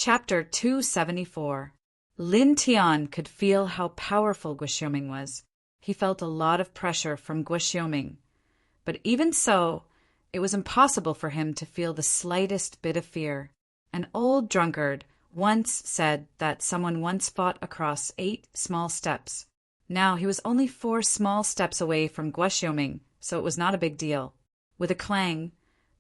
Chapter 274. Lin Tian could feel how powerful Guoxiuming was. He felt a lot of pressure from Guoxiuming, but even so, it was impossible for him to feel the slightest bit of fear. An old drunkard once said that someone once fought across 8 small steps. Now he was only 4 small steps away from Guoxiuming, so it was not a big deal. With a clang,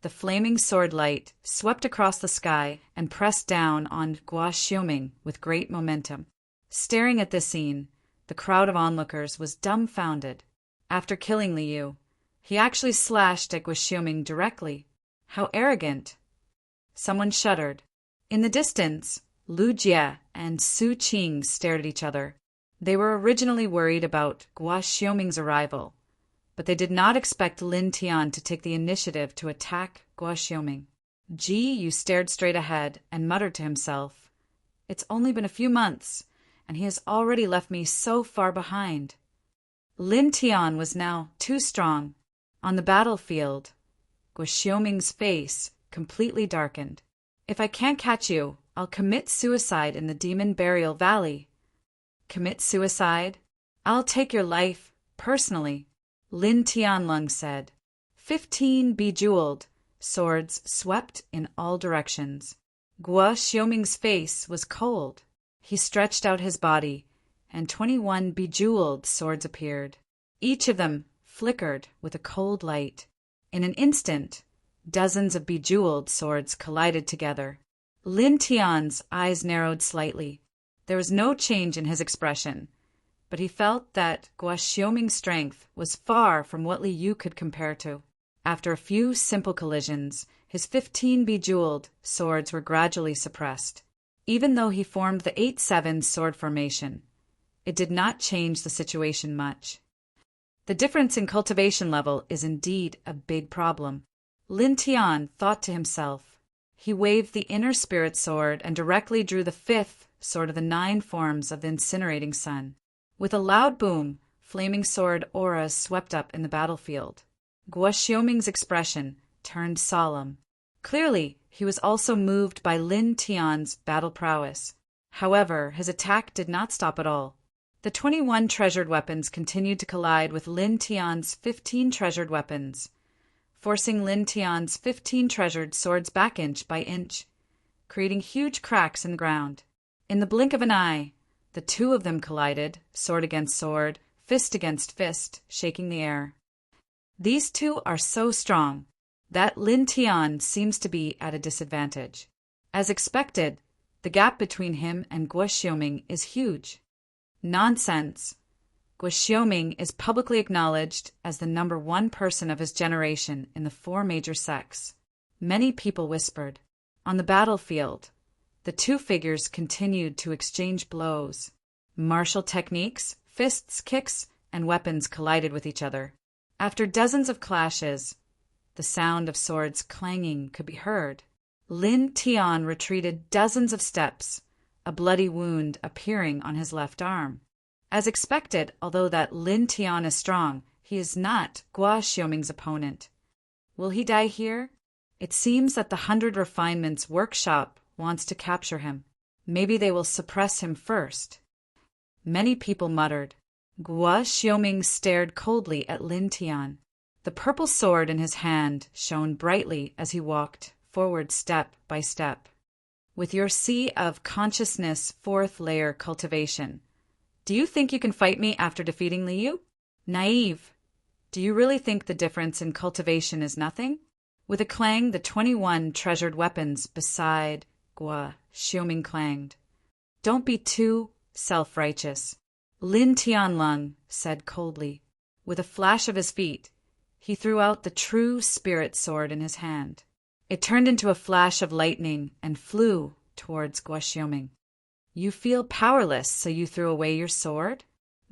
the flaming sword light swept across the sky and pressed down on Guoxiuming with great momentum. Staring at this scene, the crowd of onlookers was dumbfounded. After killing Liu, he actually slashed at Guoxiuming directly. How arrogant! Someone shuddered. In the distance, Lu Jie and Su Qing stared at each other. They were originally worried about Guoxiuming's arrival, but they did not expect Lin Tian to take the initiative to attack Guoxiuming. Ji Yu stared straight ahead and muttered to himself, "It's only been a few months, and he has already left me so far behind." Lin Tian was now too strong. On the battlefield, Guoxiuming's face completely darkened. "If I can't catch you, I'll commit suicide in the Demon Burial Valley." "Commit suicide? I'll take your life, personally," Lin Tianlong said. 15 bejeweled swords swept in all directions. Guoxiuming's face was cold. He stretched out his body, and 21 bejeweled swords appeared. Each of them flickered with a cold light. In an instant, dozens of bejeweled swords collided together. Lin Tian's eyes narrowed slightly. There was no change in his expression, but he felt that Guoxiuming's strength was far from what Li Yu could compare to. After a few simple collisions, his 15 bejeweled swords were gradually suppressed. Even though he formed the 8-7 sword formation, it did not change the situation much. The difference in cultivation level is indeed a big problem. Lin Tian thought to himself. He waved the inner spirit sword and directly drew the 5th sword of the 9 forms of the incinerating sun. With a loud boom, flaming sword auras swept up in the battlefield. Guoxiuming's expression turned solemn. Clearly, he was also moved by Lin Tian's battle prowess. However, his attack did not stop at all. The 21 treasured weapons continued to collide with Lin Tian's 15 treasured weapons, forcing Lin Tian's 15 treasured swords back inch by inch, creating huge cracks in the ground. In the blink of an eye, the 2 of them collided, sword against sword, fist against fist, shaking the air. These 2 are so strong that Lin Tian seems to be at a disadvantage. As expected, the gap between him and Guoxiuming is huge. Nonsense. Guoxiuming is publicly acknowledged as the number 1 person of his generation in the 4 major sects. Many people whispered. On the battlefield, the 2 figures continued to exchange blows. Martial techniques, fists, kicks, and weapons collided with each other. After dozens of clashes, the sound of swords clanging could be heard. Lin Tian retreated dozens of steps, a bloody wound appearing on his left arm. As expected, although that Lin Tian is strong, he is not Guoxiuming's opponent. Will he die here? It seems that the 100 Refinements workshop wants to capture him. Maybe they will suppress him first. Many people muttered. Guoxiuming stared coldly at Lin Tian. The purple sword in his hand shone brightly as he walked forward step by step. With your sea of consciousness 4th layer cultivation, do you think you can fight me after defeating Liu? Naive. Do you really think the difference in cultivation is nothing? With a clang, the 21 treasured weapons beside Guoxiuming clanged. Don't be too self-righteous, Lin Tianlong said coldly. With a flash of his feet, he threw out the true spirit sword in his hand. It turned into a flash of lightning and flew towards Guoxiuming. You feel powerless, so you threw away your sword?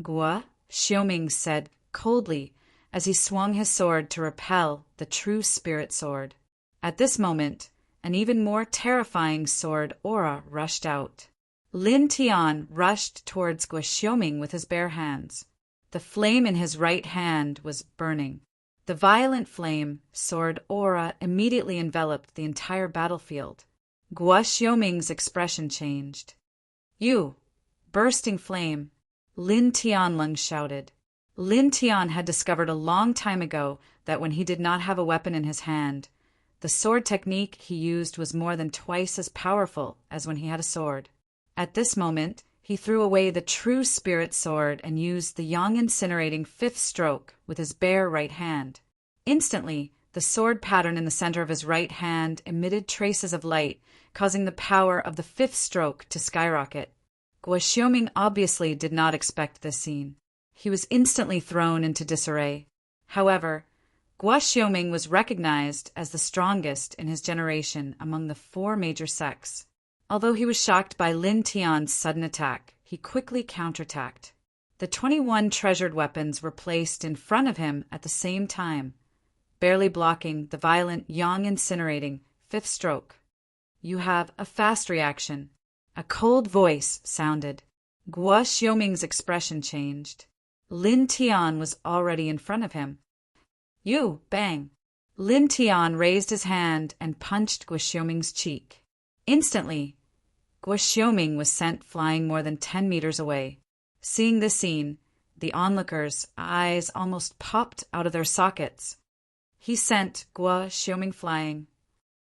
Guoxiuming said coldly as he swung his sword to repel the true spirit sword. At this moment, an even more terrifying sword aura rushed out. Lin Tian rushed towards Guoxiuming with his bare hands. The flame in his right hand was burning. The violent flame sword aura immediately enveloped the entire battlefield. Guo Xiaoming's expression changed. You! Bursting flame! Lin Tianlong shouted. Lin Tian had discovered a long time ago that when he did not have a weapon in his hand, the sword technique he used was more than twice as powerful as when he had a sword. At this moment, he threw away the true spirit sword and used the yang incinerating fifth stroke with his bare right hand. Instantly, the sword pattern in the center of his right hand emitted traces of light, causing the power of the fifth stroke to skyrocket. Guo Xiaoming obviously did not expect this scene. He was instantly thrown into disarray. However, Guo Xiaoming was recognized as the strongest in his generation among the 4 major sects. Although he was shocked by Lin Tian's sudden attack, he quickly counterattacked. The 21 treasured weapons were placed in front of him at the same time, barely blocking the violent yang incinerating fifth stroke. You have a fast reaction. A cold voice sounded. Guo Xiaoming's expression changed. Lin Tian was already in front of him. You! Bang! Lin Tian raised his hand and punched Guo Xiaoming's cheek. Instantly, Guo Xiaoming was sent flying more than 10 meters away. Seeing this scene, the onlookers' eyes almost popped out of their sockets. He sent Guo Xiaoming flying.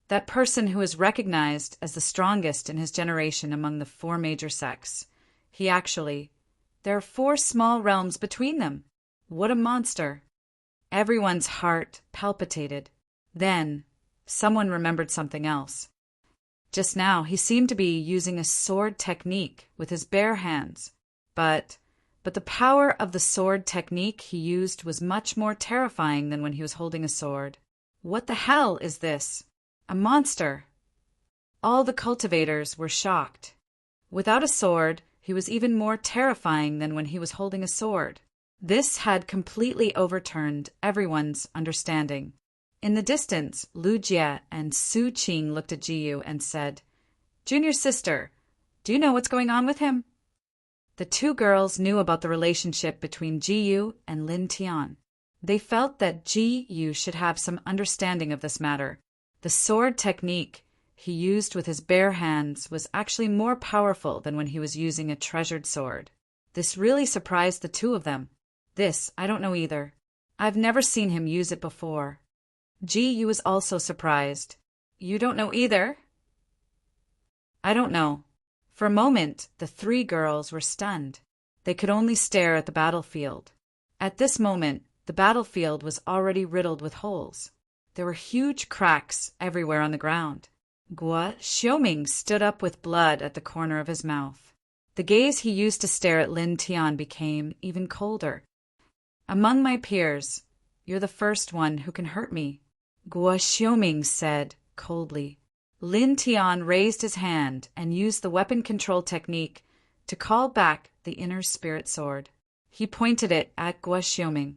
That person who is recognized as the strongest in his generation among the 4 major sects. There are 4 small realms between them. What a monster! Everyone's heart palpitated. Then, someone remembered something else. Just now, he seemed to be using a sword technique with his bare hands. But the power of the sword technique he used was much more terrifying than when he was holding a sword. What the hell is this? A monster! All the cultivators were shocked. Without a sword, he was even more terrifying than when he was holding a sword. This had completely overturned everyone's understanding. In the distance, Lu Jie and Su Qing looked at Jiyu and said, "Junior sister, do you know what's going on with him?" The 2 girls knew about the relationship between Jiyu and Lin Tian. They felt that Jiyu should have some understanding of this matter. The sword technique he used with his bare hands was actually more powerful than when he was using a treasured sword. This really surprised the 2 of them. This, I don't know either. I've never seen him use it before. Jiyu was also surprised. You don't know either? I don't know. For a moment, the 3 girls were stunned. They could only stare at the battlefield. At this moment, the battlefield was already riddled with holes. There were huge cracks everywhere on the ground. Guo Xiaoming stood up with blood at the corner of his mouth. The gaze he used to stare at Lin Tian became even colder. Among my peers, you're the first one who can hurt me, Guo Xiaoming said coldly. Lin Tian raised his hand and used the weapon control technique to call back the inner spirit sword. He pointed it at Guo Xiaoming.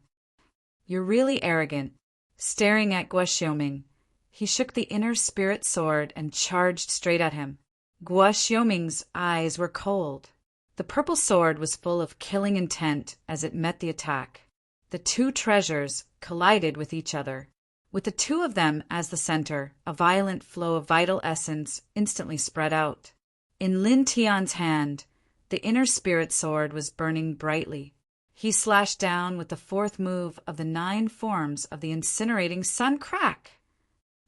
You're really arrogant. Staring at Guo Xiaoming, he shook the inner spirit sword and charged straight at him. Guo Xiaoming's eyes were cold. The purple sword was full of killing intent as it met the attack. The 2 treasures collided with each other. With the 2 of them as the center, a violent flow of vital essence instantly spread out. In Lin Tian's hand, the inner spirit sword was burning brightly. He slashed down with the 4th move of the 9 forms of the incinerating sun crack.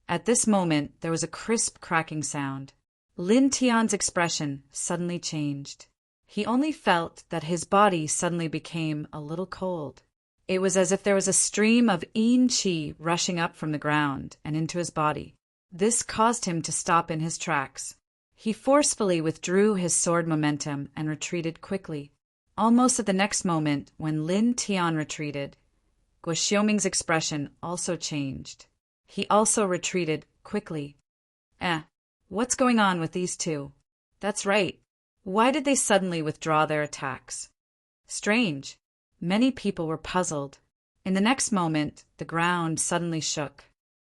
At this moment, there was a crisp cracking sound. Lin Tian's expression suddenly changed. He only felt that his body suddenly became a little cold. It was as if there was a stream of yin qi rushing up from the ground and into his body. This caused him to stop in his tracks. He forcefully withdrew his sword momentum and retreated quickly. Almost at the next moment, when Lin Tian retreated, Guo Xiaoming's expression also changed. He also retreated quickly. What's going on with these 2? That's right. Why did they suddenly withdraw their attacks? Strange. Many people were puzzled. In the next moment, the ground suddenly shook.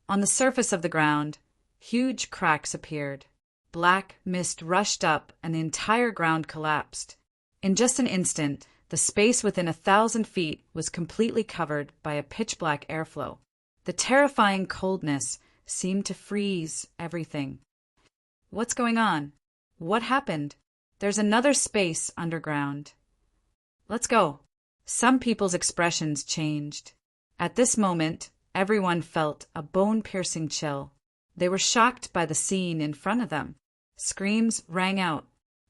On the surface of the ground, huge cracks appeared. Black mist rushed up and the entire ground collapsed. In just an instant, the space within 1,000 feet was completely covered by a pitch-black airflow. The terrifying coldness seemed to freeze everything. What's going on? What happened? There's another space underground. Let's go. Some people's expressions changed. At this moment, everyone felt a bone-piercing chill. They were shocked by the scene in front of them. Screams rang out.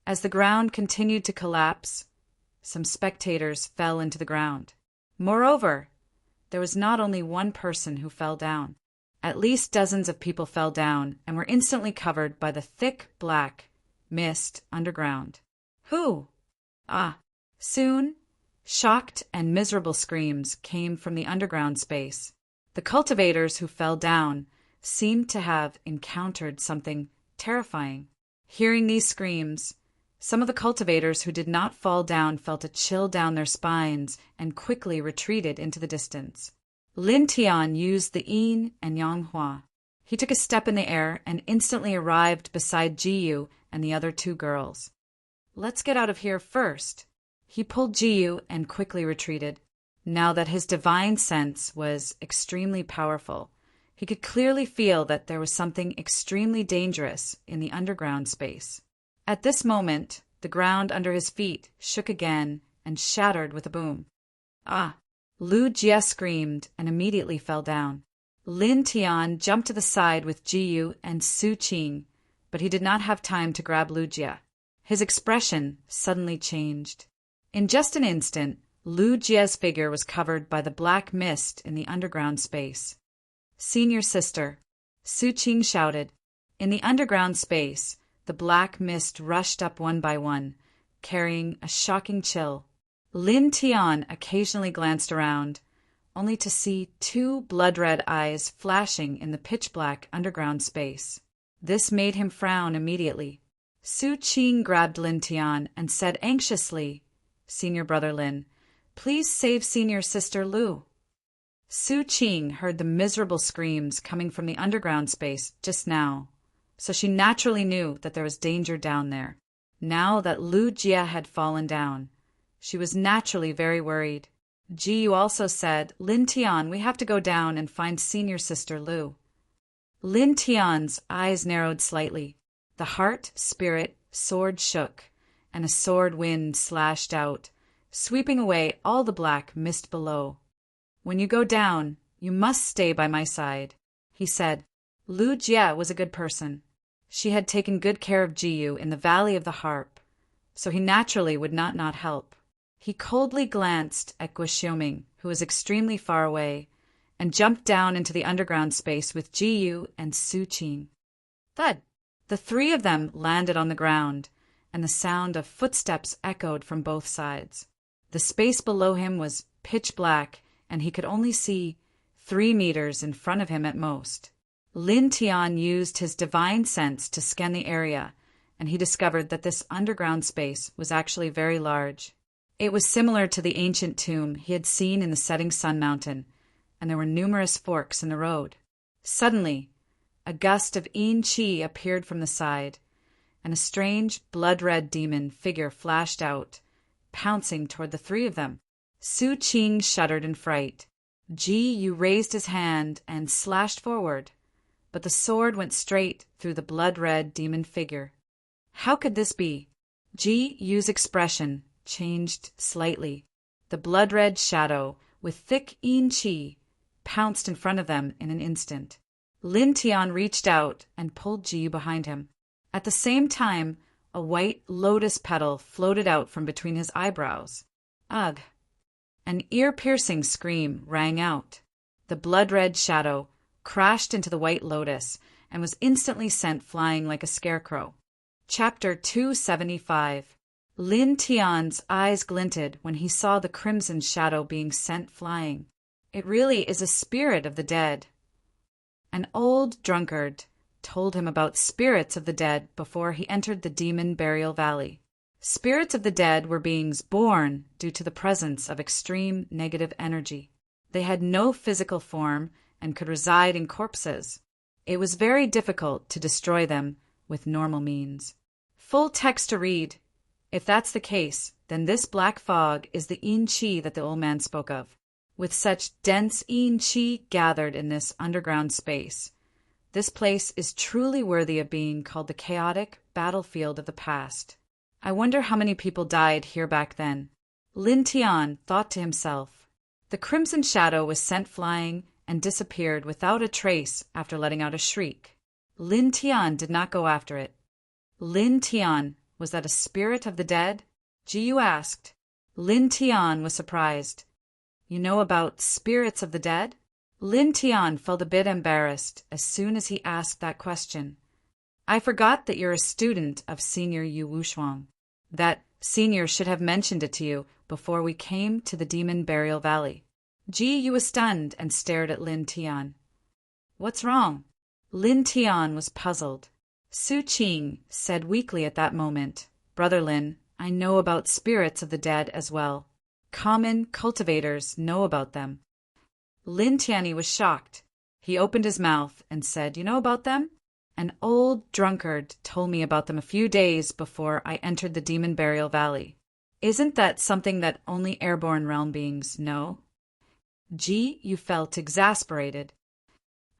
As the ground continued to collapse, some spectators fell into the ground. Moreover, there was not only one person who fell down. At least dozens of people fell down and were instantly covered by the thick black mist underground. Who? Soon, shocked and miserable screams came from the underground space. The cultivators who fell down seemed to have encountered something terrifying. Hearing these screams, some of the cultivators who did not fall down felt a chill down their spines and quickly retreated into the distance. Lin Tian used the yin and yang hua. He took a step in the air and instantly arrived beside Jiyu and the other two girls. Let's get out of here first. He pulled Jiyu and quickly retreated. Now that his divine sense was extremely powerful, he could clearly feel that there was something extremely dangerous in the underground space. At this moment, the ground under his feet shook again and shattered with a boom. Lu Jie screamed and immediately fell down. Lin Tian jumped to the side with Jiyu and Su Qing, but he did not have time to grab Lu Jie. His expression suddenly changed. In just an instant, Lu Jie's figure was covered by the black mist in the underground space. Senior sister, Su Qing shouted. In the underground space, the black mist rushed up one by one, carrying a shocking chill. Lin Tian occasionally glanced around, only to see two blood-red eyes flashing in the pitch-black underground space. This made him frown immediately. Su Qing grabbed Lin Tian and said anxiously, "Senior brother Lin, please save senior sister Lu." Su Qing heard the miserable screams coming from the underground space just now, so she naturally knew that there was danger down there. Now that Lu Jie had fallen down, she was naturally very worried. Jiyu also said, "Lin Tian, we have to go down and find senior sister Lu." Lin Tian's eyes narrowed slightly. The heart, spirit, sword shook, and a sword wind slashed out, sweeping away all the black mist below. "When you go down, you must stay by my side," he said. Lu Jie was a good person. She had taken good care of Jiyu in the Valley of the Harp, so he naturally would not help. He coldly glanced at Guxioming, who was extremely far away, and jumped down into the underground space with Jiyu and Su Qing. Thud! The three of them landed on the ground, and the sound of footsteps echoed from both sides. The space below him was pitch black, and he could only see 3 meters in front of him at most. Lin Tian used his divine sense to scan the area, and he discovered that this underground space was actually very large. It was similar to the ancient tomb he had seen in the setting sun mountain, and there were numerous forks in the road. Suddenly, a gust of yin qi appeared from the side, and a strange blood-red demon figure flashed out, pouncing toward the three of them. Su Qing shuddered in fright. Jiyu raised his hand and slashed forward, but the sword went straight through the blood-red demon figure. How could this be? Jiyu's expression changed slightly. The blood-red shadow, with thick yin qi, pounced in front of them in an instant. Lin Tian reached out and pulled Jiyu behind him. At the same time, a white lotus petal floated out from between his eyebrows. Ugh! An ear-piercing scream rang out. The blood-red shadow crashed into the white lotus and was instantly sent flying like a scarecrow. Chapter 275. Lin Tian's eyes glinted when he saw the crimson shadow being sent flying. It really is a spirit of the dead. An old drunkard told him about spirits of the dead before he entered the demon burial valley. Spirits of the dead were beings born due to the presence of extreme negative energy. They had no physical form and could reside in corpses. It was very difficult to destroy them with normal means. Full text to read. If that's the case, then this black fog is the yin qi that the old man spoke of. With such dense yin qi gathered in this underground space, This place is truly worthy of being called the chaotic battlefield of the past. I wonder how many people died here back then. Lin Tian thought to himself. The crimson shadow was sent flying and disappeared without a trace after letting out a shriek. Lin Tian did not go after it. Lin Tian, was that a spirit of the dead? Ji Yu asked. Lin Tian was surprised. You know about spirits of the dead? Lin Tian felt a bit embarrassed as soon as he asked that question. I forgot that you're a student of Senior Yu Wushuang. That senior should have mentioned it to you before we came to the Demon Burial Valley. Ji Yu was stunned and stared at Lin Tian. What's wrong? Lin Tian was puzzled. Su Qing said weakly at that moment, Brother Lin, I know about spirits of the dead as well. Common cultivators know about them. Lin Tianyi was shocked. He opened his mouth and said, You know about them? An old drunkard told me about them a few days before I entered the Demon Burial Valley. Isn't that something that only airborne realm beings know? Ji Yu felt exasperated.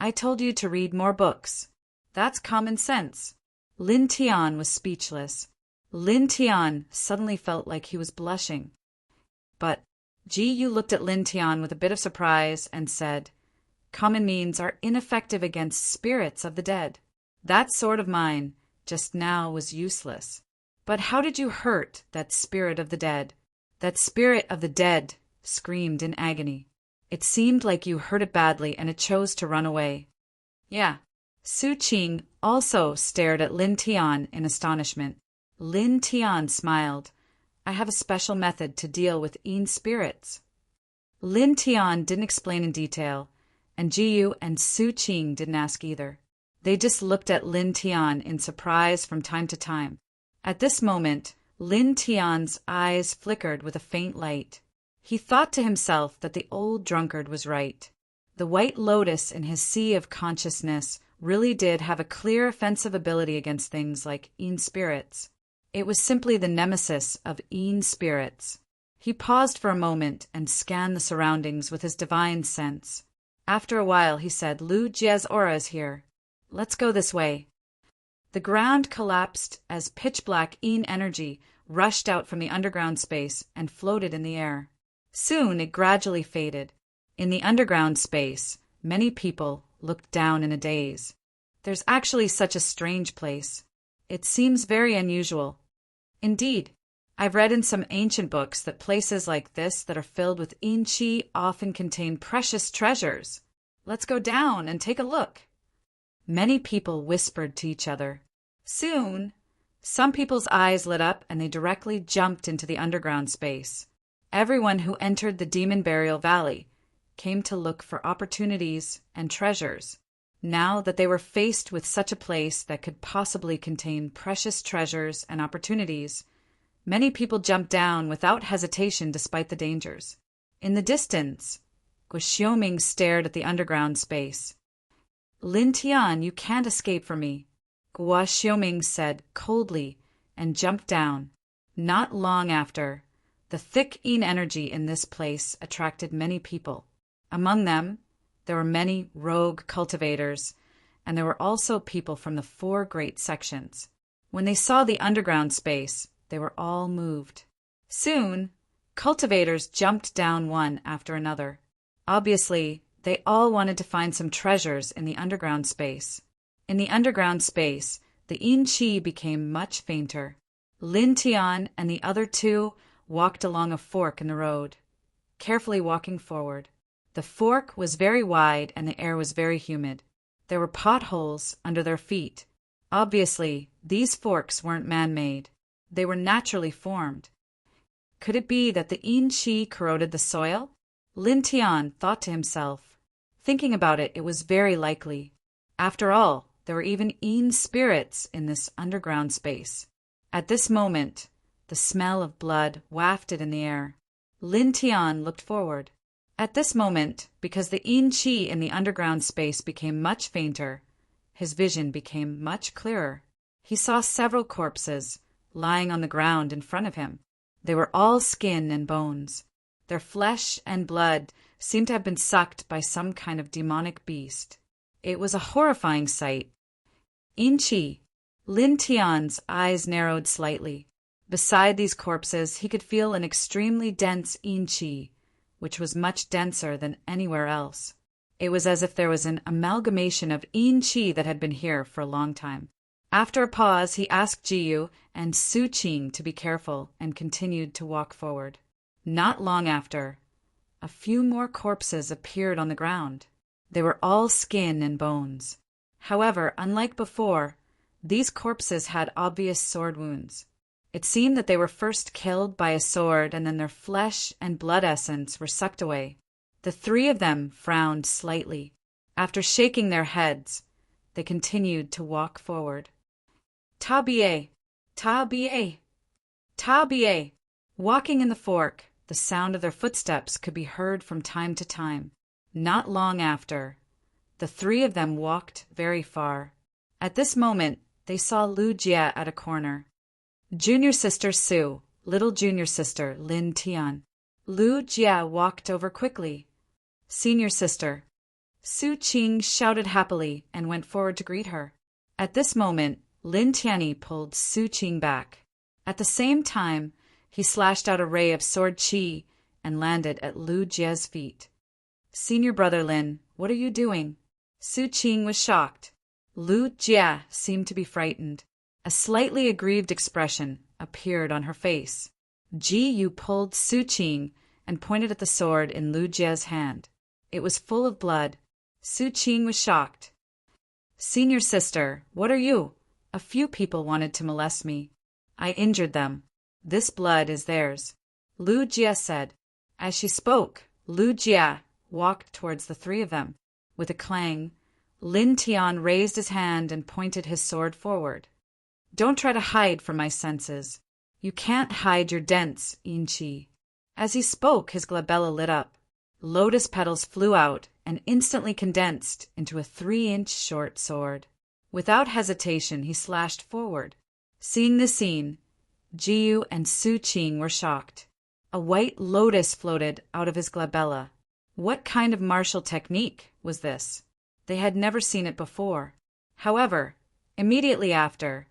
I told you to read more books. That's common sense. Lin Tian was speechless. Lin Tian suddenly felt like he was blushing. But Ji Yu looked at Lin Tian with a bit of surprise and said, Common means are ineffective against spirits of the dead. That sword of mine just now was useless. But how did you hurt that spirit of the dead? That spirit of the dead screamed in agony. It seemed like you hurt it badly and it chose to run away. Yeah. Su Qing also stared at Lin Tian in astonishment. Lin Tian smiled. I have a special method to deal with Yin spirits. Lin Tian didn't explain in detail, and Ji Yu and Su Qing didn't ask either. They just looked at Lin Tian in surprise from time to time. At this moment, Lin Tian's eyes flickered with a faint light. He thought to himself that the old drunkard was right. The white lotus in his sea of consciousness really did have a clear offensive ability against things like Yin spirits. It was simply the nemesis of Yin spirits. He paused for a moment and scanned the surroundings with his divine sense. After a while, he said, Lu Jie's aura is here. Let's go this way. The ground collapsed as pitch-black Yin energy rushed out from the underground space and floated in the air. Soon it gradually faded. In the underground space, many people looked down in a daze. There's actually such a strange place. It seems very unusual. Indeed, I've read in some ancient books that places like this that are filled with Yin Qi often contain precious treasures. Let's go down and take a look. Many people whispered to each other. Soon, some people's eyes lit up and they directly jumped into the underground space. Everyone who entered the Demon Burial Valley came to look for opportunities and treasures. Now that they were faced with such a place that could possibly contain precious treasures and opportunities, many people jumped down without hesitation despite the dangers. In the distance, Guxioming stared at the underground space. Lin Tian, you can't escape from me, Guxioming said coldly and jumped down. Not long after, the thick Yin energy in this place attracted many people. Among them, there were many rogue cultivators, and there were also people from the 4 great sections. When they saw the underground space, they were all moved. Soon, cultivators jumped down one after another. Obviously, they all wanted to find some treasures in the underground space. In the underground space, the Yin Qi became much fainter. Lin Tian and the other 2 walked along a fork in the road, carefully walking forward. The fork was very wide and the air was very humid. There were potholes under their feet. Obviously, these forks weren't man-made. They were naturally formed. Could it be that the Yin Qi corroded the soil? Lin Tian thought to himself. Thinking about it, it was very likely. After all, there were even Yin spirits in this underground space. At this moment, the smell of blood wafted in the air. Lin Tian looked forward. At this moment, because the Yin Qi in the underground space became much fainter, his vision became much clearer. He saw several corpses lying on the ground in front of him. They were all skin and bones. Their flesh and blood seemed to have been sucked by some kind of demonic beast. It was a horrifying sight. Inchi. Lin Tian's eyes narrowed slightly. Beside these corpses, he could feel an extremely dense Inchi, which was much denser than anywhere else. It was as if there was an amalgamation of Inchi that had been here for a long time. After a pause, he asked Jiyu and Su Qing to be careful and continued to walk forward. Not long after, a few more corpses appeared on the ground. They were all skin and bones. However, unlike before, these corpses had obvious sword wounds. It seemed that they were first killed by a sword and then their flesh and blood essence were sucked away. The three of them frowned slightly. After shaking their heads, they continued to walk forward. Ta-bie! Ta-bie! Ta-bie! Walking in the fork, the sound of their footsteps could be heard from time to time. Not long after, the three of them walked very far. At this moment, they saw Lu Jie at a corner. Junior sister Su, little junior sister Lin Tian. Lu Jie walked over quickly. Senior sister. Su Qing shouted happily and went forward to greet her. At this moment, Lin Tianyi pulled Su Qing back. At the same time, he slashed out a ray of sword qi and landed at Lu Jie's feet. Senior brother Lin, what are you doing? Su Qing was shocked. Lu Jie seemed to be frightened. A slightly aggrieved expression appeared on her face. Ji Yu pulled Su Qing and pointed at the sword in Lu Jie's hand. It was full of blood. Su Qing was shocked. Senior sister, what are you? A few people wanted to molest me. I injured them. This blood is theirs. Lu Jie said. As she spoke, Lu Jie walked towards the three of them. With a clang, Lin Tian raised his hand and pointed his sword forward. Don't try to hide from my senses. You can't hide your dents, Inchi. As he spoke, his glabella lit up. Lotus petals flew out and instantly condensed into a 3-inch short sword. Without hesitation, he slashed forward. Seeing the scene, Jiyu and Su Qing were shocked. A white lotus floated out of his glabella. What kind of martial technique was this? They had never seen it before. However, immediately after,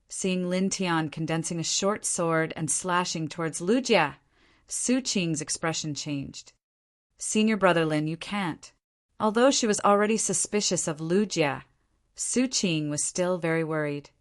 seeing Lin Tian condensing a short sword and slashing towards Lu Jie, Su Qing's expression changed. Senior brother Lin, you can't. Although she was already suspicious of Lu Jie, Su Qing was still very worried.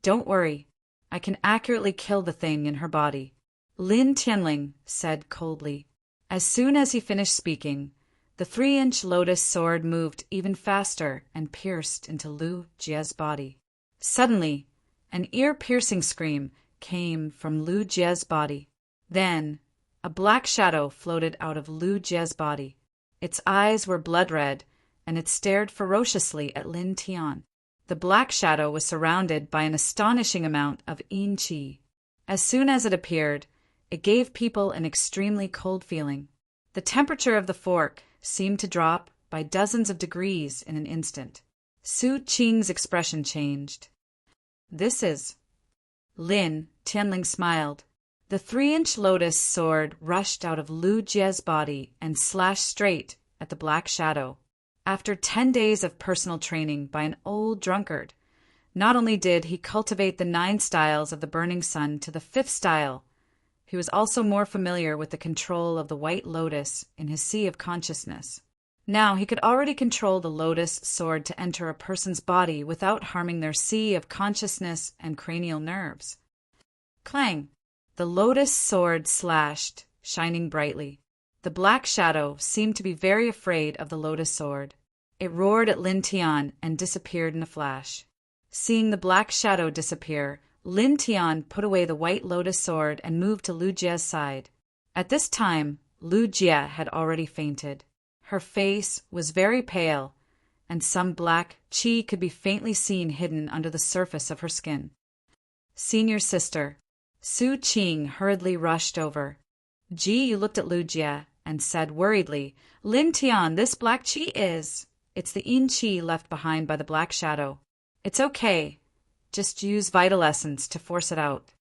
Don't worry. I can accurately kill the thing in her body, Lin Tianling said coldly. As soon as he finished speaking, the 3-inch lotus sword moved even faster and pierced into Lu Jie's body. Suddenly, an ear-piercing scream came from Lu Jie's body. Then, a black shadow floated out of Lu Jie's body. Its eyes were blood-red, and it stared ferociously at Lin Tian. The black shadow was surrounded by an astonishing amount of yin qi. As soon as it appeared, it gave people an extremely cold feeling. The temperature of the fork seemed to drop by dozens of degrees in an instant. Su Qing's expression changed. This is... Lin Tianling smiled. The 3-inch lotus sword rushed out of Lu Jie's body and slashed straight at the black shadow. After 10 days of personal training by an old drunkard, not only did he cultivate the 9 styles of the burning sun to the 5th style, he was also more familiar with the control of the white lotus in his sea of consciousness. Now he could already control the lotus sword to enter a person's body without harming their sea of consciousness and cranial nerves. Clang! The lotus sword slashed, shining brightly. The black shadow seemed to be very afraid of the lotus sword. It roared at Lin Tian and disappeared in a flash. Seeing the black shadow disappear, Lin Tian put away the white lotus sword and moved to Lu Jie's side. At this time, Lu Jie had already fainted. Her face was very pale, and some black qi could be faintly seen hidden under the surface of her skin. Senior sister, Su Qing hurriedly rushed over. Ji looked at Lu Jie and said worriedly, Lin Tian, this black qi is... It's the yin qi left behind by the black shadow. It's okay. Just use vital essence to force it out.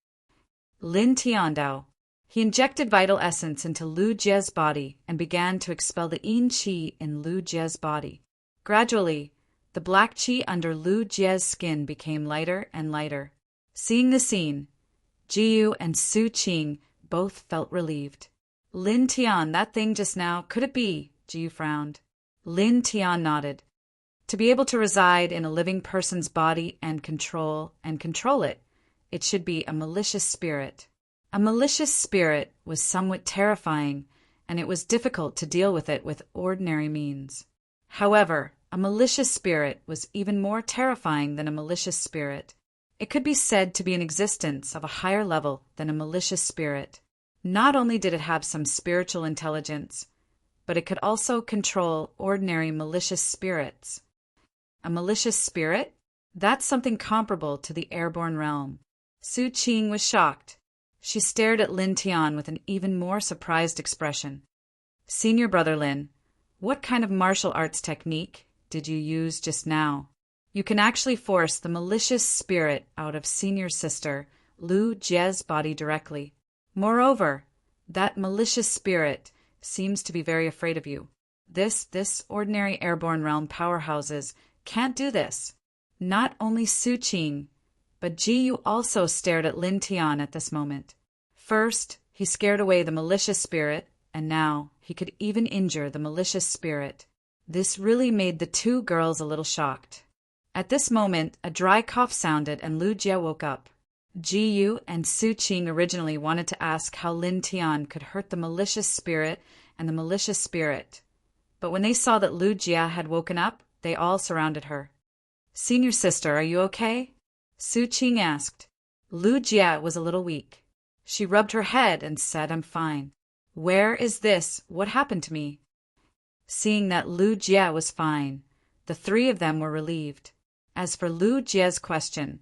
Lin Tiandao. He injected vital essence into Lu Jie's body and began to expel the yin qi in Lu Jie's body. Gradually, The black qi under Lu Jie's skin became lighter and lighter. Seeing the scene, Jiyu and Su Qing both felt relieved. Lin Tian, that thing just now, could it be? Jiyu frowned. Lin Tian nodded. To be able to reside in a living person's body and control it, it should be a malicious spirit. A malicious spirit was somewhat terrifying, and it was difficult to deal with it with ordinary means. However, a malicious spirit was even more terrifying than a malicious spirit. It could be said to be an existence of a higher level than a malicious spirit. Not only did it have some spiritual intelligence, but it could also control ordinary malicious spirits. A malicious spirit? That's something comparable to the airborne realm. Su Qing was shocked. She stared at Lin Tian with an even more surprised expression. Senior brother Lin, what kind of martial arts technique did you use just now? You can actually force the malicious spirit out of senior sister Lu Jie's body directly. Moreover, that malicious spirit seems to be very afraid of you. This ordinary airborne realm powerhouses can't do this. Not only Su Qing, but Jiyu also stared at Lin Tian at this moment. First, he scared away the malicious spirit, and now he could even injure the malicious spirit. This really made the two girls a little shocked. At this moment, a dry cough sounded and Lu Jie woke up. Jiyu and Su Qing originally wanted to ask how Lin Tian could hurt the malicious spirit and the malicious spirit. But when they saw that Lu Jie had woken up, they all surrounded her. Senior sister, are you okay? Su Qing asked. Lu Jie was a little weak. She rubbed her head and said, I'm fine. Where is this? What happened to me? Seeing that Lu Jie was fine, the three of them were relieved. As for Lu Jie's question,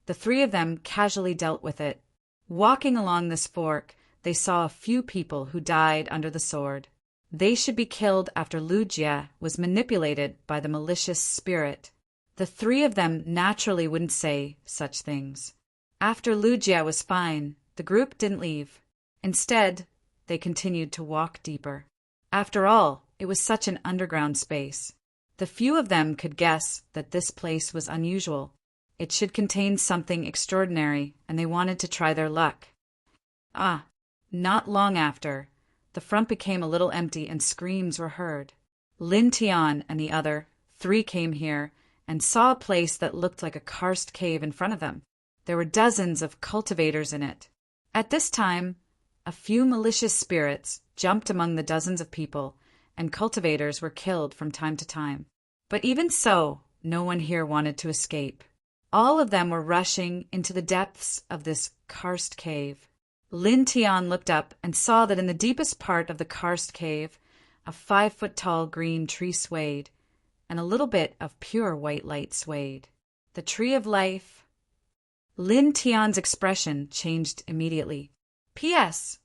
the three of them casually dealt with it. Walking along this fork, they saw a few people who died under the sword. They should be killed after Lu Jie was manipulated by the malicious spirit. The three of them naturally wouldn't say such things. After Lu Jie was fine, the group didn't leave. Instead, they continued to walk deeper. After all, it was such an underground space. The few of them could guess that this place was unusual. It should contain something extraordinary, and they wanted to try their luck. Not long after, the front became a little empty and screams were heard. Lin Tian and the other three came here and saw a place that looked like a karst cave in front of them. There were dozens of cultivators in it. At this time, a few malicious spirits jumped among the dozens of people, and cultivators were killed from time to time. But even so, no one here wanted to escape. All of them were rushing into the depths of this karst cave. Lin Tian looked up and saw that in the deepest part of the karst cave, a 5-foot-tall green tree swayed, and a little bit of pure white light swayed. The tree of life. Lin Tian's expression changed immediately. P.S.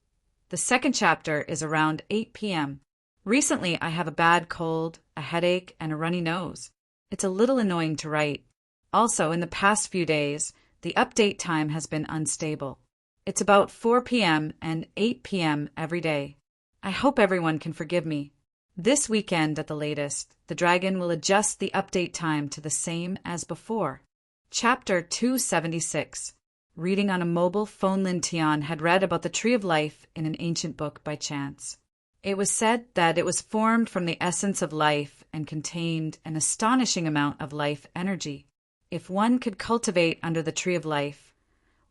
The second chapter is around 8 p.m. Recently, I have a bad cold, a headache, and a runny nose. It's a little annoying to write. Also, in the past few days, the update time has been unstable. It's about 4 p.m. and 8 p.m. every day. I hope everyone can forgive me. This weekend at the latest, the dragon will adjust the update time to the same as before. Chapter 276. Reading on a mobile phone. Lin Tian had read about the Tree of Life in an ancient book by chance. It was said that it was formed from the essence of life and contained an astonishing amount of life energy. If one could cultivate under the Tree of Life,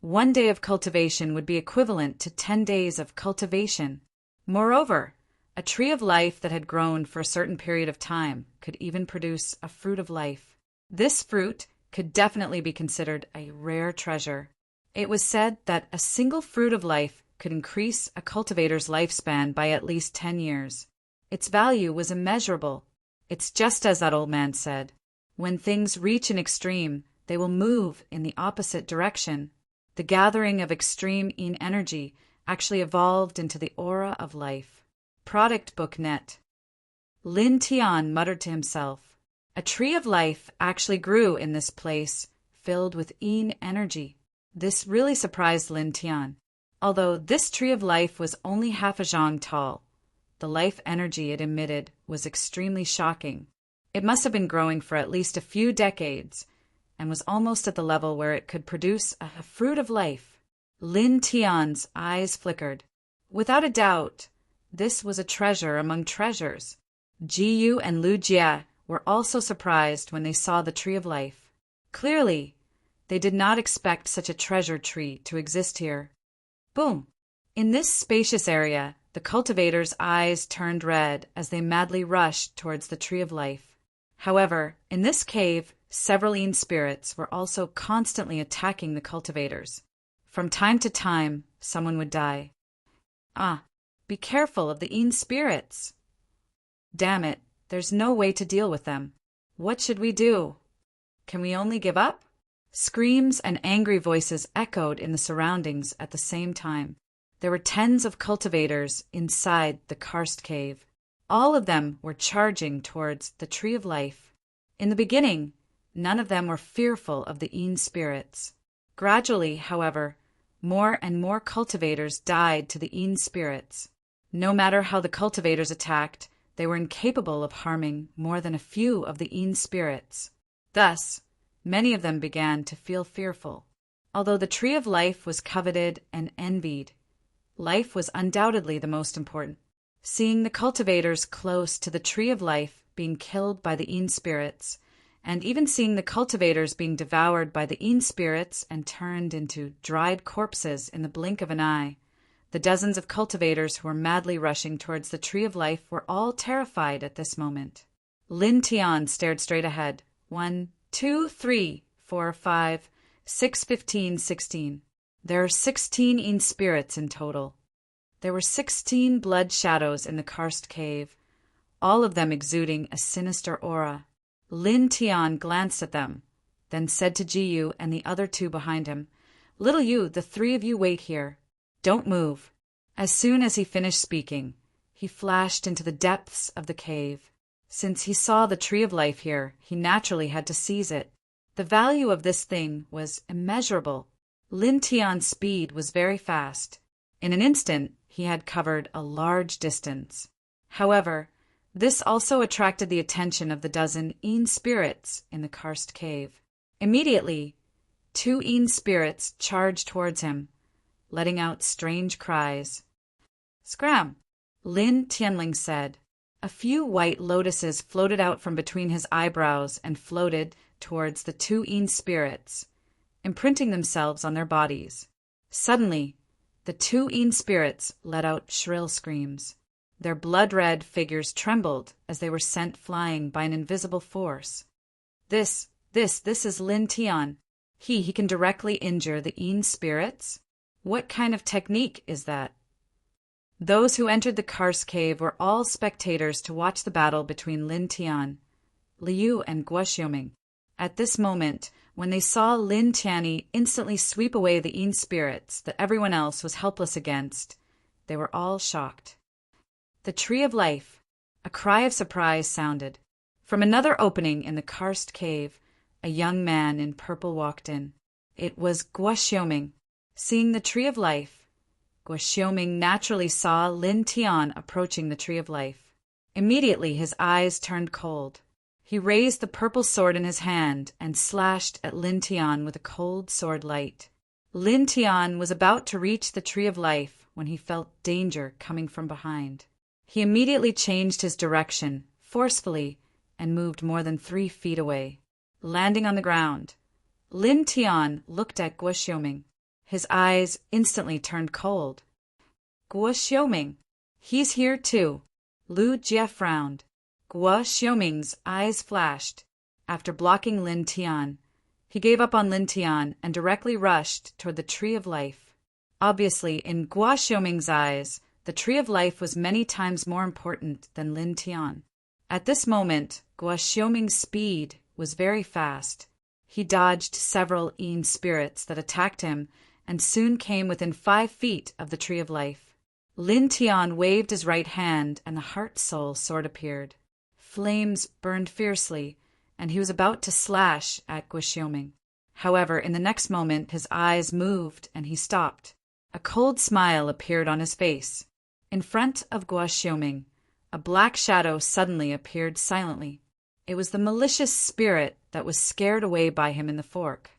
1 day of cultivation would be equivalent to 10 days of cultivation. Moreover, a tree of life that had grown for a certain period of time could even produce a fruit of life. This fruit could definitely be considered a rare treasure. It was said that a single fruit of life could increase a cultivator's lifespan by at least 10 years. Its value was immeasurable. It's just as that old man said. When things reach an extreme, they will move in the opposite direction. The gathering of extreme yin energy actually evolved into the aura of life. Product Book Net. Lin Tian muttered to himself. A tree of life actually grew in this place, filled with yin energy. This really surprised Lin Tian. Although this tree of life was only half a zhang tall, the life energy it emitted was extremely shocking. It must have been growing for at least a few decades and was almost at the level where it could produce a fruit of life. Lin Tian's eyes flickered. Without a doubt, this was a treasure among treasures. Ji Yu and Lu Jie were also surprised when they saw the Tree of Life. Clearly, they did not expect such a treasure tree to exist here. Boom! In this spacious area, the cultivators' eyes turned red as they madly rushed towards the Tree of Life. However, in this cave, several Yin spirits were also constantly attacking the cultivators. From time to time, someone would die. Ah, be careful of the Yin spirits. Damn it, there's no way to deal with them. What should we do? Can we only give up? Screams and angry voices echoed in the surroundings at the same time. There were tens of cultivators inside the karst cave. All of them were charging towards the Tree of Life. In the beginning, none of them were fearful of the Yin spirits. Gradually, however, more and more cultivators died to the Yin spirits. No matter how the cultivators attacked, they were incapable of harming more than a few of the Yin spirits. Thus, many of them began to feel fearful. Although the Tree of Life was coveted and envied, life was undoubtedly the most important. Seeing the cultivators close to the Tree of Life being killed by the Yin spirits, and even seeing the cultivators being devoured by the Yin spirits and turned into dried corpses in the blink of an eye, the dozens of cultivators who were madly rushing towards the Tree of Life were all terrified at this moment. Lin Tian stared straight ahead. 1, 2, 3, 4, 5, 6, 15, 16. There are 16 Yin spirits in total. There were 16 blood shadows in the karst cave, all of them exuding a sinister aura. Lin Tian glanced at them, then said to Ji Yu and the other two behind him, "Little Yu, the three of you wait here. Don't move." As soon as he finished speaking, he flashed into the depths of the cave. Since he saw the Tree of Life here, he naturally had to seize it. The value of this thing was immeasurable. Lin Tian's speed was very fast. In an instant, he had covered a large distance. However, this also attracted the attention of the dozen Yin spirits in the karst cave. Immediately, 2 Yin spirits charged towards him, letting out strange cries. "Scram!" Lin Tianling said. A few white lotuses floated out from between his eyebrows and floated towards the 2 Yin spirits, imprinting themselves on their bodies. Suddenly, the 2 Yin spirits let out shrill screams. Their blood-red figures trembled as they were sent flying by an invisible force. This is Lin Tian. He can directly injure the Yin spirits? What kind of technique is that? Those who entered the karst cave were all spectators to watch the battle between Lin Tian, Liu, and Guo Xiuming. At this moment, when they saw Lin Tianyi instantly sweep away the Yin spirits that everyone else was helpless against, they were all shocked. The Tree of Life. A cry of surprise sounded. From another opening in the karst cave, a young man in purple walked in. It was Guo Xiuming. Seeing the Tree of Life, Guo Xiuming naturally saw Lin Tian approaching the Tree of Life. Immediately his eyes turned cold. He raised the purple sword in his hand and slashed at Lin Tian with a cold sword light. Lin Tian was about to reach the Tree of Life when he felt danger coming from behind. He immediately changed his direction, forcefully, and moved more than 3 feet away. Landing on the ground, Lin Tian looked at Guo Xiuming. His eyes instantly turned cold. "Guo Xiuming, he's here too." Lu Jie frowned. Guo Xiuming's eyes flashed. After blocking Lin Tian, he gave up on Lin Tian and directly rushed toward the Tree of Life. Obviously, in Guo Xiuming's eyes, the Tree of Life was many times more important than Lin Tian. At this moment, Guo Xiuming's speed was very fast. He dodged several Yin spirits that attacked him and soon came within 5 feet of the Tree of Life. Lin Tian waved his right hand and the heart-soul sword appeared. Flames burned fiercely, and he was about to slash at Guo Xiuming. However, in the next moment, his eyes moved and he stopped. A cold smile appeared on his face. In front of Guo Xiuming, a black shadow suddenly appeared silently. It was the malicious spirit that was scared away by him in the fork.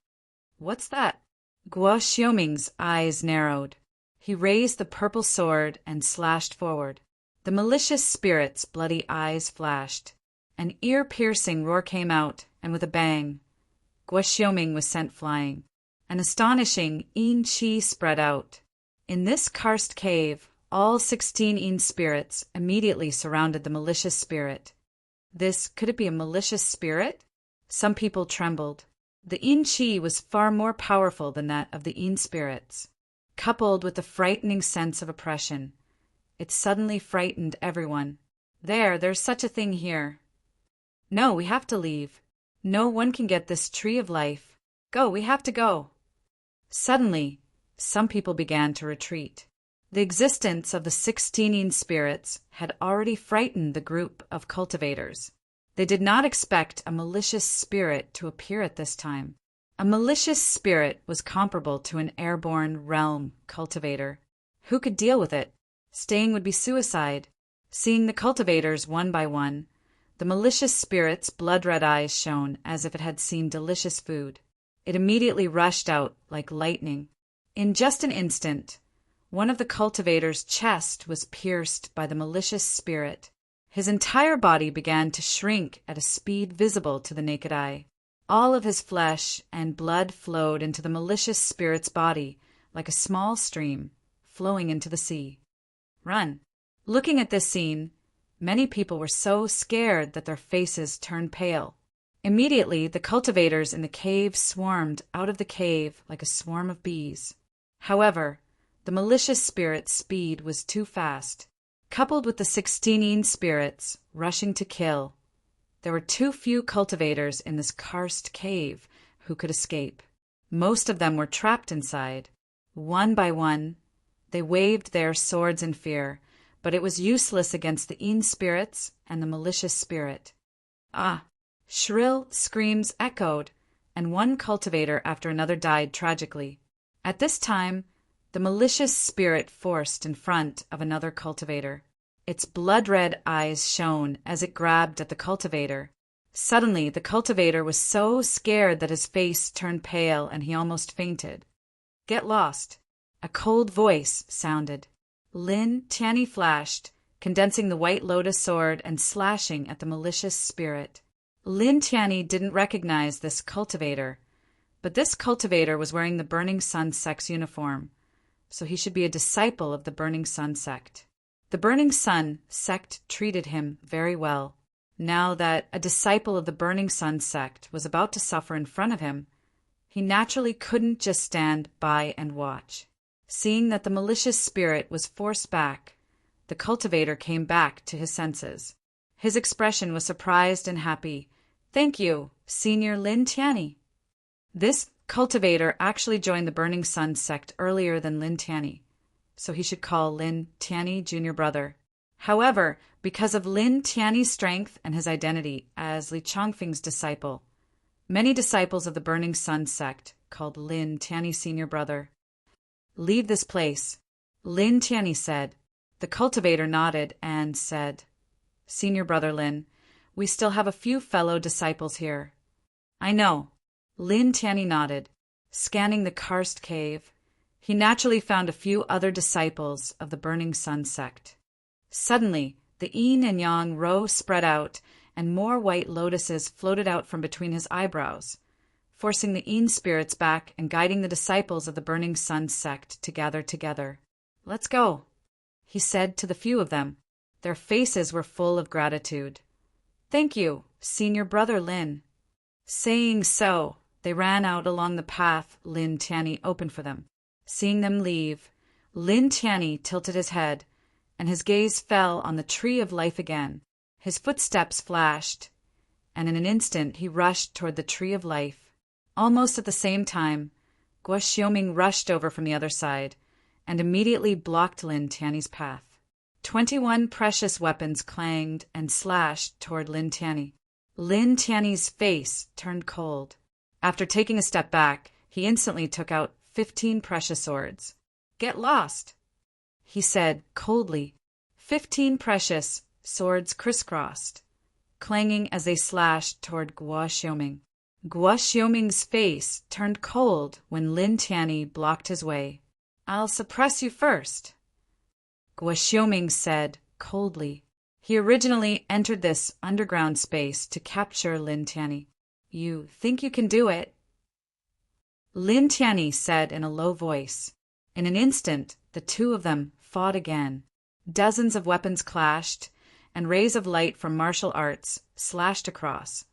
What's that? Guo Xiaoming's eyes narrowed. He raised the purple sword and slashed forward. The malicious spirit's bloody eyes flashed. An ear-piercing roar came out, and with a bang, Guo Xiaoming was sent flying. An astonishing yin qi spread out. In this karst cave, all 16 yin spirits immediately surrounded the malicious spirit. Could it be a malicious spirit? Some people trembled. The yin qi was far more powerful than that of the yin spirits. Coupled with the frightening sense of oppression, it suddenly frightened everyone. There's such a thing here. No, we have to leave. No one can get this tree of life. Go, we have to go. Suddenly, some people began to retreat. The existence of the 16 yin spirits had already frightened the group of cultivators. They did not expect a malicious spirit to appear at this time. A malicious spirit was comparable to an airborne realm cultivator. Who could deal with it? Staying would be suicide. Seeing the cultivators one by one, the malicious spirit's blood-red eyes shone as if it had seen delicious food. It immediately rushed out like lightning. In just an instant, one of the cultivator's chest was pierced by the malicious spirit. His entire body began to shrink at a speed visible to the naked eye. All of his flesh and blood flowed into the malicious spirit's body like a small stream flowing into the sea. Run! Looking at this scene, many people were so scared that their faces turned pale. Immediately, the cultivators in the cave swarmed out of the cave like a swarm of bees. However, the malicious spirit's speed was too fast. Coupled with the 16 yin spirits rushing to kill, there were too few cultivators in this karst cave who could escape. Most of them were trapped inside. One by one, they waved their swords in fear, but it was useless against the yin spirits and the malicious spirit. Ah! Shrill screams echoed, and one cultivator after another died tragically. At this time, the malicious spirit forced in front of another cultivator. Its blood-red eyes shone as it grabbed at the cultivator. Suddenly, the cultivator was so scared that his face turned pale and he almost fainted. Get lost! A cold voice sounded. Lin Tianyi flashed, condensing the white lotus sword and slashing at the malicious spirit. Lin Tianyi didn't recognize this cultivator, but this cultivator was wearing the Burning Sun sect's uniform, so he should be a disciple of the Burning Sun sect. The Burning Sun sect treated him very well. Now that a disciple of the Burning Sun sect was about to suffer in front of him, he naturally couldn't just stand by and watch. Seeing that the malicious spirit was forced back, the cultivator came back to his senses. His expression was surprised and happy. Thank you, Senior Lin Tianyi. This cultivator actually joined the Burning Sun sect earlier than Lin Tianyi, so he should call Lin Tianyi Junior Brother. However, because of Lin Tianyi's strength and his identity as Li Changfeng's disciple, many disciples of the Burning Sun sect called Lin Tianyi Senior Brother. Leave this place, Lin Tianyi said. The cultivator nodded and said, Senior Brother Lin, we still have a few fellow disciples here. I know. Lin Tianyi nodded. Scanning the karst cave, he naturally found a few other disciples of the Burning Sun sect. Suddenly, the yin and yang row spread out, and more white lotuses floated out from between his eyebrows, forcing the yin spirits back and guiding the disciples of the Burning Sun sect to gather together. Let's go, he said to the few of them. Their faces were full of gratitude. Thank you, Senior Brother Lin. Saying so, they ran out along the path Lin Tianyi opened for them. Seeing them leave, Lin Tianyi tilted his head, and his gaze fell on the tree of life again. His footsteps flashed, and in an instant he rushed toward the tree of life. Almost at the same time, Guo Xiaoming rushed over from the other side, and immediately blocked Lin Tianyi's path. 21 precious weapons clanged and slashed toward Lin Tianyi. Lin Tianyi's face turned cold. After taking a step back, he instantly took out 15 precious swords. Get lost, he said coldly. 15 precious swords crisscrossed. clanging as they slashed toward Guo Xiaoming. Guo Xiaoming's face turned cold when Lin Tianyi blocked his way. "I'll suppress you first," Guo Xiaoming said coldly. He originally entered this underground space to capture Lin Tianyi. "You think you can do it?" Lin Tianyi said in a low voice. In an instant, the two of them fought again. Dozens of weapons clashed, and rays of light from martial arts slashed across,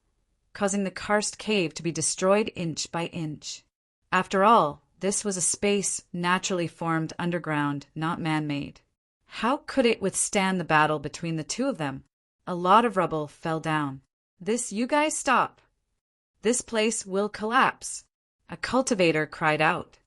causing the karst cave to be destroyed inch by inch. After all, this was a space naturally formed underground, not man-made. How could it withstand the battle between the two of them? A lot of rubble fell down. You guys stop. This place will collapse," a cultivator cried out.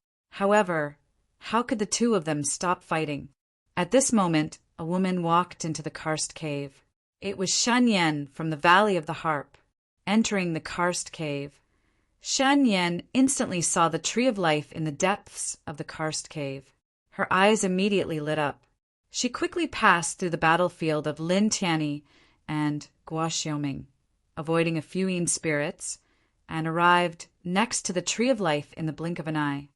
However, how could the two of them stop fighting? At this moment, a woman walked into the karst cave. It was Shen Yan from the Valley of the Harp. Entering the karst cave, Shen Yan instantly saw the tree of life in the depths of the karst cave. Her eyes immediately lit up. She quickly passed through the battlefield of Lin Tianyi and Guo Xiaoming, avoiding a few Yin spirits, and arrived next to the tree of life in the blink of an eye.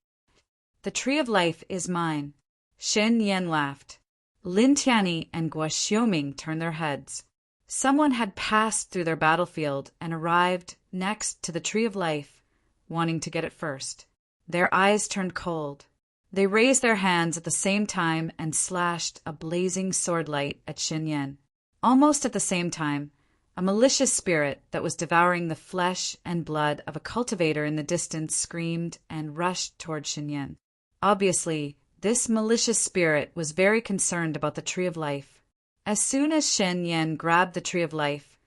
"The tree of life is mine," Shen Yan laughed. Lin Tianyi and Guo Xiaoming turned their heads. Someone had passed through their battlefield and arrived next to the tree of life, wanting to get it first. Their eyes turned cold. They raised their hands at the same time and slashed a blazing sword light at Shen Yan. Almost at the same time, a malicious spirit that was devouring the flesh and blood of a cultivator in the distance screamed and rushed toward Shen Yan. Obviously, this malicious spirit was very concerned about the tree of life. As soon as Shen Yan grabbed the tree of life,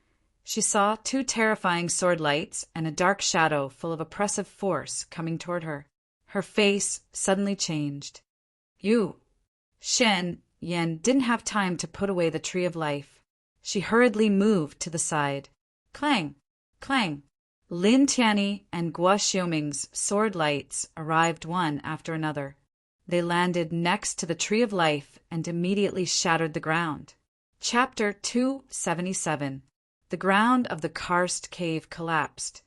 she saw two terrifying sword lights and a dark shadow full of oppressive force coming toward her. Her face suddenly changed. Shen Yan didn't have time to put away the tree of life. She hurriedly moved to the side. Clang! Clang! Lin Tianyi and Guo Xiaoming's sword lights arrived one after another. They landed next to the tree of life and immediately shattered the ground. Chapter 277. The ground of the karst cave collapsed.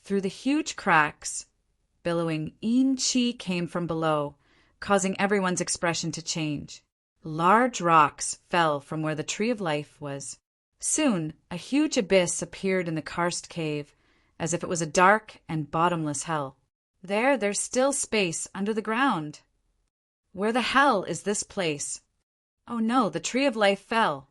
Through the huge cracks, billowing yin qi came from below, causing everyone's expression to change. Large rocks fell from where the tree of life was. Soon, a huge abyss appeared in the karst cave, as if it was a dark and bottomless hell. There's still space under the ground. Where the hell is this place? Oh no, the tree of life fell.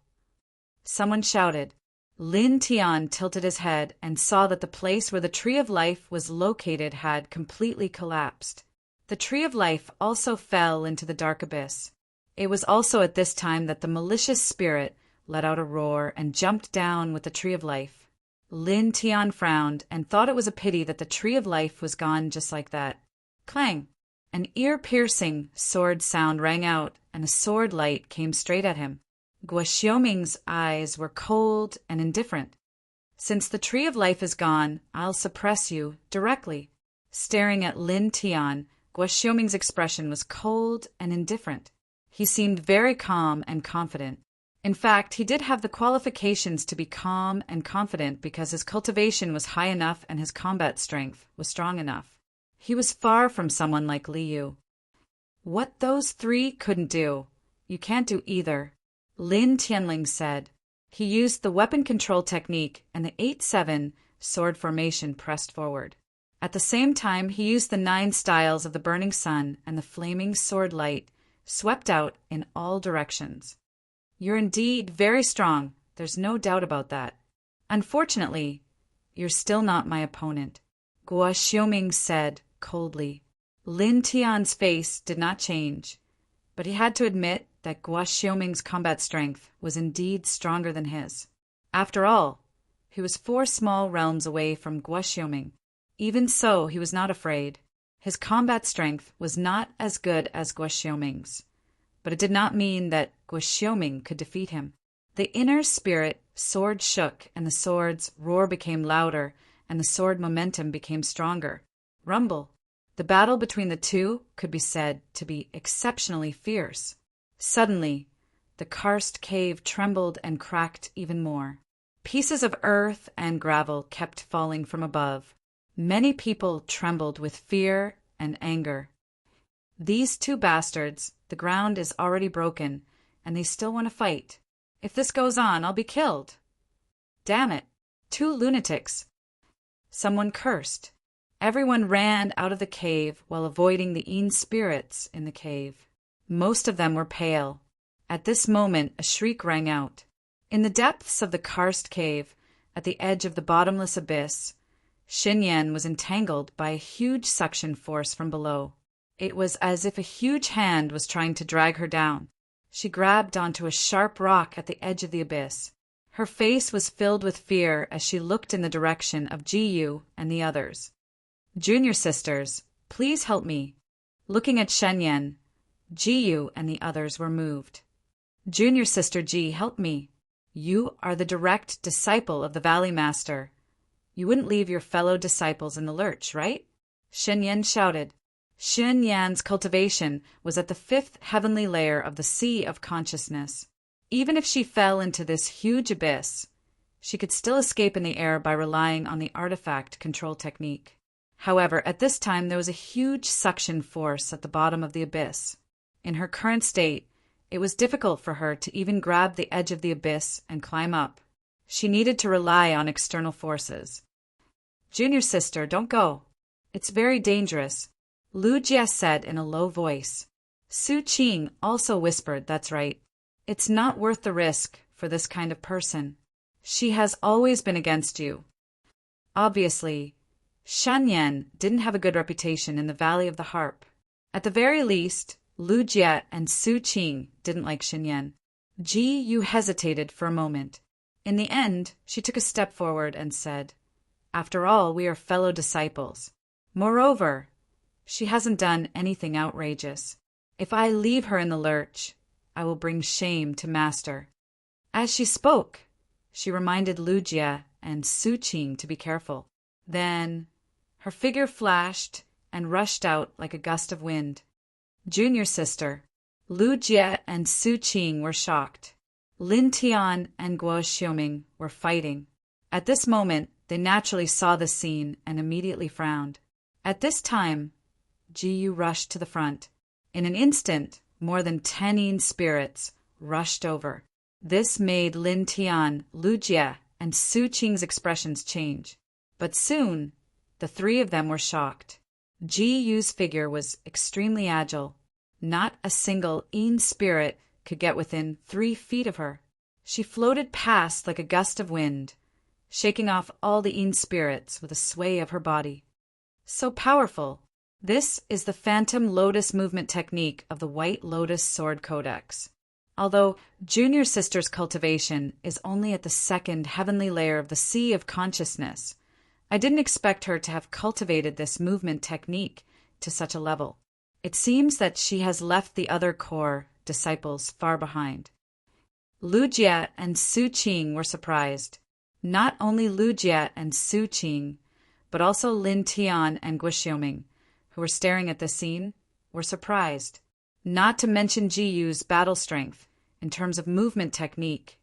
Someone shouted. Lin Tian tilted his head and saw that the place where the tree of life was located had completely collapsed. The tree of life also fell into the dark abyss. It was also at this time that the malicious spirit let out a roar and jumped down with the tree of life. Lin Tian frowned and thought it was a pity that the tree of life was gone just like that. Clang! An ear-piercing sword sound rang out, and a sword light came straight at him. Guo Xiaoming's eyes were cold and indifferent. Since the tree of life is gone, I'll suppress you directly. Staring at Lin Tian, Guo Xiaoming's expression was cold and indifferent. He seemed very calm and confident. In fact, he did have the qualifications to be calm and confident because his cultivation was high enough and his combat strength was strong enough. He was far from someone like Li Yu. What those three couldn't do, you can't do either, Lin Tianling said. He used the weapon control technique and the 8-7 sword formation pressed forward. At the same time, he used the 9 styles of the burning sun, and the flaming sword light swept out in all directions. You're indeed very strong, there's no doubt about that. Unfortunately, you're still not my opponent, Guo Xiaoming said coldly. Lin Tian's face did not change, but he had to admit that Guo Xiaoming's combat strength was indeed stronger than his. After all, he was 4 small realms away from Guo Xiaoming. Even so, he was not afraid. His combat strength was not as good as Guo Xiaoming's, but it did not mean that Guo Xiaoming could defeat him. The inner spirit sword shook, and the sword's roar became louder, and the sword momentum became stronger. Rumble. The battle between the two could be said to be exceptionally fierce. Suddenly, the karst cave trembled and cracked even more. Pieces of earth and gravel kept falling from above. Many people trembled with fear and anger. These two bastards, the ground is already broken, and they still want to fight. If this goes on, I'll be killed. Damn it, 2 lunatics. Someone cursed. Everyone ran out of the cave while avoiding the Een spirits in the cave. Most of them were pale. At this moment, a shriek rang out. In the depths of the karst cave, at the edge of the bottomless abyss, Xin Yan was entangled by a huge suction force from below. It was as if a huge hand was trying to drag her down. She grabbed onto a sharp rock at the edge of the abyss. Her face was filled with fear as she looked in the direction of Jiyu and the others. Junior sisters, please help me. Looking at Shen Yan, Jiyu and the others were moved. Junior sister Ji, help me. You are the direct disciple of the Valley Master. You wouldn't leave your fellow disciples in the lurch, right? Shen Yan shouted. Shen Yan's cultivation was at the 5th heavenly layer of the Sea of Consciousness. Even if she fell into this huge abyss, she could still escape in the air by relying on the artifact control technique. However, at this time there was a huge suction force at the bottom of the abyss. In her current state, it was difficult for her to even grab the edge of the abyss and climb up. She needed to rely on external forces. Junior sister, don't go. It's very dangerous, Lu Jie said in a low voice. Su Qing also whispered, that's right. It's not worth the risk for this kind of person. She has always been against you. Obviously, Shan Yan didn't have a good reputation in the Valley of the Harp. At the very least, Lu Jie and Su Qing didn't like Xin Yan. Ji Yu hesitated for a moment. In the end, she took a step forward and said, After all, we are fellow disciples. Moreover, she hasn't done anything outrageous. If I leave her in the lurch, I will bring shame to Master. As she spoke, she reminded Lu Jie and Su Qing to be careful. Then, her figure flashed and rushed out like a gust of wind. Junior sister, Lu Jie and Su Qing were shocked. Lin Tian and Guo Xiuming were fighting. At this moment, they naturally saw the scene and immediately frowned. At this time, Jiyu rushed to the front. In an instant, more than 10 Een spirits rushed over. This made Lin Tian, Lu Jie, and Su Qing's expressions change. But soon, the 3 of them were shocked. Jiyu's figure was extremely agile. Not a single Een spirit could get within 3 feet of her. She floated past like a gust of wind, shaking off all the Een spirits with a sway of her body. So powerful. This is the Phantom Lotus movement technique of the White Lotus Sword Codex. Although Junior Sister's cultivation is only at the 2nd heavenly layer of the Sea of Consciousness, I didn't expect her to have cultivated this movement technique to such a level. It seems that she has left the other core disciples far behind. Lu Jie and Su Qing were surprised. Not only Lu Jie and Su Qing, but also Lin Tian and Guo Xiuming, who were staring at the scene, were surprised. Not to mention Jiyu's battle strength in terms of movement technique.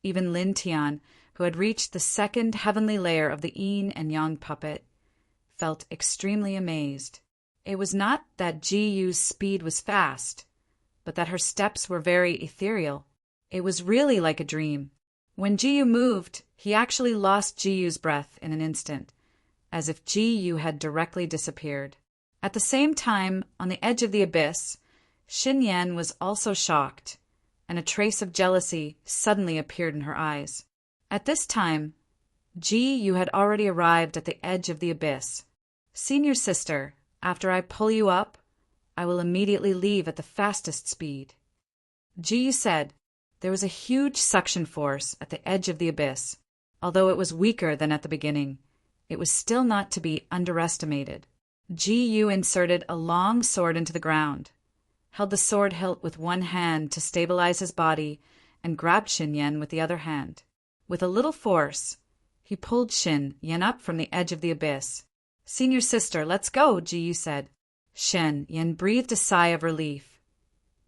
Even Lin Tian, who had reached the 2nd heavenly layer of the Yin and Yang puppet, felt extremely amazed. It was not that Jiyu's speed was fast, but that her steps were very ethereal. It was really like a dream. When Jiyu moved, he actually lost Jiyu's breath in an instant, as if Jiyu had directly disappeared. At the same time, on the edge of the abyss, Xin Yan was also shocked, and a trace of jealousy suddenly appeared in her eyes. At this time, Jiyu had already arrived at the edge of the abyss. Senior sister, after I pull you up, I will immediately leave at the fastest speed. Jiyu said. There was a huge suction force at the edge of the abyss. Although it was weaker than at the beginning, it was still not to be underestimated. Jiyu inserted a long sword into the ground, held the sword hilt with one hand to stabilize his body, and grabbed Xin Yan with the other hand. With a little force, he pulled Xin Yan up from the edge of the abyss. Senior sister, let's go, Jiyu said. Xin Yan breathed a sigh of relief,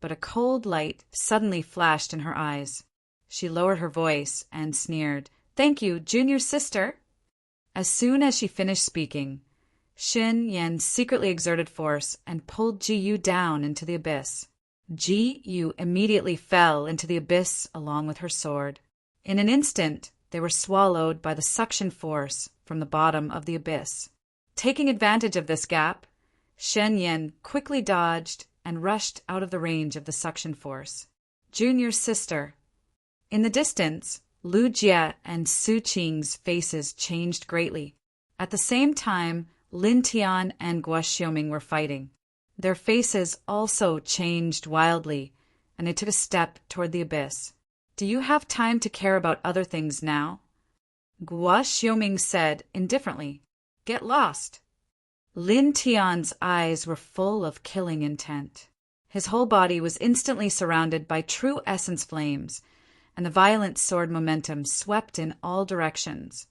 but a cold light suddenly flashed in her eyes. She lowered her voice and sneered, Thank you, junior sister. As soon as she finished speaking, Xin Yan secretly exerted force and pulled Ji Yu down into the abyss. Ji Yu immediately fell into the abyss along with her sword. In an instant, they were swallowed by the suction force from the bottom of the abyss. Taking advantage of this gap, Shen Yan quickly dodged and rushed out of the range of the suction force. Junior sister. In the distance, Lu Jie and Su Qing's faces changed greatly. At the same time, Lin Tian and Guo Xiaoming were fighting. Their faces also changed wildly, and they took a step toward the abyss. Do you have time to care about other things now? Guo Xiaoming said indifferently. Get lost. Lin Tian's eyes were full of killing intent. His whole body was instantly surrounded by true essence flames, and the violent sword momentum swept in all directions,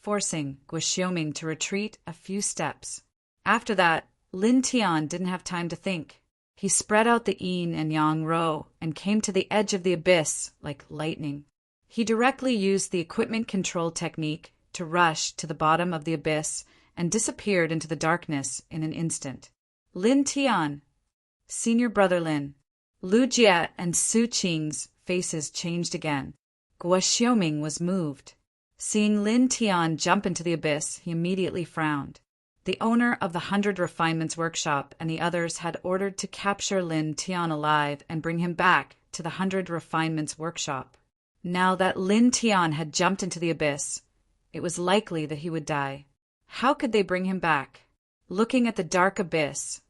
forcing Guo Xiaoming to retreat a few steps. After that, Lin Tian didn't have time to think. He spread out the yin and yang row and came to the edge of the abyss like lightning. He directly used the equipment control technique to rush to the bottom of the abyss and disappeared into the darkness in an instant. Lin Tian, senior brother Lin, Lu Jie and Su Qing's faces changed again. Guo Xiaoming was moved. Seeing Lin Tian jump into the abyss, he immediately frowned. The owner of the 100 Refinements Workshop and the others had ordered to capture Lin Tian alive and bring him back to the 100 Refinements Workshop. Now that Lin Tian had jumped into the abyss, it was likely that he would die. How could they bring him back? Looking at the dark abyss,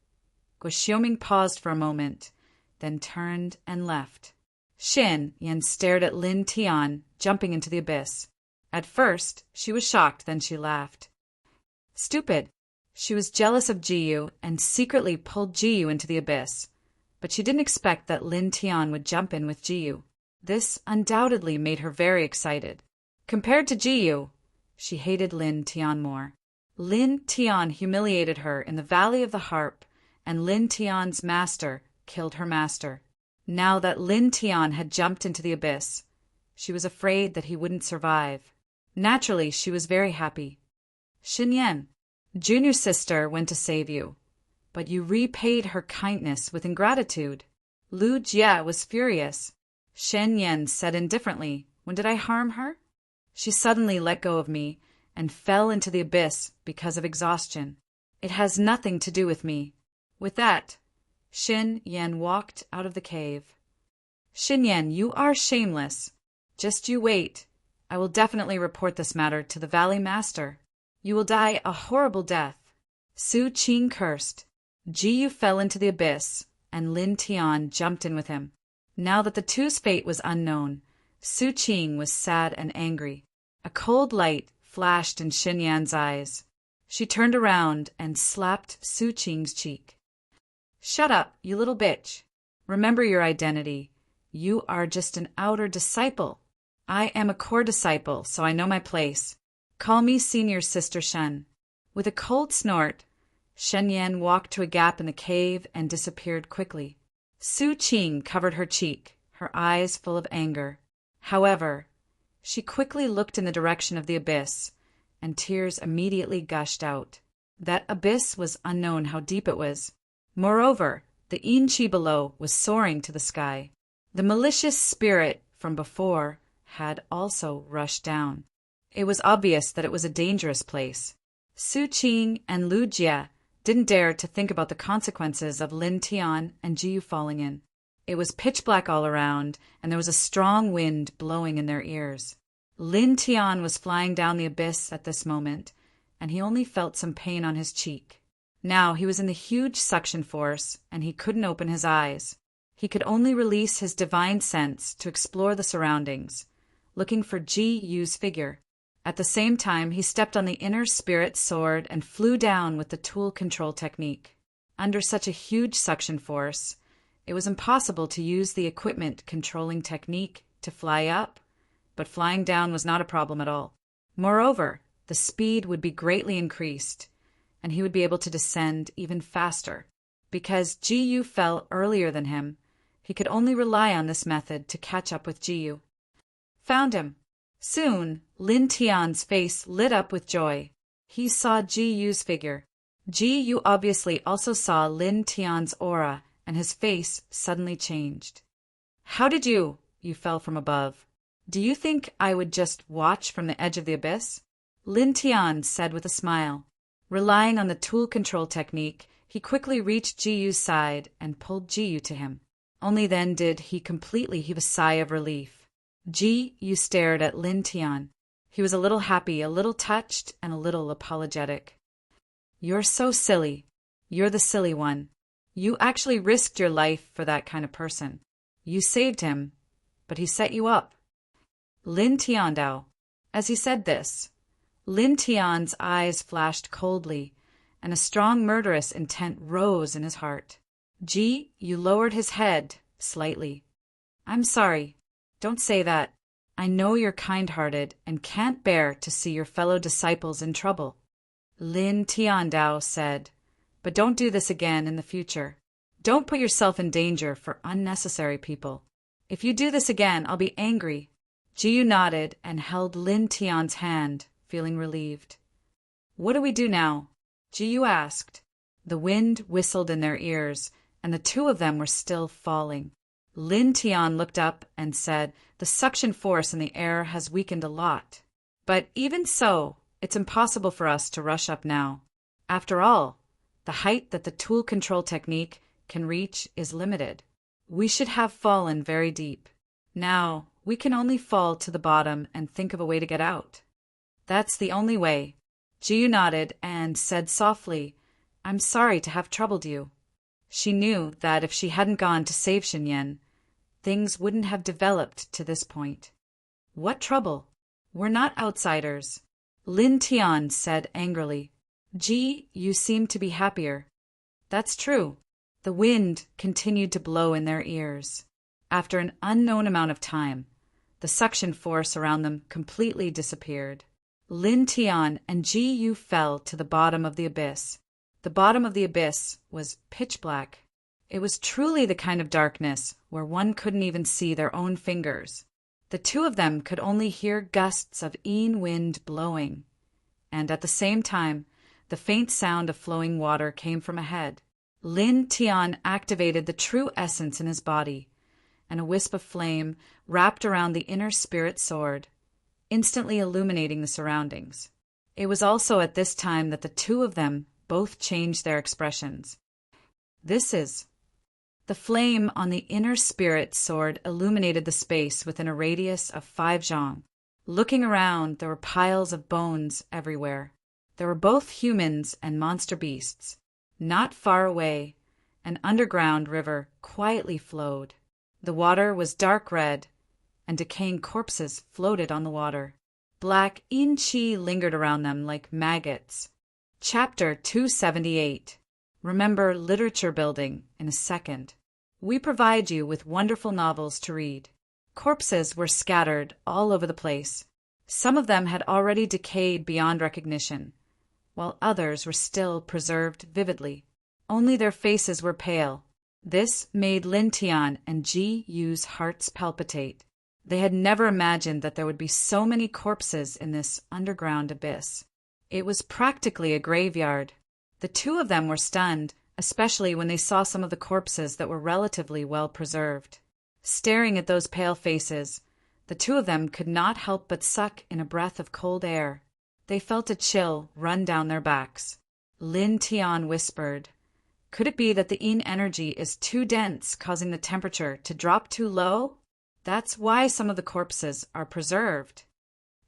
Guo Xiaoming paused for a moment, then turned and left. Xin Yan stared at Lin Tian jumping into the abyss. At first, she was shocked, then she laughed. Stupid. She was jealous of Ji Yu and secretly pulled Ji Yu into the abyss, but she didn't expect that Lin Tian would jump in with Ji Yu. This undoubtedly made her very excited. Compared to Ji Yu, she hated Lin Tian more. Lin Tian humiliated her in the Valley of the Harp, and Lin Tian's master killed her master. Now that Lin Tian had jumped into the abyss, she was afraid that he wouldn't survive. Naturally, she was very happy. Xin Yan, junior sister went to save you, but you repaid her kindness with ingratitude. Lu Jie was furious. Shen Yan said indifferently, when did I harm her? She suddenly let go of me and fell into the abyss because of exhaustion. It has nothing to do with me. With that, Xin Yan walked out of the cave. Xin Yan, you are shameless. Just you wait. I will definitely report this matter to the Valley Master. You will die a horrible death. Su Qing cursed. Ji Yu fell into the abyss, and Lin Tian jumped in with him. Now that the two's fate was unknown, Su Qing was sad and angry. A cold light flashed in Xin Yan's eyes. She turned around and slapped Su Qing's cheek. Shut up, you little bitch. Remember your identity. You are just an outer disciple. I am a core disciple, so I know my place. Call me Senior Sister Shen. With a cold snort, Shen Yan walked to a gap in the cave and disappeared quickly. Su Qing covered her cheek, her eyes full of anger. However, she quickly looked in the direction of the abyss, and tears immediately gushed out. That abyss was unknown how deep it was. Moreover, the yin qi below was soaring to the sky. The malicious spirit from before had also rushed down. It was obvious that it was a dangerous place. Su Qing and Lu Jie didn't dare to think about the consequences of Lin Tian and Ji Yu falling in. It was pitch black all around, and there was a strong wind blowing in their ears. Lin Tian was flying down the abyss at this moment, and he only felt some pain on his cheek. Now he was in the huge suction force, and he couldn't open his eyes. He could only release his divine sense to explore the surroundings, looking for Ji Yu's figure. At the same time, he stepped on the inner spirit sword and flew down with the tool control technique. Under such a huge suction force, it was impossible to use the equipment controlling technique to fly up, but flying down was not a problem at all. Moreover, the speed would be greatly increased, and he would be able to descend even faster. Because Ji Yu fell earlier than him, he could only rely on this method to catch up with Ji Yu. Found him. Soon, Lin Tian's face lit up with joy. He saw Ji Yu's figure. Ji Yu obviously also saw Lin Tian's aura, and his face suddenly changed. How did you fell from above? Do you think I would just watch from the edge of the abyss? Lin Tian said with a smile. Relying on the tool control technique, he quickly reached Ji Yu's side and pulled Ji Yu to him. Only then did he completely heave a sigh of relief. Ji Yu stared at Lin Tian. He was a little happy, a little touched, and a little apologetic. You're so silly. You're the silly one. You actually risked your life for that kind of person. You saved him, but he set you up. Lin Tiandao. As he said this, Lin Tian's eyes flashed coldly, and a strong murderous intent rose in his heart. Ji Yu lowered his head slightly. I'm sorry. Don't say that. I know you're kind-hearted and can't bear to see your fellow disciples in trouble. Lin Tiandao said, but don't do this again in the future. Don't put yourself in danger for unnecessary people. If you do this again, I'll be angry. Ji Yu nodded and held Lin Tian's hand, feeling relieved. What do we do now? Ji Yu asked. The wind whistled in their ears, and the two of them were still falling. Lin Tian looked up and said, the suction force in the air has weakened a lot. But even so, it's impossible for us to rush up now. After all, the height that the tool control technique can reach is limited. We should have fallen very deep. Now, we can only fall to the bottom and think of a way to get out. That's the only way. Ji Yu nodded and said softly, I'm sorry to have troubled you. She knew that if she hadn't gone to save Xinyan, things wouldn't have developed to this point. What trouble? We're not outsiders. Lin Tian said angrily. Ji, you seem to be happier. That's true. The wind continued to blow in their ears. After an unknown amount of time, the suction force around them completely disappeared. Lin Tian and Ji Yu fell to the bottom of the abyss. The bottom of the abyss was pitch black. It was truly the kind of darkness where one couldn't even see their own fingers. The two of them could only hear gusts of Yin wind blowing, and at the same time, the faint sound of flowing water came from ahead. Lin Tian activated the true essence in his body, and a wisp of flame wrapped around the inner spirit sword, instantly illuminating the surroundings. It was also at this time that the two of them both changed their expressions. The flame on the inner spirit sword illuminated the space within a radius of 5 zhang. Looking around, there were piles of bones everywhere. There were both humans and monster beasts. Not far away, an underground river quietly flowed. The water was dark red, and decaying corpses floated on the water. Black yin qi lingered around them like maggots. Chapter 278. Remember literature building in a second. We provide you with wonderful novels to read. Corpses were scattered all over the place. Some of them had already decayed beyond recognition, while others were still preserved vividly. Only their faces were pale. This made Lin Tian and Ji Yu's hearts palpitate. They had never imagined that there would be so many corpses in this underground abyss. It was practically a graveyard. The two of them were stunned, especially when they saw some of the corpses that were relatively well preserved. Staring at those pale faces, the two of them could not help but suck in a breath of cold air. They felt a chill run down their backs. Lin Tian whispered, could it be that the yin energy is too dense, causing the temperature to drop too low? That's why some of the corpses are preserved.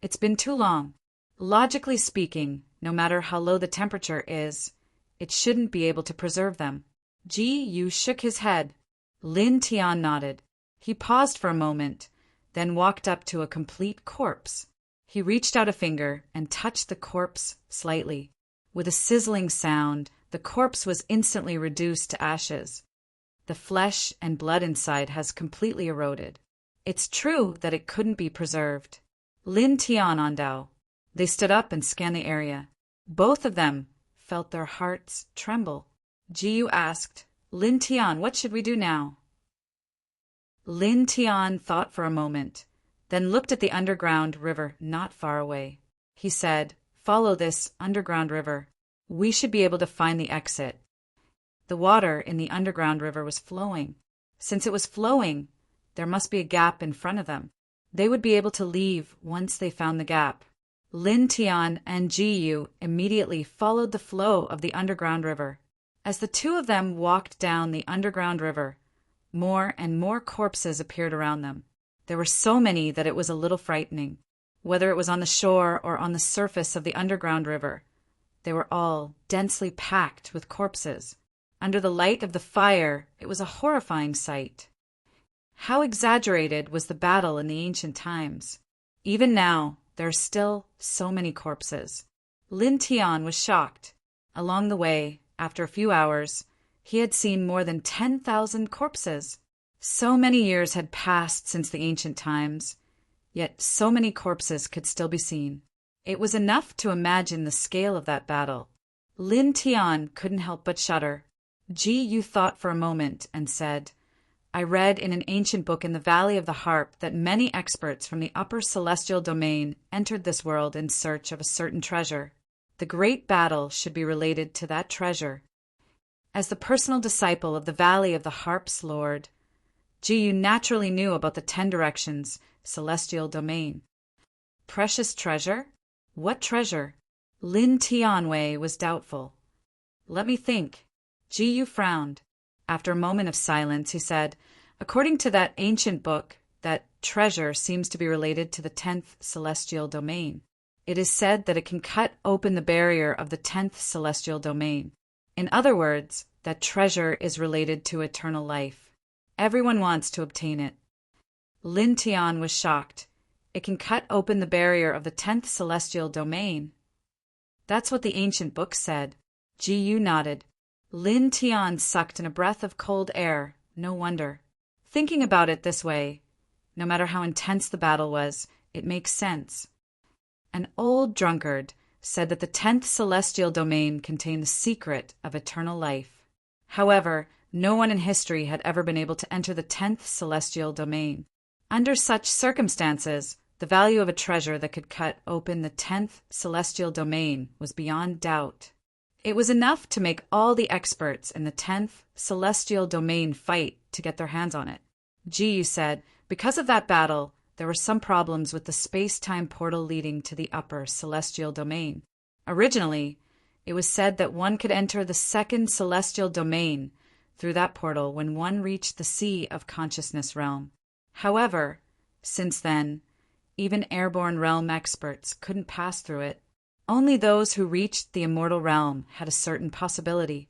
It's been too long. Logically speaking, no matter how low the temperature is, it shouldn't be able to preserve them. Ji Yu shook his head. Lin Tian nodded. He paused for a moment, then walked up to a complete corpse. He reached out a finger and touched the corpse slightly. With a sizzling sound, the corpse was instantly reduced to ashes. The flesh and blood inside has completely eroded. It's true that it couldn't be preserved. Lin Tian Andao. They stood up and scanned the area. Both of them felt their hearts tremble. Ji Yu asked, Lin Tian, what should we do now? Lin Tian thought for a moment, then looked at the underground river not far away. He said, "Follow this underground river. We should be able to find the exit." The water in the underground river was flowing. Since it was flowing, there must be a gap in front of them. They would be able to leave once they found the gap. Lin Tian and Ji Yu immediately followed the flow of the underground river. As the two of them walked down the underground river, more and more corpses appeared around them. There were so many that it was a little frightening. Whether it was on the shore or on the surface of the underground river, they were all densely packed with corpses. Under the light of the fire, it was a horrifying sight. How exaggerated was the battle in the ancient times. Even now, there are still so many corpses. Lin Tian was shocked. Along the way, after a few hours, he had seen more than 10,000 corpses. So many years had passed since the ancient times, yet so many corpses could still be seen. It was enough to imagine the scale of that battle. Lin Tian couldn't help but shudder. Ji Yu thought for a moment and said, "I read in an ancient book in the Valley of the Harp that many experts from the upper celestial domain entered this world in search of a certain treasure. The great battle should be related to that treasure." As the personal disciple of the Valley of the Harp's Lord, Ji Yu naturally knew about the 10 directions, celestial domain. Precious treasure? What treasure? Lin Tianwei was doubtful. "Let me think." Ji Yu frowned. After a moment of silence, he said, "According to that ancient book, that treasure seems to be related to the 10th celestial domain. It is said that it can cut open the barrier of the 10th celestial domain. In other words, that treasure is related to eternal life. Everyone wants to obtain it." Lin Tian was shocked. "It can cut open the barrier of the 10th celestial domain." "That's what the ancient book said." Ji Yu nodded. Lin Tian sucked in a breath of cold air. No wonder. Thinking about it this way, no matter how intense the battle was, it makes sense. An old drunkard said that the 10th celestial domain contained the secret of eternal life. However, no one in history had ever been able to enter the 10th celestial domain. Under such circumstances, the value of a treasure that could cut open the 10th celestial domain was beyond doubt. It was enough to make all the experts in the 10th celestial domain fight to get their hands on it. Ji Yu said, because of that battle, there were some problems with the space-time portal leading to the upper celestial domain. Originally, it was said that one could enter the 2nd celestial domain through that portal when one reached the Sea of Consciousness realm. However, since then, even airborne realm experts couldn't pass through it. Only those who reached the immortal realm had a certain possibility.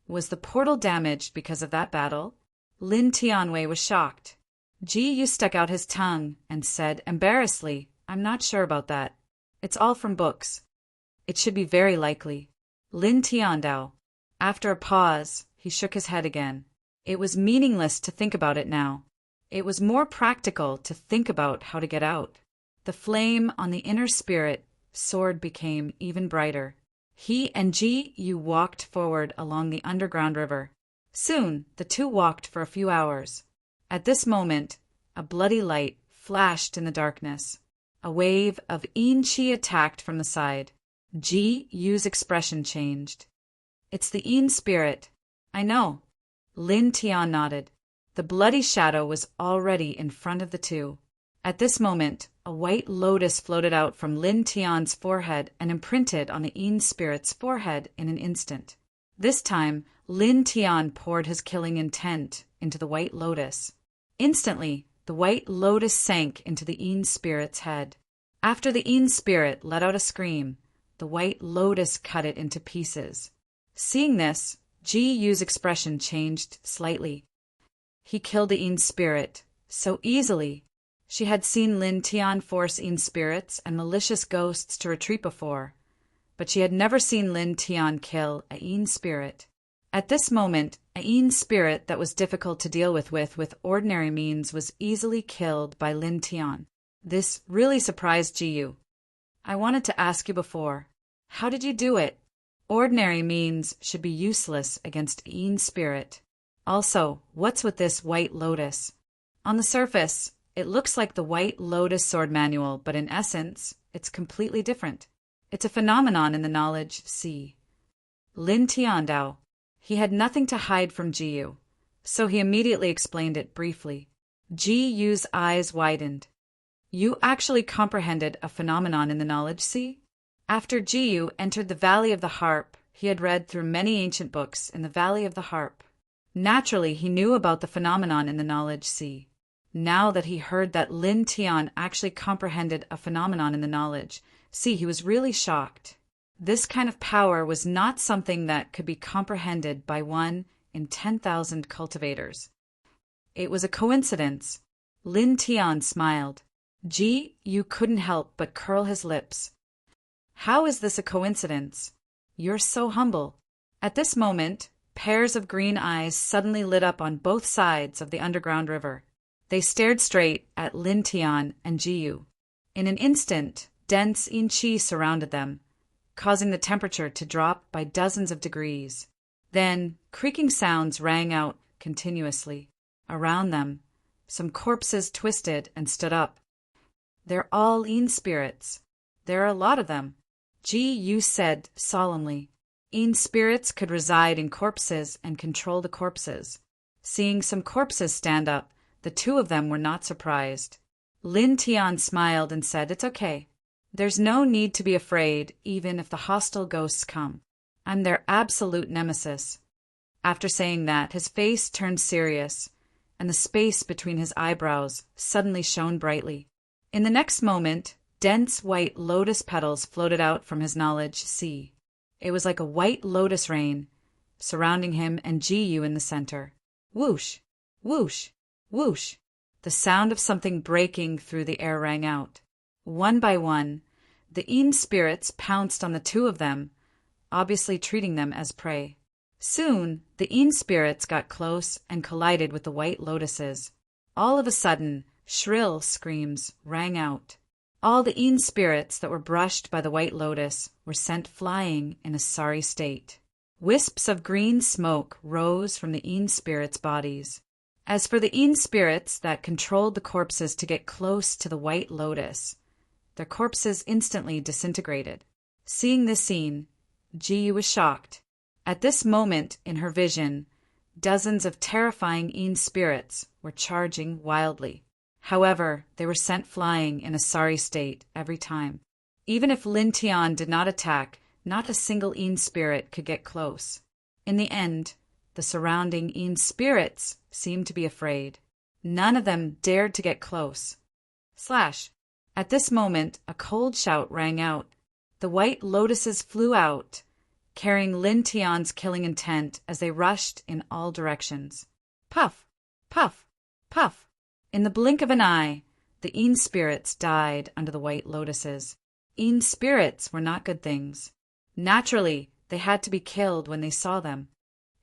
Was the portal damaged because of that battle? Lin Tianwei was shocked. Ji Yu stuck out his tongue and said embarrassedly, "I'm not sure about that. It's all from books. It should be very likely." Lin Tiandao. After a pause, he shook his head again. It was meaningless to think about it now. It was more practical to think about how to get out. The flame on the inner spirit sword became even brighter. He and Ji Yu walked forward along the underground river. Soon, the two walked for a few hours. At this moment, a bloody light flashed in the darkness. A wave of yin qi attacked from the side. Ji Yu's expression changed. "It's the yin spirit." "I know." Lin Tian nodded. The bloody shadow was already in front of the two. At this moment, a white lotus floated out from Lin Tian's forehead and imprinted on the yin spirit's forehead in an instant. This time, Lin Tian poured his killing intent into the white lotus. Instantly, the white lotus sank into the yin spirit's head. After the yin spirit let out a scream, the white lotus cut it into pieces. Seeing this, Ji Yu's expression changed slightly. He killed the yin spirit so easily. She had seen Lin Tian force yin spirits and malicious ghosts to retreat before, but she had never seen Lin Tian kill a yin spirit. At this moment, a yin spirit that was difficult to deal with ordinary means was easily killed by Lin Tian. This really surprised Ji Yu. "I wanted to ask you before, how did you do it? Ordinary means should be useless against yin spirit. Also, what's with this white lotus?" On the surface, It looks like the White Lotus Sword Manual, but in essence, it's completely different. It's a phenomenon in the knowledge sea. Lin Tiandao. He had nothing to hide from Jiyu, so he immediately explained it briefly. Jiyu's eyes widened. You actually comprehended a phenomenon in the knowledge sea? After Jiyu entered the Valley of the Harp, he had read through many ancient books in the Valley of the Harp. Naturally, he knew about the phenomenon in the knowledge sea. Now that he heard that Lin Tian actually comprehended a phenomenon in the knowledge sea, he was really shocked. This kind of power was not something that could be comprehended by 1 in 10,000 cultivators. It was a coincidence. Lin Tian smiled. You couldn't help but curl his lips. How is this a coincidence? You're so humble. At this moment, pairs of green eyes suddenly lit up on both sides of the underground river. They stared straight at Lin Tian and Jiyu. In an instant, dense yin qi surrounded them, causing the temperature to drop by dozens of degrees. Then, creaking sounds rang out continuously. Around them, some corpses twisted and stood up. They're all yin spirits. There are a lot of them, Ji-Yu said solemnly. Yin spirits could reside in corpses and control the corpses. Seeing some corpses stand up, the two of them were not surprised. Lin Tian smiled and said, "It's okay. There's no need to be afraid, even if the hostile ghosts come. I'm their absolute nemesis." After saying that, his face turned serious, and the space between his eyebrows suddenly shone brightly. In the next moment, dense white lotus petals floated out from his knowledge sea. It was like a white lotus rain, surrounding him and Ji-Yu in the center. Whoosh, whoosh, whoosh. The sound of something breaking through the air rang out. One by one, the yin spirits pounced on the two of them, obviously treating them as prey. Soon, the yin spirits got close and collided with the white lotuses. All of a sudden, shrill screams rang out. All the yin spirits that were brushed by the white lotus were sent flying in a sorry state. Wisps of green smoke rose from the yin spirits' bodies. As for the yin spirits that controlled the corpses to get close to the white lotus, their corpses instantly disintegrated. Seeing this scene, Ji-Yu was shocked. At this moment in her vision, dozens of terrifying yin spirits were charging wildly. However, they were sent flying in a sorry state every time. Even if Lin Tian did not attack, not a single yin spirit could get close. In the end, the surrounding yin spirits seemed to be afraid. None of them dared to get close. Slash! At this moment, a cold shout rang out. The white lotuses flew out, carrying Lin Tian's killing intent as they rushed in all directions. Puff! Puff! Puff! In the blink of an eye, the yin spirits died under the white lotuses. Yin spirits were not good things. Naturally, they had to be killed when they saw them.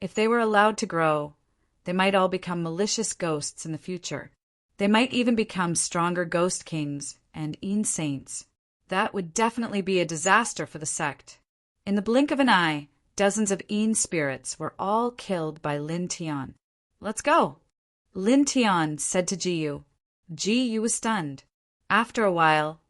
If they were allowed to grow, they might all become malicious ghosts in the future. They might even become stronger ghost kings and yin saints. That would definitely be a disaster for the sect. In the blink of an eye, dozens of yin spirits were all killed by Lin Tian. "Let's go," Lin Tian said to Ji-Yu. Ji-Yu was stunned. After a while,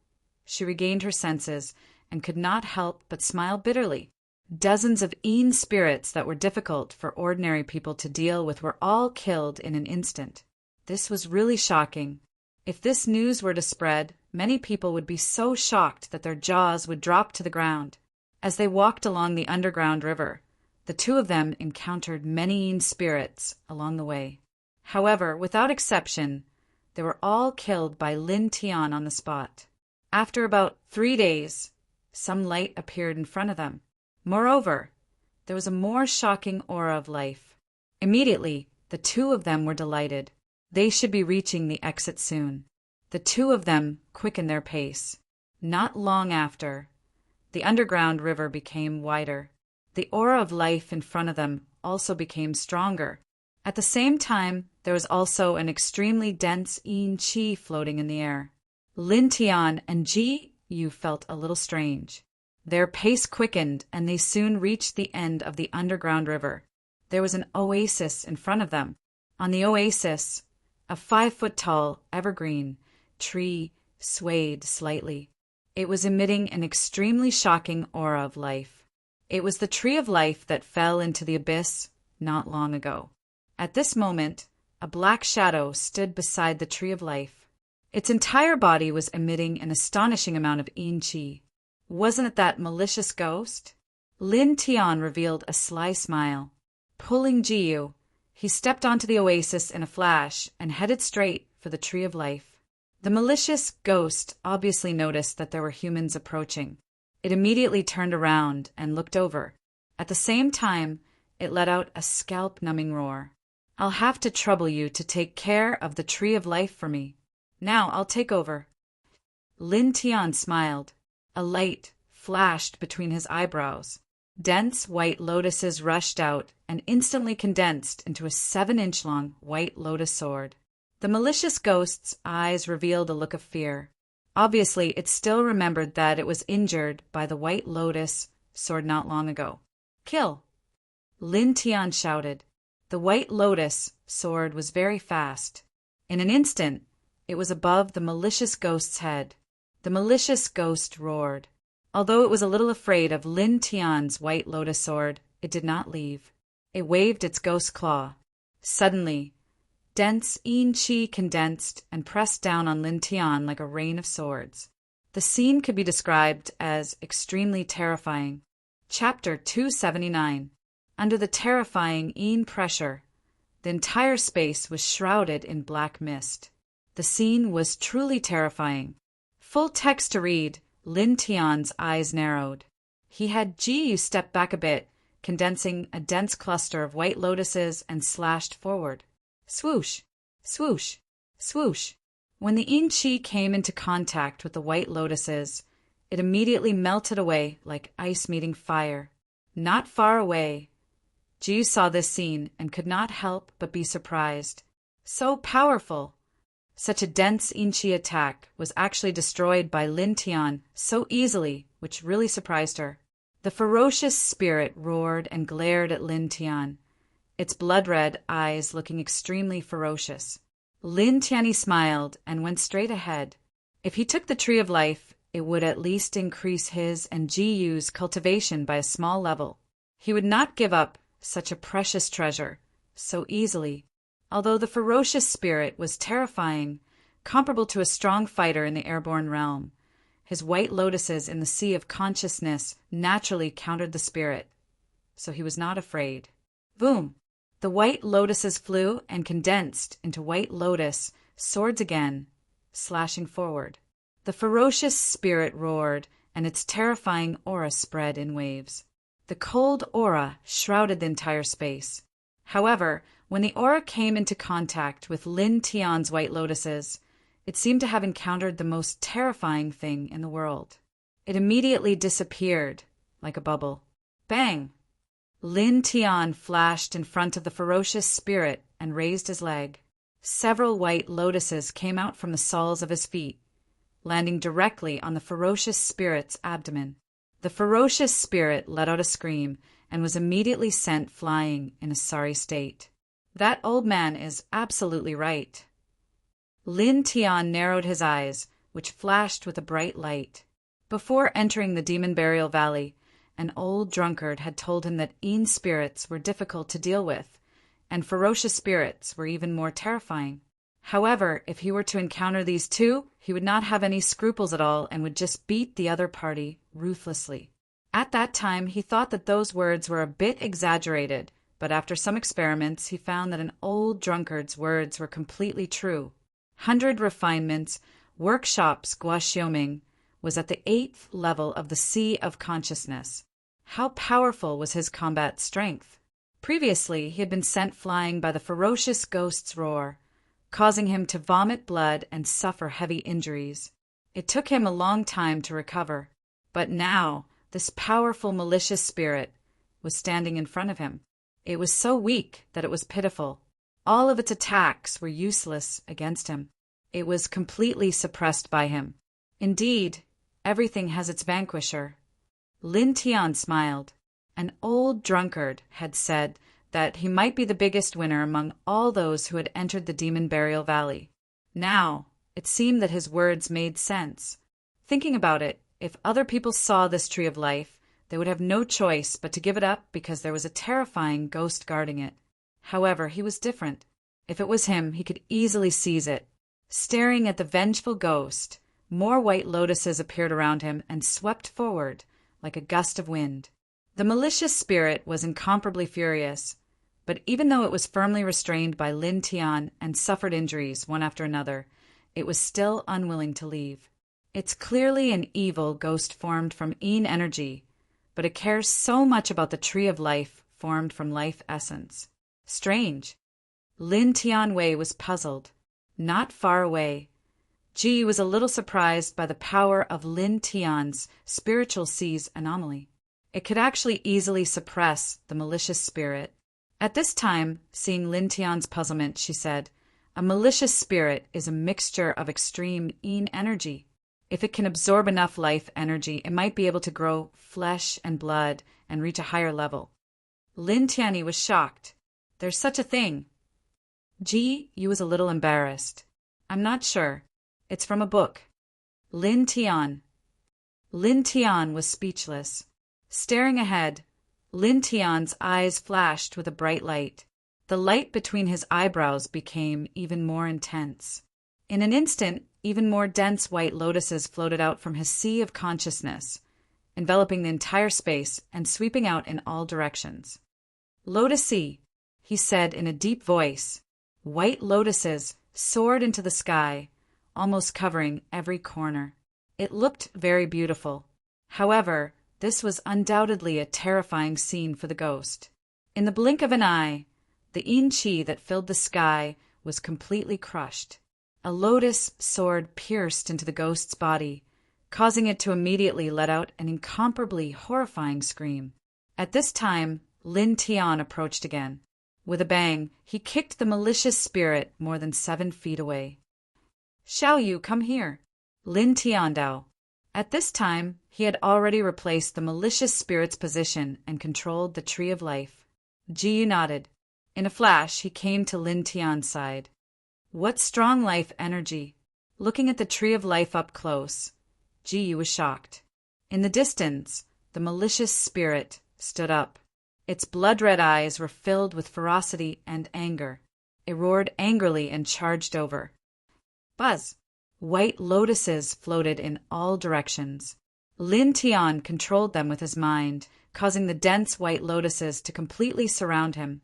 she regained her senses and could not help but smile bitterly. Dozens of yin spirits that were difficult for ordinary people to deal with were all killed in an instant. This was really shocking. If this news were to spread, many people would be so shocked that their jaws would drop to the ground. As they walked along the underground river, the two of them encountered many yin spirits along the way. However, without exception, they were all killed by Lin Tian on the spot. After about 3 days, some light appeared in front of them. Moreover, there was a more shocking aura of life. Immediately, the two of them were delighted. They should be reaching the exit soon. The two of them quickened their pace. Not long after, the underground river became wider. The aura of life in front of them also became stronger. At the same time, there was also an extremely dense yin qi floating in the air. Lin Tian and Ji-Yu felt a little strange. Their pace quickened, and they soon reached the end of the underground river. There was an oasis in front of them. On the oasis, A 5-foot-tall, evergreen tree swayed slightly. It was emitting an extremely shocking aura of life. It was the tree of life that fell into the abyss not long ago. At this moment, a black shadow stood beside the tree of life. Its entire body was emitting an astonishing amount of yin qi. Wasn't it that malicious ghost? Lin Tian revealed a sly smile. Pulling Jiyu, he stepped onto the oasis in a flash and headed straight for the tree of life. The malicious ghost obviously noticed that there were humans approaching. It immediately turned around and looked over. At the same time, it let out a scalp-numbing roar. "I'll have to trouble you to take care of the tree of life for me. Now I'll take over." Lin Tian smiled. A light flashed between his eyebrows. Dense white lotuses rushed out and instantly condensed into a 7-inch long white lotus sword. The malicious ghost's eyes revealed a look of fear. Obviously, it still remembered that it was injured by the white lotus sword not long ago. "Kill!" Lin Tian shouted. The white lotus sword was very fast. In an instant, it was above the malicious ghost's head. The malicious ghost roared. Although it was a little afraid of Lin Tian's white lotus sword, it did not leave. It waved its ghost claw. Suddenly, dense yin qi condensed and pressed down on Lin Tian like a rain of swords. The scene could be described as extremely terrifying. Chapter 279. Under the terrifying yin pressure, the entire space was shrouded in black mist. The scene was truly terrifying. Full text to read. Lin Tian's eyes narrowed. He had Jiyu step back a bit, condensing a dense cluster of white lotuses and slashed forward. Swoosh! Swoosh! Swoosh! When the yin qi came into contact with the white lotuses, it immediately melted away like ice meeting fire. Not far away, Jiyu saw this scene and could not help but be surprised. So powerful! Such a dense yin qi attack was actually destroyed by Lin Tian so easily, which really surprised her. The ferocious spirit roared and glared at Lin Tian, its blood-red eyes looking extremely ferocious. Lin Tian smiled and went straight ahead. If he took the tree of life, it would at least increase his and Jiyu's cultivation by a small level. He would not give up such a precious treasure so easily. Although the ferocious spirit was terrifying, comparable to a strong fighter in the airborne realm, his white lotuses in the sea of consciousness naturally countered the spirit, so he was not afraid. Boom! The white lotuses flew and condensed into white lotus swords again, slashing forward. The ferocious spirit roared, and its terrifying aura spread in waves. The cold aura shrouded the entire space. However, when the aura came into contact with Lin Tian's white lotuses, it seemed to have encountered the most terrifying thing in the world. It immediately disappeared, like a bubble. Bang! Lin Tian flashed in front of the ferocious spirit and raised his leg. Several white lotuses came out from the soles of his feet, landing directly on the ferocious spirit's abdomen. The ferocious spirit let out a scream and was immediately sent flying in a sorry state. That old man is absolutely right. Lin Tian narrowed his eyes, which flashed with a bright light. Before entering the Demon Burial Valley, an old drunkard had told him that yin spirits were difficult to deal with, and ferocious spirits were even more terrifying. However, if he were to encounter these two, he would not have any scruples at all and would just beat the other party ruthlessly. At that time, he thought that those words were a bit exaggerated, but after some experiments, he found that an old drunkard's words were completely true. 100 Refinements Workshops Guaxiaoming was at the 8th level of the Sea of Consciousness. How powerful was his combat strength? Previously, he had been sent flying by the ferocious ghost's roar, causing him to vomit blood and suffer heavy injuries. It took him a long time to recover, but now this powerful malicious spirit was standing in front of him. It was so weak that it was pitiful. All of its attacks were useless against him. It was completely suppressed by him. Indeed, everything has its vanquisher. Lin Tian smiled. An old drunkard had said that he might be the biggest winner among all those who had entered the Demon Burial Valley. Now, it seemed that his words made sense. Thinking about it, if other people saw this tree of life, they would have no choice but to give it up because there was a terrifying ghost guarding it. However, he was different. If it was him, he could easily seize it. Staring at the vengeful ghost, more white lotuses appeared around him and swept forward like a gust of wind. The malicious spirit was incomparably furious, but even though it was firmly restrained by Lin Tian and suffered injuries one after another, it was still unwilling to leave. It's clearly an evil ghost formed from Yin energy, but it cares so much about the tree of life formed from life essence. Strange. Lin Tian Wei was puzzled. Not far away, Ji was a little surprised by the power of Lin Tian's spiritual seize anomaly. It could actually easily suppress the malicious spirit. At this time, seeing Lin Tian's puzzlement, she said, "A malicious spirit is a mixture of extreme Yin energy. If it can absorb enough life energy, it might be able to grow flesh and blood and reach a higher level." Lin Tianyi was shocked. "There's such a thing." Ji Yu was a little embarrassed. "I'm not sure. It's from a book." Lin Tian was speechless. Staring ahead, Lin Tian's eyes flashed with a bright light. The light between his eyebrows became even more intense. In an instant, even more dense white lotuses floated out from his sea of consciousness, enveloping the entire space and sweeping out in all directions. "Lotusy," he said in a deep voice. White lotuses soared into the sky, almost covering every corner. It looked very beautiful. However, this was undoubtedly a terrifying scene for the ghost. In the blink of an eye, the Yin Qi that filled the sky was completely crushed. A lotus sword pierced into the ghost's body, causing it to immediately let out an incomparably horrifying scream. At this time, Lin Tian approached again. With a bang, he kicked the malicious spirit more than 7 feet away. "Xiao Yu, come here." Lin Tiandao. At this time, he had already replaced the malicious spirit's position and controlled the tree of life. Ji Yu nodded. In a flash, he came to Lin Tian's side. What strong life energy! Looking at the tree of life up close, Ji Yu was shocked. In the distance, the malicious spirit stood up. Its blood-red eyes were filled with ferocity and anger. It roared angrily and charged over. Buzz! White lotuses floated in all directions. Lin Tian controlled them with his mind, causing the dense white lotuses to completely surround him,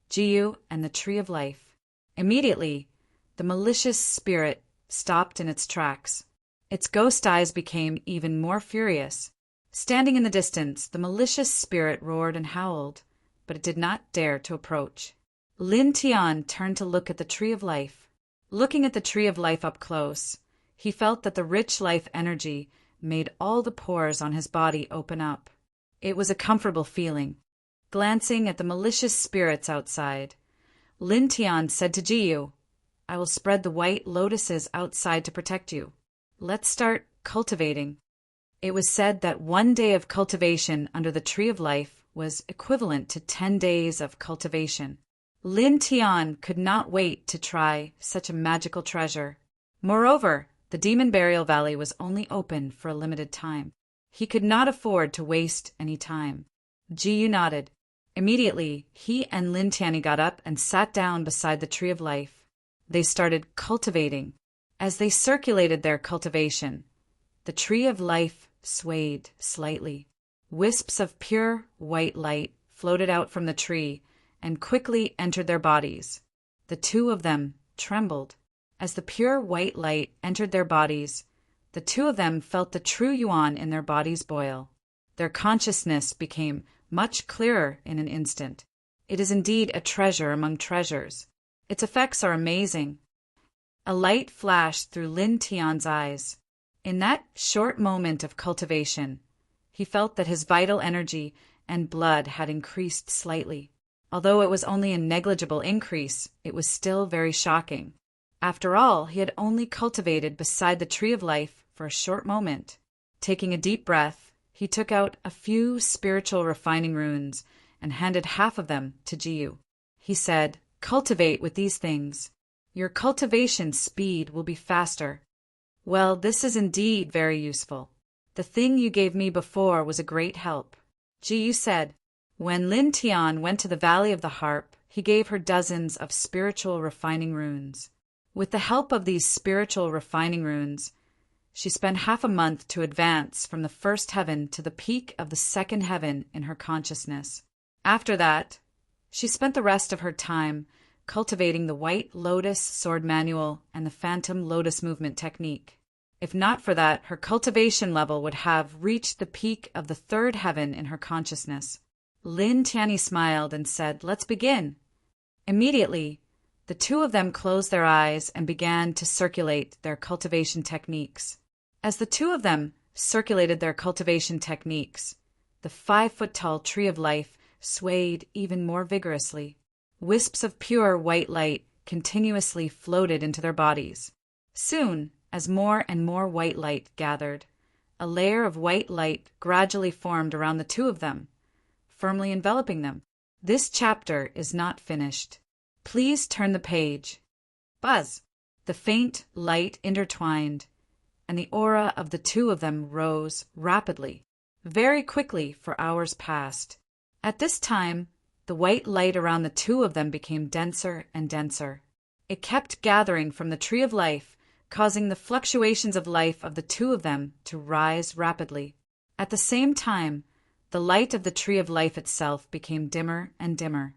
Ji Yu and the tree of life. Immediately, the malicious spirit stopped in its tracks. Its ghost eyes became even more furious. Standing in the distance, the malicious spirit roared and howled, but it did not dare to approach. Lin Tian turned to look at the tree of life. Looking at the tree of life up close, he felt that the rich life energy made all the pores on his body open up. It was a comfortable feeling. Glancing at the malicious spirits outside, Lin Tian said to Ji Yu, "I will spread the white lotuses outside to protect you. Let's start cultivating." It was said that 1 day of cultivation under the tree of life was equivalent to 10 days of cultivation. Lin Tian could not wait to try such a magical treasure. Moreover, the Demon Burial Valley was only open for a limited time. He could not afford to waste any time. Ji Yu nodded. Immediately, he and Lin Tianyi got up and sat down beside the tree of life. They started cultivating. As they circulated their cultivation, the tree of life swayed slightly. Wisps of pure white light floated out from the tree and quickly entered their bodies. The two of them trembled. As the pure white light entered their bodies, the two of them felt the true yuan in their bodies boil. Their consciousness became much clearer in an instant. It is indeed a treasure among treasures. Its effects are amazing. A light flashed through Lin Tian's eyes. In that short moment of cultivation, he felt that his vital energy and blood had increased slightly. Although it was only a negligible increase, it was still very shocking. After all, he had only cultivated beside the tree of life for a short moment. Taking a deep breath, he took out a few spiritual refining runes and handed half of them to Jiyu. He said, "Cultivate with these things. Your cultivation speed will be faster." "Well, this is indeed very useful. The thing you gave me before was a great help," Jiyu said. When Lin Tian went to the Valley of the Harp, he gave her dozens of spiritual refining runes. With the help of these spiritual refining runes, she spent half a month to advance from the first heaven to the peak of the second heaven in her consciousness. After that, she spent the rest of her time cultivating the White Lotus Sword Manual and the Phantom Lotus Movement technique. If not for that, her cultivation level would have reached the peak of the third heaven in her consciousness. Lin Tianyi smiled and said, "Let's begin." Immediately, the two of them closed their eyes and began to circulate their cultivation techniques. As the two of them circulated their cultivation techniques, the 5-foot-tall tree of life swayed even more vigorously. Wisps of pure white light continuously floated into their bodies. Soon, as more and more white light gathered, a layer of white light gradually formed around the two of them, firmly enveloping them. This chapter is not finished. Please turn the page. Buzz! The faint light intertwined, and the aura of the two of them rose rapidly. Very quickly, for hours passed. At this time, the white light around the two of them became denser and denser. It kept gathering from the tree of life, causing the fluctuations of life of the two of them to rise rapidly. At the same time, the light of the tree of life itself became dimmer and dimmer.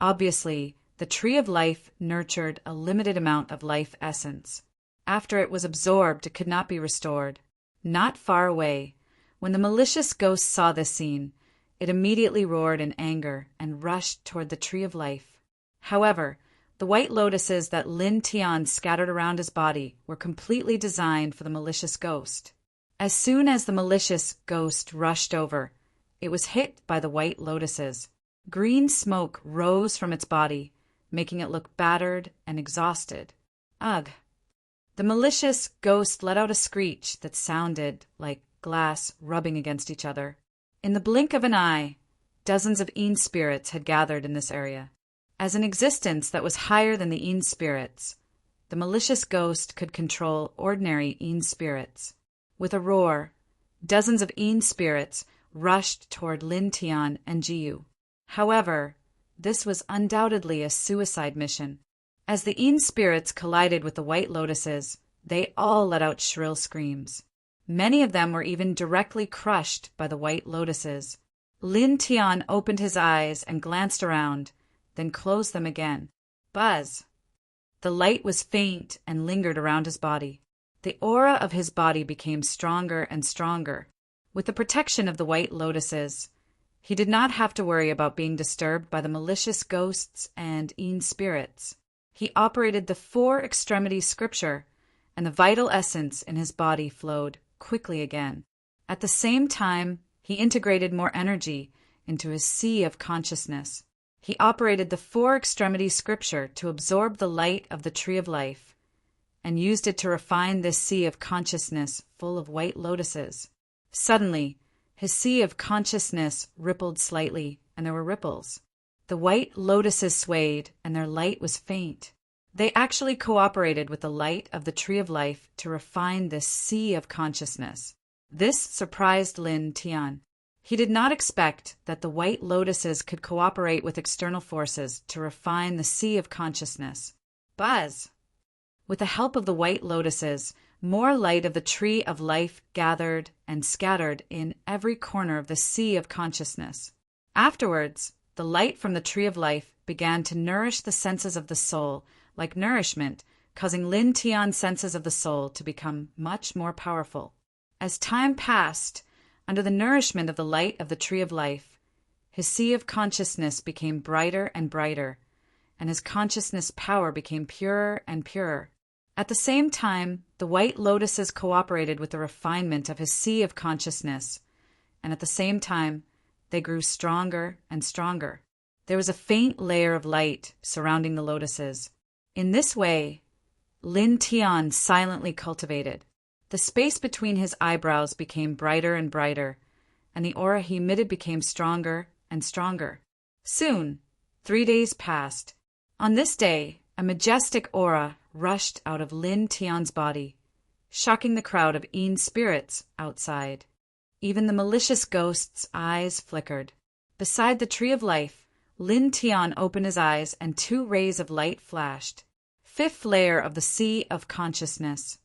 Obviously, the tree of life nurtured a limited amount of life essence. After it was absorbed, it could not be restored. Not far away, when the malicious ghost saw this scene, it immediately roared in anger and rushed toward the tree of life. However, the white lotuses that Lin Tian scattered around his body were completely designed for the malicious ghost. As soon as the malicious ghost rushed over, it was hit by the white lotuses. Green smoke rose from its body, making it look battered and exhausted. Ugh! The malicious ghost let out a screech that sounded like glass rubbing against each other. In the blink of an eye, dozens of Een spirits had gathered in this area. As an existence that was higher than the Een spirits, the malicious ghost could control ordinary Een spirits. With a roar, dozens of Een spirits rushed toward Lin Tian and Jiyu. However, this was undoubtedly a suicide mission. As the Een spirits collided with the white lotuses, they all let out shrill screams. Many of them were even directly crushed by the white lotuses. Lin Tian opened his eyes and glanced around, then closed them again. Buzz! The light was faint and lingered around his body. The aura of his body became stronger and stronger. With the protection of the white lotuses, he did not have to worry about being disturbed by the malicious ghosts and Een spirits. He operated the 4 extremities scripture, and the vital essence in his body flowed quickly again. At the same time, he integrated more energy into his sea of consciousness. He operated the 4 extremities scripture to absorb the light of the tree of life, and used it to refine this sea of consciousness full of white lotuses. Suddenly, his sea of consciousness rippled slightly, and there were ripples. The white lotuses swayed, and their light was faint. They actually cooperated with the light of the tree of life to refine this sea of consciousness. This surprised Lin Tian. He did not expect that the white lotuses could cooperate with external forces to refine the sea of consciousness. Buzz! With the help of the white lotuses, more light of the tree of life gathered and scattered in every corner of the sea of consciousness. Afterwards, the light from the tree of life began to nourish the senses of the soul like nourishment, causing Lin Tian's senses of the soul to become much more powerful. As time passed, under the nourishment of the light of the tree of life, his sea of consciousness became brighter and brighter, and his consciousness power became purer and purer. At the same time, the white lotuses cooperated with the refinement of his sea of consciousness, and at the same time, they grew stronger and stronger. There was a faint layer of light surrounding the lotuses. In this way, Lin Tian silently cultivated. The space between his eyebrows became brighter and brighter, and the aura he emitted became stronger and stronger. Soon, 3 days passed. On this day, a majestic aura rushed out of Lin Tian's body, shocking the crowd of Yin spirits outside. Even the malicious ghost's eyes flickered. Beside the tree of life, Lin Tian opened his eyes and 2 rays of light flashed. 5th layer of the sea of consciousness.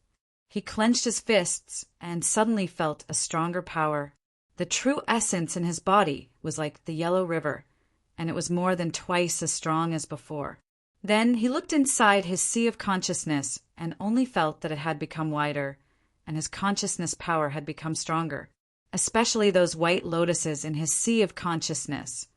He clenched his fists and suddenly felt a stronger power. The true essence in his body was like the Yellow River, and it was more than twice as strong as before. Then he looked inside his sea of consciousness and only felt that it had become wider, and his consciousness power had become stronger, especially those white lotuses in his sea of consciousness.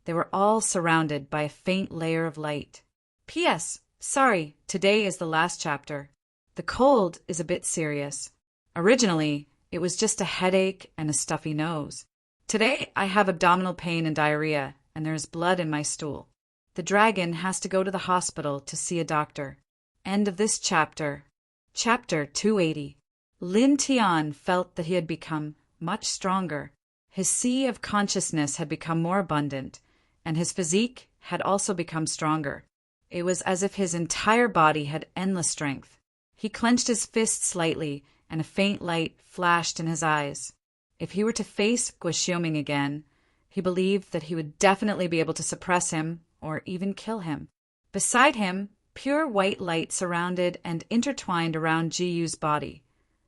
They were all surrounded by a faint layer of light. P.S. Sorry, today is the last chapter. The cold is a bit serious. Originally, it was just a headache and a stuffy nose. Today, I have abdominal pain and diarrhea, and there's blood in my stool. The dragon has to go to the hospital to see a doctor. End of this chapter. Chapter 280. Lin Tian felt that he had become much stronger. His sea of consciousness had become more abundant, and his physique had also become stronger. It was as if his entire body had endless strength. He clenched his fists slightly, and a faint light flashed in his eyes. If he were to face Guoxiuming again, he believed that he would definitely be able to suppress him or even kill him. Beside him, pure white light surrounded and intertwined around Jiyu's body,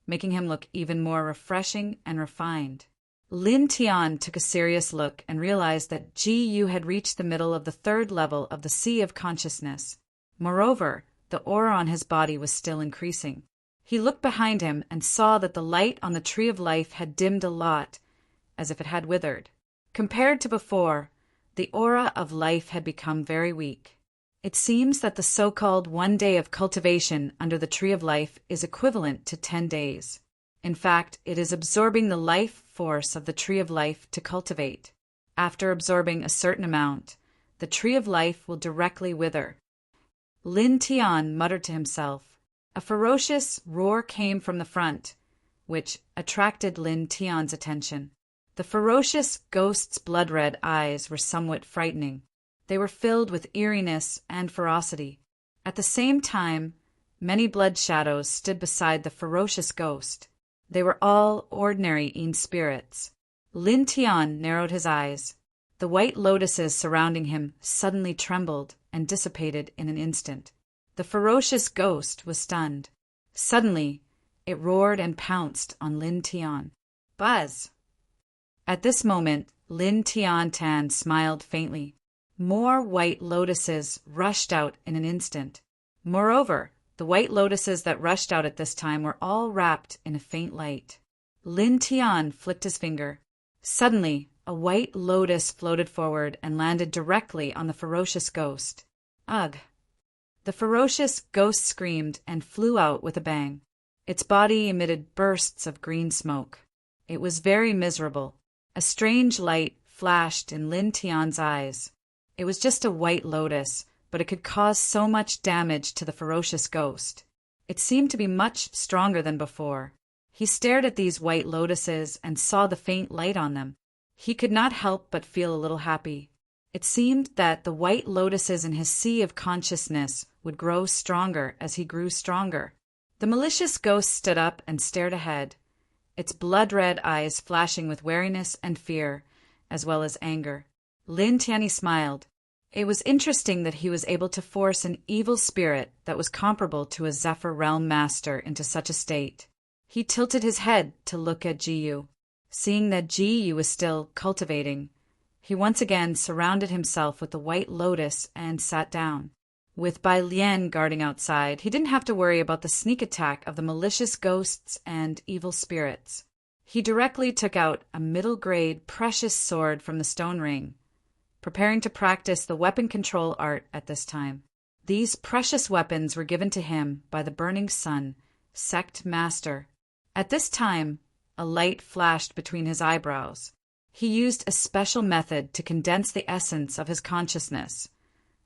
making him look even more refreshing and refined. Lin Tian took a serious look and realized that Jiyu had reached the middle of the 3rd level of the sea of consciousness. Moreover, the aura on his body was still increasing. He looked behind him and saw that the light on the tree of life had dimmed a lot, as if it had withered. Compared to before, the aura of life had become very weak. It seems that the so-called 1 day of cultivation under the tree of life is equivalent to 10 days. In fact, it is absorbing the life force of the tree of life to cultivate. After absorbing a certain amount, the tree of life will directly wither. Lin Tian muttered to himself. A ferocious roar came from the front, which attracted Lin Tian's attention. The ferocious ghost's blood-red eyes were somewhat frightening. They were filled with eeriness and ferocity. At the same time, many blood shadows stood beside the ferocious ghost. They were all ordinary Yin spirits. Lin Tian narrowed his eyes. The white lotuses surrounding him suddenly trembled and dissipated in an instant. The ferocious ghost was stunned. Suddenly, it roared and pounced on Lin Tian. Buzz! At this moment, Lin Tian smiled faintly. More white lotuses rushed out in an instant. Moreover, the white lotuses that rushed out at this time were all wrapped in a faint light. Lin Tian flicked his finger. Suddenly, a white lotus floated forward and landed directly on the ferocious ghost. Ugh! The ferocious ghost screamed and flew out with a bang. Its body emitted bursts of green smoke. It was very miserable. A strange light flashed in Lin Tian's eyes. It was just a white lotus, but it could cause so much damage to the ferocious ghost. It seemed to be much stronger than before. He stared at these white lotuses and saw the faint light on them. He could not help but feel a little happy. It seemed that the white lotuses in his sea of consciousness would grow stronger as he grew stronger. The malicious ghost stood up and stared ahead, its blood-red eyes flashing with wariness and fear, as well as anger. Lin Tian smiled. It was interesting that he was able to force an evil spirit that was comparable to a Zephyr Realm Master into such a state. He tilted his head to look at Jiyu. Seeing that Jiyu was still cultivating, he once again surrounded himself with the white lotus and sat down. With Bai Lian guarding outside, he didn't have to worry about the sneak attack of the malicious ghosts and evil spirits. He directly took out a middle-grade precious sword from the stone ring, preparing to practice the weapon control art at this time. These precious weapons were given to him by the Burning Sun, Sect Master. At this time, a light flashed between his eyebrows. He used a special method to condense the essence of his consciousness,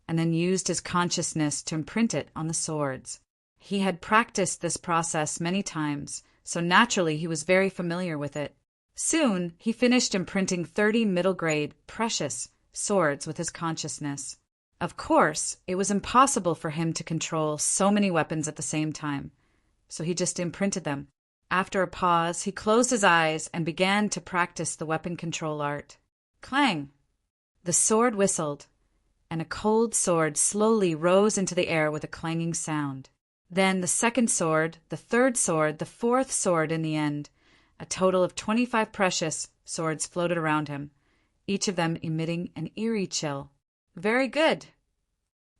and then used his consciousness to imprint it on the swords. He had practiced this process many times, so naturally he was very familiar with it. Soon, he finished imprinting 30 middle-grade, precious, swords with his consciousness. Of course, it was impossible for him to control so many weapons at the same time, so he just imprinted them. After a pause, he closed his eyes and began to practice the weapon control art. Clang! The sword whistled, and a cold sword slowly rose into the air with a clanging sound. Then the second sword, the third sword, the fourth sword in the end. A total of 25 precious swords floated around him, each of them emitting an eerie chill. Very good.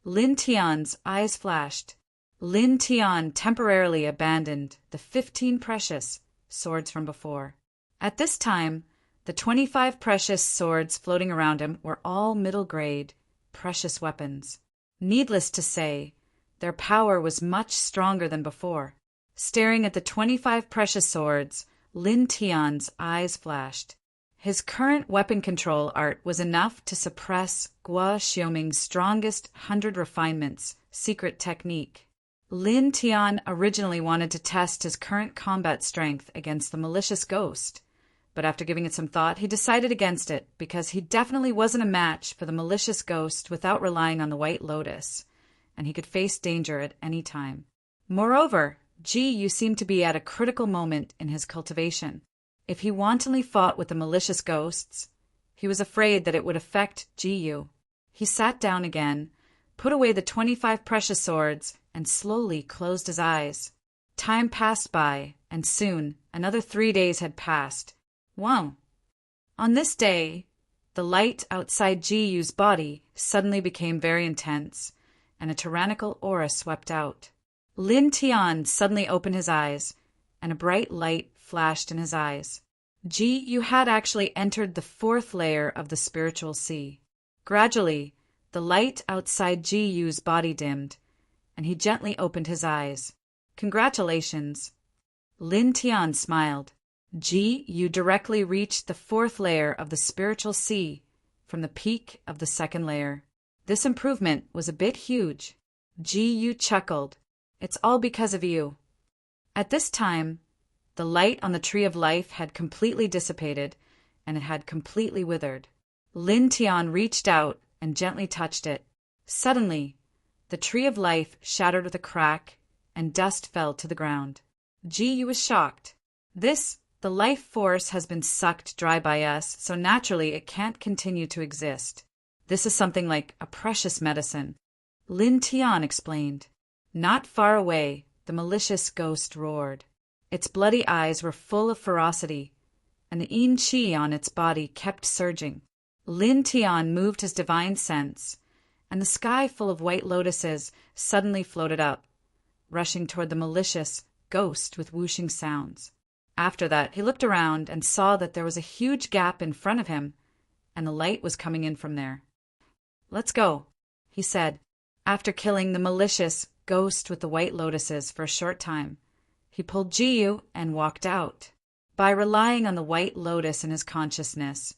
Lin Tian's eyes flashed. Lin Tian temporarily abandoned the 15 precious swords from before. At this time, the 25 precious swords floating around him were all middle-grade, precious weapons. Needless to say, their power was much stronger than before. Staring at the 25 precious swords, Lin Tian's eyes flashed. His current weapon control art was enough to suppress Guo Xiaoming's strongest 100 refinements secret technique. Lin Tian originally wanted to test his current combat strength against the malicious ghost, but after giving it some thought, he decided against it because he definitely wasn't a match for the malicious ghost without relying on the White Lotus, and he could face danger at any time. Moreover, Ji seemed to be at a critical moment in his cultivation. If he wantonly fought with the malicious ghosts, he was afraid that it would affect Ji. He sat down again, put away the 25 precious swords, and slowly closed his eyes. Time passed by, and soon another 3 days had passed. Wow! On this day, the light outside Jiyu's body suddenly became very intense, and a tyrannical aura swept out. Lin Tian suddenly opened his eyes, and a bright light flashed in his eyes. Jiyu had actually entered the 4th layer of the spiritual sea. Gradually, the light outside Jiyu's body dimmed, and he gently opened his eyes. Congratulations. Lin Tian smiled. Ji directly reached the 4th layer of the spiritual sea from the peak of the 2nd layer. This improvement was a bit huge. Ji chuckled. It's all because of you. At this time, the light on the tree of life had completely dissipated, and it had completely withered. Lin Tian reached out and gently touched it. Suddenly, the tree of life shattered with a crack, and dust fell to the ground. Ji was shocked. The life force has been sucked dry by us, so naturally it can't continue to exist. This is something like a precious medicine. Lin Tian explained. Not far away, the malicious ghost roared. Its bloody eyes were full of ferocity, and the yin qi on its body kept surging. Lin Tian moved his divine sense, and the sky full of white lotuses suddenly floated up, rushing toward the malicious ghost with whooshing sounds. After that, he looked around and saw that there was a huge gap in front of him, and the light was coming in from there. Let's go, he said. After killing the malicious ghost with the white lotuses for a short time, he pulled Jiyu and walked out. By relying on the white lotus in his consciousness,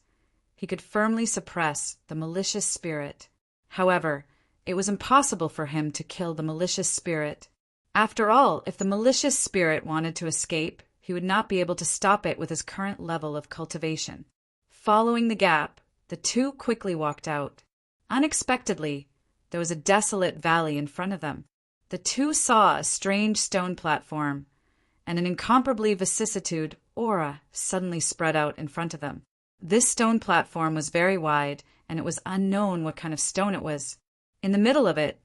he could firmly suppress the malicious spirit. However, it was impossible for him to kill the malicious spirit. After all, if the malicious spirit wanted to escape, he would not be able to stop it with his current level of cultivation. Following the gap, the two quickly walked out. Unexpectedly, there was a desolate valley in front of them. The two saw a strange stone platform, and an incomparably vicissitude aura suddenly spread out in front of them. This stone platform was very wide, and it was unknown what kind of stone it was. In the middle of it,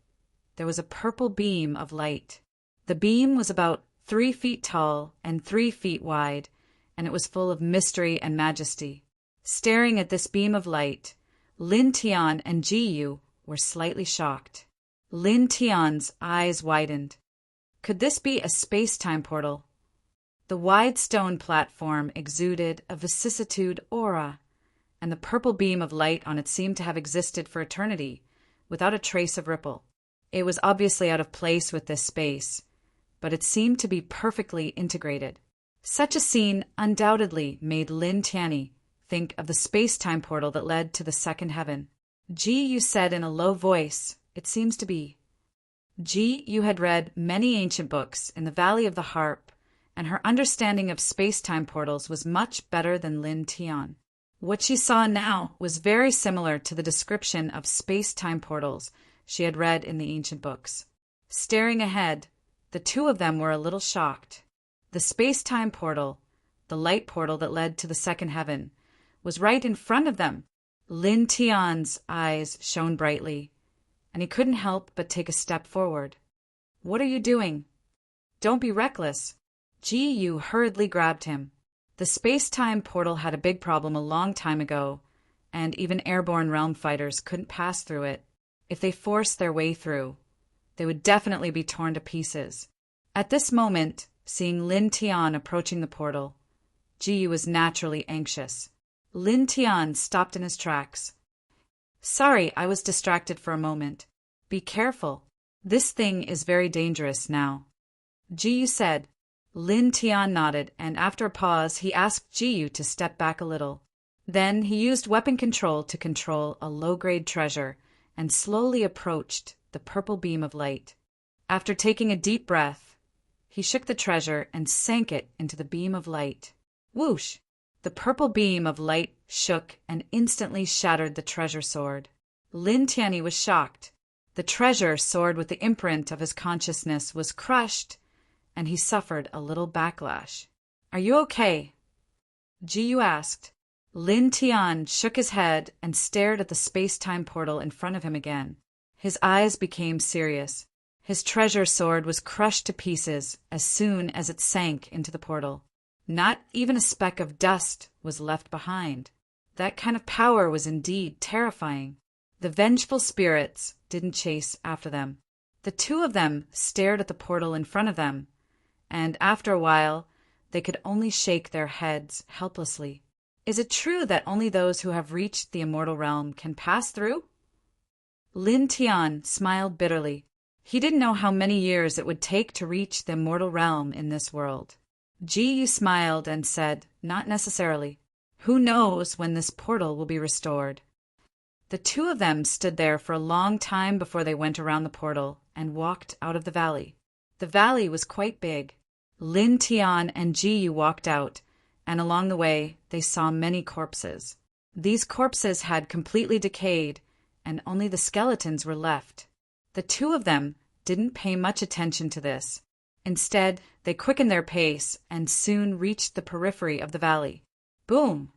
there was a purple beam of light. The beam was about 3 feet tall and 3 feet wide, and it was full of mystery and majesty. Staring at this beam of light, Lin Tian and Jiyu were slightly shocked. Lin Tian's eyes widened. Could this be a space-time portal? The wide stone platform exuded a vicissitude aura, and the purple beam of light on it seemed to have existed for eternity, without a trace of ripple. It was obviously out of place with this space, but it seemed to be perfectly integrated. Such a scene undoubtedly made Lin Tianyi think of the space-time portal that led to the second heaven. Ji said in a low voice, "It seems to be." Ji had read many ancient books in the Valley of the Harp, and her understanding of space-time portals was much better than Lin Tian. What she saw now was very similar to the description of space-time portals she had read in the ancient books. Staring ahead, the two of them were a little shocked. The space-time portal, the light portal that led to the second heaven, was right in front of them. Lin Tian's eyes shone brightly, and he couldn't help but take a step forward. "What are you doing? Don't be reckless." Ji Yu hurriedly grabbed him. The space-time portal had a big problem a long time ago, and even airborne realm fighters couldn't pass through it. If they forced their way through, they would definitely be torn to pieces. At this moment, seeing Lin Tian approaching the portal, Ji Yu was naturally anxious. Lin Tian stopped in his tracks. "Sorry, I was distracted for a moment. Be careful. This thing is very dangerous now," Ji Yu said. Lin Tian nodded, and after a pause he asked Ji Yu to step back a little. Then he used weapon control to control a low-grade treasure and slowly approached the purple beam of light. After taking a deep breath, he shook the treasure and sank it into the beam of light. Whoosh! The purple beam of light shook and instantly shattered the treasure sword. Lin Tianyi was shocked. The treasure sword with the imprint of his consciousness was crushed, and he suffered a little backlash. "Are you okay?" Ji Yu asked. Lin Tian shook his head and stared at the space-time portal in front of him again. His eyes became serious. His treasure sword was crushed to pieces as soon as it sank into the portal. Not even a speck of dust was left behind. That kind of power was indeed terrifying. The vengeful spirits didn't chase after them. The two of them stared at the portal in front of them, and after a while, they could only shake their heads helplessly. Is it true that only those who have reached the immortal realm can pass through? Lin Tian smiled bitterly. He didn't know how many years it would take to reach the immortal realm in this world. Ji Yu smiled and said, "Not necessarily. Who knows when this portal will be restored?" The two of them stood there for a long time before they went around the portal and walked out of the valley. The valley was quite big. Lin Tian and Ji Yu walked out, and along the way they saw many corpses. These corpses had completely decayed, and only the skeletons were left. The two of them didn't pay much attention to this. Instead, they quickened their pace and soon reached the periphery of the valley. Boom!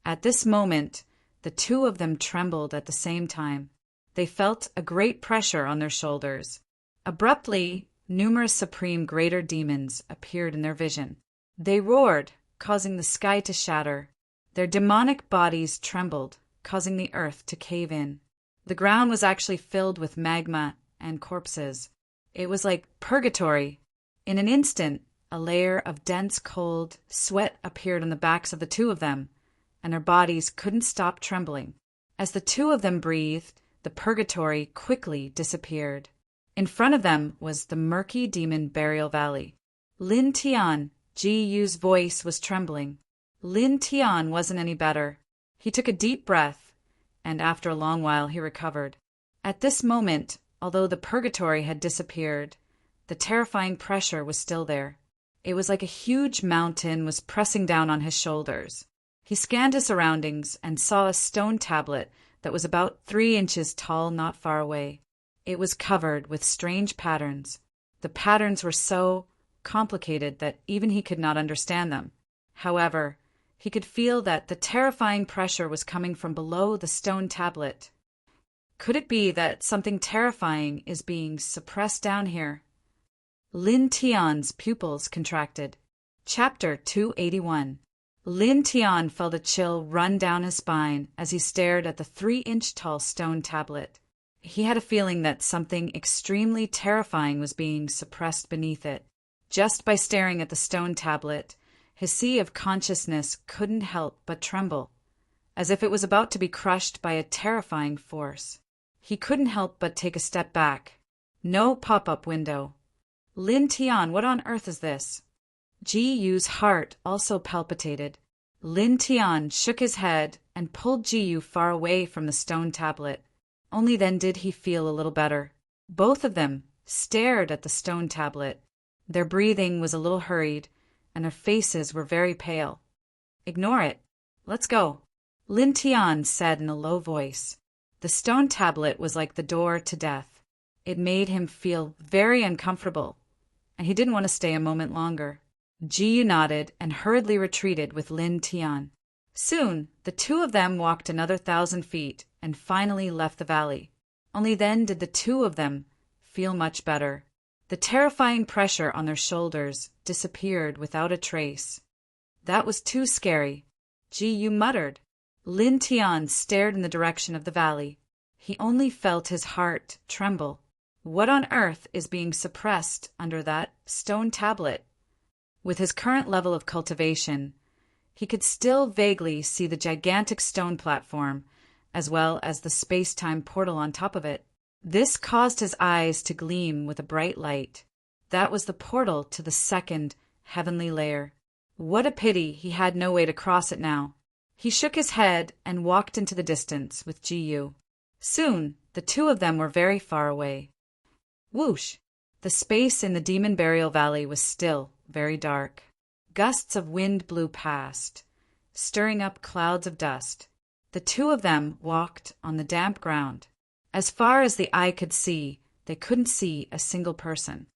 At this moment, the two of them trembled at the same time. They felt a great pressure on their shoulders. Abruptly, numerous supreme greater demons appeared in their vision. They roared, causing the sky to shatter. Their demonic bodies trembled, causing the earth to cave in. The ground was actually filled with magma and corpses. It was like purgatory. In an instant, a layer of dense cold sweat appeared on the backs of the two of them, and their bodies couldn't stop trembling. As the two of them breathed, the purgatory quickly disappeared. In front of them was the murky demon burial valley. Lin Tian, Ji Yu's voice was trembling. Lin Tian wasn't any better. He took a deep breath, and after a long while he recovered. At this moment, although the purgatory had disappeared, the terrifying pressure was still there. It was like a huge mountain was pressing down on his shoulders. He scanned his surroundings and saw a stone tablet that was about 3 inches tall not far away. It was covered with strange patterns. The patterns were so complicated that even he could not understand them. However, he could feel that the terrifying pressure was coming from below the stone tablet. Could it be that something terrifying is being suppressed down here? Lin Tian's pupils contracted. Chapter 281. Lin Tian felt a chill run down his spine as he stared at the 3-inch tall stone tablet. He had a feeling that something extremely terrifying was being suppressed beneath it. Just by staring at the stone tablet, his sea of consciousness couldn't help but tremble, as if it was about to be crushed by a terrifying force. He couldn't help but take a step back. No pop-up window. Lin Tian, what on earth is this? Ji Yu's heart also palpitated. Lin Tian shook his head and pulled Ji Yu far away from the stone tablet. Only then did he feel a little better. Both of them stared at the stone tablet. Their breathing was a little hurried, and their faces were very pale. "Ignore it. Let's go," Lin Tian said in a low voice. The stone tablet was like the door to death. It made him feel very uncomfortable, and he didn't want to stay a moment longer. Ji Yu nodded and hurriedly retreated with Lin Tian. Soon, the two of them walked another 1,000 feet and finally left the valley. Only then did the two of them feel much better. The terrifying pressure on their shoulders disappeared without a trace. That was too scary, Ji Yu muttered. Lin Tian stared in the direction of the valley. He only felt his heart tremble. What on earth is being suppressed under that stone tablet? With his current level of cultivation, he could still vaguely see the gigantic stone platform, as well as the space-time portal on top of it. This caused his eyes to gleam with a bright light. That was the portal to the second heavenly layer. What a pity he had no way to cross it now. He shook his head and walked into the distance with Ji Yu. Soon, the two of them were very far away. Whoosh! The space in the Demon Burial Valley was still very dark. Gusts of wind blew past, stirring up clouds of dust. The two of them walked on the damp ground. As far as the eye could see, they couldn't see a single person.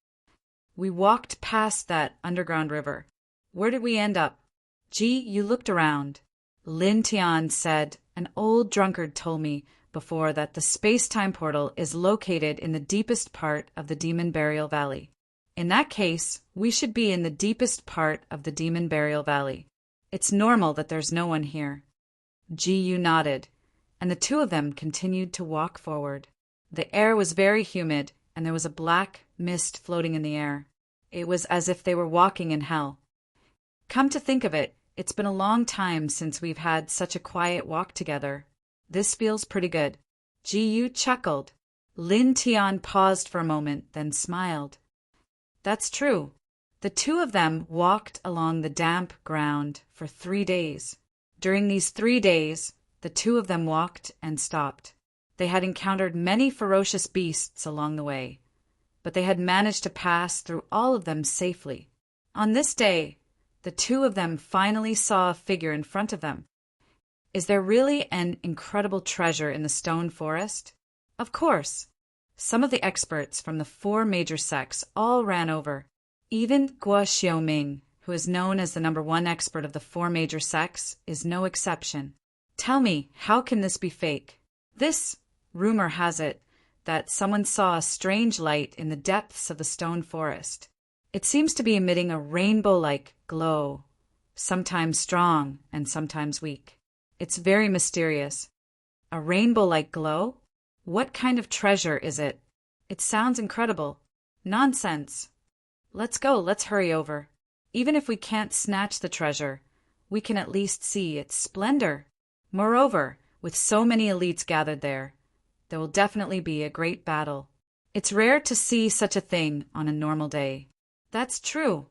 We walked past that underground river. Where did we end up? Ji Yu looked around. Lin Tian said, an old drunkard told me before that the space-time portal is located in the deepest part of the Demon Burial Valley. In that case, we should be in the deepest part of the Demon Burial Valley. It's normal that there's no one here. Ji Yu nodded, and the two of them continued to walk forward. The air was very humid, and there was a black mist floating in the air. It was as if they were walking in hell. Come to think of it, it's been a long time since we've had such a quiet walk together. This feels pretty good. Ji Yu chuckled. Lin Tian paused for a moment, then smiled. That's true. The two of them walked along the damp ground for 3 days. During these 3 days, the two of them walked and stopped. They had encountered many ferocious beasts along the way, but they had managed to pass through all of them safely. On this day, the two of them finally saw a figure in front of them. Is there really an incredible treasure in the stone forest? Of course. Some of the experts from the 4 major sects all ran over. Even Guo Xiaoming, who is known as the #1 expert of the 4 major sects, is no exception. Tell me, how can this be fake? This, rumor has it, that someone saw a strange light in the depths of the stone forest. It seems to be emitting a rainbow-like glow, sometimes strong and sometimes weak. It's very mysterious. A rainbow-like glow? What kind of treasure is it? It sounds incredible. Nonsense. Let's go, let's hurry over. Even if we can't snatch the treasure, we can at least see its splendor. Moreover, with so many elites gathered there will definitely be a great battle. It's rare to see such a thing on a normal day. That's true.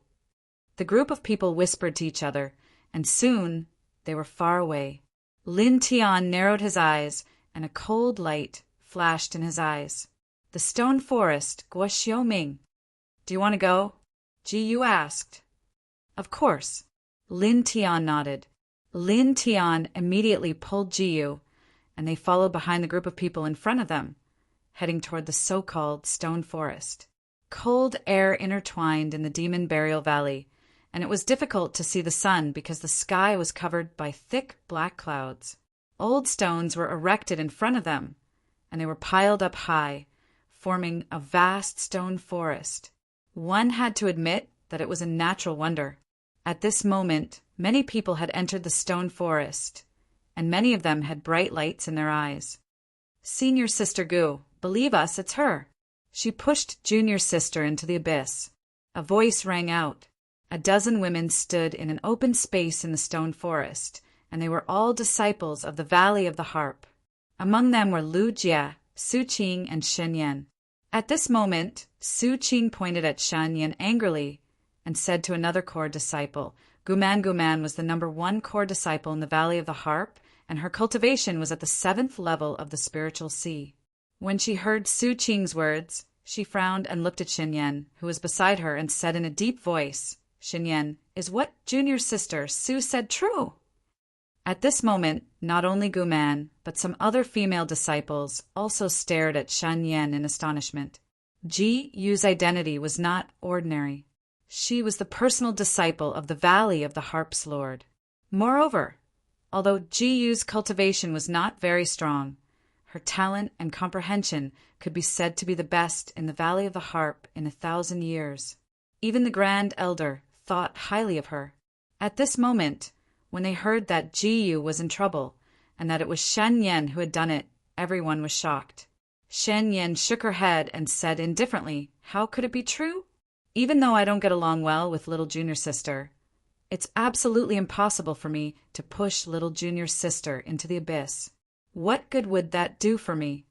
The group of people whispered to each other, and soon they were far away. Lin Tian narrowed his eyes, and a cold light flashed in his eyes. The stone forest, Guo Xiaoming. Do you want to go? Ji Yu asked. Of course. Lin Tian nodded. Lin Tian immediately pulled Ji Yu, and they followed behind the group of people in front of them, heading toward the so-called stone forest. Cold air intertwined in the Demon Burial Valley, and it was difficult to see the sun because the sky was covered by thick black clouds. Old stones were erected in front of them, and they were piled up high, forming a vast stone forest. One had to admit that it was a natural wonder. At this moment, many people had entered the stone forest, and many of them had bright lights in their eyes. Senior Sister Gu, believe us, it's her. She pushed Junior Sister into the abyss. A voice rang out. A dozen women stood in an open space in the stone forest, and they were all disciples of the Valley of the Harp. Among them were Lu Jie, Su Qing, and Shen Yan. At this moment, Su Qing pointed at Shen Yan angrily and said to another core disciple, Guman was the #1 core disciple in the Valley of the Harp, and her cultivation was at the 7th level of the spiritual sea. When she heard Su Qing's words, she frowned and looked at Shen Yan, who was beside her, and said in a deep voice, Shen Yan, is what Junior Sister Su said true? At this moment, not only Guman, but some other female disciples also stared at Shen Yan in astonishment. Ji Yu's identity was not ordinary. She was the personal disciple of the Valley of the Harp's Lord. Moreover, although Ji Yu's cultivation was not very strong, her talent and comprehension could be said to be the best in the Valley of the Harp in 1,000 years. Even the Grand Elder thought highly of her. At this moment, when they heard that Ji Yu was in trouble and that it was Shen Yan who had done it, everyone was shocked. Shen Yan shook her head and said indifferently, "How could it be true? Even though I don't get along well with little junior sister, it's absolutely impossible for me to push little junior sister into the abyss. What good would that do for me?"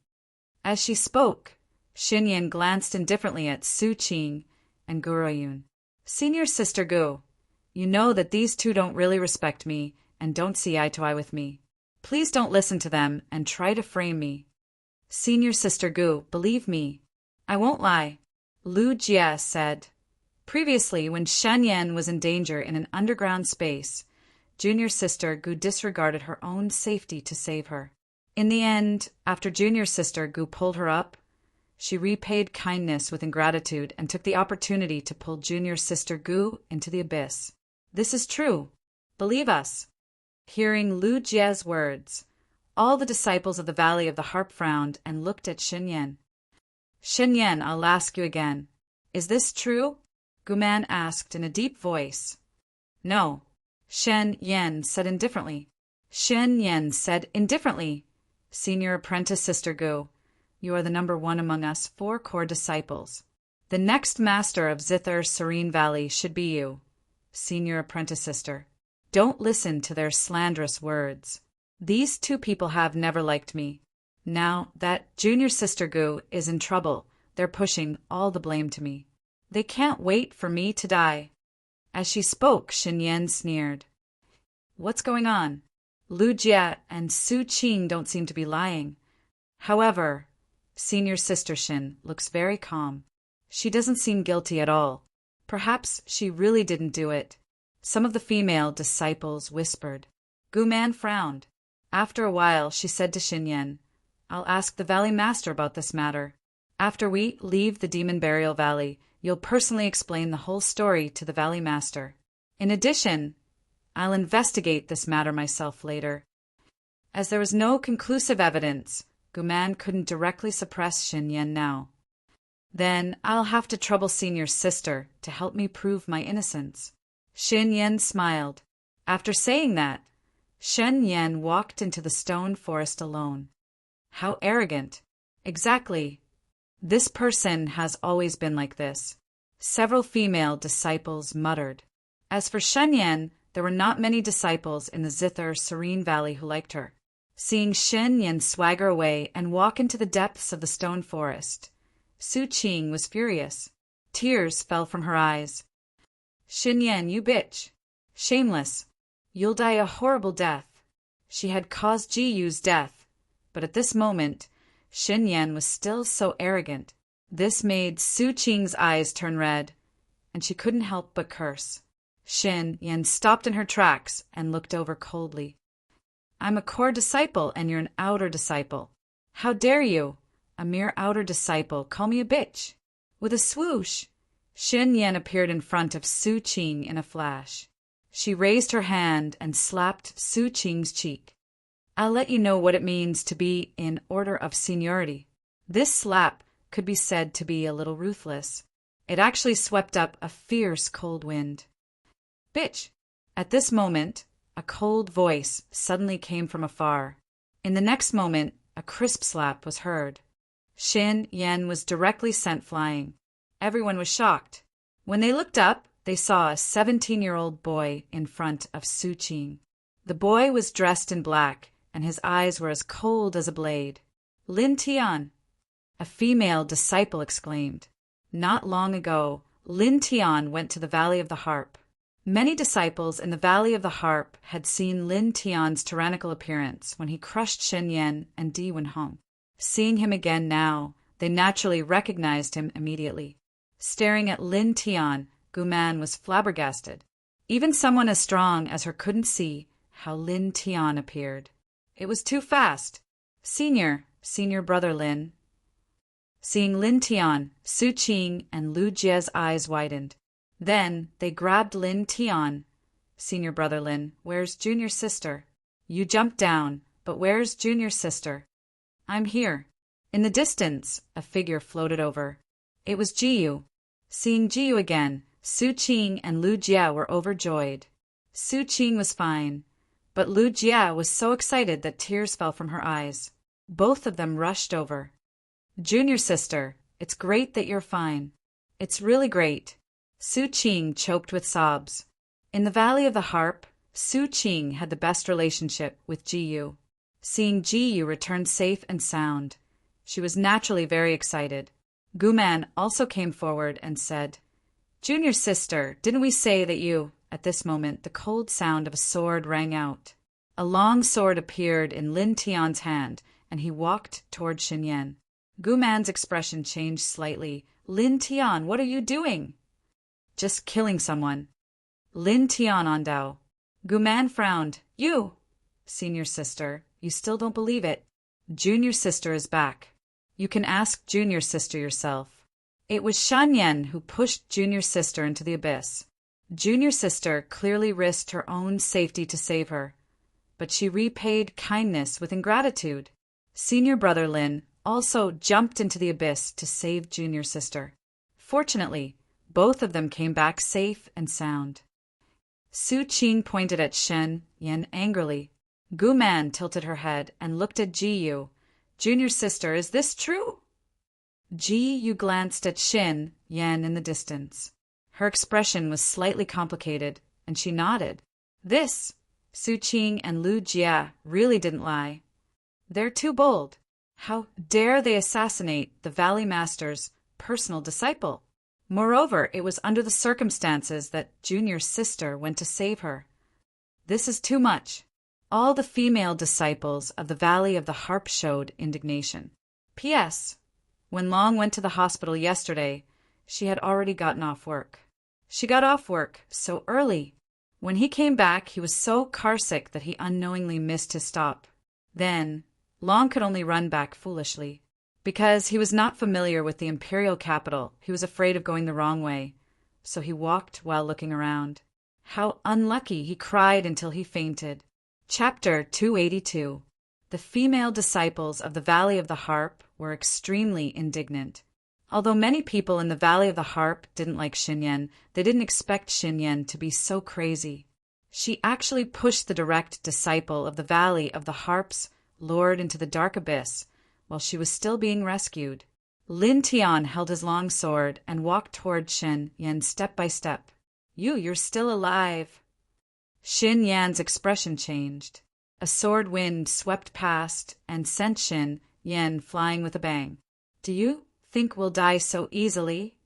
As she spoke, Shen Yan glanced indifferently at Su Qing and Gu Ruiyun. "Senior sister Gu, you know that these two don't really respect me and don't see eye to eye with me. Please don't listen to them and try to frame me. Senior sister Gu, believe me, I won't lie," Lu Jie said. Previously, when Shen Yan was in danger in an underground space, junior sister Gu disregarded her own safety to save her. In the end, after junior sister Gu pulled her up, she repaid kindness with ingratitude and took the opportunity to pull junior sister Gu into the abyss. This is true. Believe us. Hearing Lu Jie's words, all the disciples of the Valley of the Harp frowned and looked at Shen Yan. "Shen Yan, I'll ask you again. Is this true?" Guman asked in a deep voice. "No," Shen Yan said indifferently. Shen Yan said indifferently, "Senior apprentice sister Gu, you are the number one among us 4 core disciples. The next master of Zither Serene Valley should be you, senior apprentice sister. Don't listen to their slanderous words. These 2 people have never liked me. Now that junior sister Gu is in trouble, they're pushing all the blame to me. They can't wait for me to die." As she spoke, Shen Yan sneered. "What's going on? Lu Jie and Su Qing don't seem to be lying. However, senior sister Shin looks very calm. She doesn't seem guilty at all. Perhaps she really didn't do it," some of the female disciples whispered. Guman frowned. After a while, she said to Shen Yan, "I'll ask the Valley Master about this matter. After we leave the Demon Burial Valley, you'll personally explain the whole story to the Valley Master. In addition, I'll investigate this matter myself later." As there was no conclusive evidence, Guman couldn't directly suppress Shen Yan now. "Then I'll have to trouble senior sister to help me prove my innocence." Shen Yan smiled. After saying that, Shen Yan walked into the stone forest alone. How arrogant. Exactly. This person has always been like this, several female disciples muttered. As for Shen Yan, there were not many disciples in the Zither Serene Valley who liked her. Seeing Shen Yan swagger away and walk into the depths of the stone forest, Su Qing was furious. Tears fell from her eyes. "Shen Yan, you bitch. Shameless. You'll die a horrible death." She had caused Ji Yu's death, but at this moment, Shen Yan was still so arrogant. This made Su Qing's eyes turn red, and she couldn't help but curse. Shen Yan stopped in her tracks and looked over coldly. "I'm a core disciple and you're an outer disciple. How dare you, a mere outer disciple, call me a bitch?" With a swoosh, Shen Yan appeared in front of Su Qing in a flash. She raised her hand and slapped Su Qing's cheek. "I'll let you know what it means to be in order of seniority." This slap could be said to be a little ruthless. It actually swept up a fierce cold wind. "Bitch!" At this moment, a cold voice suddenly came from afar. In the next moment, a crisp slap was heard. Shen Yan was directly sent flying. Everyone was shocked. When they looked up, they saw a 17-year-old boy in front of Su Qing. The boy was dressed in black, and his eyes were as cold as a blade. "Lin Tian!" a female disciple exclaimed. Not long ago, Lin Tian went to the Valley of the Harp. Many disciples in the Valley of the Harp had seen Lin Tian's tyrannical appearance when he crushed Shen Yan and Di Wenhong. Seeing him again now, they naturally recognized him immediately. Staring at Lin Tian, Guman was flabbergasted. Even someone as strong as her couldn't see how Lin Tian appeared. It was too fast. Senior brother Lin. Seeing Lin Tian, Su Qing and Lu Jie's eyes widened. Then they grabbed Lin Tian. Senior brother Lin, where's junior sister? You jumped down, but where's junior sister? I'm here. In the distance, a figure floated over. It was Jiyu. Seeing Jiyu again, Su Qing and Lu Jie were overjoyed. Su Qing was fine, but Lu Jie was so excited that tears fell from her eyes. Both of them rushed over. Junior sister, it's great that you're fine. It's really great. Su Qing choked with sobs. In the Valley of the Harp, Su Qing had the best relationship with Jiyu. Seeing Jiyu return safe and sound, she was naturally very excited. Guman also came forward and said, Junior sister, didn't we say that you— At this moment, the cold sound of a sword rang out. A long sword appeared in Lin Tian's hand, and he walked toward Xinyan. Guman's expression changed slightly. Lin Tian, what are you doing? Just killing someone. Lin Tian on Dao. Guman frowned. You! Senior sister, you still don't believe it. Junior sister is back. You can ask junior sister yourself. It was Shanyan who pushed junior sister into the abyss. Junior sister clearly risked her own safety to save her, but she repaid kindness with ingratitude. Senior brother Lin also jumped into the abyss to save junior sister. Fortunately, both of them came back safe and sound. Su Qing pointed at Shen Yan angrily. Guman tilted her head and looked at Jiyu. Junior sister, is this true? Jiyu glanced at Shen Yan in the distance. Her expression was slightly complicated, and she nodded. This, Su Qing and Lu Jie really didn't lie. They're too bold. How dare they assassinate the Valley Master's personal disciple? Moreover, it was under the circumstances that Junior's sister went to save her. This is too much. All the female disciples of the Valley of the Harp showed indignation. P.S. When Long went to the hospital yesterday, she had already gotten off work. She got off work so early. When he came back, he was so carsick that he unknowingly missed his stop. Then, Long could only run back foolishly. Because he was not familiar with the imperial capital, he was afraid of going the wrong way, so he walked while looking around. How unlucky, he cried until he fainted. Chapter 282. The female disciples of the Valley of the Harp were extremely indignant. Although many people in the Valley of the Harp didn't like Xinyan, they didn't expect Xinyan to be so crazy. She actually pushed the direct disciple of the Valley of the Harp's Lord into the dark abyss, while she was still being rescued. Lin Tian held his long sword and walked toward Shen Yan step by step. You're still alive. Xin Yan's expression changed. A sword wind swept past and sent Xin Yan flying with a bang. Do you think we'll die so easily?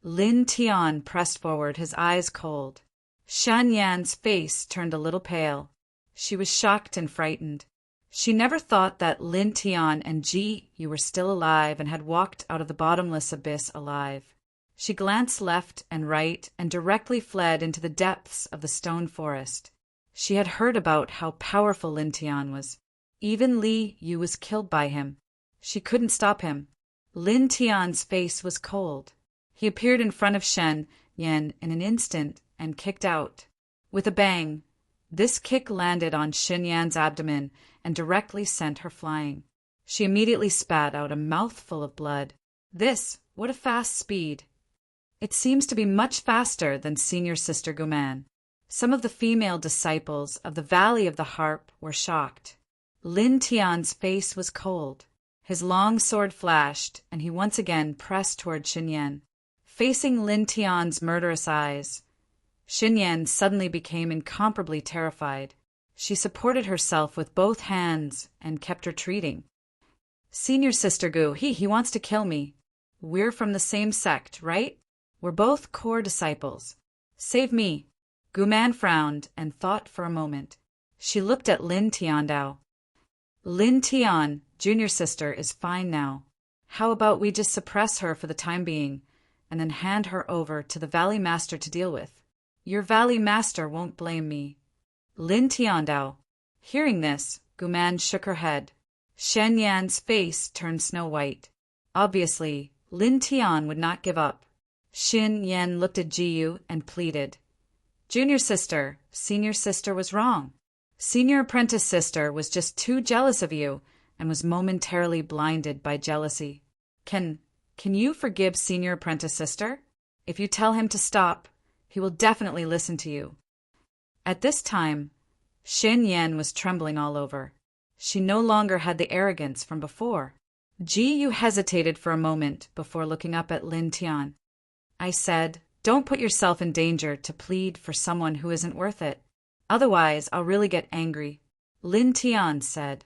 Lin Tian pressed forward, his eyes cold. Shan Yan's face turned a little pale. She was shocked and frightened. She never thought that Lin Tian and Ji were still alive and had walked out of the bottomless abyss alive. She glanced left and right and directly fled into the depths of the stone forest. She had heard about how powerful Lin Tian was. Even Li Yu was killed by him. She couldn't stop him. Lin Tian's face was cold. He appeared in front of Shen Yan in an instant and kicked out. With a bang, this kick landed on Xin Yan's abdomen and directly sent her flying. She immediately spat out a mouthful of blood. What a fast speed! It seems to be much faster than senior sister Guman. Some of the female disciples of the Valley of the Harp were shocked. Lin Tian's face was cold. His long sword flashed, and he once again pressed toward Xinyan. Facing Lin Tian's murderous eyes, Xinyan suddenly became incomparably terrified. She supported herself with both hands and kept retreating. Senior sister Gu, he wants to kill me. We're from the same sect, right? We're both core disciples. Save me. Guman frowned and thought for a moment. She looked at Lin Tiandao. Lin Tian, junior sister, is fine now. How about we just suppress her for the time being, and then hand her over to the Valley Master to deal with? Your Valley Master won't blame me. Lin Tiandao. Hearing this, Guman shook her head. Shen Yan's face turned snow white. Obviously, Lin Tian would not give up. Xin Yan looked at Jiyu and pleaded. Junior sister, senior sister was wrong. Senior apprentice sister was just too jealous of you and was momentarily blinded by jealousy. Can you forgive senior apprentice sister? If you tell him to stop, he will definitely listen to you. At this time, Xin Yan was trembling all over. She no longer had the arrogance from before. Jiyu hesitated for a moment before looking up at Lin Tian. I said, don't put yourself in danger to plead for someone who isn't worth it. Otherwise, I'll really get angry. Lin Tian said.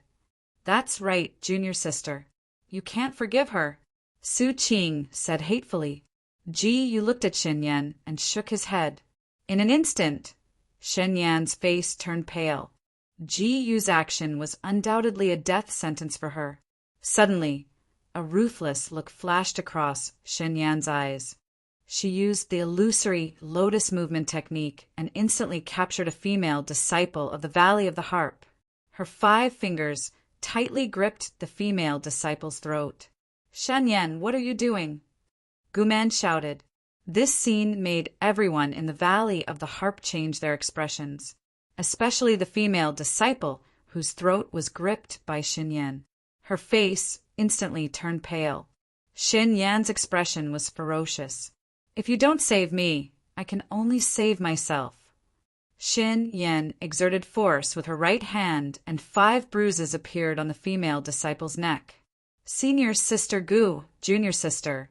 That's right, junior sister. You can't forgive her. Su Qing said hatefully. Jiyu looked at Xin Yan and shook his head. In an instant, Xin Yan's face turned pale. Jiyu's action was undoubtedly a death sentence for her. Suddenly, a ruthless look flashed across Xin Yan's eyes. She used the illusory lotus movement technique and instantly captured a female disciple of the Valley of the Harp. Her 5 fingers tightly gripped the female disciple's throat. Shen Yan, what are you doing? Guman shouted. This scene made everyone in the Valley of the Harp change their expressions, especially the female disciple whose throat was gripped by Xin Yan. Her face instantly turned pale. Xin Yan's expression was ferocious. If you don't save me, I can only save myself. Xin Yan exerted force with her right hand and 5 bruises appeared on the female disciple's neck. Senior sister Gu, junior sister,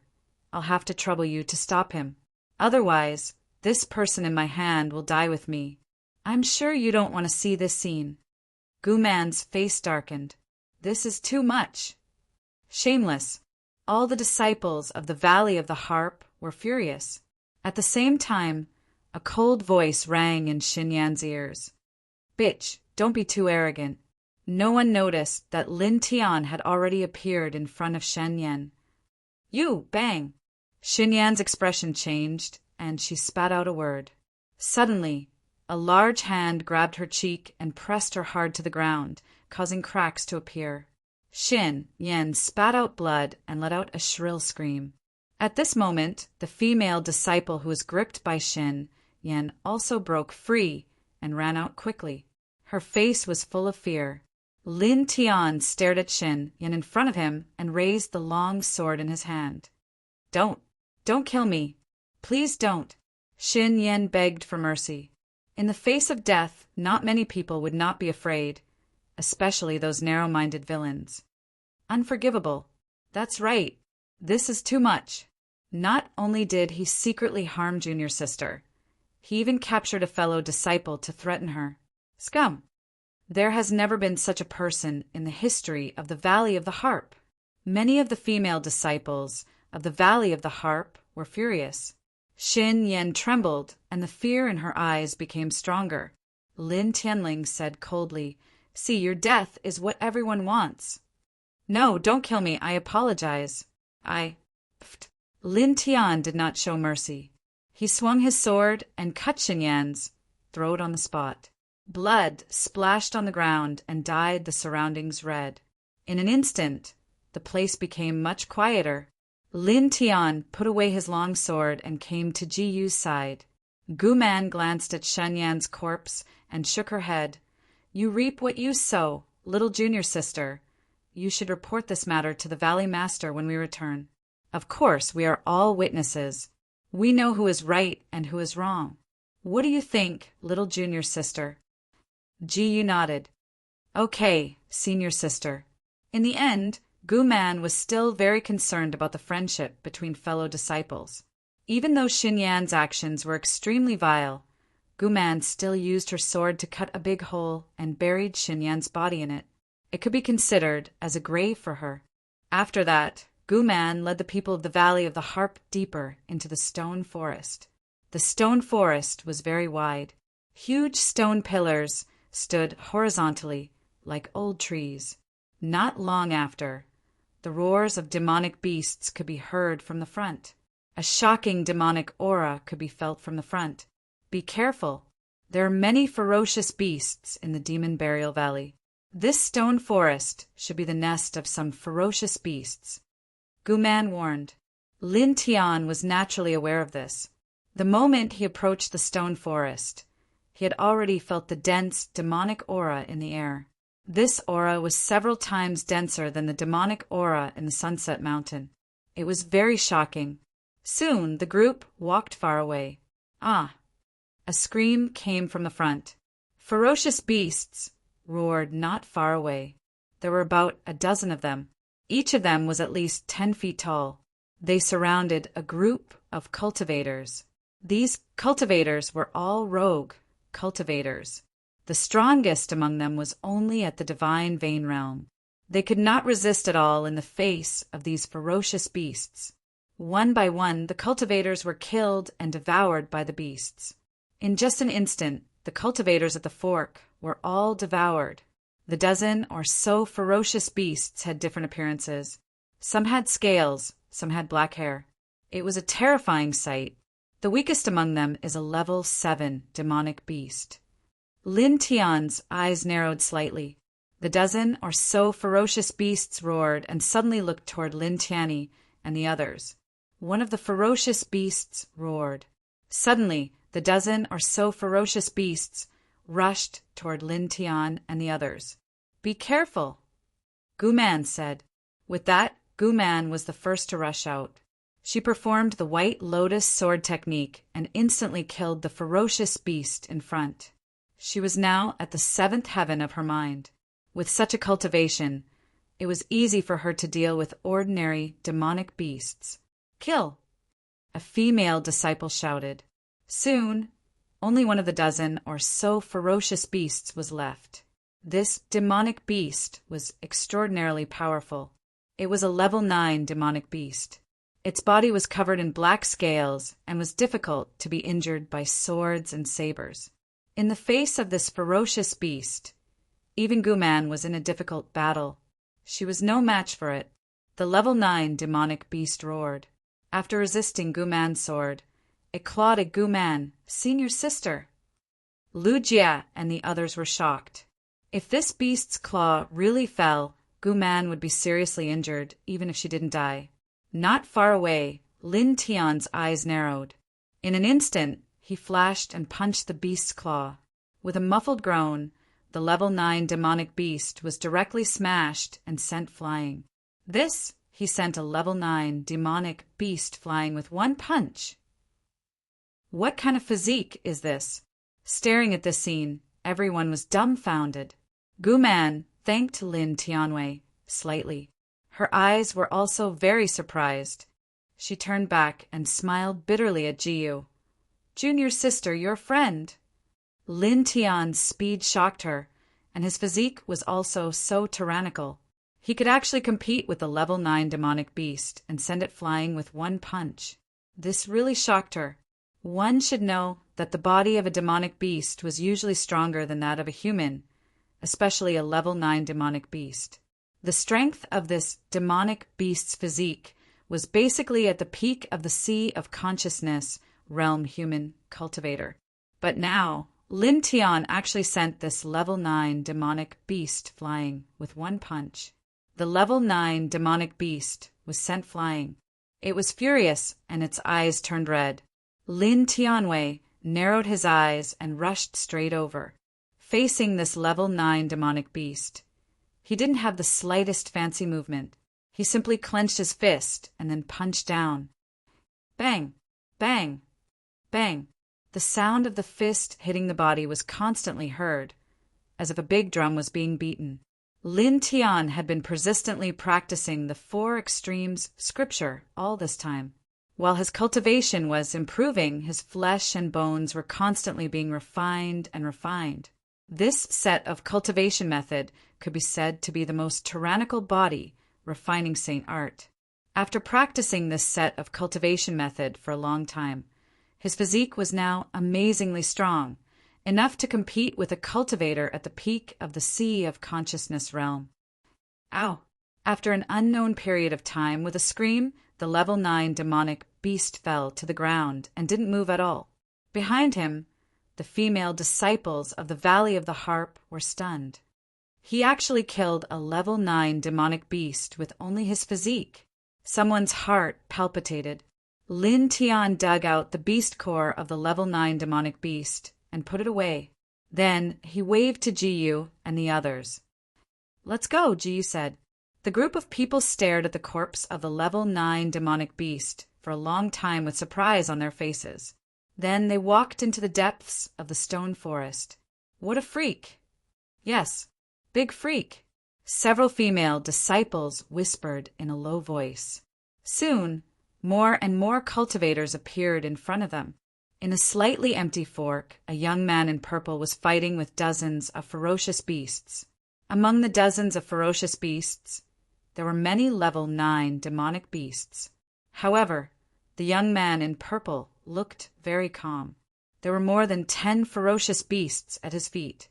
I'll have to trouble you to stop him. Otherwise, this person in my hand will die with me. I'm sure you don't want to see this scene. Guman's face darkened. This is too much. Shameless. All the disciples of the Valley of the Harp were furious. At the same time, a cold voice rang in Xin Yan's ears. Bitch, don't be too arrogant. No one noticed that Lin Tian had already appeared in front of Shen Yan. You, bang! Xin Yan's expression changed, and she spat out a word. Suddenly, a large hand grabbed her cheek and pressed her hard to the ground, causing cracks to appear. Xin Yan spat out blood and let out a shrill scream. At this moment, the female disciple who was gripped by Xin Yan also broke free and ran out quickly. Her face was full of fear. Lin Tian stared at Xin Yan in front of him and raised the long sword in his hand. Don't kill me. Please don't. Xin Yan begged for mercy. In the face of death, not many people would not be afraid, especially those narrow-minded villains. Unforgivable. That's right. This is too much. Not only did he secretly harm junior sister, he even captured a fellow disciple to threaten her. Scum! There has never been such a person in the history of the Valley of the Harp. Many of the female disciples of the Valley of the Harp were furious. Xin Yan trembled, and the fear in her eyes became stronger. Lin Tianling said coldly, See, your death is what everyone wants. No, don't kill me, I apologize. Lin Tian did not show mercy. He swung his sword and cut Xin Yan's throat on the spot. Blood splashed on the ground and dyed the surroundings red. In an instant, the place became much quieter. Lin Tian put away his long sword and came to Jiyu's side. Guman glanced at Shen Yan's corpse and shook her head. You reap what you sow, little junior sister. You should report this matter to the Valley Master when we return. Of course, we are all witnesses. We know who is right and who is wrong. What do you think, little junior sister? Jiyu nodded. Okay, senior sister. In the end, Guman was still very concerned about the friendship between fellow disciples. Even though Xin Yan's actions were extremely vile, Guman still used her sword to cut a big hole and buried Xin Yan's body in it. It could be considered as a grave for her. After that, Guman led the people of the Valley of the Harp deeper into the stone forest. The stone forest was very wide. Huge stone pillars stood horizontally like old trees. Not long after, the roars of demonic beasts could be heard from the front. A shocking demonic aura could be felt from the front. Be careful. There are many ferocious beasts in the Demon Burial Valley. This stone forest should be the nest of some ferocious beasts. Gu-man warned. Lin Tian was naturally aware of this. The moment he approached the stone forest, he had already felt the dense, demonic aura in the air. This aura was several times denser than the demonic aura in the Sunset Mountain. It was very shocking. Soon the group walked far away. Ah! A scream came from the front. Ferocious beasts roared not far away. There were about a dozen of them. Each of them was at least 10 feet tall. They surrounded a group of cultivators. These cultivators were all rogue cultivators. The strongest among them was only at the divine vein realm. They could not resist at all in the face of these ferocious beasts. One by one, the cultivators were killed and devoured by the beasts. In just an instant, the cultivators at the fork were all devoured. The dozen or so ferocious beasts had different appearances. Some had scales, some had black hair. It was a terrifying sight. The weakest among them is a level 7 demonic beast. Lin Tian's eyes narrowed slightly. The dozen or so ferocious beasts roared and suddenly looked toward Lin Tianyi and the others. One of the ferocious beasts roared. Suddenly, the dozen or so ferocious beasts rushed toward Lin Tian and the others. "Be careful," Gu-man said. With that, Gu-man was the first to rush out. She performed the white lotus sword technique and instantly killed the ferocious beast in front. She was now at the 7th heaven of her mind. With such a cultivation, it was easy for her to deal with ordinary demonic beasts. "Kill!" a female disciple shouted. Soon, only one of the dozen or so ferocious beasts was left. This demonic beast was extraordinarily powerful. It was a level 9 demonic beast. Its body was covered in black scales and was difficult to be injured by swords and sabers. In the face of this ferocious beast, even Gu-man was in a difficult battle. She was no match for it. The level 9 demonic beast roared. After resisting Gu-man's sword, it clawed at Gu-man, senior sister. Lu Jia and the others were shocked. If this beast's claw really fell, Gu-man would be seriously injured, even if she didn't die. Not far away, Lin Tian's eyes narrowed. In an instant, he flashed and punched the beast's claw. With a muffled groan, the level 9 demonic beast was directly smashed and sent flying. He sent a level 9 demonic beast flying with one punch. What kind of physique is this? Staring at this scene, everyone was dumbfounded. Gu-man thanked Lin Tianwei slightly. Her eyes were also very surprised. She turned back and smiled bitterly at Jiyu. "Junior sister, your friend." Lin Tian's speed shocked her, and his physique was also so tyrannical. He could actually compete with the level 9 demonic beast and send it flying with one punch. This really shocked her. One should know that the body of a demonic beast was usually stronger than that of a human, especially a level 9 demonic beast. The strength of this demonic beast's physique was basically at the peak of the sea of consciousness realm human cultivator. But now, Lin Tian actually sent this level 9 demonic beast flying with one punch. The level 9 demonic beast was sent flying. It was furious and its eyes turned red. Lin Tianwei narrowed his eyes and rushed straight over, facing this level 9 demonic beast. He didn't have the slightest fancy movement. He simply clenched his fist and then punched down. Bang! Bang! Bang! The sound of the fist hitting the body was constantly heard, as if a big drum was being beaten. Lin Tian had been persistently practicing the 4 extremes scripture all this time. While his cultivation was improving, his flesh and bones were constantly being refined and refined. This set of cultivation method could be said to be the most tyrannical body refining Saint art. After practicing this set of cultivation method for a long time, his physique was now amazingly strong, enough to compete with a cultivator at the peak of the sea of consciousness realm. Ow! After an unknown period of time, with a scream, the level 9 demonic beast fell to the ground and didn't move at all. Behind him, the female disciples of the Valley of the Harp were stunned. He actually killed a level 9 demonic beast with only his physique. Someone's heart palpitated. Lin Tian dug out the beast core of the level 9 demonic beast and put it away. Then he waved to Jiyu and the others. "Let's go," Jiyu said. The group of people stared at the corpse of the level 9 demonic beast for a long time with surprise on their faces. Then they walked into the depths of the stone forest. What a freak! Yes, big freak. Several female disciples whispered in a low voice. Soon, more and more cultivators appeared in front of them. In a slightly empty fork, a young man in purple was fighting with dozens of ferocious beasts. Among the dozens of ferocious beasts, there were many level 9 demonic beasts. However, the young man in purple looked very calm. There were more than 10 ferocious beasts at his feet.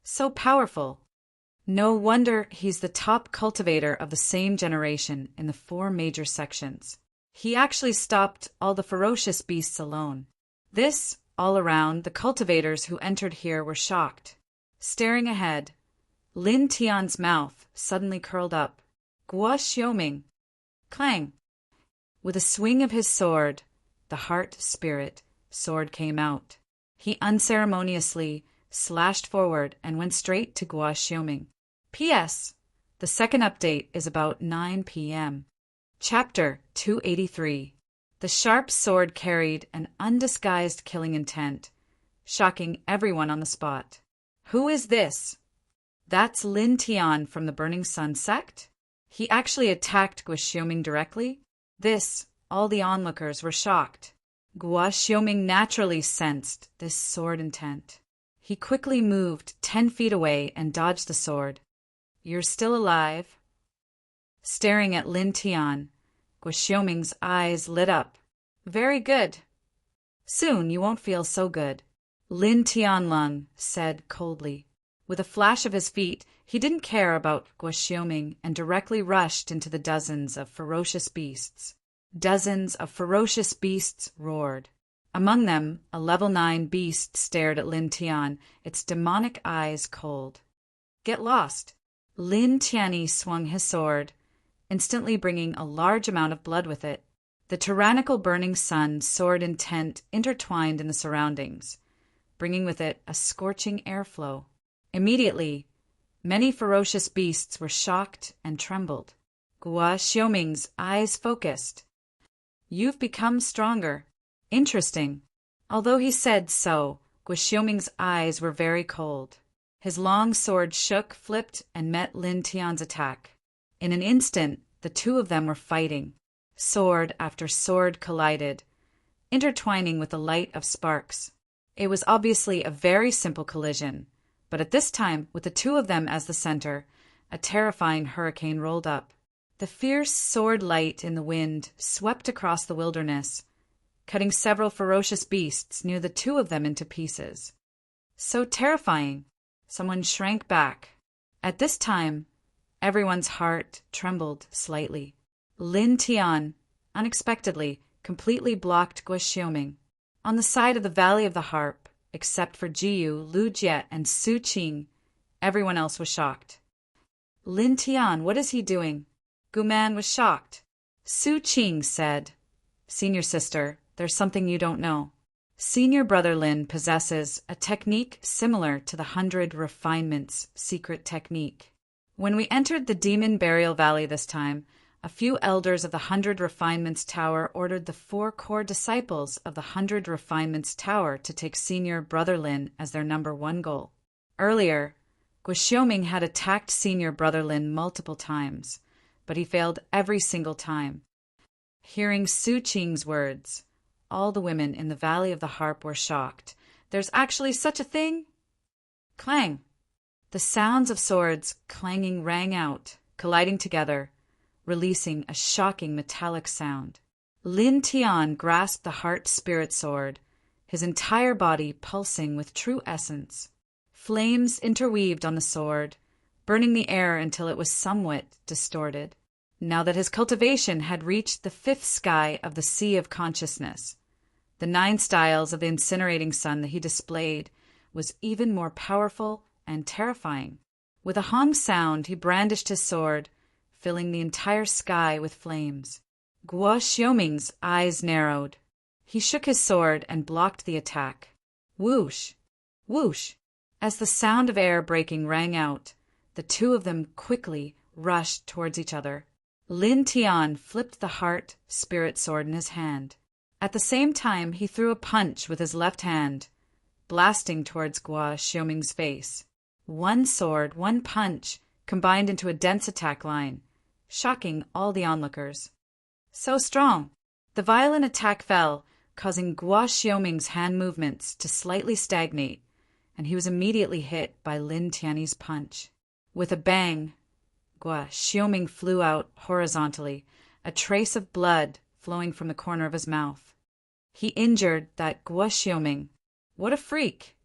So powerful. No wonder he's the top cultivator of the same generation in the 4 major sections. He actually stopped all the ferocious beasts alone. This, all around, the cultivators who entered here were shocked. Staring ahead, Lin Tian's mouth suddenly curled up. Guo Xiaoming. Clang. With a swing of his sword, the heart spirit sword came out. He unceremoniously slashed forward and went straight to Guo Xiaoming. P.S. The second update is about 9 p.m. Chapter 283. The sharp sword carried an undisguised killing intent, shocking everyone on the spot. Who is this? That's Lin Tian from the Burning Sun sect? He actually attacked Guo Xiaoming directly? This, all the onlookers were shocked. Guo Xiaoming naturally sensed this sword intent. He quickly moved 10 feet away and dodged the sword. You're still alive? Staring at Lin Tian, Guo Xiaoming's eyes lit up. Very good. Soon you won't feel so good, Lin Tianlong said coldly. With a flash of his feet, he didn't care about Guo Xiaoming and directly rushed into the dozens of ferocious beasts. Dozens of ferocious beasts roared. Among them, a level 9 beast stared at Lin Tian, its demonic eyes cold. Get lost. Lin Tianyi swung his sword, instantly bringing a large amount of blood with it. The tyrannical burning sun sword intent intertwined in the surroundings, bringing with it a scorching airflow. Immediately, many ferocious beasts were shocked and trembled. Guo Xiaoming's eyes focused. You've become stronger. Interesting. Although he said so, Guo Xiaoming's eyes were very cold. His long sword shook, flipped, and met Lin Tian's attack. In an instant, the two of them were fighting. Sword after sword collided, intertwining with the light of sparks. It was obviously a very simple collision, but at this time, with the two of them as the center, a terrifying hurricane rolled up. The fierce sword light in the wind swept across the wilderness, cutting several ferocious beasts near the two of them into pieces. So terrifying, someone shrank back. At this time, everyone's heart trembled slightly. Lin Tian, unexpectedly, completely blocked Guo Xiaoming. On the side of the Valley of the Harp, except for Jiyu, Lu Jie, and Su Qing, everyone else was shocked. Lin Tian, what is he doing? Guman was shocked. Su Qing said, Senior sister, there's something you don't know. Senior brother Lin possesses a technique similar to the 100 Refinements secret technique. When we entered the Demon Burial Valley this time, a few elders of the 100 Refinements Tower ordered the 4 core disciples of the 100 Refinements Tower to take Senior Brother Lin as their #1 goal. Earlier, Guo Xiaoming had attacked Senior Brother Lin multiple times, but he failed every single time. Hearing Su Qing's words, all the women in the Valley of the Harp were shocked. There's actually such a thing? Clang! The sounds of swords clanging rang out, colliding together, releasing a shocking metallic sound. Lin Tian grasped the heart spirit sword, his entire body pulsing with true essence. Flames interweaved on the sword, burning the air until it was somewhat distorted. Now that his cultivation had reached the 5th sky of the Sea of Consciousness, The 9 styles of the incinerating sun that he displayed was even more powerful and terrifying. With a hong sound, he brandished his sword, filling the entire sky with flames. Guo Xiaoming's eyes narrowed. He shook his sword and blocked the attack. Whoosh! Whoosh! As the sound of air breaking rang out, the two of them quickly rushed towards each other. Lin Tian flipped the heart spirit sword in his hand. At the same time, he threw a punch with his left hand, blasting towards Guo Xiaoming's face. One sword, one punch, combined into a dense attack line, shocking all the onlookers. So strong! The violent attack fell, causing Guo Xiaoming's hand movements to slightly stagnate, and he was immediately hit by Lin Tian's punch. With a bang, Guo Xiaoming flew out horizontally, a trace of blood flowing from the corner of his mouth. He injured that Guo Xiaoming. What a freak!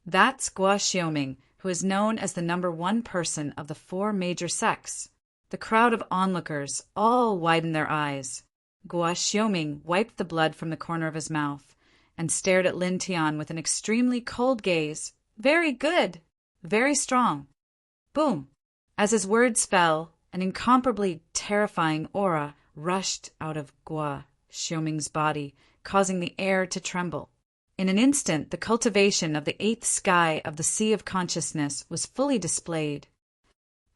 That's Guo Xiaoming, who is known as the #1 person of the 4 major sects. The crowd of onlookers all widened their eyes. Guo Xiaoming wiped the blood from the corner of his mouth and stared at Lin Tian with an extremely cold gaze. Very good! Very strong! Boom! As his words fell, an incomparably terrifying aura rushed out of Guo Xiaoming's body, causing the air to tremble. In an instant, the cultivation of the 8th sky of the Sea of Consciousness was fully displayed.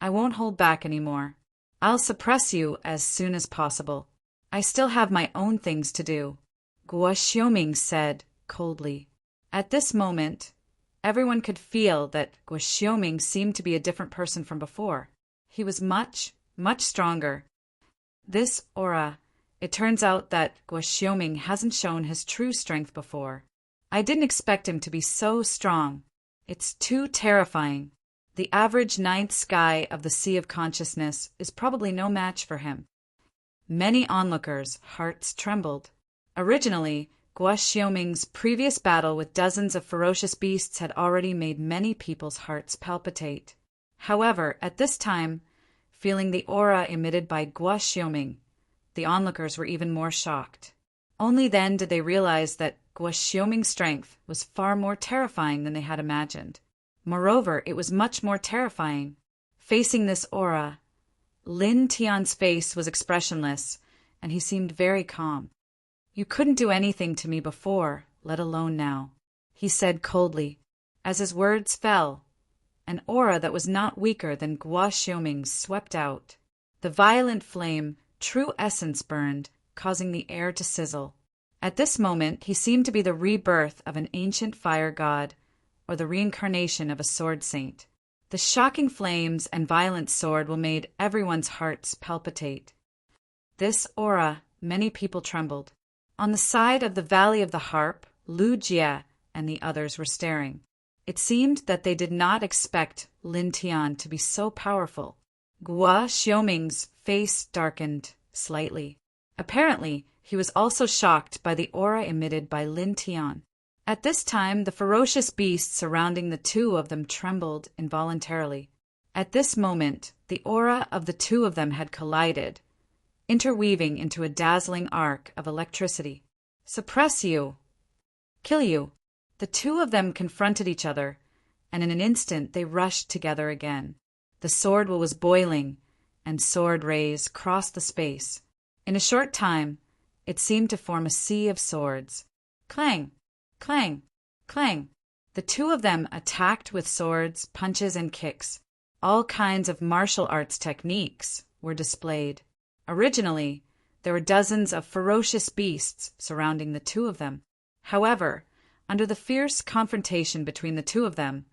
I won't hold back anymore. I'll suppress you as soon as possible. I still have my own things to do, Guo Xiaoming said coldly. At this moment, everyone could feel that Guo Xiaoming seemed to be a different person from before. He was much, much stronger. This aura, it turns out that Guo Xiaoming hasn't shown his true strength before. I didn't expect him to be so strong. It's too terrifying. The average 9th sky of the Sea of Consciousness is probably no match for him. Many onlookers' hearts trembled. Originally, Guo Xiaoming's previous battle with dozens of ferocious beasts had already made many people's hearts palpitate. However, at this time, feeling the aura emitted by Guo Xiaoming, the onlookers were even more shocked. Only then did they realize that Guo Xiaoming's strength was far more terrifying than they had imagined. Moreover, it was much more terrifying. Facing this aura, Lin Tian's face was expressionless, and he seemed very calm. You couldn't do anything to me before, let alone now, he said coldly. As his words fell, an aura that was not weaker than Guo Xiaoming's swept out. The violent flame, true essence, burned, causing the air to sizzle. At this moment, he seemed to be the rebirth of an ancient fire god, or the reincarnation of a sword saint. The shocking flames and violent sword made everyone's hearts palpitate. This aura, many people trembled. On the side of the Valley of the Harp, Lu Jie and the others were staring. It seemed that they did not expect Lin Tian to be so powerful. Guo Xiaoming's face darkened slightly. Apparently, he was also shocked by the aura emitted by Lin Tian. At this time, the ferocious beasts surrounding the two of them trembled involuntarily. At this moment, the aura of the two of them had collided, interweaving into a dazzling arc of electricity. Suppress you! Kill you! The two of them confronted each other, and in an instant they rushed together again. The sword was boiling, and sword rays crossed the space. In a short time, it seemed to form a sea of swords. Clang! Clang! Clang! The two of them attacked with swords, punches, and kicks. All kinds of martial arts techniques were displayed. Originally, there were dozens of ferocious beasts surrounding the two of them. However, under the fierce confrontation between the two of them,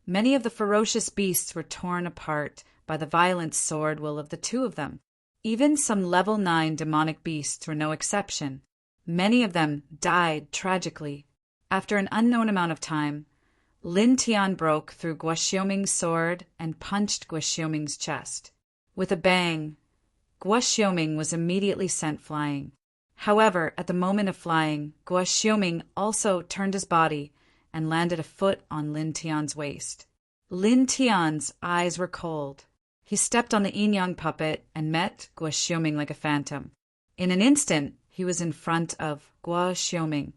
many of the ferocious beasts were torn apart by the violent sword will of the two of them. Even some level 9 demonic beasts were no exception. Many of them died tragically. After an unknown amount of time, Lin Tian broke through Guo Xiaoming's sword and punched Guo Xiaoming's chest. With a bang, Guo Xiaoming was immediately sent flying. However, at the moment of flying, Guo Xiaoming also turned his body and landed a foot on Lin Tian's waist. Lin Tian's eyes were cold. He stepped on the yin-yang puppet and met Guo Xiaoming like a phantom. In an instant, he was in front of Guo Xiaoming.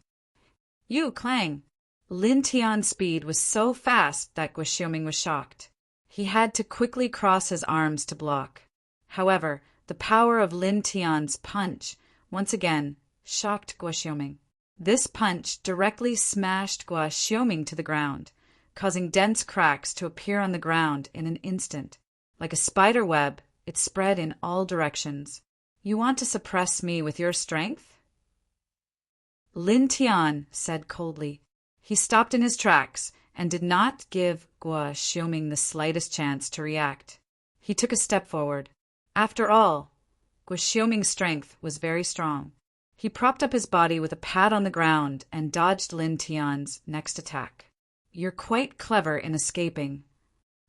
You, Clang! Lin Tian's speed was so fast that Guo Xiaoming was shocked. He had to quickly cross his arms to block. However, the power of Lin Tian's punch once again shocked Guo Xiaoming. This punch directly smashed Guo Xiaoming to the ground, causing dense cracks to appear on the ground in an instant. Like a spider web, it spread in all directions. You want to suppress me with your strength? Lin Tian said coldly. He stopped in his tracks and did not give Guo Xiaoming the slightest chance to react. He took a step forward. After all, Guo Xiaoming's strength was very strong. He propped up his body with a pat on the ground and dodged Lin Tian's next attack. You're quite clever in escaping,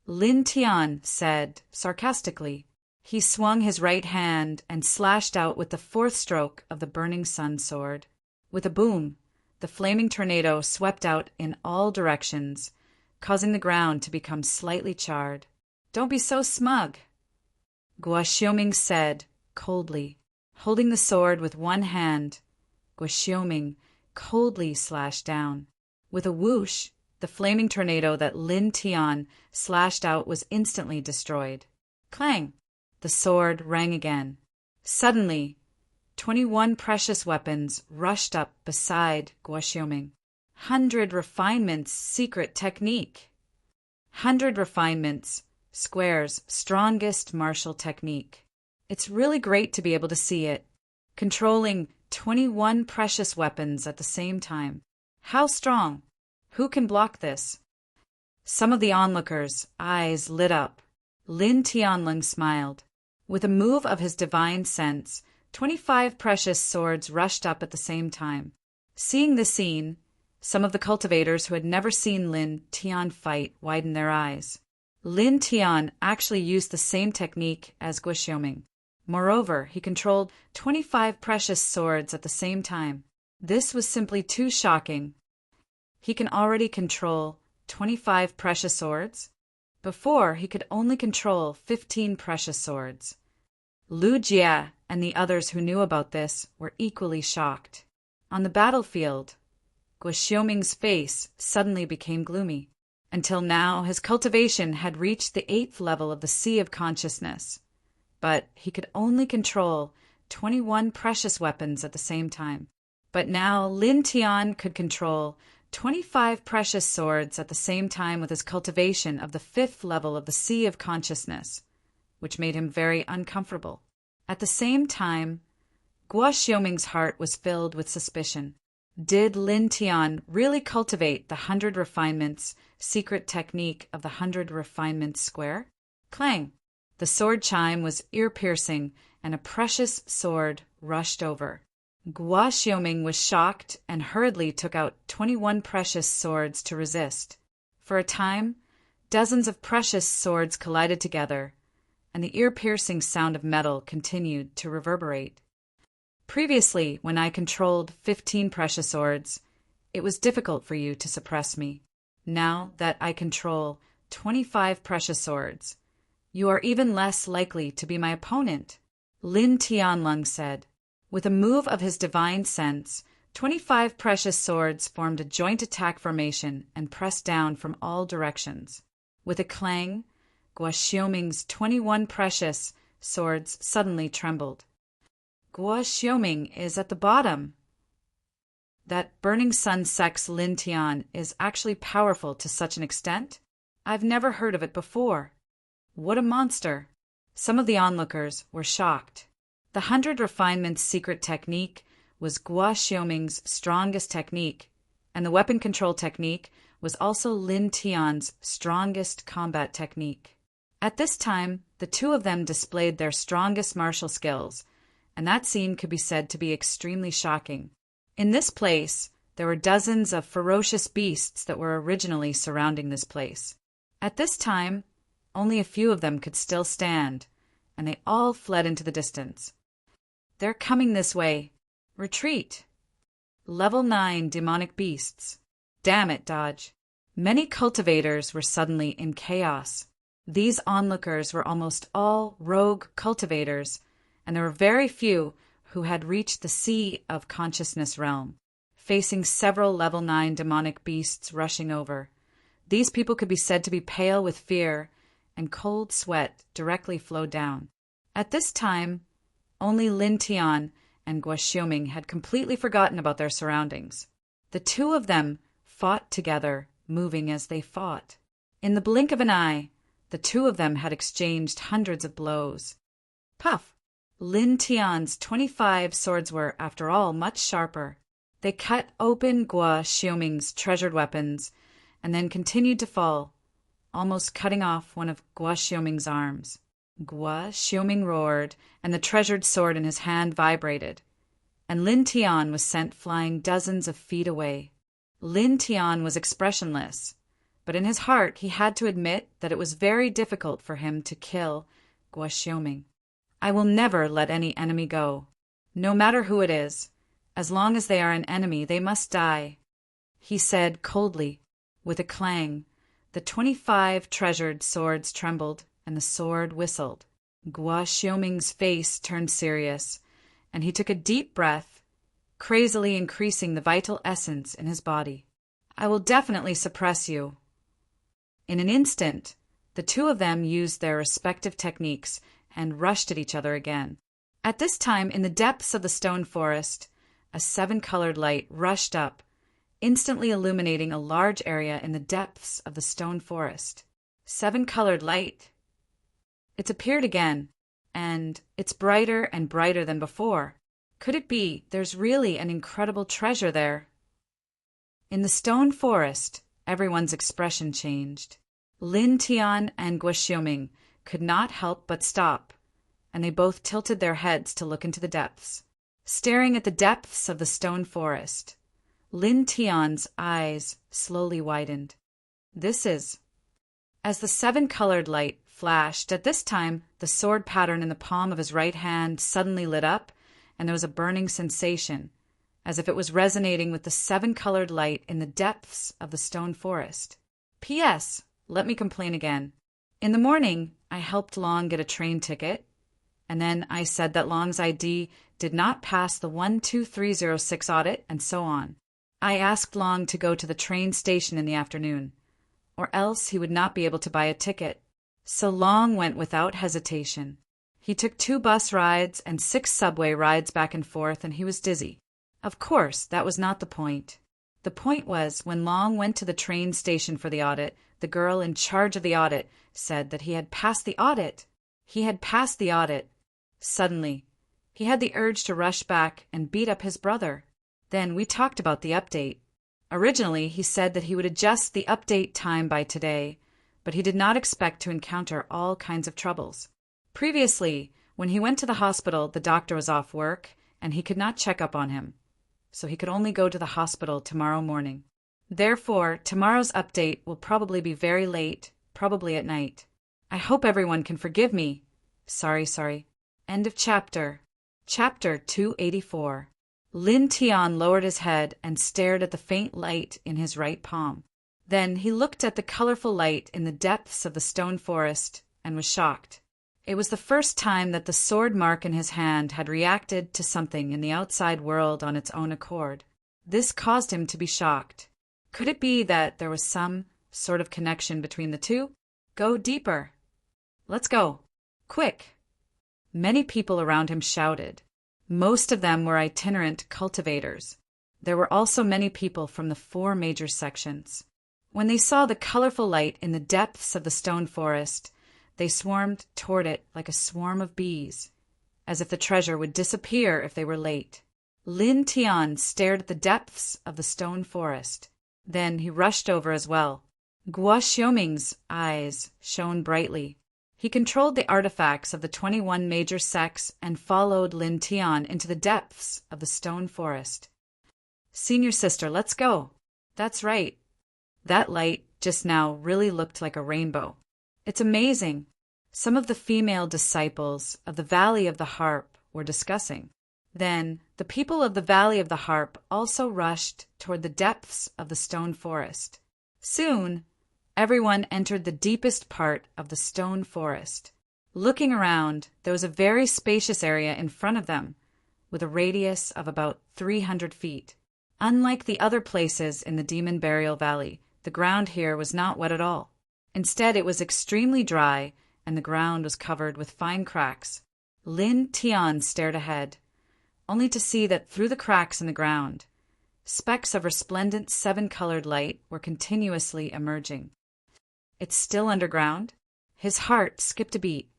Lin Tian said sarcastically. He swung his right hand and slashed out with the fourth stroke of the Burning Sun sword. With a boom, the flaming tornado swept out in all directions, causing the ground to become slightly charred. Don't be so smug, Guo Xiaoming said coldly. Holding the sword with one hand, Guo Xiaoming coldly slashed down. With a whoosh, the flaming tornado that Lin Tian slashed out was instantly destroyed. Clang! The sword rang again. Suddenly, 21 precious weapons rushed up beside Guo Xiaoming. 100 refinements secret technique. 100 refinements, Square's strongest martial technique. It's really great to be able to see it. Controlling 21 precious weapons at the same time. How strong? Who can block this? Some of the onlookers' eyes lit up. Lin Tianlong smiled. With a move of his divine sense, 25 precious swords rushed up at the same time. Seeing the scene, some of the cultivators who had never seen Lin Tian fight widened their eyes. Lin Tian actually used the same technique as Guo Xiaoming. Moreover, he controlled 25 precious swords at the same time. This was simply too shocking. He can already control 25 precious swords? Before, he could only control 15 precious swords. Lu Jie and the others who knew about this were equally shocked. On the battlefield, Guo Xiaoming's face suddenly became gloomy. Until now, his cultivation had reached the 8th level of the Sea of Consciousness. But he could only control 21 precious weapons at the same time. But now Lin Tian could control 25 precious swords at the same time with his cultivation of the 5th level of the Sea of Consciousness, which made him very uncomfortable. At the same time, Guo Xiaoming's heart was filled with suspicion. Did Lin Tian really cultivate the 100 refinements secret technique of the 100 refinements square? Clang! The sword chime was ear-piercing, and a precious sword rushed over. Guo Xiaoming was shocked and hurriedly took out 21 precious swords to resist. For a time, dozens of precious swords collided together, and the ear-piercing sound of metal continued to reverberate. Previously, when I controlled 15 precious swords, it was difficult for you to suppress me. Now that I control 25 precious swords, you are even less likely to be my opponent, Lin Tianlong said. With a move of his divine sense, 25 precious swords formed a joint attack formation and pressed down from all directions. With a clang, Guo Xiaoming's 21 precious swords suddenly trembled. Guo Xiaoming is at the bottom. That Burning Sun Sect's Lin Tian is actually powerful to such an extent? I've never heard of it before. What a monster! Some of the onlookers were shocked. The 100 refinements secret technique was Guo Xiaoming's strongest technique, and the weapon control technique was also Lin Tian's strongest combat technique. At this time, the two of them displayed their strongest martial skills, and that scene could be said to be extremely shocking. In this place, there were dozens of ferocious beasts that were originally surrounding this place. At this time, only a few of them could still stand, and they all fled into the distance. They're coming this way. Retreat. Level 9 demonic beasts. Damn it, Dodge. Many cultivators were suddenly in chaos. These onlookers were almost all rogue cultivators, and there were very few who had reached the Sea of Consciousness realm. facing several level 9 demonic beasts rushing over. These people could be said to be pale with fear, and cold sweat directly flowed down. At this time, only Lin Tian and Guo Xiuming had completely forgotten about their surroundings. The two of them fought together, moving as they fought. In the blink of an eye, the two of them had exchanged hundreds of blows. Puff! Lin Tian's 25 swords were, after all, much sharper. They cut open Guo Xiuming's treasured weapons and then continued to fall, almost cutting off one of Guo Xiuming's arms. Guo Xiuming roared, and the treasured sword in his hand vibrated, and Lin Tian was sent flying dozens of feet away. Lin Tian was expressionless, but in his heart he had to admit that it was very difficult for him to kill Guo Xiuming. I will never let any enemy go. No matter who it is, as long as they are an enemy, they must die, he said coldly. With a clang, the 25 treasured swords trembled, and the sword whistled. Guo Xiuming's face turned serious, and he took a deep breath, crazily increasing the vital essence in his body. I will definitely suppress you. In an instant, the two of them used their respective techniques and rushed at each other again. At this time, in the depths of the stone forest, a 7-colored light rushed up, instantly illuminating a large area in the depths of the stone forest. 7-colored light. It's appeared again, and it's brighter and brighter than before. Could it be there's really an incredible treasure there? In the stone forest, everyone's expression changed. Lin Tian and Guo Xiuming could not help but stop, and they both tilted their heads to look into the depths. Staring at the depths of the stone forest, Lin Tian's eyes slowly widened. This is... As the 7-colored light flashed, at this time the sword pattern in the palm of his right hand suddenly lit up, and there was a burning sensation, as if it was resonating with the 7-colored light in the depths of the stone forest. P.S. Let me complain again. In the morning, I helped Long get a train ticket, and then I said that Long's ID did not pass the 12306 audit, and so on. I asked Long to go to the train station in the afternoon, or else he would not be able to buy a ticket. So Long went without hesitation. He took 2 bus rides and 6 subway rides back and forth, and he was dizzy. Of course, that was not the point. The point was, when Long went to the train station for the audit, the girl in charge of the audit said that he had passed the audit. He had passed the audit. Suddenly, he had the urge to rush back and beat up his brother. Then we talked about the update. Originally, he said that he would adjust the update time by today, but he did not expect to encounter all kinds of troubles. Previously, when he went to the hospital, the doctor was off work, and he could not check up on him, so he could only go to the hospital tomorrow morning. Therefore, tomorrow's update will probably be very late, probably at night. I hope everyone can forgive me. Sorry. End of chapter. Chapter 284. Lin Tian lowered his head and stared at the faint light in his right palm. Then he looked at the colorful light in the depths of the stone forest and was shocked. It was the first time that the sword mark in his hand had reacted to something in the outside world on its own accord. This caused him to be shocked. Could it be that there was some sort of connection between the two? Go deeper. Let's go. Quick. Many people around him shouted. Most of them were itinerant cultivators. There were also many people from the 4 major sections. When they saw the colorful light in the depths of the stone forest, they swarmed toward it like a swarm of bees, as if the treasure would disappear if they were late. Lin Tian stared at the depths of the stone forest. Then he rushed over as well. Guo Xiuming's eyes shone brightly. He controlled the artifacts of the 21 major sects and followed Lin Tian into the depths of the stone forest. Senior sister, let's go. That's right. That light just now really looked like a rainbow. It's amazing. Some of the female disciples of the Valley of the Harp were discussing. Then the people of the Valley of the Harp also rushed toward the depths of the stone forest. Soon, everyone entered the deepest part of the stone forest. Looking around, there was a very spacious area in front of them, with a radius of about 300 feet. Unlike the other places in the Demon Burial Valley, the ground here was not wet at all. Instead, it was extremely dry, and the ground was covered with fine cracks. Lin Tian stared ahead, only to see that through the cracks in the ground, specks of resplendent seven-colored light were continuously emerging. It's still underground? His heart skipped a beat.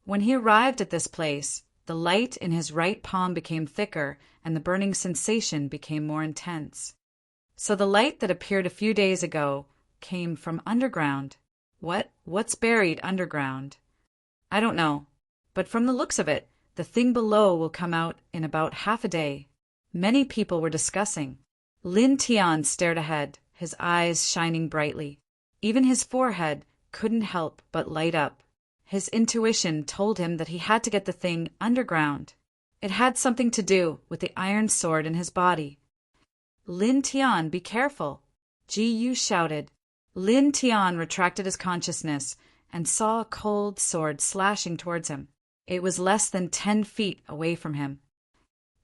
When he arrived at this place, the light in his right palm became thicker and the burning sensation became more intense. So the light that appeared a few days ago came from underground. What's buried underground? I don't know, but from the looks of it, the thing below will come out in about half a day. Many people were discussing. Lin Tian stared ahead, his eyes shining brightly. Even his forehead couldn't help but light up. His intuition told him that he had to get the thing underground. It had something to do with the iron sword in his body. Lin Tian, be careful! Ji Yu shouted. Lin Tian retracted his consciousness and saw a cold sword slashing towards him. It was less than 10 feet away from him.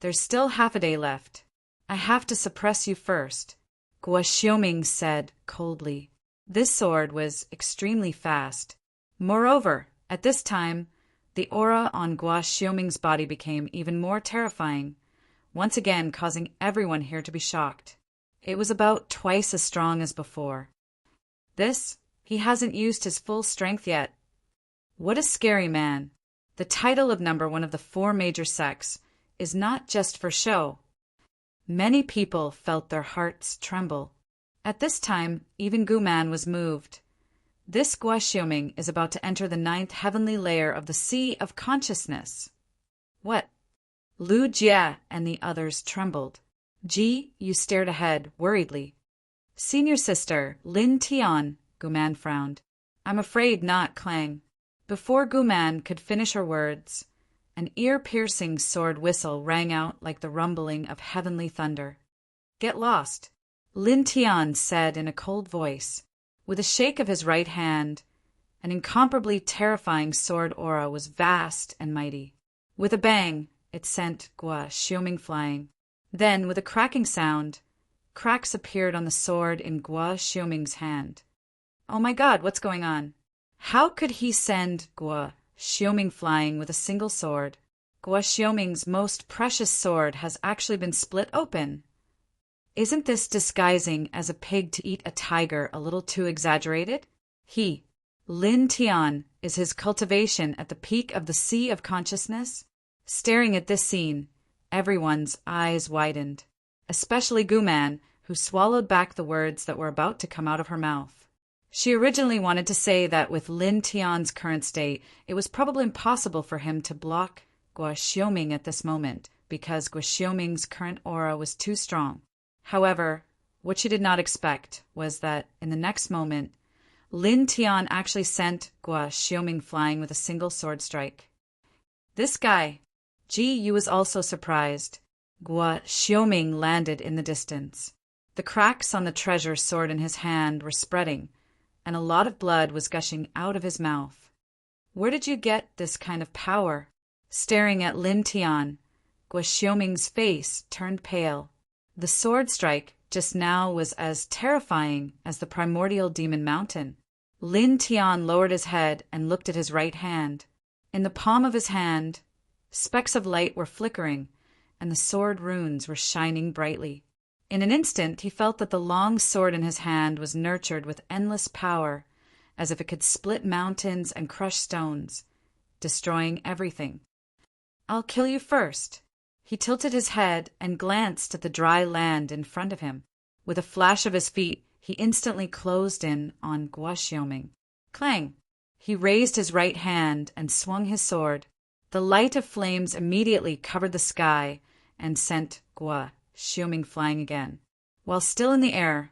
There's still half a day left. I have to suppress you first, Guo Xiaoming said coldly. This sword was extremely fast. Moreover, at this time, the aura on Guo Xiaoming's body became even more terrifying, once again causing everyone here to be shocked. It was about twice as strong as before. He hasn't used his full strength yet. What a scary man. The title of number one of the 4 major sects is not just for show. Many people felt their hearts tremble. At this time, even Guman was moved. This Guo Xiaoming is about to enter the 9th heavenly layer of the Sea of Consciousness. What? Lu Jie and the others trembled. Ji Yu stared ahead, worriedly. Senior sister, Lin Tian, Guman frowned. I'm afraid not, Clang. Before Guman could finish her words, an ear-piercing sword whistle rang out like the rumbling of heavenly thunder. Get lost, Lin Tian said in a cold voice. With a shake of his right hand, an incomparably terrifying sword aura was vast and mighty. With a bang, it sent Guo Xiaoming flying. Then, with a cracking sound, cracks appeared on the sword in Guo Xiaoming's hand. Oh my God, what's going on? How could he send Guo Xiaoming flying with a single sword? Guo Xiaoming's most precious sword has actually been split open. Isn't this disguising as a pig to eat a tiger a little too exaggerated? Lin Tian, is his cultivation at the peak of the Sea of Consciousness? Staring at this scene, everyone's eyes widened, especially Guman, who swallowed back the words that were about to come out of her mouth. She originally wanted to say that with Lin Tian's current state, it was probably impossible for him to block Guo Xiaoming at this moment, because Guo Xiaoming's current aura was too strong. However, what she did not expect was that, in the next moment, Lin Tian actually sent Guo Xiaoming flying with a single sword strike. This guy, Ji Yu, was also surprised. Guo Xiaoming landed in the distance. The cracks on the treasure sword in his hand were spreading, and a lot of blood was gushing out of his mouth. Where did you get this kind of power? Staring at Lin Tian, Guo Xiaoming's face turned pale. The sword strike just now was as terrifying as the primordial demon mountain. Lin Tian lowered his head and looked at his right hand. In the palm of his hand, specks of light were flickering, and the sword runes were shining brightly. In an instant, he felt that the long sword in his hand was nurtured with endless power, as if it could split mountains and crush stones, destroying everything. I'll kill you first. He tilted his head and glanced at the dry land in front of him. With a flash of his feet, he instantly closed in on Guo Xiaoming. Clang! He raised his right hand and swung his sword. The light of flames immediately covered the sky and sent Guo Xiaoming flying again. While still in the air,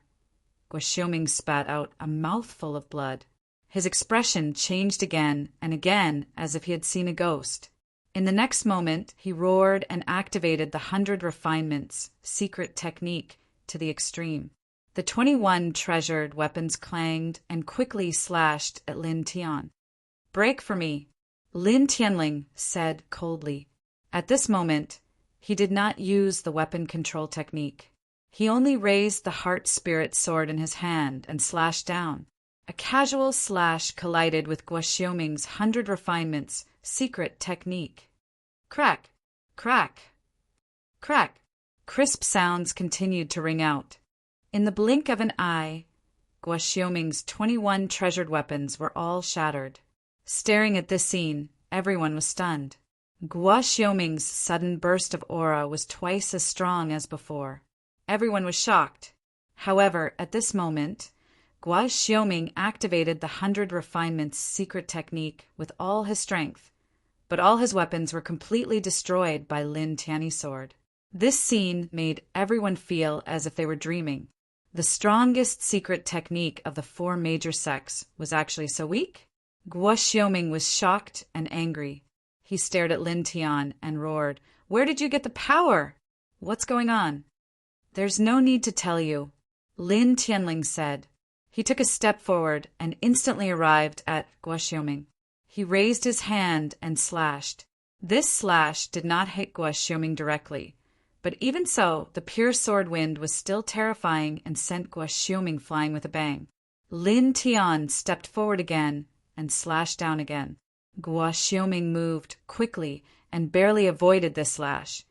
Guo Xiaoming spat out a mouthful of blood. His expression changed again and again as if he had seen a ghost. In the next moment, he roared and activated the 100 Refinements secret technique to the extreme. The 21 treasured weapons clanged and quickly slashed at Lin Tian. Break for me, Lin Tianling said coldly. At this moment, he did not use the weapon control technique. He only raised the heart-spirit sword in his hand and slashed down. A casual slash collided with Guo Xiaoming's 100 refinements secret technique. Crack, crack, crack. Crisp sounds continued to ring out. In the blink of an eye, Guo Xiaoming's 21 treasured weapons were all shattered. Staring at this scene, everyone was stunned. Guo Xiaoming's sudden burst of aura was twice as strong as before. Everyone was shocked. However, at this moment, Guo Xiaoming activated the 100 refinements secret technique with all his strength, but all his weapons were completely destroyed by Lin Tianyi's sword. This scene made everyone feel as if they were dreaming. The strongest secret technique of the 4 major sects was actually so weak? Guo Xiaoming was shocked and angry. He stared at Lin Tian and roared, "Where did you get the power? What's going on?" "There's no need to tell you," Lin Tianling said. He took a step forward and instantly arrived at Guo Xiaoming. He raised his hand and slashed. This slash did not hit Guo Xiaoming directly, but even so, the pure sword wind was still terrifying and sent Guo Xiaoming flying with a bang. Lin Tian stepped forward again and slashed down again. Guo Xiaoming moved quickly and barely avoided this slash,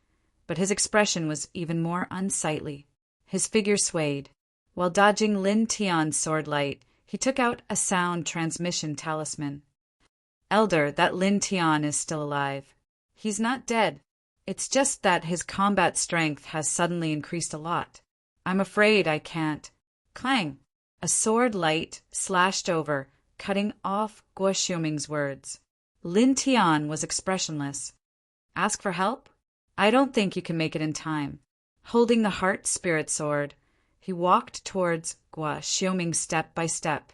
but his expression was even more unsightly. His figure swayed. While dodging Lin Tian's sword light, he took out a sound transmission talisman. "Elder, that Lin Tian is still alive. He's not dead. It's just that his combat strength has suddenly increased a lot. I'm afraid I can't." Clang! A sword light slashed over, cutting off Guo Xiaoming's words. Lin Tian was expressionless. "Ask for help? I don't think you can make it in time." Holding the heart-spirit sword, he walked towards Guo Xiaoming step by step.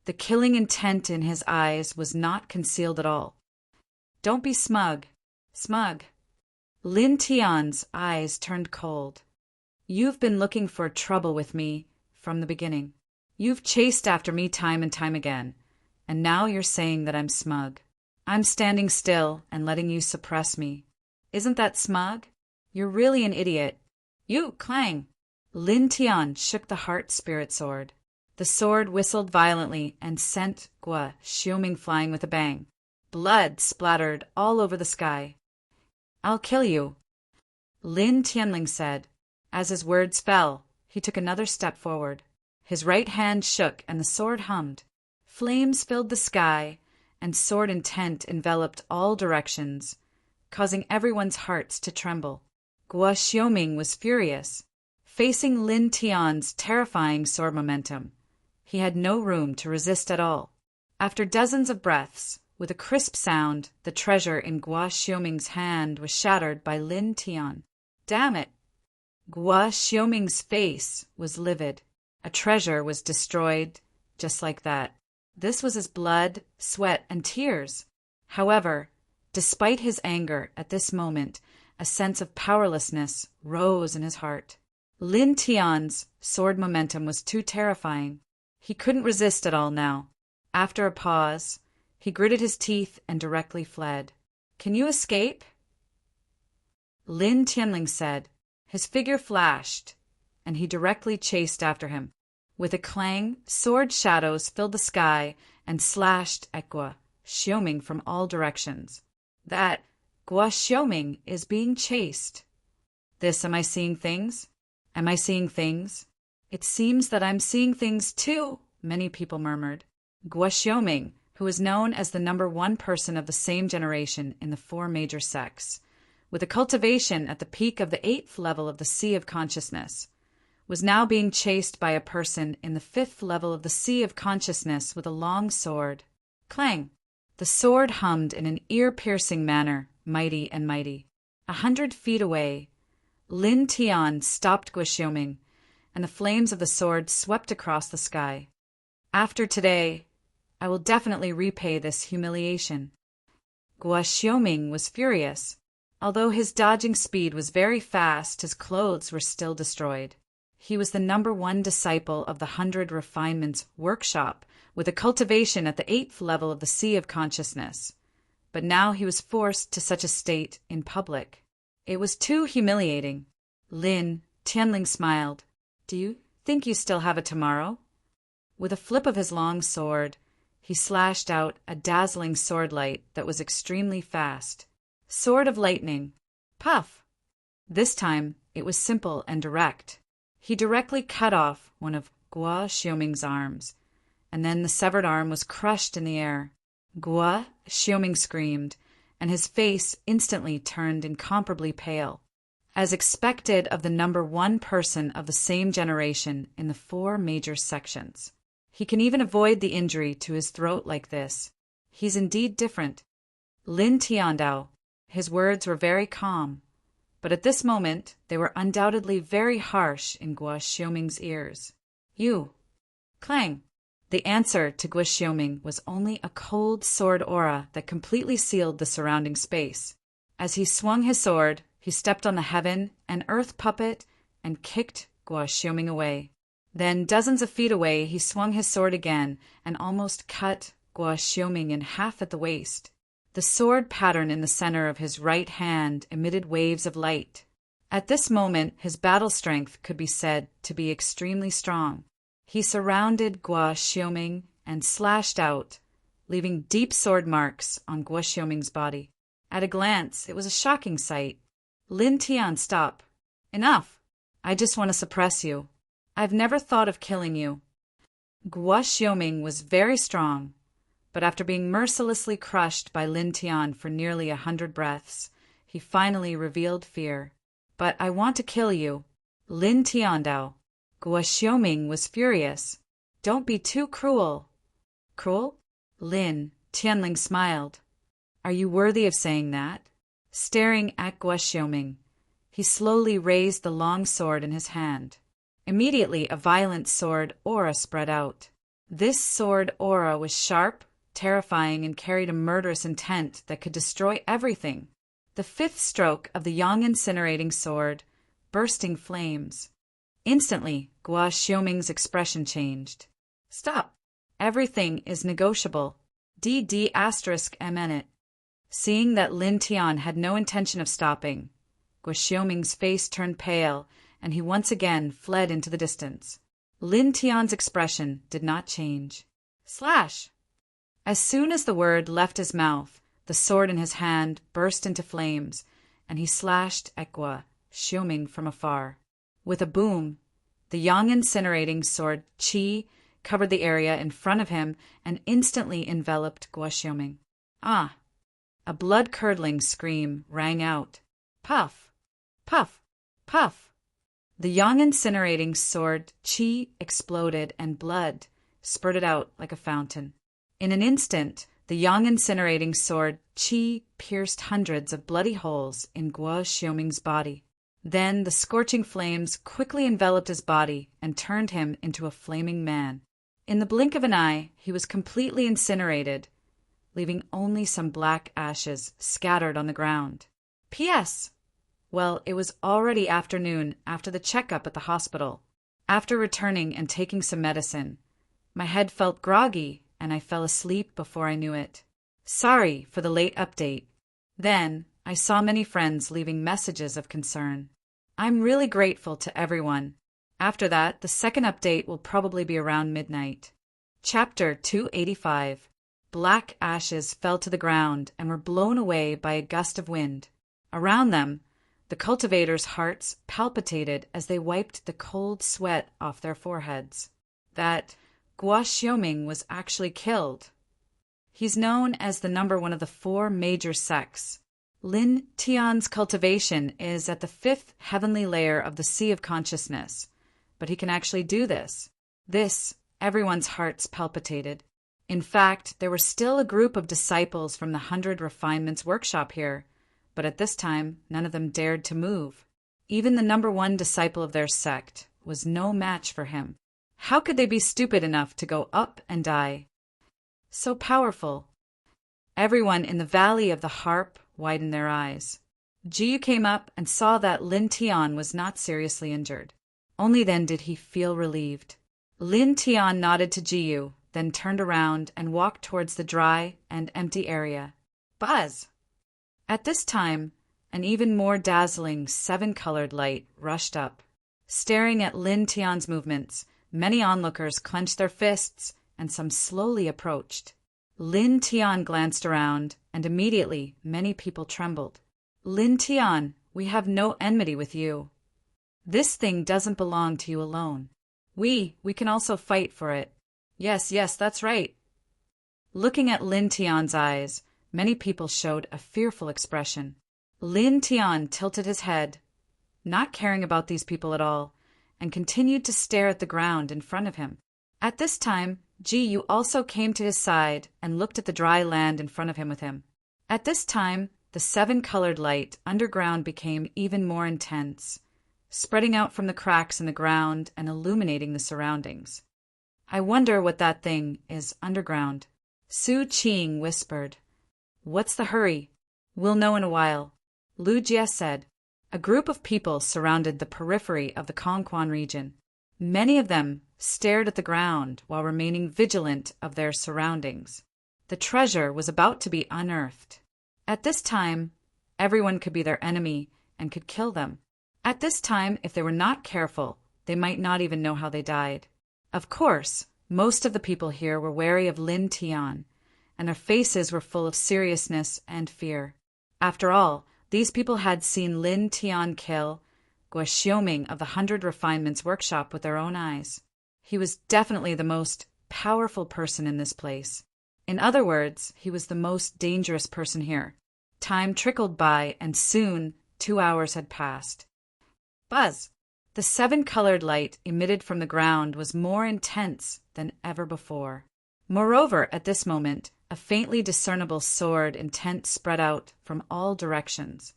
The killing intent in his eyes was not concealed at all. "Don't be smug." "Smug?" Lin Tian's eyes turned cold. "You've been looking for trouble with me from the beginning. You've chased after me time and time again, and now you're saying that I'm smug. I'm standing still and letting you suppress me. Isn't that smug? You're really an idiot." "You!" Clang! Lin Tian shook the heart-spirit sword. The sword whistled violently and sent Guo Xiaoming flying with a bang. Blood splattered all over the sky. "I'll kill you," Lin Tianling said. As his words fell, he took another step forward. His right hand shook and the sword hummed. Flames filled the sky, and sword intent enveloped all directions, causing everyone's hearts to tremble. Guo Xiaoming was furious. Facing Lin Tian's terrifying sword momentum, he had no room to resist at all. After dozens of breaths, with a crisp sound, the treasure in Guo Xiaoming's hand was shattered by Lin Tian. "Damn it!" Guo Xiaoming's face was livid. A treasure was destroyed just like that. This was his blood, sweat, and tears. However, despite his anger at this moment, a sense of powerlessness rose in his heart. Lin Tian's sword momentum was too terrifying. He couldn't resist at all now. After a pause, he gritted his teeth and directly fled. "Can you escape?" Lin Tianling said. His figure flashed, and he directly chased after him. With a clang, sword shadows filled the sky and slashed at Guo Xiaoming from all directions. "That Guo Xiaoming is being chased." Am I seeing things? Am I seeing things? It seems that I'm seeing things too, many people murmured. Guo Xiaoming, who was known as the #1 person of the same generation in the 4 major sects, with a cultivation at the peak of the 8th level of the Sea of Consciousness, was now being chased by a person in the 5th level of the Sea of Consciousness with a long sword. Clang! The sword hummed in an ear-piercing manner, mighty and mighty. 100 feet away, Lin Tian stopped Guo Xiaoming, and the flames of the sword swept across the sky. "After today, I will definitely repay this humiliation." Guo Xiaoming was furious. Although his dodging speed was very fast, his clothes were still destroyed. He was the #1 disciple of the 100 Refinements Workshop, with a cultivation at the 8th level of the Sea of Consciousness. But now he was forced to such a state in public. It was too humiliating. Lin Tianling smiled. Do you think you still have a tomorrow? With a flip of his long sword, he slashed out a dazzling sword light that was extremely fast. Sword of lightning. Puff! This time, it was simple and direct. He directly cut off one of Guo Xiaoming's arms, and then the severed arm was crushed in the air. Guo Xiaoming screamed, and his face instantly turned incomparably pale. As expected of the number one person of the same generation in the four major sections. He can even avoid the injury to his throat like this. He's indeed different. Lin Tiandao. His words were very calm, but at this moment they were undoubtedly very harsh in Guo Xiaoming's ears. You. Clang. The answer to Guo Xiaoming was only a cold sword aura that completely sealed the surrounding space. As he swung his sword, he stepped on the heaven and earth puppet and kicked Guo Xiaoming away. Then, dozens of feet away, he swung his sword again and almost cut Guo Xiaoming in half at the waist. The sword pattern in the center of his right hand emitted waves of light. At this moment, his battle strength could be said to be extremely strong. He surrounded Guo Xiaoming and slashed out, leaving deep sword marks on Guo Xiaoming's body. At a glance, it was a shocking sight. Lin Tian, stop. Enough. I just want to suppress you. I've never thought of killing you. Guo Xiaoming was very strong, but after being mercilessly crushed by Lin Tian for nearly 100 breaths, he finally revealed fear. But I want to kill you. Lin Tiandao. Guo Xiaoming was furious. Don't be too cruel. Cruel? Lin Tianling smiled. Are you worthy of saying that? Staring at Guo Xiaoming, he slowly raised the long sword in his hand. Immediately, a violent sword aura spread out. This sword aura was sharp, terrifying, and carried a murderous intent that could destroy everything. The fifth stroke of the yang incinerating sword, bursting flames. Instantly, Guo Xiaoming's expression changed. Stop. Everything is negotiable. DD**MN. Seeing that Lin Tian had no intention of stopping, Guo Xiaoming's face turned pale, and he once again fled into the distance. Lin Tian's expression did not change. Slash! As soon as the word left his mouth, the sword in his hand burst into flames, and he slashed at Guo Xiaoming from afar. With a boom, the yang incinerating sword Qi covered the area in front of him and instantly enveloped Guo Xiaoming. Ah! A blood-curdling scream rang out. Puff! Puff! Puff! The yang incinerating sword Qi exploded and blood spurted out like a fountain. In an instant, the yang incinerating sword Qi pierced hundreds of bloody holes in Guo Xiaoming's body. Then the scorching flames quickly enveloped his body and turned him into a flaming man. In the blink of an eye, he was completely incinerated, leaving only some black ashes scattered on the ground. P.S. Well, it was already afternoon after the checkup at the hospital. After returning and taking some medicine, my head felt groggy and I fell asleep before I knew it. Sorry for the late update. Then, I saw many friends leaving messages of concern. I'm really grateful to everyone. After that, the second update will probably be around midnight. Chapter 285. Black ashes fell to the ground and were blown away by a gust of wind. Around them, the cultivators' hearts palpitated as they wiped the cold sweat off their foreheads. That Guo Xiaoming was actually killed. He's known as the number one of the four major sects. Lin Tian's cultivation is at the fifth heavenly layer of the Sea of Consciousness, but he can actually do this. Everyone's hearts palpitated. In fact, there were still a group of disciples from the 100 Refinements workshop here, but at this time, none of them dared to move. Even the number one disciple of their sect was no match for him. How could they be stupid enough to go up and die? So powerful. Everyone in the Valley of the Harp widened their eyes. Jiyu came up and saw that Lin Tian was not seriously injured. Only then did he feel relieved. Lin Tian nodded to Jiyu, then turned around and walked towards the dry and empty area. Buzz! At this time, an even more dazzling 7-colored light rushed up. Staring at Lin Tian's movements, many onlookers clenched their fists, and some slowly approached. Lin Tian glanced around, and immediately many people trembled. Lin Tian, we have no enmity with you. This thing doesn't belong to you alone. We can also fight for it. Yes, that's right. Looking at Lin Tian's eyes, many people showed a fearful expression. Lin Tian tilted his head, not caring about these people at all, and continued to stare at the ground in front of him. At this time, Ji Yu also came to his side and looked at the dry land in front of him with him. At this time, the seven-colored light underground became even more intense, spreading out from the cracks in the ground and illuminating the surroundings. I wonder what that thing is underground. Su Qing whispered. What's the hurry? We'll know in a while. Lu Jie said. A group of people surrounded the periphery of the Kongquan region. Many of them stared at the ground while remaining vigilant of their surroundings. The treasure was about to be unearthed. At this time, everyone could be their enemy and could kill them. At this time, if they were not careful, they might not even know how they died. Of course, most of the people here were wary of Lin Tian, and their faces were full of seriousness and fear. After all, these people had seen Lin Tian kill Guo Xiaoming of the 100 Refinements workshop with their own eyes. He was definitely the most powerful person in this place. In other words, he was the most dangerous person here. Time trickled by, and soon 2 hours had passed. Buzz! The seven-colored light emitted from the ground was more intense than ever before. Moreover, at this moment, a faintly discernible sword intent spread out from all directions.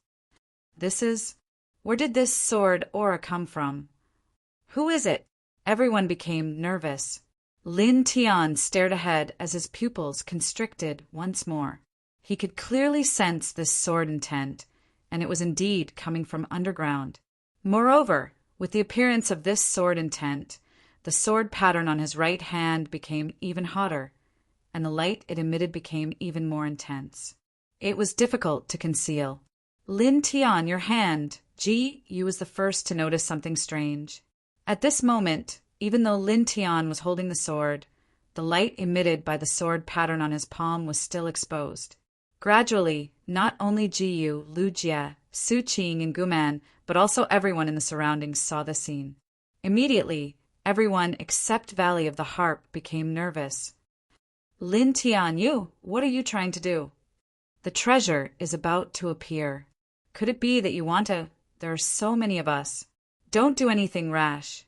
Where did this sword aura come from? Who is it? Everyone became nervous. Lin Tian stared ahead as his pupils constricted once more. He could clearly sense this sword intent, and it was indeed coming from underground. Moreover, with the appearance of this sword intent, the sword pattern on his right hand became even hotter, and the light it emitted became even more intense. It was difficult to conceal. Lin Tian, your hand! Ji Yu was the first to notice something strange. At this moment, even though Lin Tian was holding the sword, the light emitted by the sword pattern on his palm was still exposed. Gradually, not only Ji Yu, Lu Jie, Su Qing, and Guman, but also everyone in the surroundings saw the scene. Immediately, everyone except Valley of the Harp became nervous. Lin Tian, what are you trying to do? The treasure is about to appear. Could it be that you want to? There are so many of us. Don't do anything rash.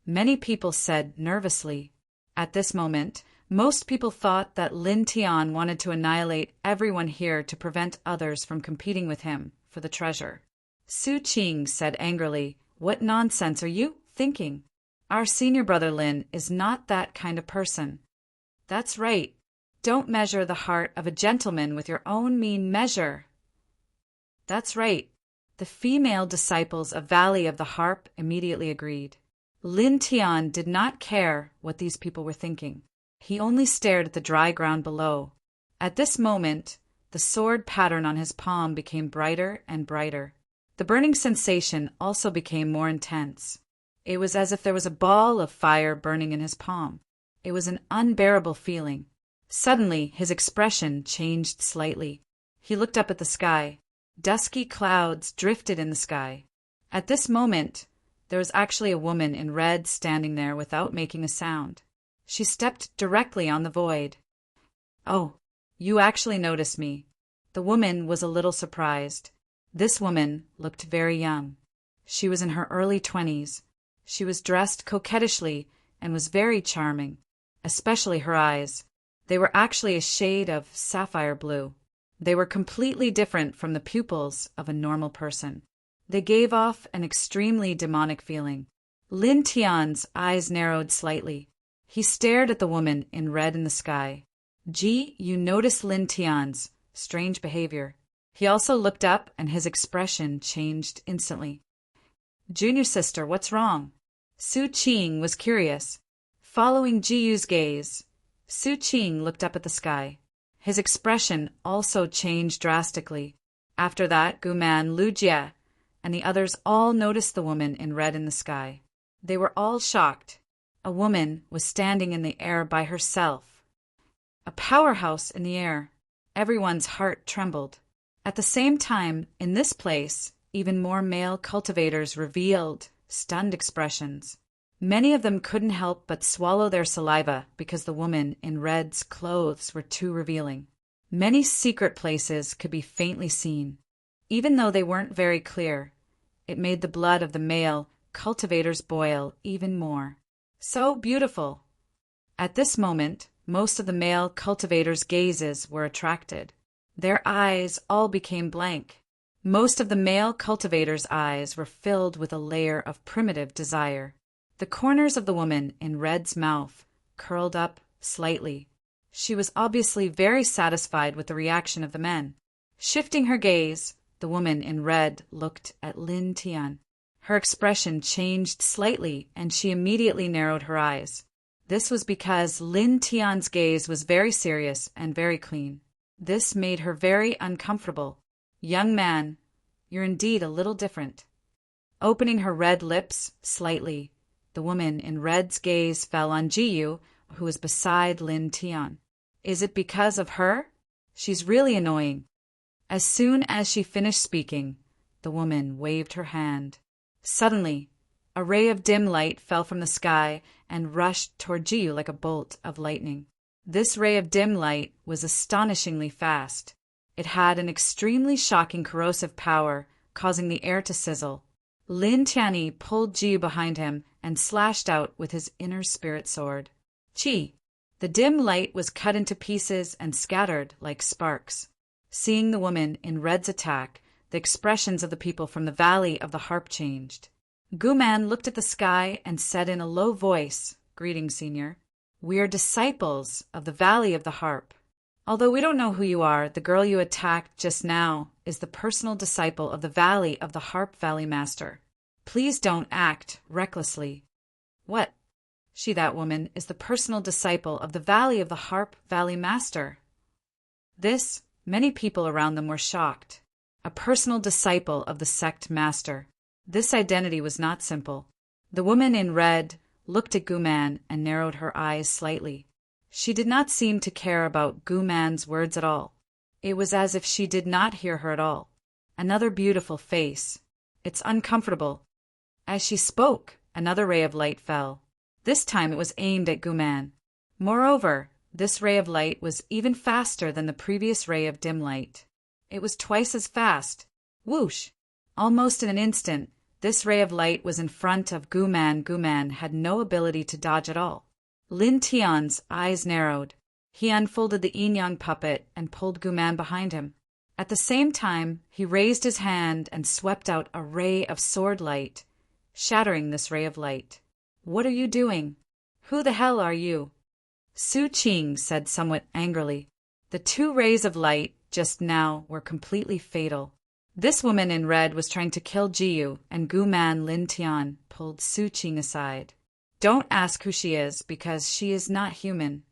Many people said nervously. At this moment, most people thought that Lin Tian wanted to annihilate everyone here to prevent others from competing with him for the treasure. Su Qing said angrily, What nonsense are you thinking? Our senior brother Lin is not that kind of person. That's right. Don't measure the heart of a gentleman with your own mean measure. That's right. The female disciples of Valley of the Harp immediately agreed. Lin Tian did not care what these people were thinking. He only stared at the dry ground below. At this moment, the sword pattern on his palm became brighter and brighter. The burning sensation also became more intense. It was as if there was a ball of fire burning in his palm. It was an unbearable feeling. Suddenly, his expression changed slightly. He looked up at the sky. Dusky clouds drifted in the sky. At this moment, there was actually a woman in red standing there without making a sound. She stepped directly on the void. Oh, you actually noticed me. The woman was a little surprised. This woman looked very young. She was in her early 20s. She was dressed coquettishly and was very charming, especially her eyes. They were actually a shade of sapphire blue. They were completely different from the pupils of a normal person. They gave off an extremely demonic feeling. Lin Tian's eyes narrowed slightly. He stared at the woman in red in the sky. Ji, you noticed Lin Tian's strange behavior. He also looked up and his expression changed instantly. Junior sister, what's wrong? Su Qing was curious. Following Ji Yu's gaze, Su Qing looked up at the sky. His expression also changed drastically. After that, Guman, Lu Jie, and the others all noticed the woman in red in the sky. They were all shocked. A woman was standing in the air by herself. A powerhouse in the air. Everyone's heart trembled. At the same time, in this place, even more male cultivators revealed stunned expressions. Many of them couldn't help but swallow their saliva because the woman in red's clothes were too revealing. Many secret places could be faintly seen. Even though they weren't very clear, it made the blood of the male cultivators boil even more. So beautiful! At this moment, most of the male cultivators' gazes were attracted. Their eyes all became blank. Most of the male cultivators' eyes were filled with a layer of primitive desire. The corners of the woman in red's mouth curled up slightly. She was obviously very satisfied with the reaction of the men. Shifting her gaze, the woman in red looked at Lin Tian. Her expression changed slightly, and she immediately narrowed her eyes. This was because Lin Tian's gaze was very serious and very clean. This made her very uncomfortable. "Young man, you're indeed a little different." Opening her red lips slightly, the woman in red's gaze fell on Jiyu, who was beside Lin Tian. "Is it because of her? She's really annoying." As soon as she finished speaking, the woman waved her hand. Suddenly, a ray of dim light fell from the sky and rushed toward Jiyu like a bolt of lightning. This ray of dim light was astonishingly fast. It had an extremely shocking corrosive power, causing the air to sizzle. Lin Tianyi pulled Jiyu behind him and slashed out with his inner spirit sword. Chi! The dim light was cut into pieces and scattered like sparks. Seeing the woman in red's attack, the expressions of the people from the Valley of the Harp changed. Guman looked at the sky and said in a low voice, "Greetings, Senior. We are disciples of the Valley of the Harp. Although we don't know who you are, the girl you attacked just now is the personal disciple of the Valley of the Harp Valley Master. Please don't act recklessly." "What? That woman is the personal disciple of the Valley of the Harp Valley Master." Many people around them were shocked. A personal disciple of the sect master. This identity was not simple. The woman in red looked at Guman and narrowed her eyes slightly. She did not seem to care about Guman's words at all. It was as if she did not hear her at all. Another beautiful face. It's uncomfortable. As she spoke, another ray of light fell. This time it was aimed at Guman. Moreover, this ray of light was even faster than the previous ray of dim light. It was twice as fast. Whoosh! Almost in an instant, this ray of light was in front of Guman. Guman had no ability to dodge at all. Lin Tian's eyes narrowed. He unfolded the yin-yang puppet and pulled Guman behind him. At the same time, he raised his hand and swept out a ray of sword light, shattering this ray of light. "What are you doing? Who the hell are you?" Su Qing said somewhat angrily. The two rays of light just now were completely fatal. This woman in red was trying to kill Jiyu, and Guman Lin Tian pulled Su Qing aside. "Don't ask who she is, because she is not human."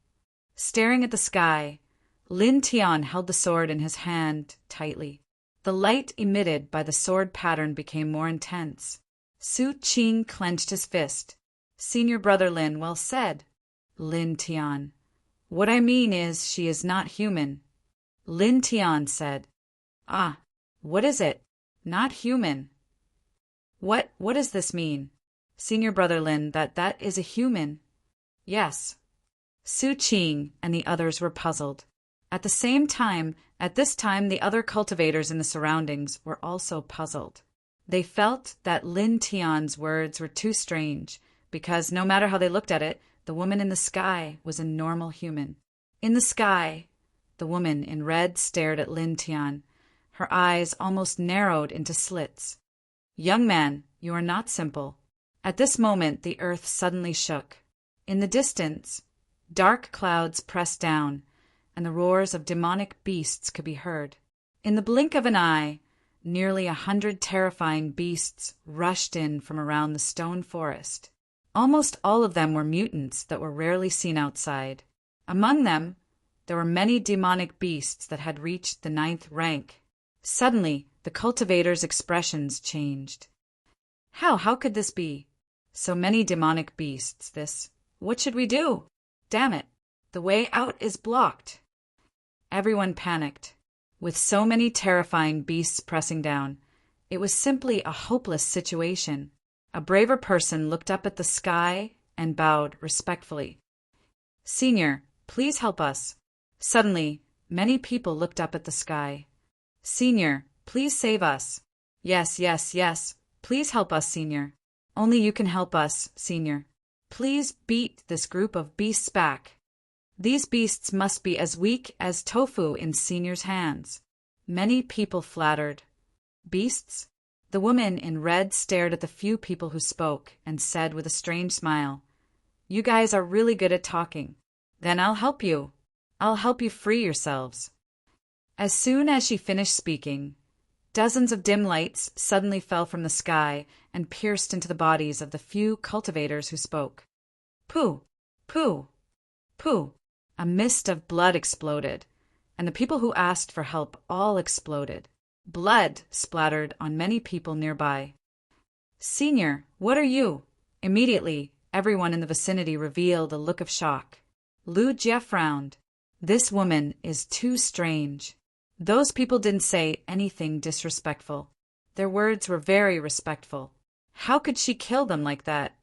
Staring at the sky, Lin Tian held the sword in his hand tightly. The light emitted by the sword pattern became more intense. Su Qing clenched his fist. "Senior brother Lin, well said." Lin Tian. "What I mean is she is not human." Lin Tian said. "Ah, what is it? Not human. What does this mean?" "Senior brother Lin, that is a human." "Yes." Su Qing and the others were puzzled. At this time, the other cultivators in the surroundings were also puzzled. They felt that Lin Tian's words were too strange, because no matter how they looked at it, the woman in the sky was a normal human. In the sky, the woman in red stared at Lin Tian. Her eyes almost narrowed into slits. "Young man, you are not simple." At this moment, the earth suddenly shook. In the distance, dark clouds pressed down, and the roars of demonic beasts could be heard. In the blink of an eye, nearly 100 terrifying beasts rushed in from around the stone forest. Almost all of them were mutants that were rarely seen outside. Among them, there were many demonic beasts that had reached the 9th rank. Suddenly, The cultivator's expressions changed. How could this be? So many demonic beasts, What should we do? Damn it, the way out is blocked. Everyone panicked. With so many terrifying beasts pressing down, it was simply a hopeless situation. A braver person looked up at the sky and bowed respectfully. Senior, please help us. Suddenly, many people looked up at the sky. Senior, please save us. Yes. Please help us, Senior. Only you can help us, Senior. Please beat this group of beasts back. These beasts must be as weak as tofu in Senior's hands. Many people flattered. Beasts? The woman in red stared at the few people who spoke and said with a strange smile, You guys are really good at talking. Then I'll help you. I'll help you free yourselves. As soon as she finished speaking, dozens of dim lights suddenly fell from the sky and pierced into the bodies of the few cultivators who spoke. Pooh! Pooh! Pooh! A mist of blood exploded, and the people who asked for help all exploded. Blood splattered on many people nearby. Senior, what are you? Immediately, everyone in the vicinity revealed a look of shock. Lu Jia frowned. This woman is too strange. Those people didn't say anything disrespectful. Their words were very respectful. How could she kill them like that?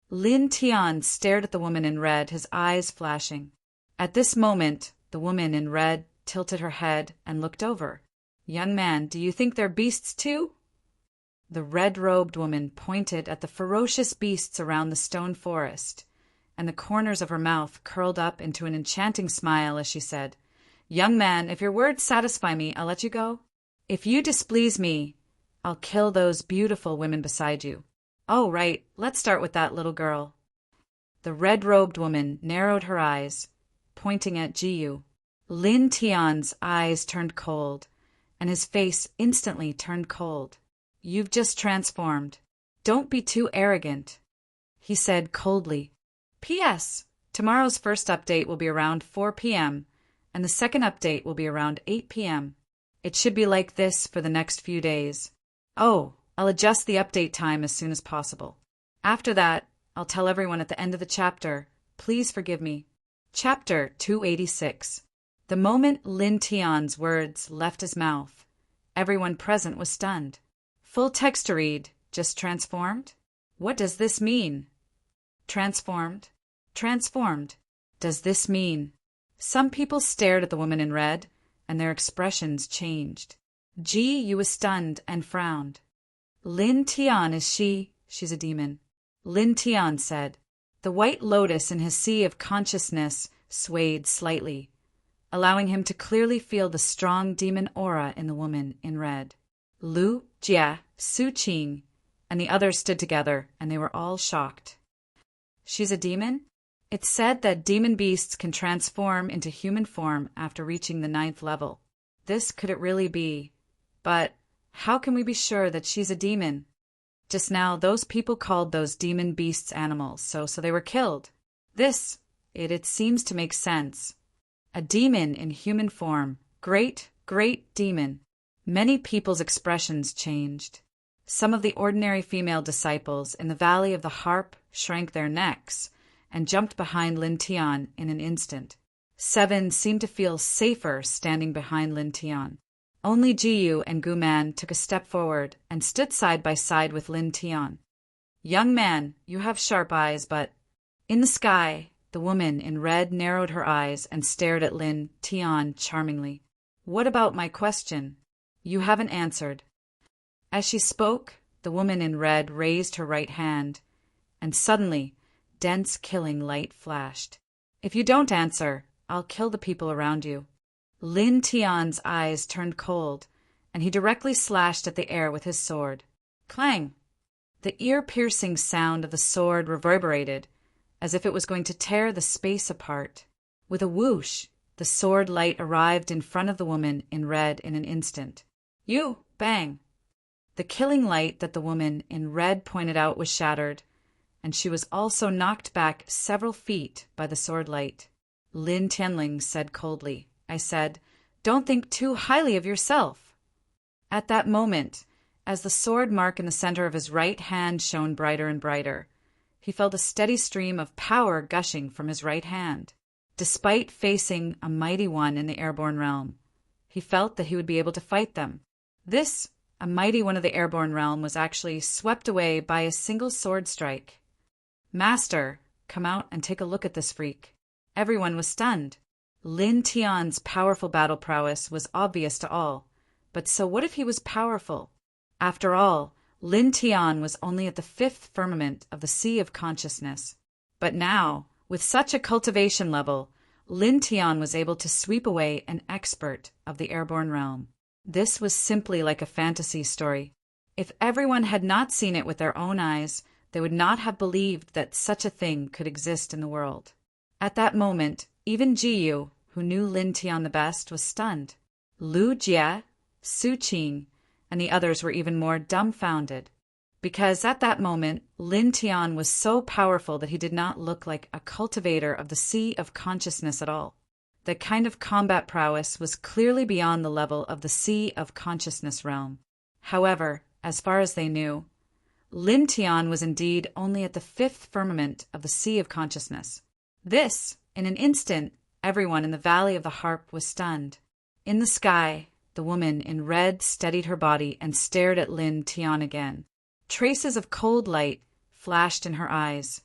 Lin Tian stared at the woman in red, his eyes flashing. At this moment, the woman in red tilted her head and looked over. Young man, do you think they're beasts too? The red-robed woman pointed at the ferocious beasts around the stone forest, and the corners of her mouth curled up into an enchanting smile as she said, Young man, if your words satisfy me, I'll let you go. If you displease me, I'll kill those beautiful women beside you. Oh, right, let's start with that little girl. The red-robed woman narrowed her eyes, pointing at Jiyu. Lin Tian's eyes turned cold, and his face instantly turned cold. You've just transformed. Don't be too arrogant, he said coldly. P.S. Tomorrow's first update will be around 4 p.m., and the second update will be around 8 p.m. It should be like this for the next few days. Oh, I'll adjust the update time as soon as possible. After that, I'll tell everyone at the end of the chapter, please forgive me. Chapter 286. The moment Lin Tian's words left his mouth, everyone present was stunned. Full text to read, just transformed? What does this mean? Transformed? Transformed. Does this mean? Some people stared at the woman in red, and their expressions changed. Ji was stunned and frowned. Lin Tian is she's a demon. Lin Tian said. The white lotus in his sea of consciousness swayed slightly, allowing him to clearly feel the strong demon aura in the woman in red. Lu, Jia, Su Qing, and the others stood together, and they were all shocked. She's a demon? It's said that demon beasts can transform into human form after reaching the 9th level. Could it really be? But how can we be sure that she's a demon? Just now, those people called those demon beasts animals, so they were killed. It seems to make sense. A demon in human form. Great demon. Many people's expressions changed. Some of the ordinary female disciples in the Valley of the Harp shrank their necks and jumped behind Lin Tian in an instant. 7 seemed to feel safer standing behind Lin Tian. Only Jiyu and Guman took a step forward and stood side by side with Lin Tian. Young man, you have sharp eyes, but... In the sky, the woman in red narrowed her eyes and stared at Lin Tian charmingly. What about my question? You haven't answered. As she spoke, the woman in red raised her right hand, and suddenly, dense killing light flashed. If you don't answer, I'll kill the people around you. Lin Tian's eyes turned cold, and he directly slashed at the air with his sword. Clang! The ear-piercing sound of the sword reverberated, as if it was going to tear the space apart. With a whoosh, the sword light arrived in front of the woman in red in an instant. You! Bang! The killing light that the woman in red pointed out was shattered, and she was also knocked back several feet by the sword light. Lin Tianling said coldly. I said, don't think too highly of yourself. At that moment, as the sword mark in the center of his right hand shone brighter and brighter, he felt a steady stream of power gushing from his right hand. Despite facing a mighty one in the airborne realm, he felt that he would be able to fight them. This, a mighty one of the airborne realm, was actually swept away by a single sword strike. "Master, come out and take a look at this freak." Everyone was stunned. Lin Tian's powerful battle prowess was obvious to all, but so what if he was powerful? After all, Lin Tian was only at the 5th firmament of the Sea of Consciousness. But now, with such a cultivation level, Lin Tian was able to sweep away an expert of the airborne realm. This was simply like a fantasy story. If everyone had not seen it with their own eyes, they would not have believed that such a thing could exist in the world. At that moment, even Jiyu, who knew Lin Tian the best, was stunned. Lu Jie, Su Qing, and the others were even more dumbfounded, because at that moment, Lin Tian was so powerful that he did not look like a cultivator of the Sea of Consciousness at all. That kind of combat prowess was clearly beyond the level of the Sea of Consciousness realm. However, as far as they knew, Lin Tian was indeed only at the 5th firmament of the Sea of Consciousness. This, in an instant, everyone in the Valley of the Harp was stunned. In the sky, the woman in red steadied her body and stared at Lin Tian again. Traces of cold light flashed in her eyes.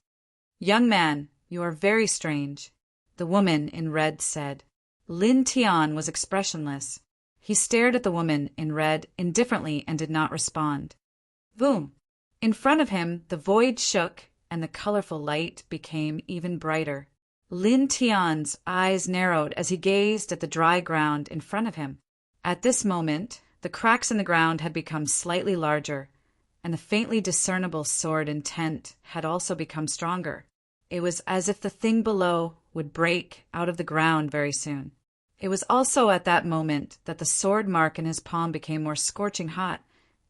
"Young man, you are very strange," the woman in red said. Lin Tian was expressionless. He stared at the woman in red indifferently and did not respond. Boom! In front of him, the void shook and the colorful light became even brighter. Lin Tian's eyes narrowed as he gazed at the dry ground in front of him. At this moment, the cracks in the ground had become slightly larger, and the faintly discernible sword intent had also become stronger. It was as if the thing below would break out of the ground very soon. It was also at that moment that the sword mark in his palm became more scorching hot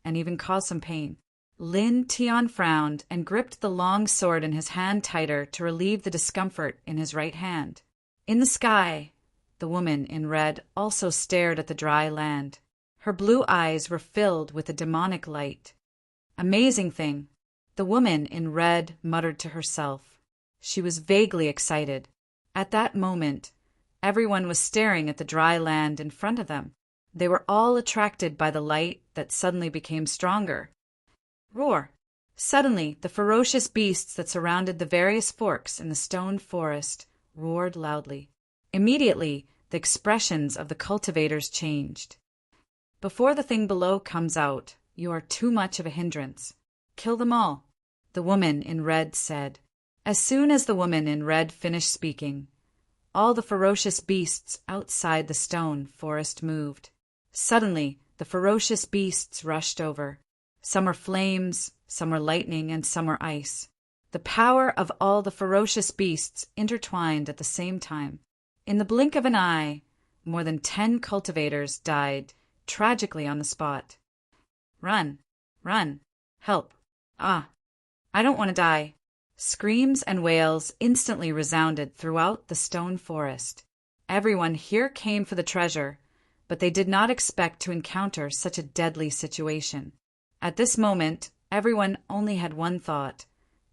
and even caused some pain. Lin Tian frowned and gripped the long sword in his hand tighter to relieve the discomfort in his right hand. In the sky, the woman in red also stared at the dry land. Her blue eyes were filled with a demonic light. "Amazing thing," the woman in red muttered to herself. She was vaguely excited. At that moment, everyone was staring at the dry land in front of them. They were all attracted by the light that suddenly became stronger. Roar! Suddenly, the ferocious beasts that surrounded the various forks in the stone forest roared loudly. Immediately, the expressions of the cultivators changed. "Before the thing below comes out, you are too much of a hindrance. Kill them all," the woman in red said. As soon as the woman in red finished speaking, all the ferocious beasts outside the stone forest moved. Suddenly, the ferocious beasts rushed over. Some were flames, some were lightning, and some were ice. The power of all the ferocious beasts intertwined at the same time. In the blink of an eye, more than 10 cultivators died tragically on the spot. "Run! Run! Help! Ah! I don't want to die!" Screams and wails instantly resounded throughout the stone forest. Everyone here came for the treasure, but they did not expect to encounter such a deadly situation. At this moment, everyone only had one thought,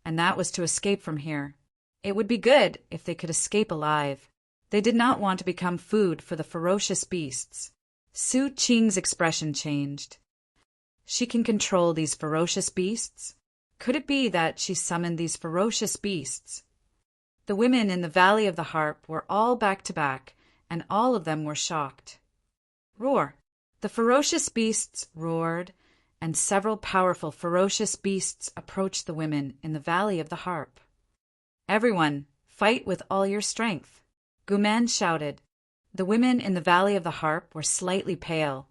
and that was to escape from here. It would be good if they could escape alive. They did not want to become food for the ferocious beasts. Su Qing's expression changed. She can control these ferocious beasts? Could it be that she summoned these ferocious beasts? The women in the Valley of the Harp were all back to back, and all of them were shocked. Roar! The ferocious beasts roared, and several powerful ferocious beasts approached the women in the Valley of the Harp. "Everyone, fight with all your strength," Guman shouted. The women in the Valley of the Harp were slightly pale,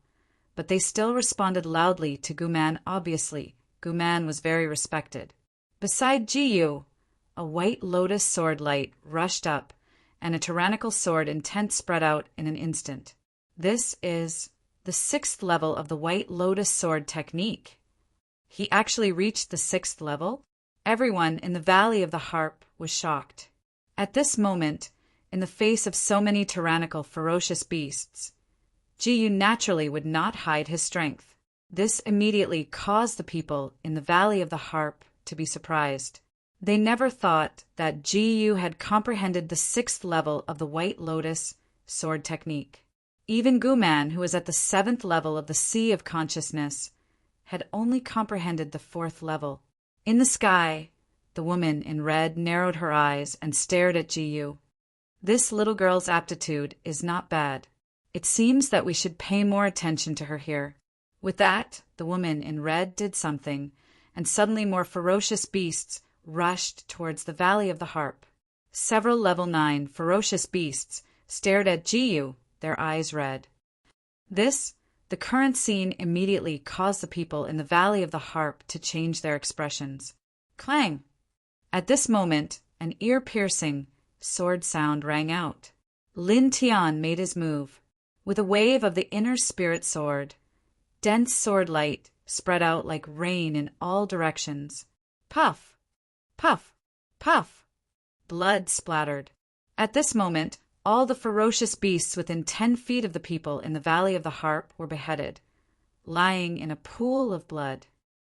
but they still responded loudly to Guman. Obviously, Guman was very respected. Beside Jiyu, a white lotus sword light rushed up, and a tyrannical sword intent spread out in an instant. This is the 6th level of the white lotus sword technique. He actually reached the 6th level? Everyone in the Valley of the Harp was shocked. At this moment, in the face of so many tyrannical, ferocious beasts, Jiyu naturally would not hide his strength. This immediately caused the people in the Valley of the Harp to be surprised. They never thought that Jiyu had comprehended the 6th level of the White Lotus sword technique. Even Guman, who was at the 7th level of the Sea of Consciousness, had only comprehended the 4th level. In the sky, the woman in red narrowed her eyes and stared at Jiyu. This little girl's aptitude is not bad. It seems that we should pay more attention to her here. With that, the woman in red did something, and suddenly more ferocious beasts rushed towards the Valley of the Harp. Several level 9 ferocious beasts stared at Jiyu, their eyes red. The current scene immediately caused the people in the Valley of the Harp to change their expressions. Clang! At this moment, an ear-piercing sword sound rang out. Lin Tian made his move. With a wave of the inner spirit sword, dense sword light spread out like rain in all directions. Puff! Puff! Puff! Blood splattered. At this moment, all the ferocious beasts within 10 feet of the people in the Valley of the Harp were beheaded, lying in a pool of blood.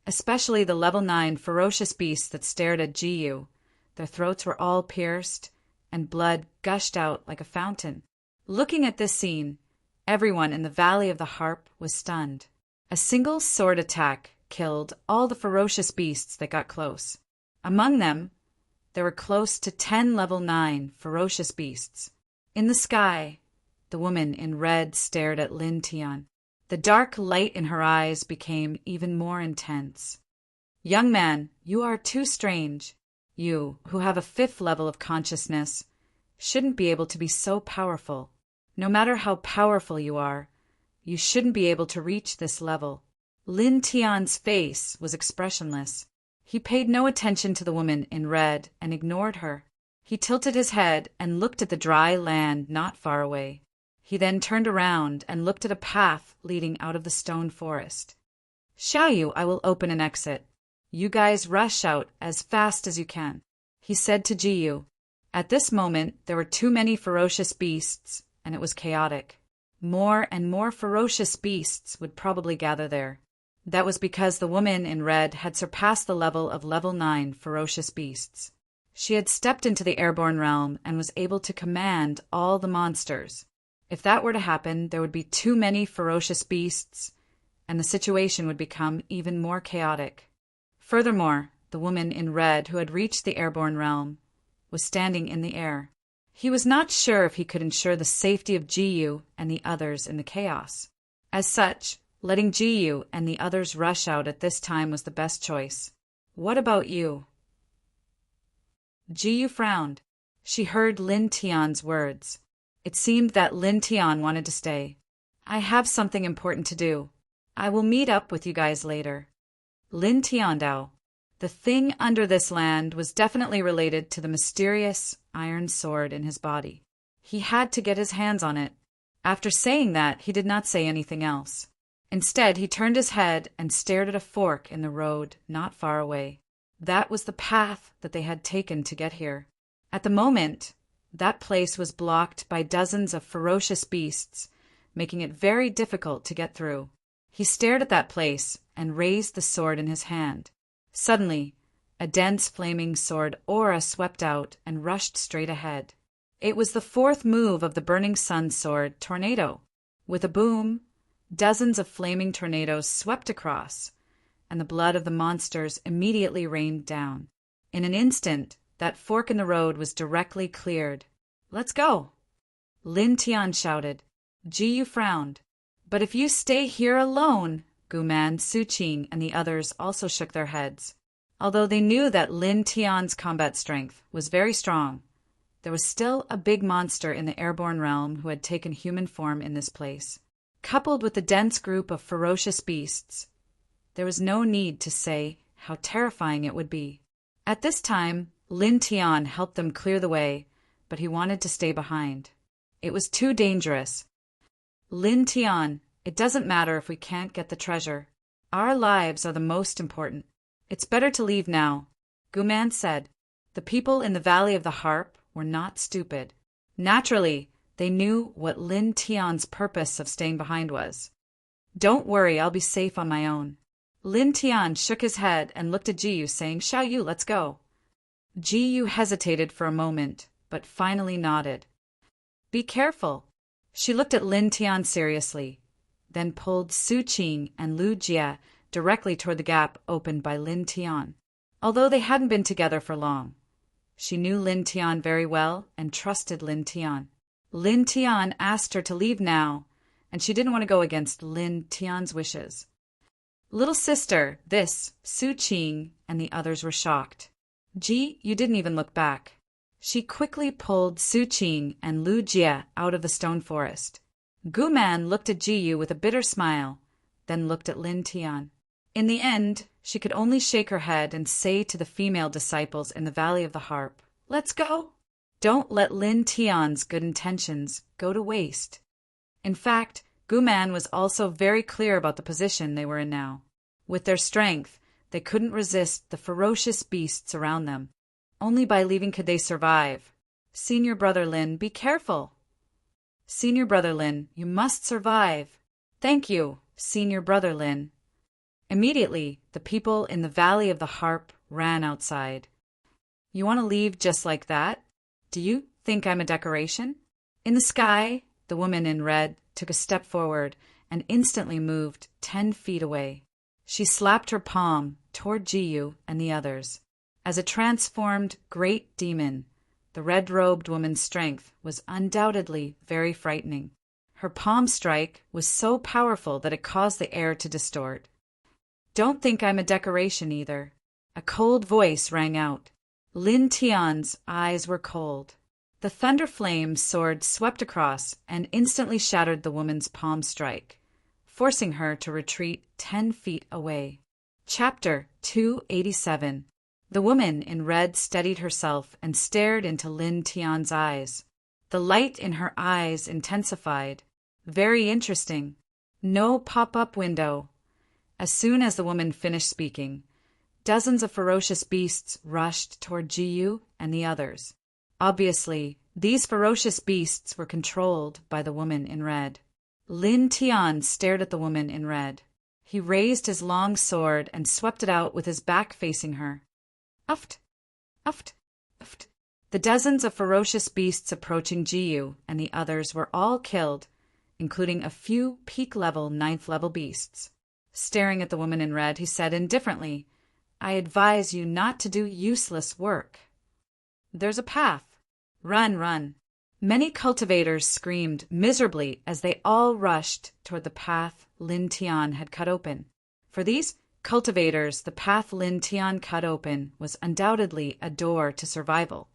Especially the level 9 ferocious beasts that stared at Jiyu. Their throats were all pierced, and blood gushed out like a fountain. Looking at this scene, everyone in the Valley of the Harp was stunned. A single sword attack killed all the ferocious beasts that got close. Among them, there were close to 10 level 9 ferocious beasts. In the sky, the woman in red stared at Lin Tian. The dark light in her eyes became even more intense. Young man, you are too strange. You, who have a 5th level of consciousness, shouldn't be able to be so powerful. No matter how powerful you are, you shouldn't be able to reach this level. Lin Tian's face was expressionless. He paid no attention to the woman in red and ignored her. He tilted his head and looked at the dry land not far away. He then turned around and looked at a path leading out of the stone forest. Xiaoyu, I will open an exit. You guys rush out as fast as you can, he said to Jiyu. At this moment, there were too many ferocious beasts, and it was chaotic. More and more ferocious beasts would probably gather there. That was because the woman in red had surpassed the level of level 9 ferocious beasts. She had stepped into the airborne realm and was able to command all the monsters. If that were to happen, there would be too many ferocious beasts, and the situation would become even more chaotic. Furthermore, the woman in red who had reached the airborne realm was standing in the air. He was not sure if he could ensure the safety of Jiyu and the others in the chaos. As such, letting Jiyu and the others rush out at this time was the best choice. What about you? Jiyu frowned. She heard Lin Tian's words. It seemed that Lin Tian wanted to stay. I have something important to do. I will meet up with you guys later. Lin Tiandao. The thing under this land was definitely related to the mysterious iron sword in his body. He had to get his hands on it. After saying that, he did not say anything else. Instead, he turned his head and stared at a fork in the road not far away. That was the path that they had taken to get here. At the moment, that place was blocked by dozens of ferocious beasts, making it very difficult to get through. He stared at that place and raised the sword in his hand. Suddenly, a dense flaming sword aura swept out and rushed straight ahead. It was the 4th move of the Burning Sun sword, Tornado. With a boom, dozens of flaming tornadoes swept across, and the blood of the monsters immediately rained down. In an instant, that fork in the road was directly cleared. Let's go! Lin Tian shouted. Jiyu frowned. But if you stay here alone, Guman, Suqing, and the others also shook their heads. Although they knew that Lin Tian's combat strength was very strong, there was still a big monster in the airborne realm who had taken human form in this place. Coupled with the dense group of ferocious beasts, there was no need to say how terrifying it would be. At this time, Lin Tian helped them clear the way, but he wanted to stay behind. It was too dangerous. Lin Tian, it doesn't matter if we can't get the treasure. Our lives are the most important. It's better to leave now, Guman said. The people in the Valley of the Harp were not stupid. Naturally, they knew what Lin Tian's purpose of staying behind was. Don't worry, I'll be safe on my own. Lin Tian shook his head and looked at Jiyu, saying, Xiao Yu, let's go. Jiyu hesitated for a moment, but finally nodded. Be careful. She looked at Lin Tian seriously, then pulled Su Qing and Lu Jie directly toward the gap opened by Lin Tian. Although they hadn't been together for long, she knew Lin Tian very well and trusted Lin Tian. Lin Tian asked her to leave now, and she didn't want to go against Lin Tian's wishes. Little sister, this, Su Qing and the others were shocked. Ji, you didn't even look back. She quickly pulled Su Qing and Lu Jie out of the stone forest. Gu Man looked at Jiyu with a bitter smile, then looked at Lin Tian. In the end, she could only shake her head and say to the female disciples in the Valley of the Harp, Let's go! Don't let Lin Tian's good intentions go to waste. In fact, Gu Man was also very clear about the position they were in now. With their strength, they couldn't resist the ferocious beasts around them. Only by leaving could they survive. Senior Brother Lin, be careful. Senior Brother Lin, you must survive. Thank you, Senior Brother Lin. Immediately, the people in the Valley of the Harp ran outside. You want to leave just like that? Do you think I'm a decoration? In the sky, the woman in red took a step forward and instantly moved 10 feet away. She slapped her palm toward Jiyu and the others. As a transformed great demon, the red-robed woman's strength was undoubtedly very frightening. Her palm strike was so powerful that it caused the air to distort. Don't think I'm a decoration either. A cold voice rang out. Lin Tian's eyes were cold. The thunder flame's sword swept across and instantly shattered the woman's palm strike, forcing her to retreat 10 feet away. Chapter 287. The woman in red steadied herself and stared into Lin Tian's eyes. The light in her eyes intensified. Very interesting. No pop-up window. As soon as the woman finished speaking, dozens of ferocious beasts rushed toward Jiyu and the others. Obviously, these ferocious beasts were controlled by the woman in red. Lin Tian stared at the woman in red. He raised his long sword and swept it out with his back facing her. Uft! Uft! Uft! The dozens of ferocious beasts approaching Jiyu and the others were all killed, including a few peak-level 9th-level beasts. Staring at the woman in red, he said indifferently, I advise you not to do useless work. There's a path. Run, run. Many cultivators screamed miserably as they all rushed toward the path Lin Tian had cut open. For these cultivators, the path Lin Tian cut open was undoubtedly a door to survival.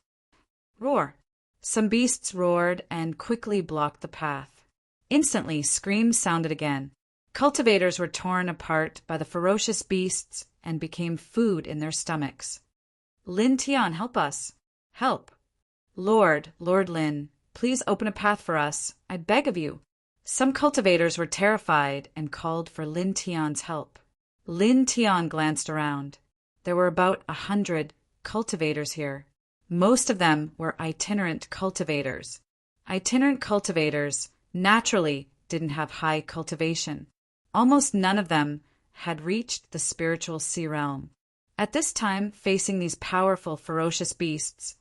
Roar! Some beasts roared and quickly blocked the path. Instantly, screams sounded again. Cultivators were torn apart by the ferocious beasts and became food in their stomachs. Lin Tian, help us. Help. Lord Lin, please open a path for us. I beg of you. Some cultivators were terrified and called for Lin Tian's help. Lin Tian glanced around. There were about 100 cultivators here. Most of them were itinerant cultivators. Itinerant cultivators naturally didn't have high cultivation. Almost none of them had reached the spiritual sea realm. At this time, facing these powerful, ferocious beasts,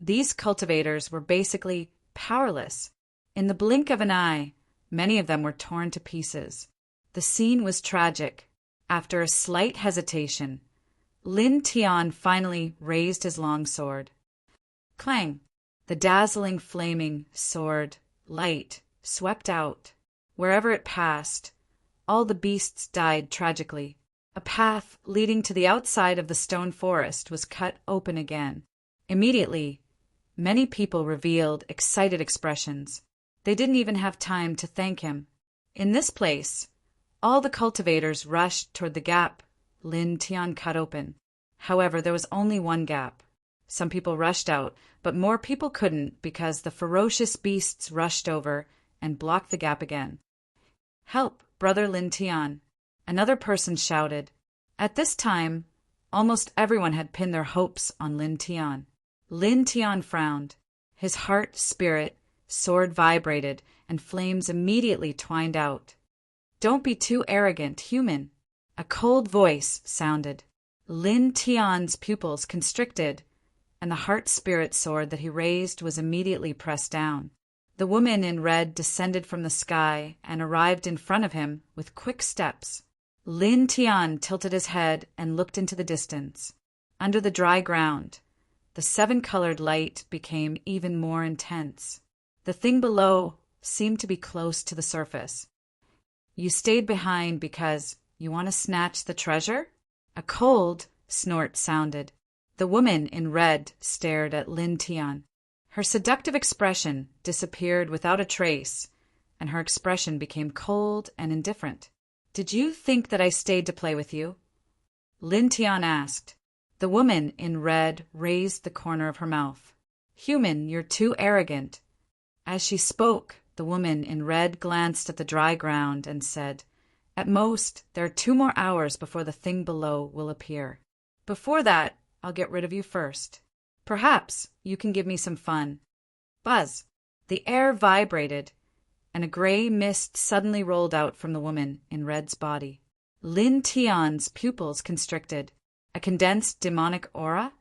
these cultivators were basically powerless. In the blink of an eye, many of them were torn to pieces. The scene was tragic. After a slight hesitation, Lin Tian finally raised his long sword. Clang! The dazzling, flaming sword light swept out. Wherever it passed, all the beasts died tragically. A path leading to the outside of the stone forest was cut open again. Immediately, many people revealed excited expressions. They didn't even have time to thank him. In this place, all the cultivators rushed toward the gap Lin Tian cut open. However, there was only one gap. Some people rushed out, but more people couldn't because the ferocious beasts rushed over and blocked the gap again. Help, Brother Lin Tian! Another person shouted. At this time, almost everyone had pinned their hopes on Lin Tian. Lin Tian frowned. His heart, spirit, sword vibrated, and flames immediately twined out. Don't be too arrogant, human. A cold voice sounded. Lin Tian's pupils constricted, and the heart-spirit sword that he raised was immediately pressed down. The woman in red descended from the sky and arrived in front of him with quick steps. Lin Tian tilted his head and looked into the distance. Under the dry ground, the seven-colored light became even more intense. The thing below seemed to be close to the surface. You stayed behind because you want to snatch the treasure? A cold snort sounded. The woman in red stared at Lin Tian. Her seductive expression disappeared without a trace, and her expression became cold and indifferent. Did you think that I stayed to play with you? Lin Tian asked. The woman in red raised the corner of her mouth. Human, you're too arrogant. As she spoke, the woman in red glanced at the dry ground and said, At most, there are 2 more hours before the thing below will appear. Before that, I'll get rid of you first. Perhaps you can give me some fun. Buzz. The air vibrated, and a gray mist suddenly rolled out from the woman in red's body. Lin Tian's pupils constricted. A condensed demonic aura?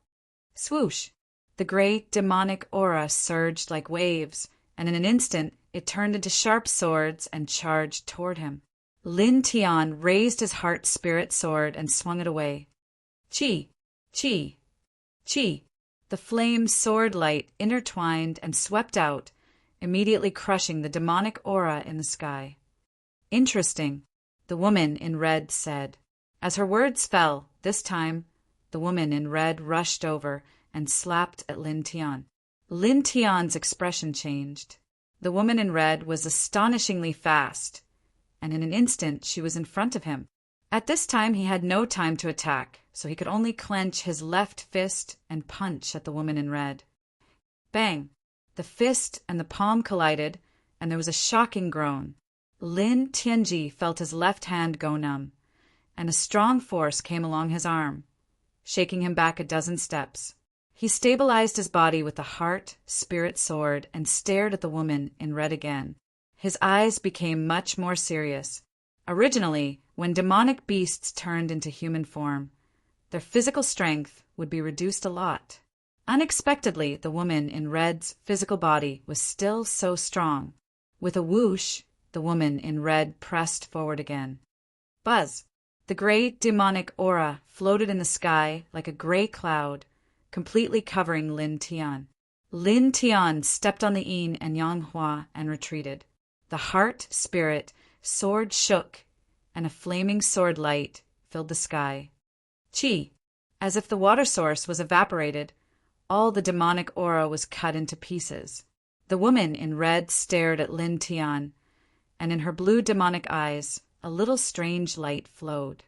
Swoosh! The gray demonic aura surged like waves, and in an instant it turned into sharp swords and charged toward him. Lin Tian raised his heart-spirit sword and swung it away. Chi! Chi! Chi! The flame sword light intertwined and swept out, immediately crushing the demonic aura in the sky. Interesting, the woman in red said. As her words fell, this time, the woman in red rushed over and slapped at Lin Tian. Lin Tian's expression changed. The woman in red was astonishingly fast, and in an instant she was in front of him. At this time he had no time to attack, so he could only clench his left fist and punch at the woman in red. Bang! The fist and the palm collided, and there was a shocking groan. Lin Tianji felt his left hand go numb, and a strong force came along his arm, shaking him back a dozen steps. He stabilized his body with the heart-spirit sword and stared at the woman in red again. His eyes became much more serious. Originally, when demonic beasts turned into human form, their physical strength would be reduced a lot. Unexpectedly, the woman in red's physical body was still so strong. With a whoosh, the woman in red pressed forward again. Buzz! The gray demonic aura floated in the sky like a gray cloud, completely covering Lin Tian. Lin Tian stepped on the yin and yang hua and retreated. The heart-spirit sword shook, and a flaming sword light filled the sky. Chi! As if the water source was evaporated, all the demonic aura was cut into pieces. The woman in red stared at Lin Tian, and in her blue demonic eyes, a little strange light flowed.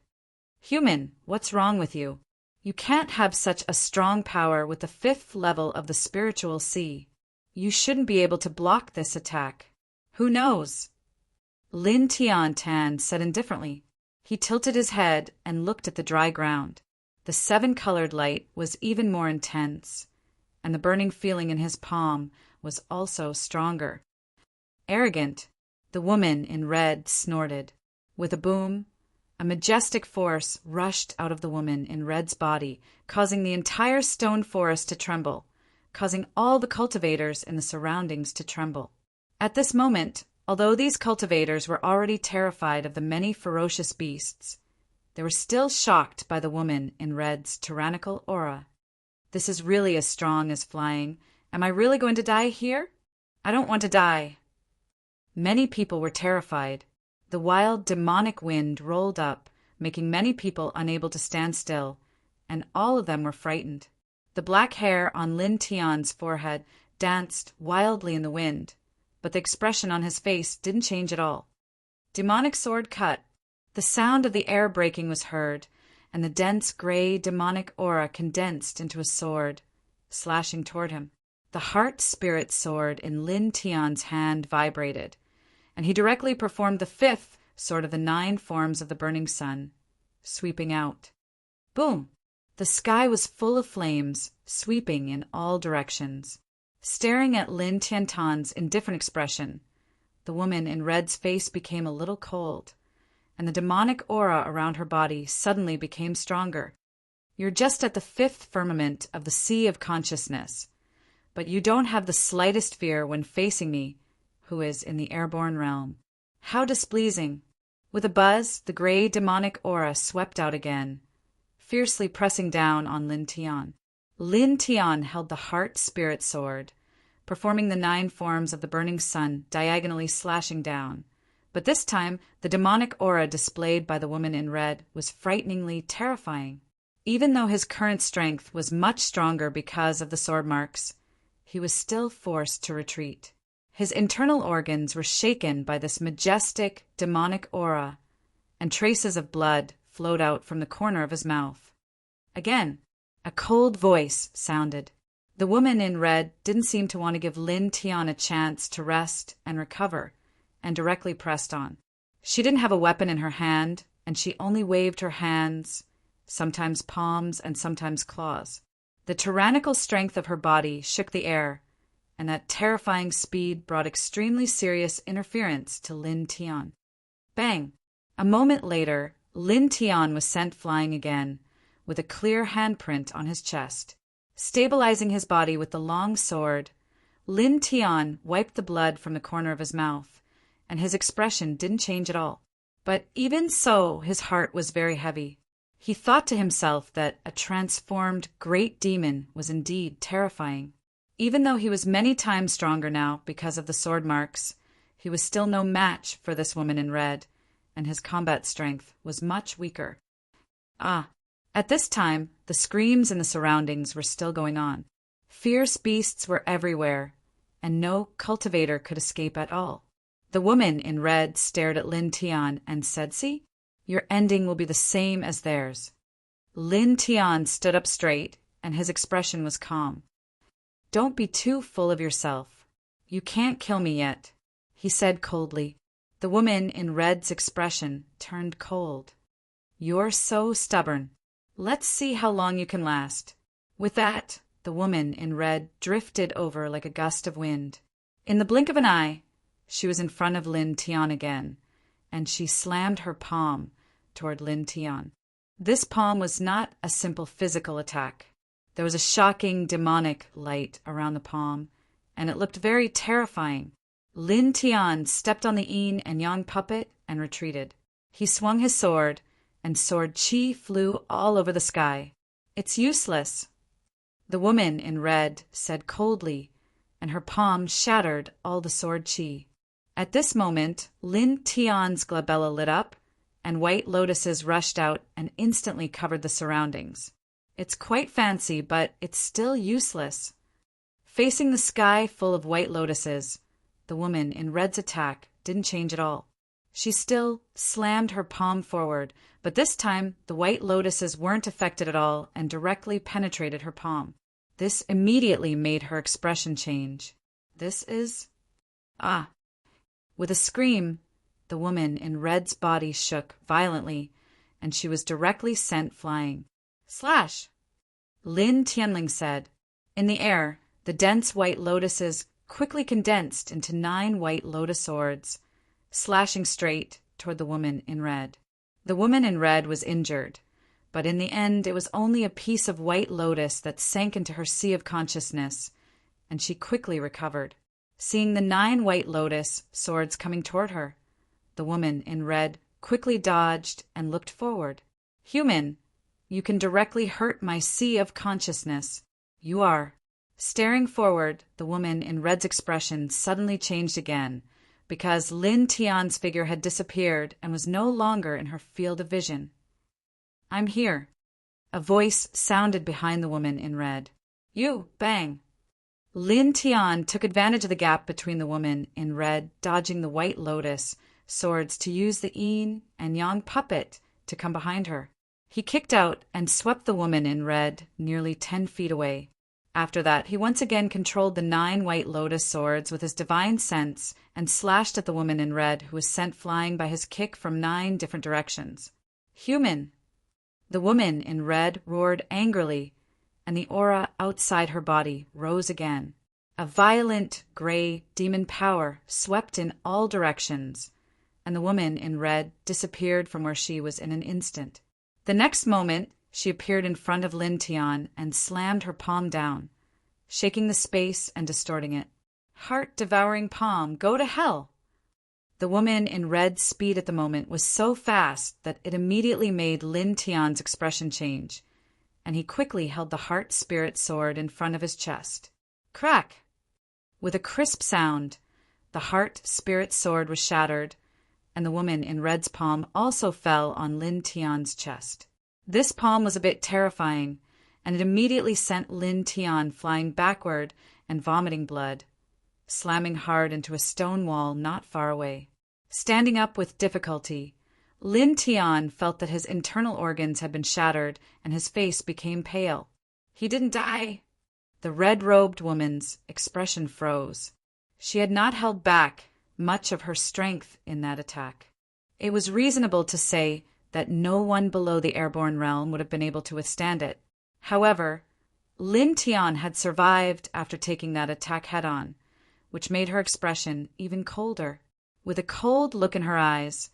Human, what's wrong with you? You can't have such a strong power with the 5th level of the spiritual sea. You shouldn't be able to block this attack. Who knows? Lin Tan said indifferently. He tilted his head and looked at the dry ground. The 7-colored light was even more intense, and the burning feeling in his palm was also stronger. Arrogant, the woman in red snorted. With a boom, a majestic force rushed out of the woman in red's body, causing the entire stone forest to tremble, causing all the cultivators in the surroundings to tremble. At this moment, although these cultivators were already terrified of the many ferocious beasts, they were still shocked by the woman in red's tyrannical aura. This is really as strong as flying. Am I really going to die here? I don't want to die. Many people were terrified. The wild demonic wind rolled up, making many people unable to stand still, and all of them were frightened. The black hair on Lin Tian's forehead danced wildly in the wind, but the expression on his face didn't change at all. Demonic sword cut. The sound of the air breaking was heard, and the dense gray demonic aura condensed into a sword, slashing toward him. The heart-spirit sword in Lin Tian's hand vibrated, and he directly performed the 5th sword of the 9 forms of the burning sun, sweeping out. Boom! The sky was full of flames, sweeping in all directions. Staring at Lin Tiantan's indifferent expression, the woman in red's face became a little cold, and the demonic aura around her body suddenly became stronger. You're just at the fifth firmament of the sea of consciousness, but you don't have the slightest fear when facing me, who is in the airborne realm. How displeasing! With a buzz, the gray demonic aura swept out again, fiercely pressing down on Lin Tian. Lin Tian held the heart-spirit sword, performing the 9 forms of the burning sun, diagonally slashing down. But this time, the demonic aura displayed by the woman in red was frighteningly terrifying. Even though his current strength was much stronger because of the sword marks, he was still forced to retreat. His internal organs were shaken by this majestic, demonic aura, and traces of blood flowed out from the corner of his mouth. Again, a cold voice sounded. The woman in red didn't seem to want to give Lin Tian a chance to rest and recover, and directly pressed on. She didn't have a weapon in her hand, and she only waved her hands, sometimes palms and sometimes claws. The tyrannical strength of her body shook the air, and that terrifying speed brought extremely serious interference to Lin Tian. Bang! A moment later, Lin Tian was sent flying again, with a clear handprint on his chest. Stabilizing his body with the long sword, Lin Tian wiped the blood from the corner of his mouth, and his expression didn't change at all. But even so, his heart was very heavy. He thought to himself that a transformed great demon was indeed terrifying. Even though he was many times stronger now because of the sword marks, he was still no match for this woman in red, and his combat strength was much weaker. At this time, the screams in the surroundings were still going on. Fierce beasts were everywhere, and no cultivator could escape at all. The woman in red stared at Lin Tian and said, "See, your ending will be the same as theirs." Lin Tian stood up straight, and his expression was calm. "Don't be too full of yourself. You can't kill me yet," he said coldly. The woman in red's expression turned cold. "You're so stubborn. Let's see how long you can last." With that, the woman in red drifted over like a gust of wind. In the blink of an eye, she was in front of Lin Tian again, and she slammed her palm toward Lin Tian. This palm was not a simple physical attack. There was a shocking demonic light around the palm, and it looked very terrifying. Lin Tian stepped on the yin and yang puppet and retreated. He swung his sword, and sword chi flew all over the sky. "It's useless," the woman in red said coldly, and her palm shattered all the sword chi. At this moment, Lin Tian's glabella lit up, and white lotuses rushed out and instantly covered the surroundings. "It's quite fancy, but it's still useless." Facing the sky full of white lotuses, the woman in red's attack didn't change at all. She still slammed her palm forward, but this time the white lotuses weren't affected at all and directly penetrated her palm. This immediately made her expression change. "This is... With a scream, the woman in red's body shook violently, and she was directly sent flying. "Slash!" Lin Tianling said. In the air, the dense white lotuses quickly condensed into 9 white lotus swords, slashing straight toward the woman in red. The woman in red was injured, but in the end it was only a piece of white lotus that sank into her sea of consciousness, and she quickly recovered. Seeing the 9 white lotus swords coming toward her, the woman in red quickly dodged and looked forward. "Human, you can directly hurt my sea of consciousness. You are." Staring forward, the woman in red's expression suddenly changed again, because Lin Tian's figure had disappeared and was no longer in her field of vision. "I'm here." A voice sounded behind the woman in red. "You, bang." Lin Tian took advantage of the gap between the woman in red dodging the white lotus swords to use the yin and yang puppet to come behind her. He kicked out and swept the woman in red nearly 10 feet away. After that, he once again controlled the 9 white lotus swords with his divine sense and slashed at the woman in red, who was sent flying by his kick from 9 different directions. "Human!" The woman in red roared angrily, and the aura outside her body rose again. A violent, gray demon power swept in all directions, and the woman in red disappeared from where she was in an instant. The next moment, she appeared in front of Lin Tian and slammed her palm down, shaking the space and distorting it. Heart-devouring palm, go to hell! The woman in red's speed at the moment was so fast that it immediately made Lin Tian's expression change, and he quickly held the heart-spirit sword in front of his chest. Crack! With a crisp sound, the heart-spirit sword was shattered, and the woman in red's palm also fell on Lin Tian's chest. This palm was a bit terrifying, and it immediately sent Lin Tian flying backward and vomiting blood, slamming hard into a stone wall not far away. Standing up with difficulty, Lin Tian felt that his internal organs had been shattered and his face became pale. He didn't die. The red-robed woman's expression froze. She had not held back much of her strength in that attack. It was reasonable to say that no one below the airborne realm would have been able to withstand it. However, Lin Tian had survived after taking that attack head-on, which made her expression even colder. With a cold look in her eyes,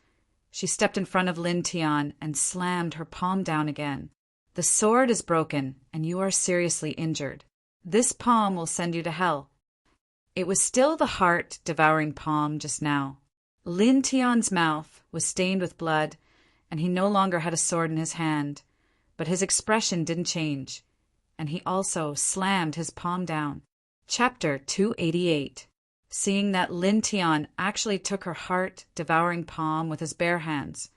she stepped in front of Lin Tian and slammed her palm down again. The sword is broken, and you are seriously injured. This palm will send you to hell. It was still the heart-devouring palm just now. Lin Tian's mouth was stained with blood, and he no longer had a sword in his hand, but his expression didn't change, and he also slammed his palm down. Chapter 288. Seeing that Lin Tian actually took her heart-devouring palm with his bare hands,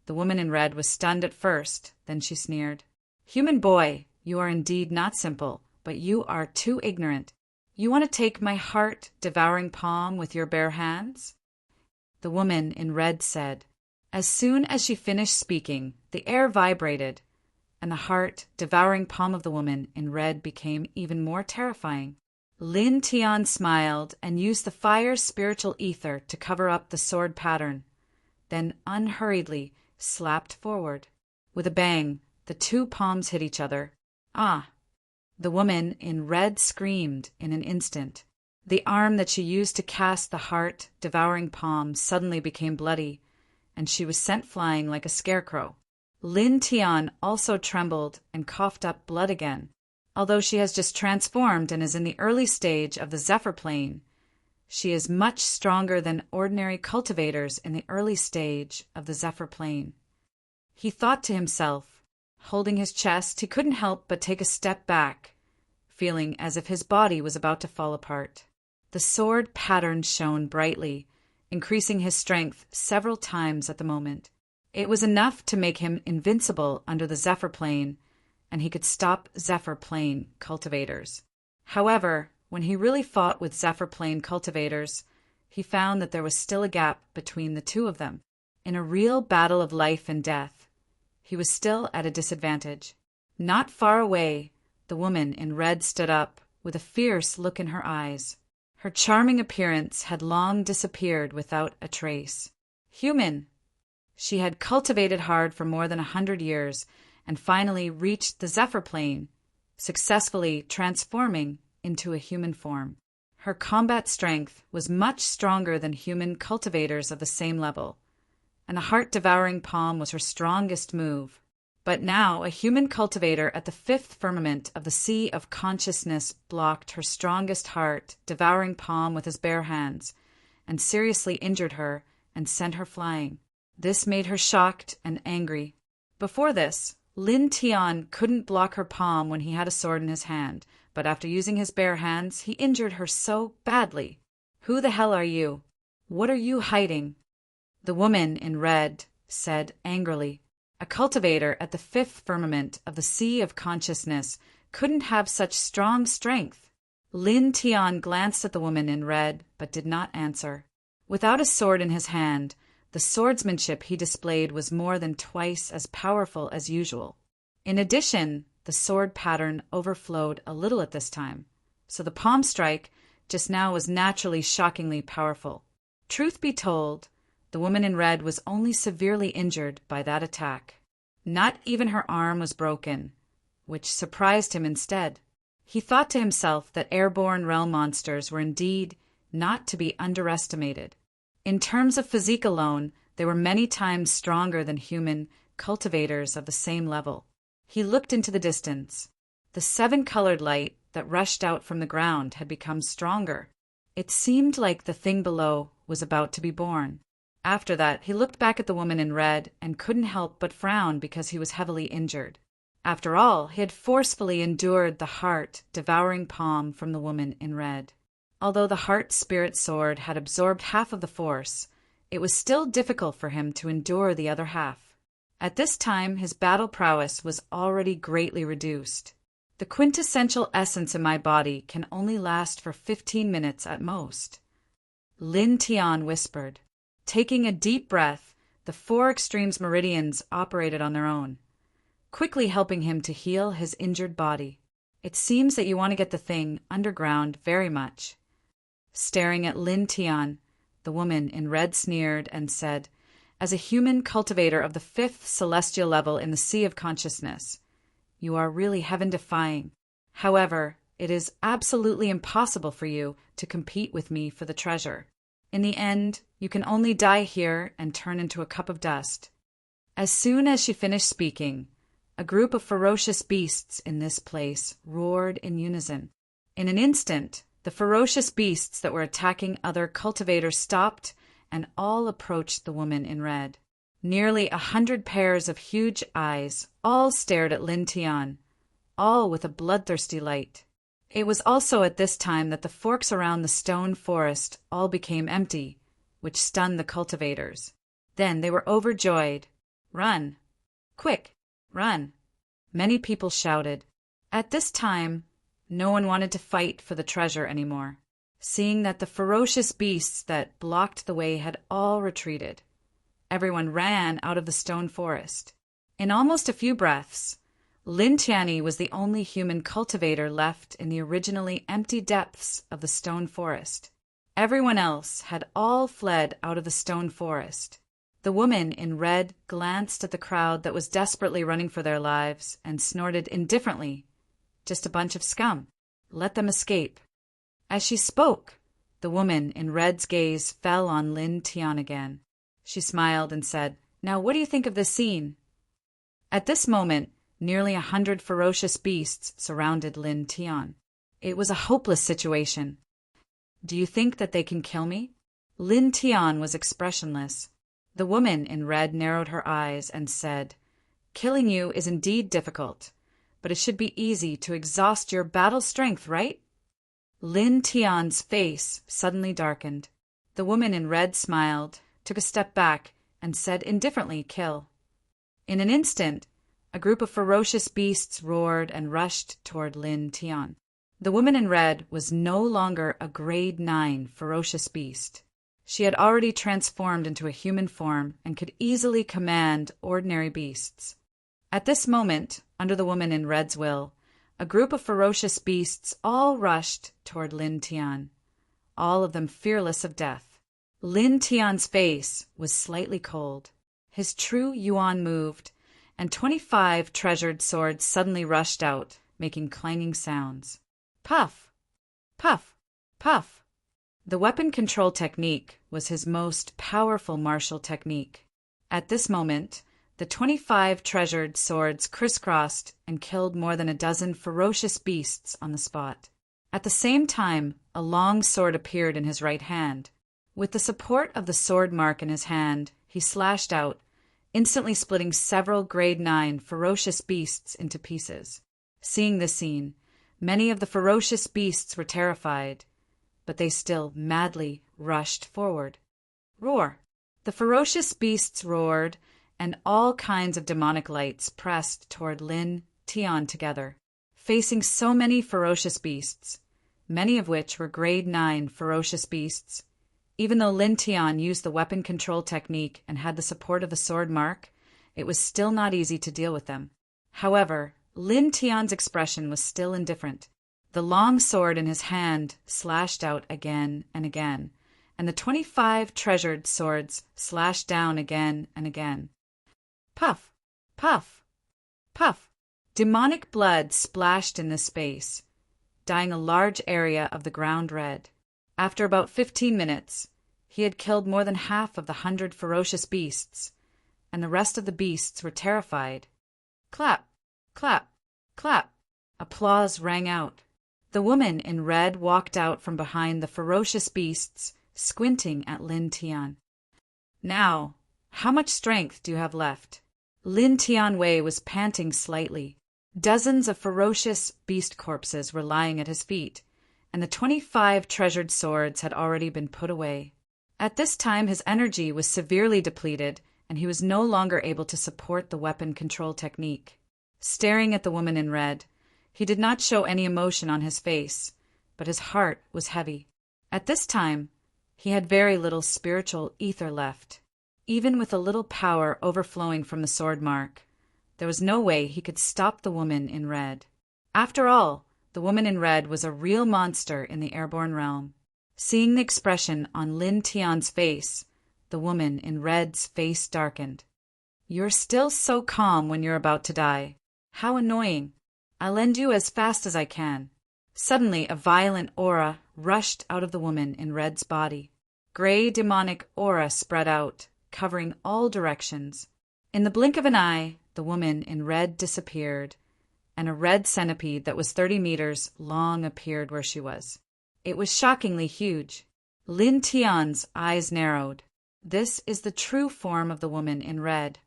the woman in red was stunned at first, then she sneered. Human boy, you are indeed not simple, but you are too ignorant. You want to take my heart-devouring palm with your bare hands? The woman in red said. As soon as she finished speaking, the air vibrated, and the heart-devouring palm of the woman in red became even more terrifying. Lin Tian smiled and used the fire spiritual ether to cover up the sword pattern, then unhurriedly slapped forward. With a bang, the two palms hit each other. Ah! The woman in red screamed in an instant. The arm that she used to cast the heart-devouring palm suddenly became bloody, and she was sent flying like a scarecrow. Lin Tian also trembled and coughed up blood again. Although she has just transformed and is in the early stage of the Zephyr Plane, she is much stronger than ordinary cultivators in the early stage of the Zephyr Plane. He thought to himself. Holding his chest, he couldn't help but take a step back, feeling as if his body was about to fall apart. The sword pattern shone brightly, increasing his strength several times at the moment. It was enough to make him invincible under the Zephyr Plane, and he could stop Zephyr Plane cultivators. However, when he really fought with Zephyr Plane cultivators, he found that there was still a gap between the two of them. In a real battle of life and death, he was still at a disadvantage. Not far away, the woman in red stood up, with a fierce look in her eyes. Her charming appearance had long disappeared without a trace. Human! She had cultivated hard for more than 100 years, and finally reached the Zephyr Plane, successfully transforming into a human form. Her combat strength was much stronger than human cultivators of the same level, and the heart-devouring palm was her strongest move. But now a human cultivator at the fifth firmament of the Sea of Consciousness blocked her strongest heart-devouring palm with his bare hands, and seriously injured her and sent her flying. This made her shocked and angry. Before this, Lin Tian couldn't block her palm when he had a sword in his hand, but after using his bare hands, he injured her so badly. Who the hell are you? What are you hiding? The woman in red said angrily. A cultivator at the fifth firmament of the Sea of Consciousness couldn't have such strong strength. Lin Tian glanced at the woman in red, but did not answer. Without a sword in his hand, the swordsmanship he displayed was more than twice as powerful as usual. In addition, the sword pattern overflowed a little at this time, so the palm strike just now was naturally shockingly powerful. Truth be told, the woman in red was only severely injured by that attack. Not even her arm was broken, which surprised him instead. He thought to himself that airborne realm monsters were indeed not to be underestimated. In terms of physique alone, They were many times stronger than human cultivators of the same level. He looked into the distance. The seven-colored light that rushed out from the ground had become stronger. It seemed like the thing below was about to be born. After that, he looked back at the woman in red and couldn't help but frown because he was heavily injured. After all, he had forcefully endured the heart-devouring palm from the woman in red. Although the heart-spirit sword had absorbed half of the force, it was still difficult for him to endure the other half. At this time, his battle prowess was already greatly reduced. The quintessential essence in my body can only last for 15 minutes at most, Lin Tian whispered. Taking a deep breath, the four extremes meridians operated on their own, quickly helping him to heal his injured body. It seems that you want to get the thing underground very much. Staring at Lin Tian, the woman in red sneered and said, as a human cultivator of the 5th celestial level in the Sea of Consciousness, you are really heaven-defying. However, it is absolutely impossible for you to compete with me for the treasure. In the end, you can only die here and turn into a cup of dust. As soon as she finished speaking, a group of ferocious beasts in this place roared in unison. In an instant, the ferocious beasts that were attacking other cultivators stopped and all approached the woman in red. Nearly 100 pairs of huge eyes all stared at Lin Tian, all with a bloodthirsty light. It was also at this time that the forks around the stone forest all became empty, which stunned the cultivators. Then they were overjoyed. Run! Quick! Run! Many people shouted. At this time, no one wanted to fight for the treasure anymore, seeing that the ferocious beasts that blocked the way had all retreated. Everyone ran out of the stone forest. In almost a few breaths, Lin Tianyi was the only human cultivator left in the originally empty depths of the stone forest. Everyone else had all fled out of the stone forest. The woman in red glanced at the crowd that was desperately running for their lives and snorted indifferently. Just a bunch of scum. Let them escape. As she spoke, the woman in red's gaze fell on Lin Tian again. She smiled and said, "Now what do you think of this scene?" At this moment, nearly 100 ferocious beasts surrounded Lin Tian. It was a hopeless situation. "Do you think that they can kill me?" Lin Tian was expressionless. The woman in red narrowed her eyes and said, "Killing you is indeed difficult, but it should be easy to exhaust your battle strength, right?" Lin Tian's face suddenly darkened. The woman in red smiled, took a step back, and said indifferently, "Kill." In an instant, a group of ferocious beasts roared and rushed toward Lin Tian. The woman in red was no longer a grade 9 ferocious beast. She had already transformed into a human form and could easily command ordinary beasts. At this moment, under the woman in red's will, a group of ferocious beasts all rushed toward Lin Tian, all of them fearless of death. Lin Tian's face was slightly cold. His true yuan moved, and 25 treasured swords suddenly rushed out, making clanging sounds. Puff! Puff! Puff! The weapon control technique was his most powerful martial technique. At this moment, the 25 treasured swords crisscrossed and killed more than a dozen ferocious beasts on the spot. At the same time, a long sword appeared in his right hand. With the support of the sword mark in his hand, he slashed out, instantly splitting several grade 9 ferocious beasts into pieces. Seeing this scene, many of the ferocious beasts were terrified, but they still madly rushed forward. Roar! The ferocious beasts roared, and all kinds of demonic lights pressed toward Lin Tian together. Facing so many ferocious beasts, many of which were grade 9 ferocious beasts, even though Lin Tian used the weapon control technique and had the support of the sword mark, it was still not easy to deal with them. However, Lin Tian's expression was still indifferent. The long sword in his hand slashed out again and again, and the 25 treasured swords slashed down again and again. Puff! Puff! Puff! Demonic blood splashed in this space, dyeing a large area of the ground red. After about 15 minutes, He had killed more than half of the 100 ferocious beasts, and the rest of the beasts were terrified. Clap, clap, clap. Applause rang out. The woman in red walked out from behind the ferocious beasts, squinting at Lin Tian. Now, how much strength do you have left? Lin Tian Wei was panting slightly. Dozens of ferocious beast corpses were lying at his feet, and the 25 treasured swords had already been put away. At this time his energy was severely depleted, and he was no longer able to support the weapon control technique. Staring at the woman in red, he did not show any emotion on his face, but his heart was heavy. At this time, he had very little spiritual ether left. Even with a little power overflowing from the sword mark, there was no way he could stop the woman in red. After all, the woman in red was a real monster in the airborne realm. Seeing the expression on Lin Tian's face, the woman in red's face darkened. "You're still so calm when you're about to die. How annoying. I'll end you as fast as I can." Suddenly, a violent aura rushed out of the woman in red's body. Gray demonic aura spread out, covering all directions. In the blink of an eye, the woman in red disappeared, and a red centipede that was 30 meters long appeared where she was. It was shockingly huge. Lin Tian's eyes narrowed. This is the true form of the woman in red.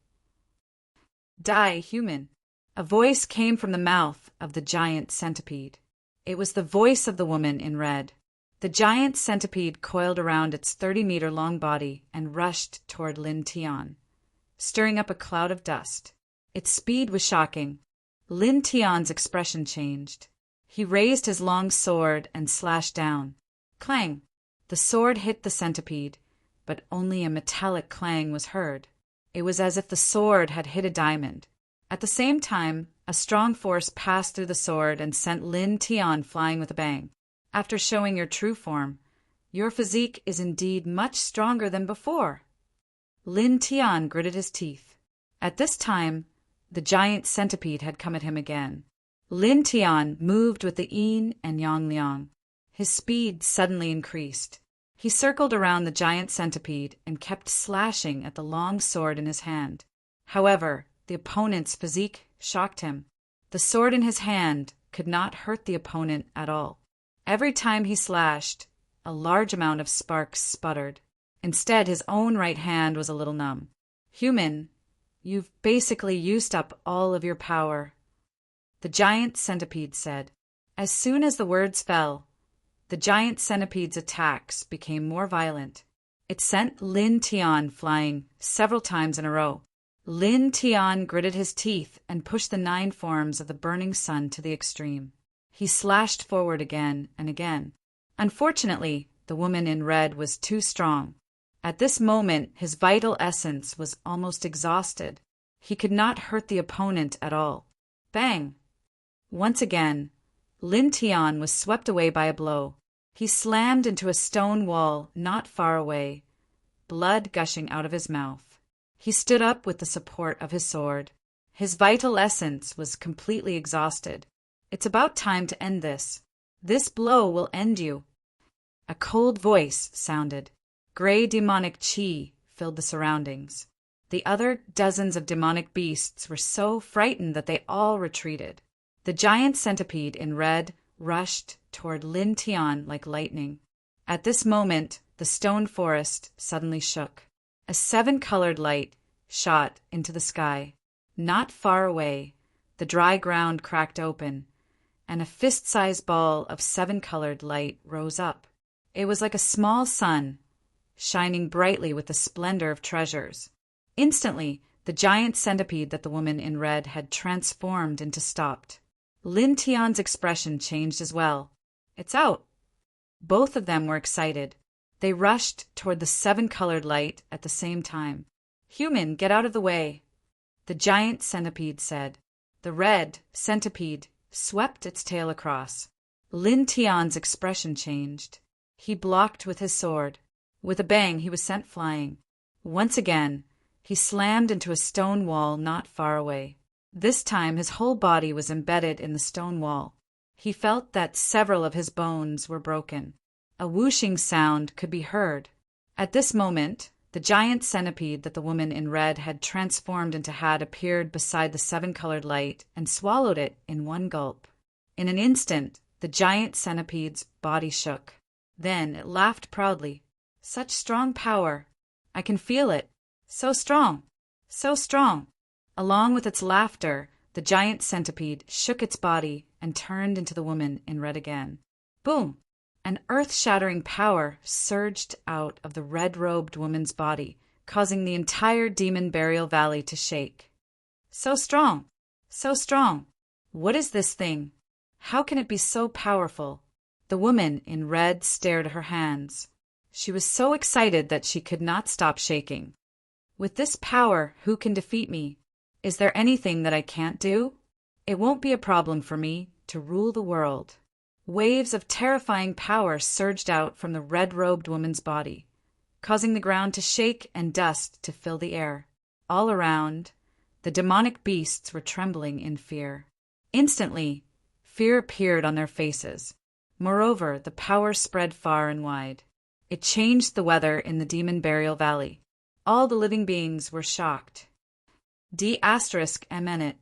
"Die, human." A voice came from the mouth of the giant centipede. It was the voice of the woman in red. The giant centipede coiled around its 30-meter-long body and rushed toward Lin Tian, stirring up a cloud of dust. Its speed was shocking. Lin Tian's expression changed. He raised his long sword and slashed down. Clang! The sword hit the centipede, but only a metallic clang was heard. It was as if the sword had hit a diamond. At the same time, a strong force passed through the sword and sent Lin Tian flying with a bang. "After showing your true form, your physique is indeed much stronger than before." Lin Tian gritted his teeth. At this time, the giant centipede had come at him again. Lin Tian moved with the yin and yang liang. His speed suddenly increased. He circled around the giant centipede and kept slashing at the long sword in his hand. However, the opponent's physique shocked him. The sword in his hand could not hurt the opponent at all. Every time he slashed, a large amount of sparks sputtered. Instead, his own right hand was a little numb. "Human, you've basically used up all of your power," the giant centipede said. As soon as the words fell, the giant centipede's attacks became more violent. It sent Lin Tian flying several times in a row. Lin Tian gritted his teeth and pushed the 9 forms of the burning sun to the extreme. He slashed forward again and again. Unfortunately, the woman in red was too strong. At this moment, his vital essence was almost exhausted. He could not hurt the opponent at all. Bang! Once again, Lin Tian was swept away by a blow. He slammed into a stone wall not far away, blood gushing out of his mouth. He stood up with the support of his sword. His vital essence was completely exhausted. "It's about time to end this. This blow will end you." A cold voice sounded. Gray demonic chi filled the surroundings. The other dozens of demonic beasts were so frightened that they all retreated. The giant centipede in red rushed toward Lin Tian like lightning. At this moment, the stone forest suddenly shook. A 7-colored light shot into the sky. Not far away, the dry ground cracked open, and a fist-sized ball of 7-colored light rose up. It was like a small sun, shining brightly with the splendor of treasures. Instantly, the giant centipede that the woman in red had transformed into stopped. Lin Tian's expression changed as well. "It's out." Both of them were excited. They rushed toward the 7-colored light at the same time. "Human, get out of the way," the giant centipede said. The red centipede swept its tail across. Lin Tian's expression changed. He blocked with his sword. With a bang, he was sent flying. Once again, he slammed into a stone wall not far away. This time, his whole body was embedded in the stone wall. He felt that several of his bones were broken. A whooshing sound could be heard. At this moment, the giant centipede that the woman in red had transformed into had appeared beside the seven-colored light and swallowed it in one gulp. In an instant, the giant centipede's body shook. Then it laughed proudly. Such strong power! I can feel it. So strong! So strong! Along with its laughter, the giant centipede shook its body and turned into the woman in red again. Boom! An earth-shattering power surged out of the red-robed woman's body, causing the entire demon burial valley to shake. So strong! So strong! What is this thing? How can it be so powerful? The woman in red stared at her hands. She was so excited that she could not stop shaking. With this power, who can defeat me? Is there anything that I can't do? It won't be a problem for me to rule the world. Waves of terrifying power surged out from the red-robed woman's body, causing the ground to shake and dust to fill the air. All around, the demonic beasts were trembling in fear. Instantly, fear appeared on their faces. Moreover, the power spread far and wide. It changed the weather in the demon burial valley. All the living beings were shocked. D***MN.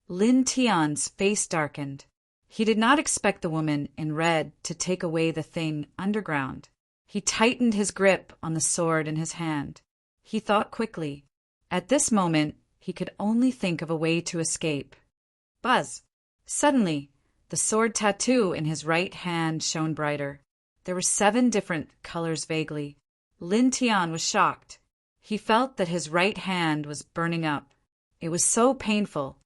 Lin Tian's face darkened. He did not expect the woman in red to take away the thing underground. He tightened his grip on the sword in his hand. He thought quickly. At this moment, he could only think of a way to escape. Buzz! Suddenly, the sword tattoo in his right hand shone brighter. There were 7 different colors vaguely. Lin Tian was shocked. He felt that his right hand was burning up. It was so painful.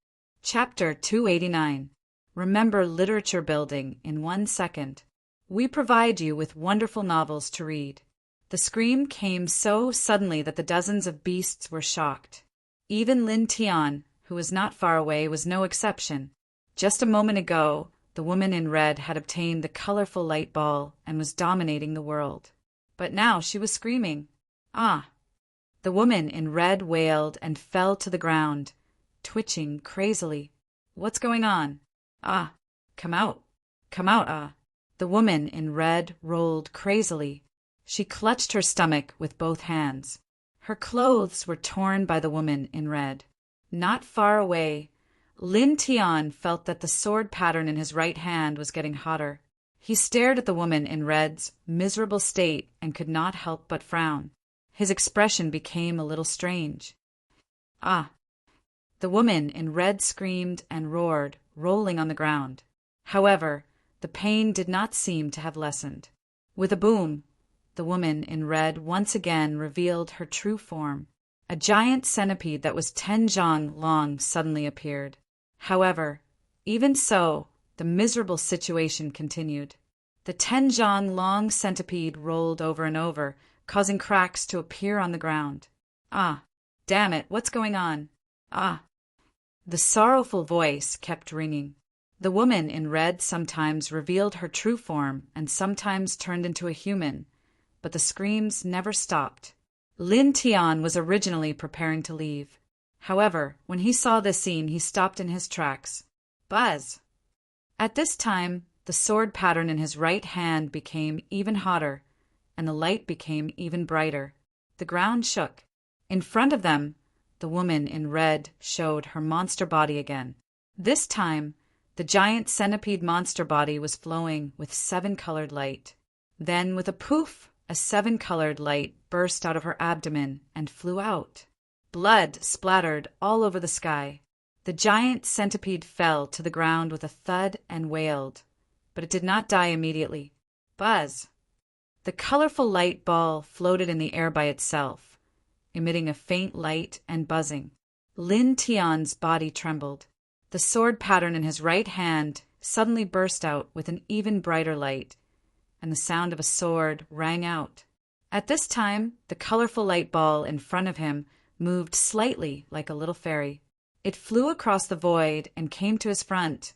Chapter 289. Remember literature building in 1 second. We provide you with wonderful novels to read. The scream came so suddenly that the dozens of beasts were shocked. Even Lin Tian, who was not far away, was no exception. Just a moment ago, the woman in red had obtained the colorful light ball and was dominating the world. But now she was screaming. Ah! The woman in red wailed and fell to the ground, twitching crazily. What's going on? Ah! Come out! Come out, ah! The woman in red rolled crazily. She clutched her stomach with both hands. Her clothes were torn by the woman in red. Not far away, Lin Tian felt that the sword pattern in his right hand was getting hotter. He stared at the woman in red's miserable state and could not help but frown. His expression became a little strange. Ah! The woman in red screamed and roared, rolling on the ground. However, the pain did not seem to have lessened. With a boom, the woman in red once again revealed her true form. A giant centipede that was 10 zhang long suddenly appeared. However, even so, the miserable situation continued. The 10 zhang long centipede rolled over and over, causing cracks to appear on the ground. Ah! Damn it, what's going on? Ah! The sorrowful voice kept ringing. The woman in red sometimes revealed her true form and sometimes turned into a human, but the screams never stopped. Lin Tian was originally preparing to leave. However, when he saw this scene, he stopped in his tracks. Buzz! At this time, the sword pattern in his right hand became even hotter, and the light became even brighter. The ground shook. In front of them, the woman in red showed her monster body again. This time, the giant centipede monster body was flowing with 7-colored light. Then, with a poof, a 7-colored light burst out of her abdomen and flew out. Blood splattered all over the sky. The giant centipede fell to the ground with a thud and wailed, but it did not die immediately. Buzz! The colorful light ball floated in the air by itself, emitting a faint light and buzzing. Lin Tian's body trembled. The sword pattern in his right hand suddenly burst out with an even brighter light, and the sound of a sword rang out. At this time, the colorful light ball in front of him moved slightly like a little fairy. It flew across the void and came to his front,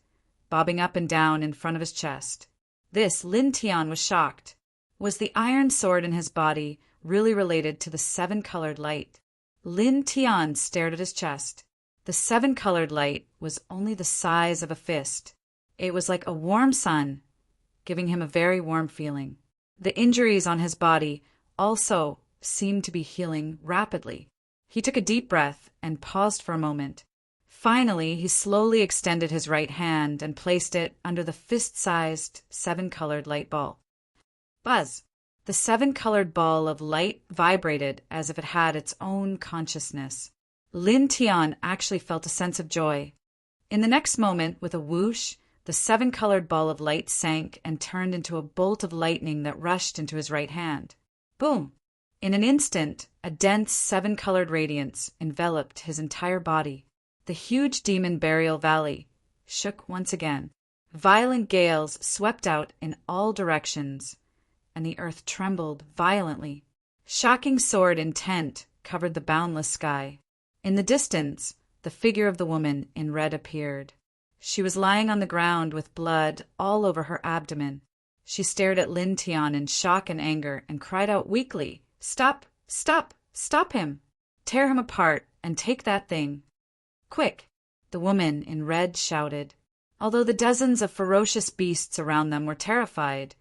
bobbing up and down in front of his chest. This, Lin Tian was shocked. Was the iron sword in his body really related to the 7-colored light? Lin Tian stared at his chest. The 7-colored light was only the size of a fist. It was like a warm sun, giving him a very warm feeling. The injuries on his body also seemed to be healing rapidly. He took a deep breath and paused for a moment. Finally, he slowly extended his right hand and placed it under the fist-sized 7-colored light ball. Buzz! The 7-colored ball of light vibrated as if it had its own consciousness. Lin Tian actually felt a sense of joy. In the next moment, with a whoosh, the 7-colored ball of light sank and turned into a bolt of lightning that rushed into his right hand. Boom! In an instant, a dense 7-colored radiance enveloped his entire body. The huge demon burial valley shook once again. Violent gales swept out in all directions, and the earth trembled violently. Shocking sword intent covered the boundless sky. In the distance, the figure of the woman in red appeared. She was lying on the ground with blood all over her abdomen. She stared at Lin Tian in shock and anger and cried out weakly, "Stop! Stop! Stop him! Tear him apart and take that thing! Quick!" The woman in red shouted. Although the dozens of ferocious beasts around them were terrified,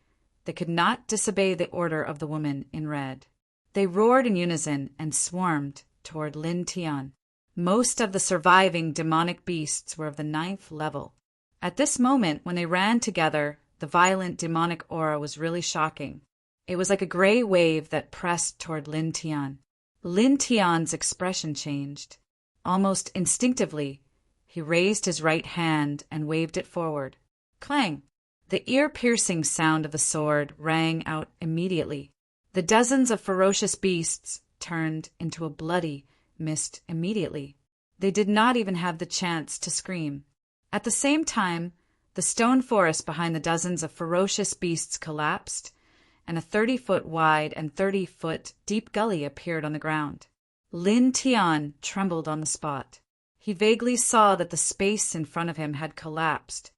they could not disobey the order of the woman in red. They roared in unison and swarmed toward Lin Tian. Most of the surviving demonic beasts were of the 9th level. At this moment, when they ran together, the violent demonic aura was really shocking. It was like a gray wave that pressed toward Lin Tian. Lin Tian's expression changed. Almost instinctively, he raised his right hand and waved it forward. Clang! The ear-piercing sound of the sword rang out immediately. The dozens of ferocious beasts turned into a bloody mist immediately. They did not even have the chance to scream. At the same time, the stone forest behind the dozens of ferocious beasts collapsed, and a 30-foot wide and 30-foot deep gully appeared on the ground. Lin Tian trembled on the spot. He vaguely saw that the space in front of him had collapsed.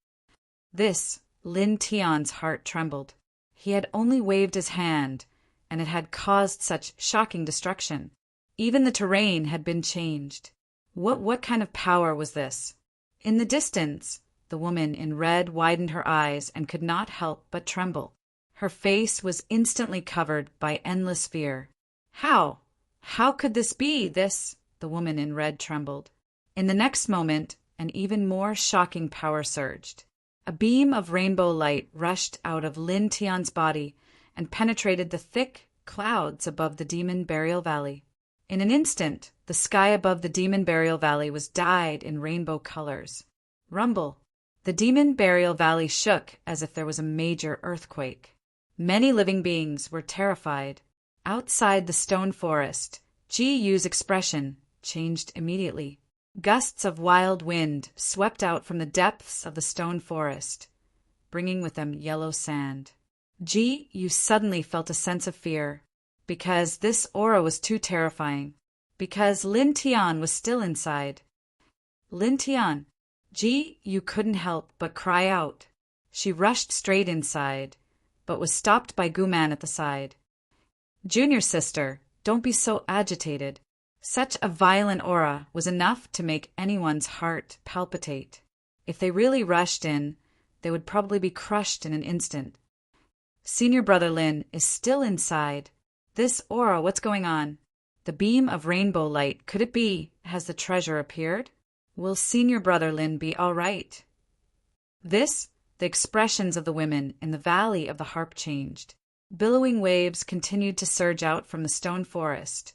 Lin Tian's heart trembled. He had only waved his hand, and it had caused such shocking destruction. Even the terrain had been changed. What kind of power was this? In the distance, the woman in red widened her eyes and could not help but tremble. Her face was instantly covered by endless fear. How? How could this be? The woman in red trembled. In the next moment, an even more shocking power surged. A beam of rainbow light rushed out of Lin Tian's body and penetrated the thick clouds above the Demon Burial Valley. In an instant, the sky above the Demon Burial Valley was dyed in rainbow colors. Rumble! The Demon Burial Valley shook as if there was a major earthquake. Many living beings were terrified. Outside the stone forest, Ji Yu's expression changed immediately. Gusts of wild wind swept out from the depths of the stone forest, bringing with them yellow sand. Ji Yu suddenly felt a sense of fear, because this aura was too terrifying, because Lin Tian was still inside. Lin Tian! Ji Yu couldn't help but cry out. She rushed straight inside, but was stopped by Guman at the side. "Junior sister, don't be so agitated." Such a violent aura was enough to make anyone's heart palpitate. If they really rushed in, they would probably be crushed in an instant. Senior brother Lin is still inside. This aura, what's going on? The beam of rainbow light, could it be, has the treasure appeared? Will senior brother Lin be all right? The expressions of the women in the Valley of the Harp changed. Billowing waves continued to surge out from the stone forest,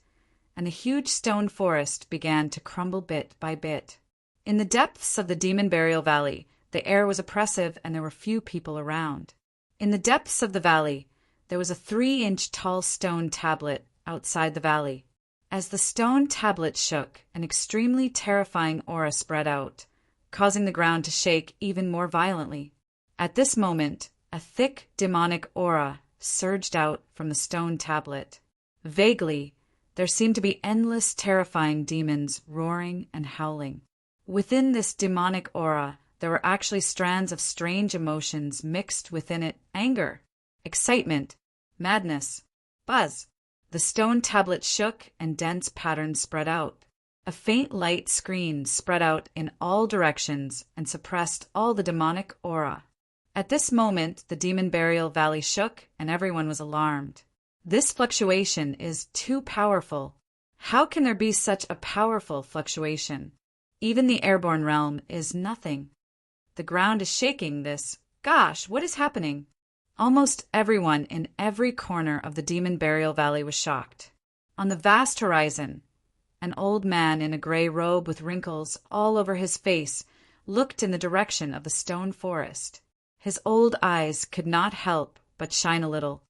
and the huge stone forest began to crumble bit by bit. In the depths of the Demon Burial Valley, the air was oppressive and there were few people around. In the depths of the valley, there was a 3-inch tall stone tablet outside the valley. As the stone tablet shook, an extremely terrifying aura spread out, causing the ground to shake even more violently. At this moment, a thick demonic aura surged out from the stone tablet. Vaguely, there seemed to be endless terrifying demons roaring and howling. Within this demonic aura, there were actually strands of strange emotions mixed within it: anger, excitement, madness, buzz. The stone tablet shook and dense patterns spread out. A faint light screen spread out in all directions and suppressed all the demonic aura. At this moment, the Demon Burial Valley shook and everyone was alarmed. This fluctuation is too powerful. How can there be such a powerful fluctuation? Even the airborne realm is nothing. The ground is shaking this. Gosh, what is happening? Almost everyone in every corner of the Demon Burial Valley was shocked. On the vast horizon, an old man in a gray robe with wrinkles all over his face looked in the direction of the stone forest. His old eyes could not help but shine a little.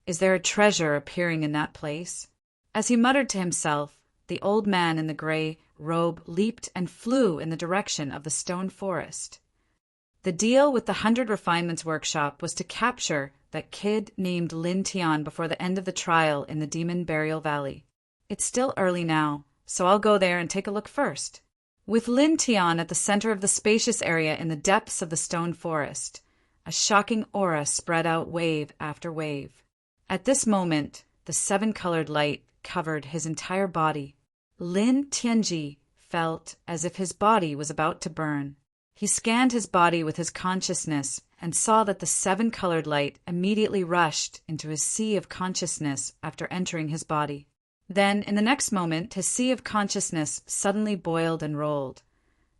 Is there a treasure appearing in that place? As he muttered to himself, the old man in the gray robe leaped and flew in the direction of the stone forest. The deal with the 100 Refinements Workshop was to capture that kid named Lin Tian before the end of the trial in the Demon Burial Valley. It's still early now, so I'll go there and take a look first. With Lin Tian at the center of the spacious area in the depths of the stone forest, a shocking aura spread out wave after wave. At this moment, the 7-colored light covered his entire body. Lin Tianji felt as if his body was about to burn. He scanned his body with his consciousness and saw that the 7-colored light immediately rushed into his sea of consciousness after entering his body. Then, in the next moment, his sea of consciousness suddenly boiled and rolled,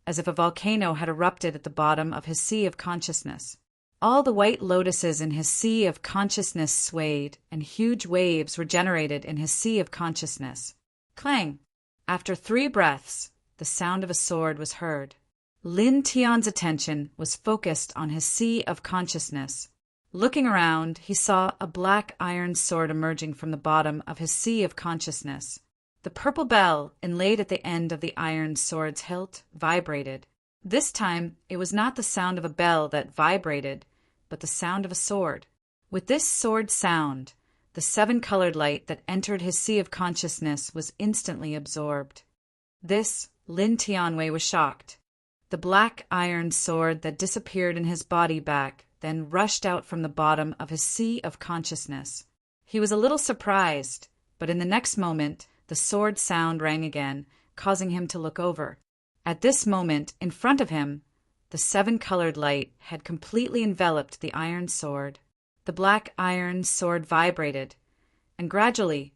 as if a volcano had erupted at the bottom of his sea of consciousness. All the white lotuses in his sea of consciousness swayed, and huge waves were generated in his sea of consciousness. Clang! After 3 breaths, the sound of a sword was heard. Lin Tian's attention was focused on his sea of consciousness. Looking around, he saw a black iron sword emerging from the bottom of his sea of consciousness. The purple bell, inlaid at the end of the iron sword's hilt, vibrated. This time, it was not the sound of a bell that vibrated, but the sound of a sword. With this sword sound, the 7-colored light that entered his sea of consciousness was instantly absorbed. This, Lin Tianwei was shocked. The black iron sword that disappeared in his body back then rushed out from the bottom of his sea of consciousness. He was a little surprised, but in the next moment, the sword sound rang again, causing him to look over. At this moment, in front of him, the 7-colored light had completely enveloped the iron sword. The black iron sword vibrated, and gradually,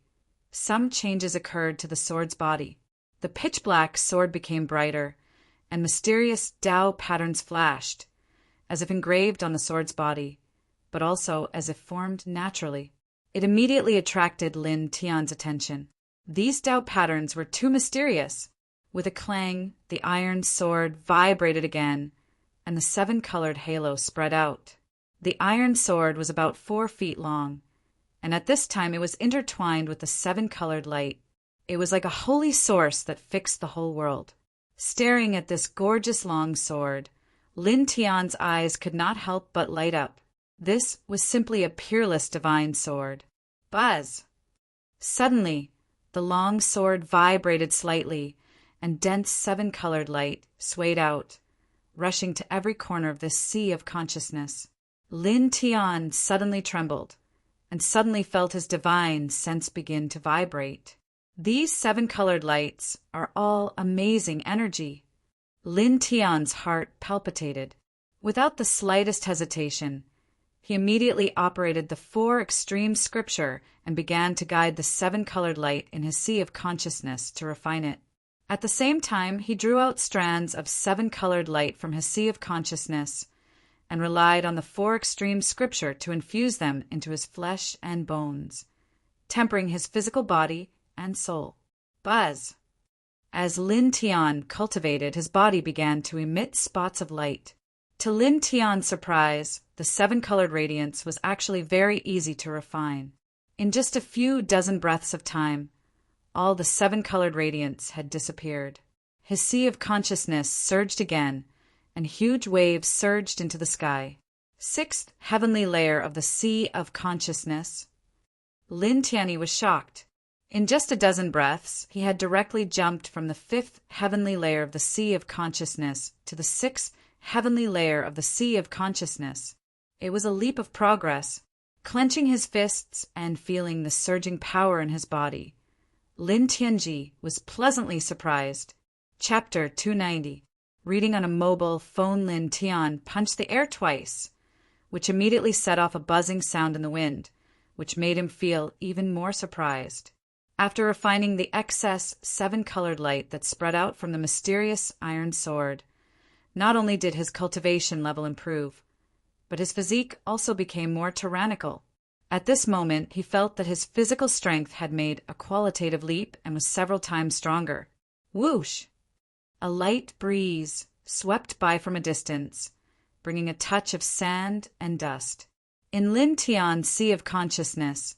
some changes occurred to the sword's body. The pitch-black sword became brighter, and mysterious Tao patterns flashed, as if engraved on the sword's body, but also as if formed naturally. It immediately attracted Lin Tian's attention. These Tao patterns were too mysterious. With a clang, the iron sword vibrated again, and the 7-colored halo spread out. The iron sword was about 4 feet long, and at this time it was intertwined with the 7-colored light. It was like a holy source that fixed the whole world. Staring at this gorgeous long sword, Lin Tian's eyes could not help but light up. This was simply a peerless divine sword. Buzz! Suddenly, the long sword vibrated slightly, and dense 7-colored light swayed out, rushing to every corner of this sea of consciousness. Lin Tian suddenly trembled, and suddenly felt his divine sense begin to vibrate. These 7-colored lights are all amazing energy. Lin Tian's heart palpitated. Without the slightest hesitation, he immediately operated the 4 extreme scripture and began to guide the 7-colored light in his sea of consciousness to refine it. At the same time, he drew out strands of 7-colored light from his sea of consciousness and relied on the 4 extreme scripture to infuse them into his flesh and bones, tempering his physical body and soul. Buzz! As Lin Tian cultivated, his body began to emit spots of light. To Lin Tian's surprise, the 7-colored radiance was actually very easy to refine. In just a few dozen breaths of time, all the 7-colored radiance had disappeared. His sea of consciousness surged again, and huge waves surged into the sky. 6th heavenly layer of the sea of consciousness. Lin Tianyi was shocked. In just a dozen breaths, he had directly jumped from the 5th heavenly layer of the sea of consciousness to the 6th heavenly layer of the sea of consciousness. It was a leap of progress. Clenching his fists and feeling the surging power in his body, Lin Tianji was pleasantly surprised. Chapter 290. Reading on a mobile phone, Lin Tian punched the air twice, which immediately set off a buzzing sound in the wind, which made him feel even more surprised. After refining the excess 7-colored light that spread out from the mysterious iron sword, not only did his cultivation level improve, but his physique also became more tyrannical. At this moment, he felt that his physical strength had made a qualitative leap and was several times stronger. Whoosh! A light breeze swept by from a distance, bringing a touch of sand and dust. In Lin Tian's sea of consciousness,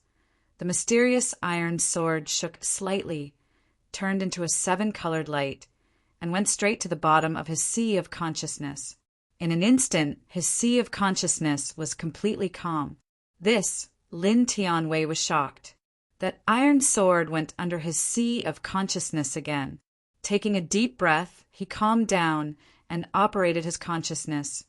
the mysterious iron sword shook slightly, turned into a 7-colored light, and went straight to the bottom of his sea of consciousness. In an instant, his sea of consciousness was completely calm. This, Lin Tianwei was shocked. That iron sword went under his sea of consciousness again. Taking a deep breath, he calmed down and operated his consciousness,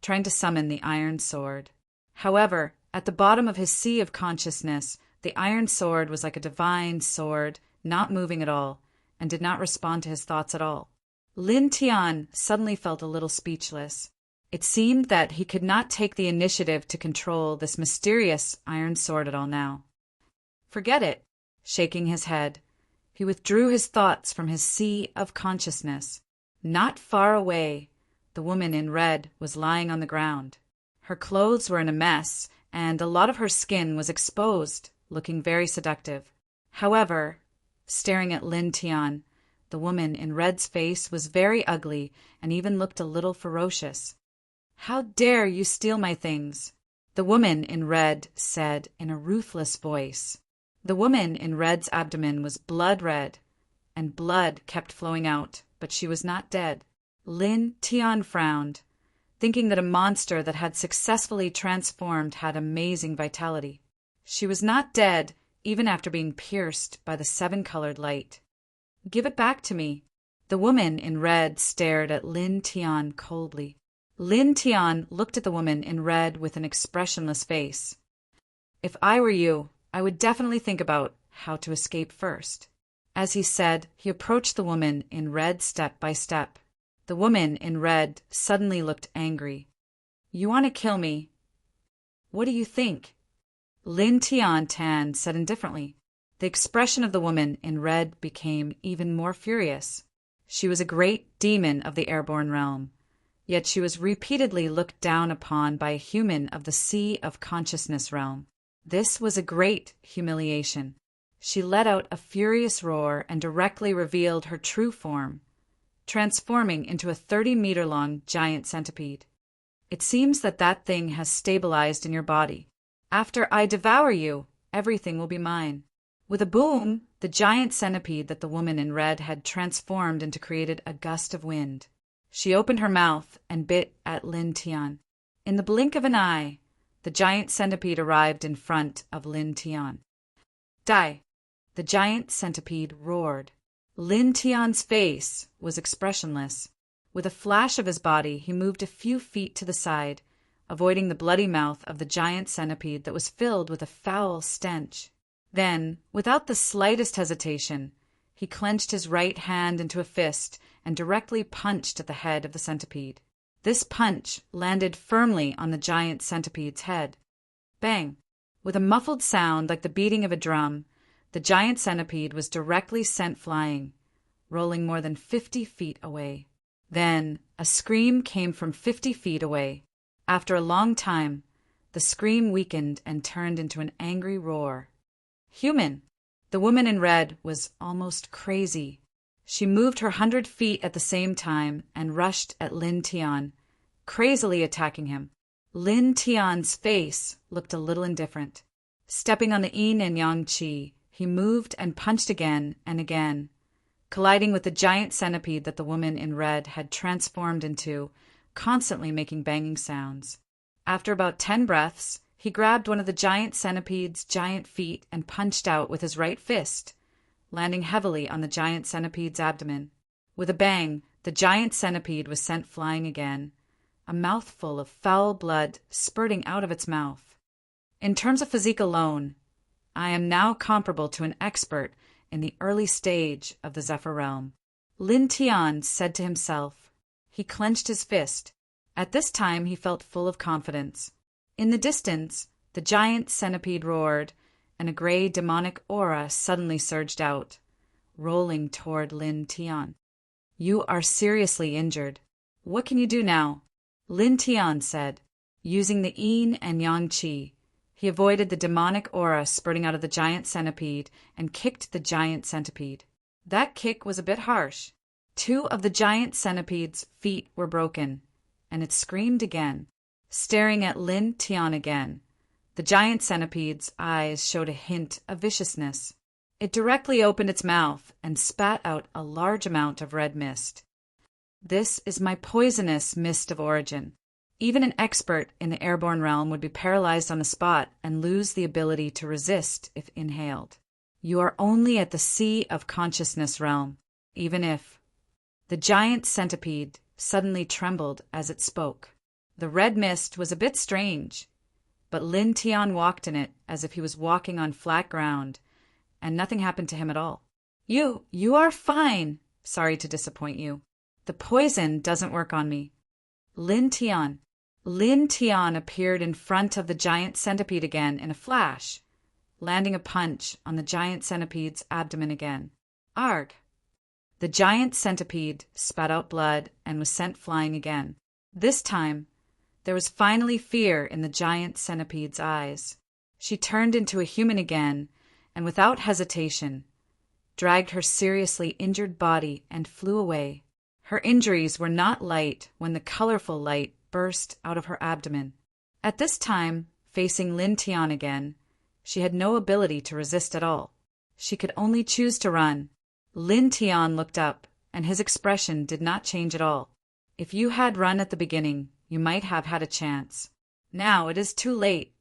trying to summon the iron sword. However, at the bottom of his sea of consciousness, the iron sword was like a divine sword, not moving at all, and did not respond to his thoughts at all. Lin Tian suddenly felt a little speechless. It seemed that he could not take the initiative to control this mysterious iron sword at all now. Forget it. Shaking his head, he withdrew his thoughts from his sea of consciousness. Not far away, the woman in red was lying on the ground. Her clothes were in a mess, and a lot of her skin was exposed, looking very seductive. However, staring at Lin Tian, the woman in red's face was very ugly and even looked a little ferocious. "How dare you steal my things?" the woman in red said in a ruthless voice. The woman in red's abdomen was blood red, and blood kept flowing out, but she was not dead. Lin Tian frowned, thinking that a monster that had successfully transformed had amazing vitality. She was not dead, even after being pierced by the 7-colored light. "Give it back to me." The woman in red stared at Lin Tian coldly. Lin Tian looked at the woman in red with an expressionless face. "If I were you, I would definitely think about how to escape first." As he said, he approached the woman in red step by step. The woman in red suddenly looked angry. "You want to kill me? What do you think?" Lin Tan said indifferently. The expression of the woman in red became even more furious. She was a great demon of the airborne realm, yet she was repeatedly looked down upon by a human of the sea of consciousness realm. This was a great humiliation. She let out a furious roar and directly revealed her true form, transforming into a 30-meter-long giant centipede. "It seems that thing has stabilized in your body. After I devour you, everything will be mine." With a boom, the giant centipede that the woman in red had transformed into created a gust of wind. She opened her mouth and bit at Lin Tian. In the blink of an eye, the giant centipede arrived in front of Lin Tian. "Die!" The giant centipede roared. Lin Tian's face was expressionless. With a flash of his body, he moved a few feet to the side, avoiding the bloody mouth of the giant centipede that was filled with a foul stench. Then, without the slightest hesitation, he clenched his right hand into a fist and directly punched at the head of the centipede. This punch landed firmly on the giant centipede's head. Bang! With a muffled sound like the beating of a drum, the giant centipede was directly sent flying, rolling more than 50 feet away. Then a scream came from 50 feet away. After a long time, the scream weakened and turned into an angry roar. "Human!" The woman in red was almost crazy. She moved her 100 feet at the same time and rushed at Lin Tian, crazily attacking him. Lin Tian's face looked a little indifferent. Stepping on the yin and yang qi, he moved and punched again and again, colliding with the giant centipede that the woman in red had transformed into, constantly making banging sounds. After about 10 breaths, he grabbed one of the giant centipede's giant feet and punched out with his right fist, landing heavily on the giant centipede's abdomen. With a bang, the giant centipede was sent flying again, a mouthful of foul blood spurting out of its mouth. In terms of physique alone, I am now comparable to an expert in the early stage of the Zephyr realm. Lin Tian said to himself. He clenched his fist. At this time he felt full of confidence. In the distance, The giant centipede roared, and a gray demonic aura suddenly surged out, rolling toward Lin Tian. You are seriously injured. What can you do now? Lin Tian said, using the yin and yang qi. He avoided the demonic aura spurting out of the giant centipede and kicked the giant centipede. That kick was a bit harsh. 2 of the giant centipede's feet were broken, and it screamed again, staring at Lin Tian again. The giant centipede's eyes showed a hint of viciousness. It directly opened its mouth and spat out a large amount of red mist. This is my poisonous mist of origin. Even an expert in the airborne realm would be paralyzed on the spot and lose the ability to resist if inhaled. You are only at the sea of consciousness realm, even if... The giant centipede suddenly trembled as it spoke. The red mist was a bit strange, but Lin Tian walked in it as if he was walking on flat ground, and nothing happened to him at all. You are fine. Sorry to disappoint you. The poison doesn't work on me. Lin Tian appeared in front of the giant centipede again in a flash, landing a punch on the giant centipede's abdomen again. Arg! The giant centipede spat out blood and was sent flying again. This time, there was finally fear in the giant centipede's eyes. She turned into a human again, and without hesitation, dragged her seriously injured body and flew away. Her injuries were not light when the colorful light burst out of her abdomen. At this time, facing Lin Tian again, she had no ability to resist at all. She could only choose to run. Lin Tian looked up, and his expression did not change at all. If you had run at the beginning, you might have had a chance. Now it is too late.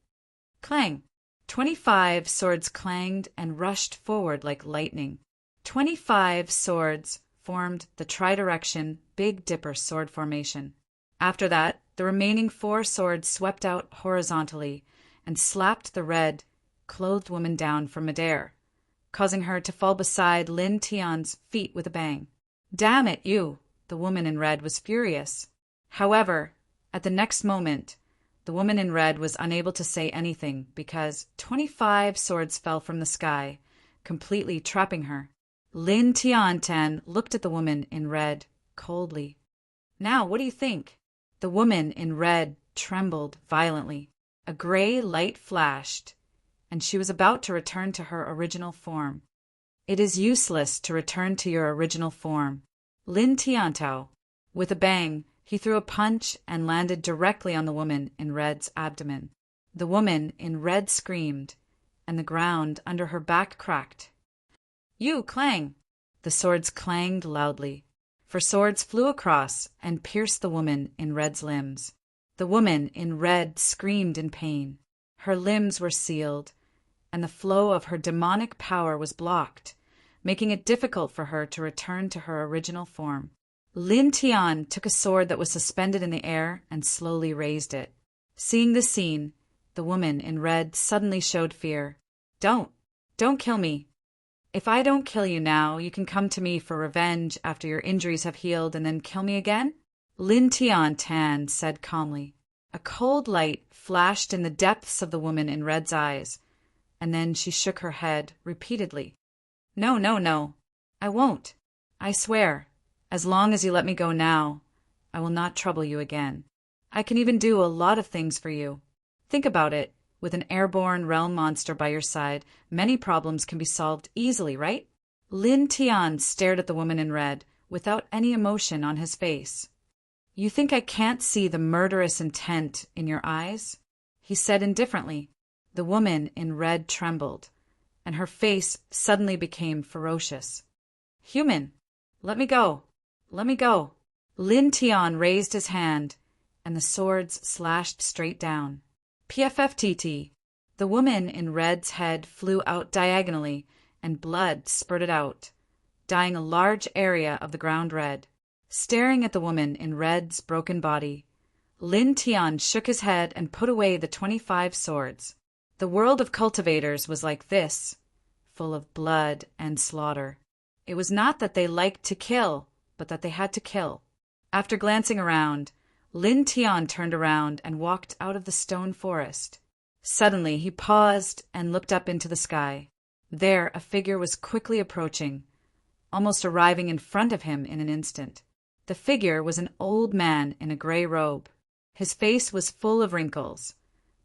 Clang! 25 swords clanged and rushed forward like lightning. 25 swords formed the tridirection Big Dipper sword formation. After that, the remaining 4 swords swept out horizontally and slapped the red, clothed woman down from midair, causing her to fall beside Lin Tian's feet with a bang. Damn it, you! The woman in red was furious. However, at the next moment, the woman in red was unable to say anything because 25 swords fell from the sky, completely trapping her. Lin Tian looked at the woman in red coldly. Now, what do you think? The woman in red trembled violently. A gray light flashed, and she was about to return to her original form. It is useless to return to your original form. Lin Tian. With a bang, he threw a punch and landed directly on the woman in red's abdomen. The woman in red screamed, and the ground under her back cracked. You, clang! The swords clanged loudly, for swords flew across and pierced the woman in red's limbs. The woman in red screamed in pain. Her limbs were sealed, and the flow of her demonic power was blocked, making it difficult for her to return to her original form. Lin Tian took a sword that was suspended in the air and slowly raised it. Seeing this scene, the woman in red suddenly showed fear. Don't kill me. If I don't kill you now, you can come to me for revenge after your injuries have healed and then kill me again? Lin Tian said calmly. A cold light flashed in the depths of the woman in red's eyes, and then she shook her head repeatedly. No. I won't. I swear, as long as you let me go now, I will not trouble you again. I can even do a lot of things for you. Think about it. With an airborne realm monster by your side, many problems can be solved easily, right? Lin Tian stared at the woman in red, without any emotion on his face. You think I can't see the murderous intent in your eyes? He said indifferently. The woman in red trembled, and her face suddenly became ferocious. Human, let me go. Let me go. Lin Tian raised his hand, and the swords slashed straight down. PFFTT. The woman in red's head flew out diagonally, and blood spurted out, dyeing a large area of the ground red. Staring at the woman in red's broken body, Lin Tian shook his head and put away the 25 swords. The world of cultivators was like this, full of blood and slaughter. It was not that they liked to kill, but that they had to kill. After glancing around, Lin Tian turned around and walked out of the stone forest. Suddenly, he paused and looked up into the sky. There, a figure was quickly approaching, almost arriving in front of him in an instant. The figure was an old man in a gray robe. His face was full of wrinkles,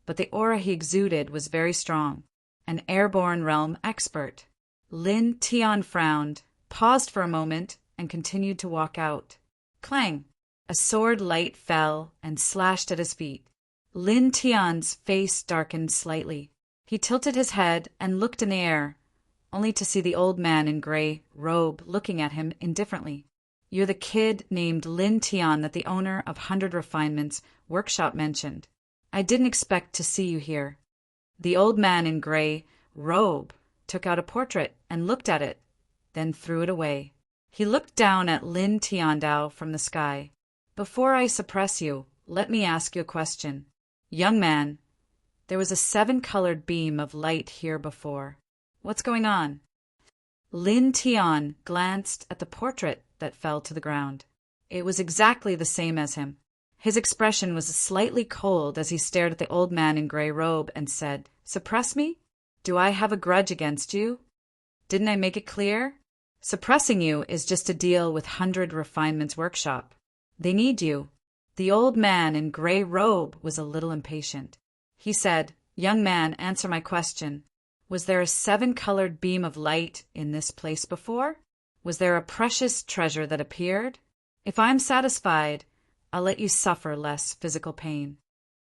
but the aura he exuded was very strong. An airborne realm expert. Lin Tian frowned, paused for a moment, and continued to walk out. Clang! A sword light fell and slashed at his feet. Lin Tian's face darkened slightly. He tilted his head and looked in the air, only to see the old man in gray robe looking at him indifferently. "You're the kid named Lin Tian that the owner of 100 Refinements workshop mentioned. I didn't expect to see you here." The old man in gray robe took out a portrait and looked at it, then threw it away. He looked down at Lin Tiandao from the sky. "Before I suppress you, let me ask you a question. Young man, there was a 7-colored beam of light here before. What's going on?" Lin Tian glanced at the portrait that fell to the ground. It was exactly the same as him. His expression was slightly cold as he stared at the old man in gray robe and said, "Suppress me? Do I have a grudge against you? Didn't I make it clear? Suppressing you is just a deal with 100 Refinements workshop. They need you." The old man in gray robe was a little impatient. He said, "Young man, answer my question. Was there a 7-colored beam of light in this place before? Was there a precious treasure that appeared? If I'm satisfied, I'll let you suffer less physical pain."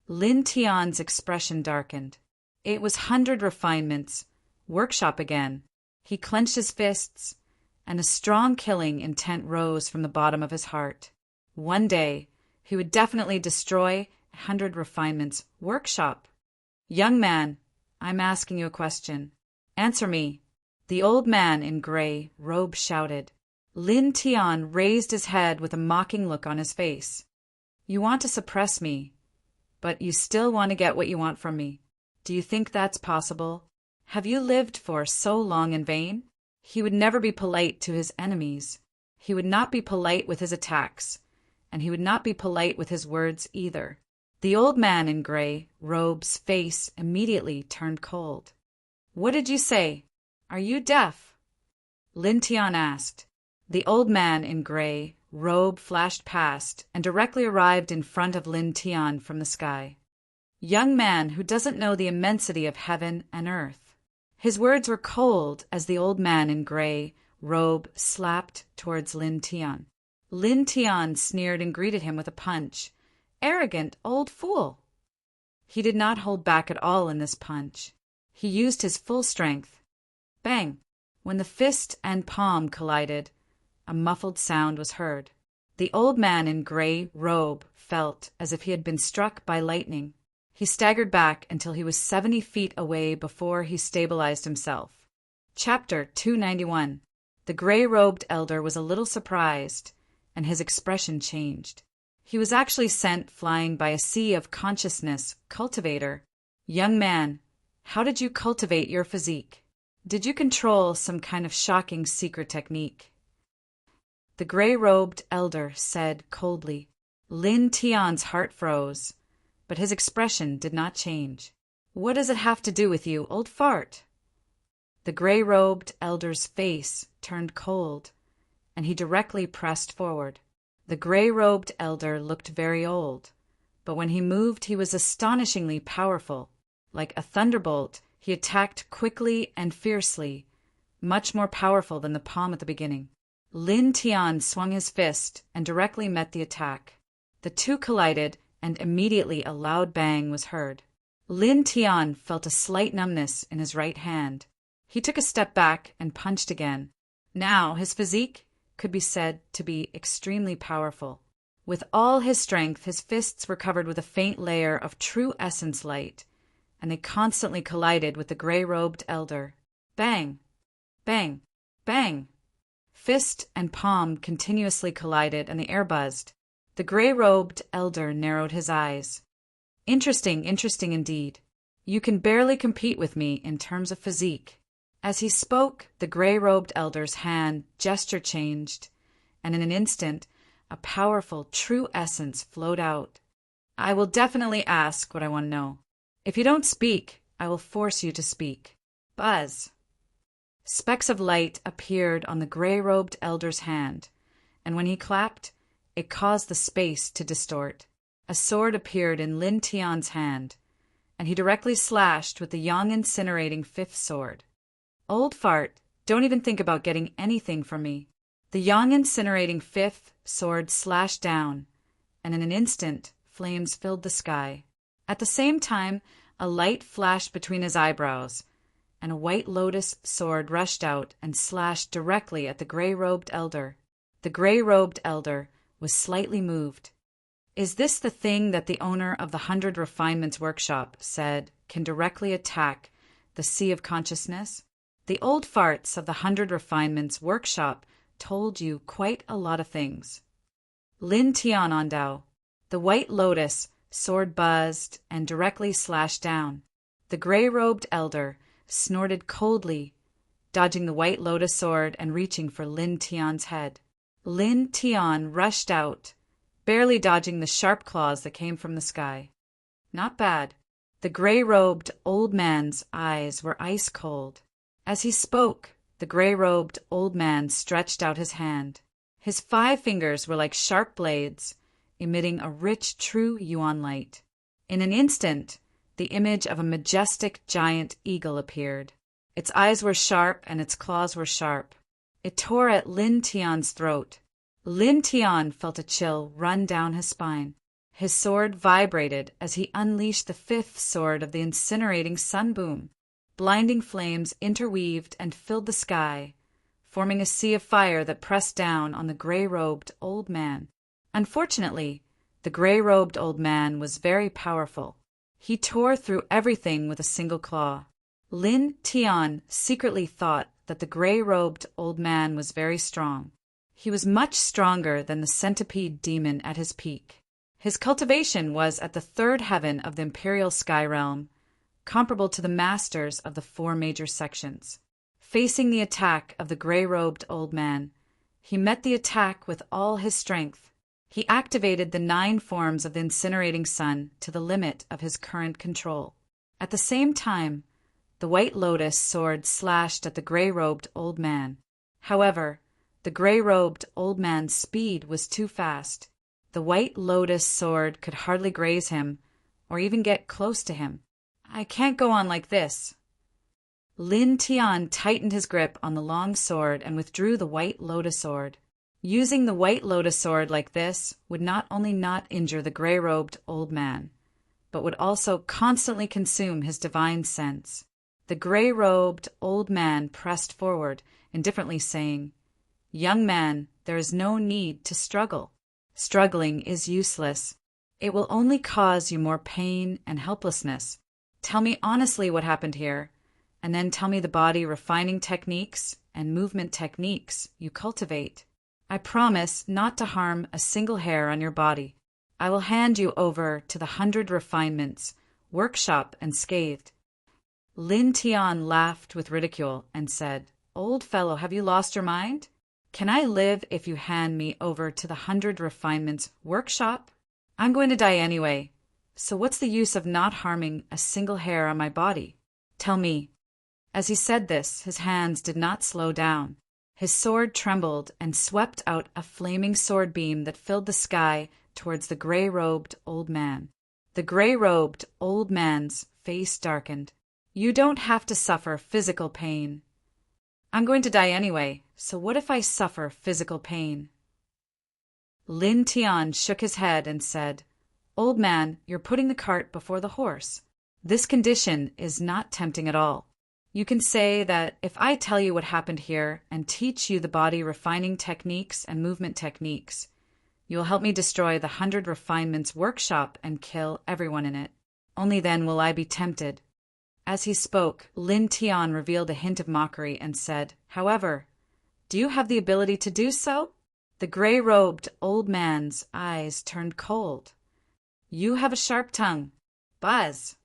Lin Tian's expression darkened. It was 100 Refinements workshop again. He clenched his fists, and a strong killing intent rose from the bottom of his heart. One day, he would definitely destroy 100 Refinements workshop. "Young man, I'm asking you a question. Answer me." The old man in gray robe shouted. Lin Tian raised his head with a mocking look on his face. "You want to suppress me, but you still want to get what you want from me. Do you think that's possible? Have you lived for so long in vain?" He would never be polite to his enemies. He would not be polite with his attacks, and he would not be polite with his words either. The old man in gray robe's face immediately turned cold. "What did you say? Are you deaf?" Lin Tian asked. The old man in gray robe flashed past and directly arrived in front of Lin Tian from the sky. "Young man who doesn't know the immensity of heaven and earth." His words were cold as the old man in gray robe slapped towards Lin Tian. Lin Tian sneered and greeted him with a punch. "Arrogant old fool!" He did not hold back at all in this punch. He used his full strength. Bang! When the fist and palm collided, a muffled sound was heard. The old man in gray robe felt as if he had been struck by lightning. He staggered back until he was 70 feet away before he stabilized himself. Chapter 291. The gray-robed elder was a little surprised, and his expression changed. He was actually sent flying by a sea of consciousness cultivator. "Young man, how did you cultivate your physique? Did you control some kind of shocking secret technique?" The gray-robed elder said coldly. Lin Tian's heart froze, but his expression did not change. "What does it have to do with you, old fart?" The gray-robed elder's face turned cold, and he directly pressed forward. The gray-robed elder looked very old, but when he moved he was astonishingly powerful. Like a thunderbolt, he attacked quickly and fiercely, much more powerful than the palm at the beginning. Lin Tian swung his fist and directly met the attack. The two collided, and immediately a loud bang was heard. Lin Tian felt a slight numbness in his right hand. He took a step back and punched again. Now his physique could be said to be extremely powerful. With all his strength, his fists were covered with a faint layer of true essence light, and they constantly collided with the gray-robed elder. Bang! Bang! Bang! Fist and palm continuously collided, and the air buzzed. The gray-robed elder narrowed his eyes. Interesting indeed. You can barely compete with me in terms of physique." As he spoke, the gray-robed elder's hand gesture changed, and in an instant, a powerful true essence flowed out. "I will definitely ask what I want to know. If you don't speak, I will force you to speak. Buzz. Specks of light appeared on the gray-robed elder's hand, and when he clapped, it caused the space to distort. A sword appeared in Lin Tian's hand, and he directly slashed with the young incinerating fifth sword. Old fart, don't even think about getting anything from me. The young incinerating fifth sword slashed down, and in an instant, flames filled the sky. At the same time, a light flashed between his eyebrows, and a white lotus sword rushed out and slashed directly at the gray-robed elder. The gray-robed elder was slightly moved. Is this the thing that the owner of the 100 Refinements Workshop said can directly attack the sea of consciousness? The old farts of the 100 Refinements Workshop told you quite a lot of things. Lin Tian Ondao. The white lotus sword buzzed and directly slashed down. The gray-robed elder snorted coldly, dodging the white lotus sword and reaching for Lin Tian's head. Lin Tian rushed out, barely dodging the sharp claws that came from the sky. Not bad. The gray-robed old man's eyes were ice cold. As he spoke, the gray-robed old man stretched out his hand. His 5 fingers were like sharp blades, emitting a rich, true yuan light. In an instant, the image of a majestic giant eagle appeared. Its eyes were sharp and its claws were sharp. It tore at Lin Tian's throat. Lin Tian felt a chill run down his spine. His sword vibrated as he unleashed the 5th sword of the incinerating sunboom. Blinding flames interweaved and filled the sky, forming a sea of fire that pressed down on the gray-robed old man. Unfortunately, the gray-robed old man was very powerful. He tore through everything with a single claw. Lin Tian secretly thought that the gray-robed old man was very strong. He was much stronger than the centipede demon at his peak. His cultivation was at the 3rd heaven of the imperial sky realm, comparable to the masters of the 4 major sections. Facing the attack of the gray-robed old man, he met the attack with all his strength. He activated the 9 forms of the incinerating sun to the limit of his current control. At the same time, the white lotus sword slashed at the gray-robed old man. However, the gray-robed old man's speed was too fast. The white lotus sword could hardly graze him, or even get close to him. I can't go on like this. Lin Tian tightened his grip on the long sword and withdrew the white lotus sword. Using the white lotus sword like this would not only not injure the gray-robed old man, but would also constantly consume his divine sense. The gray-robed old man pressed forward, indifferently saying, "Young man, there is no need to struggle. Struggling is useless. It will only cause you more pain and helplessness. Tell me honestly what happened here, and then tell me the body refining techniques and movement techniques you cultivate. I promise not to harm a single hair on your body. I will hand you over to the 100 Refinements Workshop unscathed." Lin Tian laughed with ridicule and said, "Old fellow, have you lost your mind? Can I live if you hand me over to the 100 Refinements Workshop? I'm going to die anyway. So what's the use of not harming a single hair on my body? Tell me." As he said this, his hands did not slow down. His sword trembled and swept out a flaming sword beam that filled the sky towards the gray-robed old man. The gray-robed old man's face darkened. "You don't have to suffer physical pain. I'm going to die anyway, so what if I suffer physical pain?" Lin Tian shook his head and said, "Old man, you're putting the cart before the horse. This condition is not tempting at all. You can say that if I tell you what happened here and teach you the body refining techniques and movement techniques, you will help me destroy the 100 Refinements Workshop and kill everyone in it. Only then will I be tempted." As he spoke, Lin Tian revealed a hint of mockery and said, "However, do you have the ability to do so?" The gray-robed old man's eyes turned cold. "You have a sharp tongue. Buzz."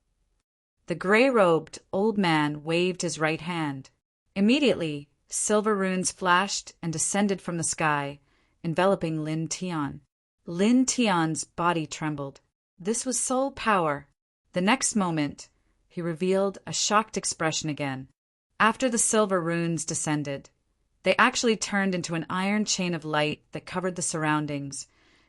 The gray-robed old man waved his right hand. Immediately, silver runes flashed and descended from the sky, enveloping Lin Tian. Lin Tian's body trembled. This was soul power. The next moment, he revealed a shocked expression again. After the silver runes descended, they actually turned into an iron chain of light that covered the surroundings,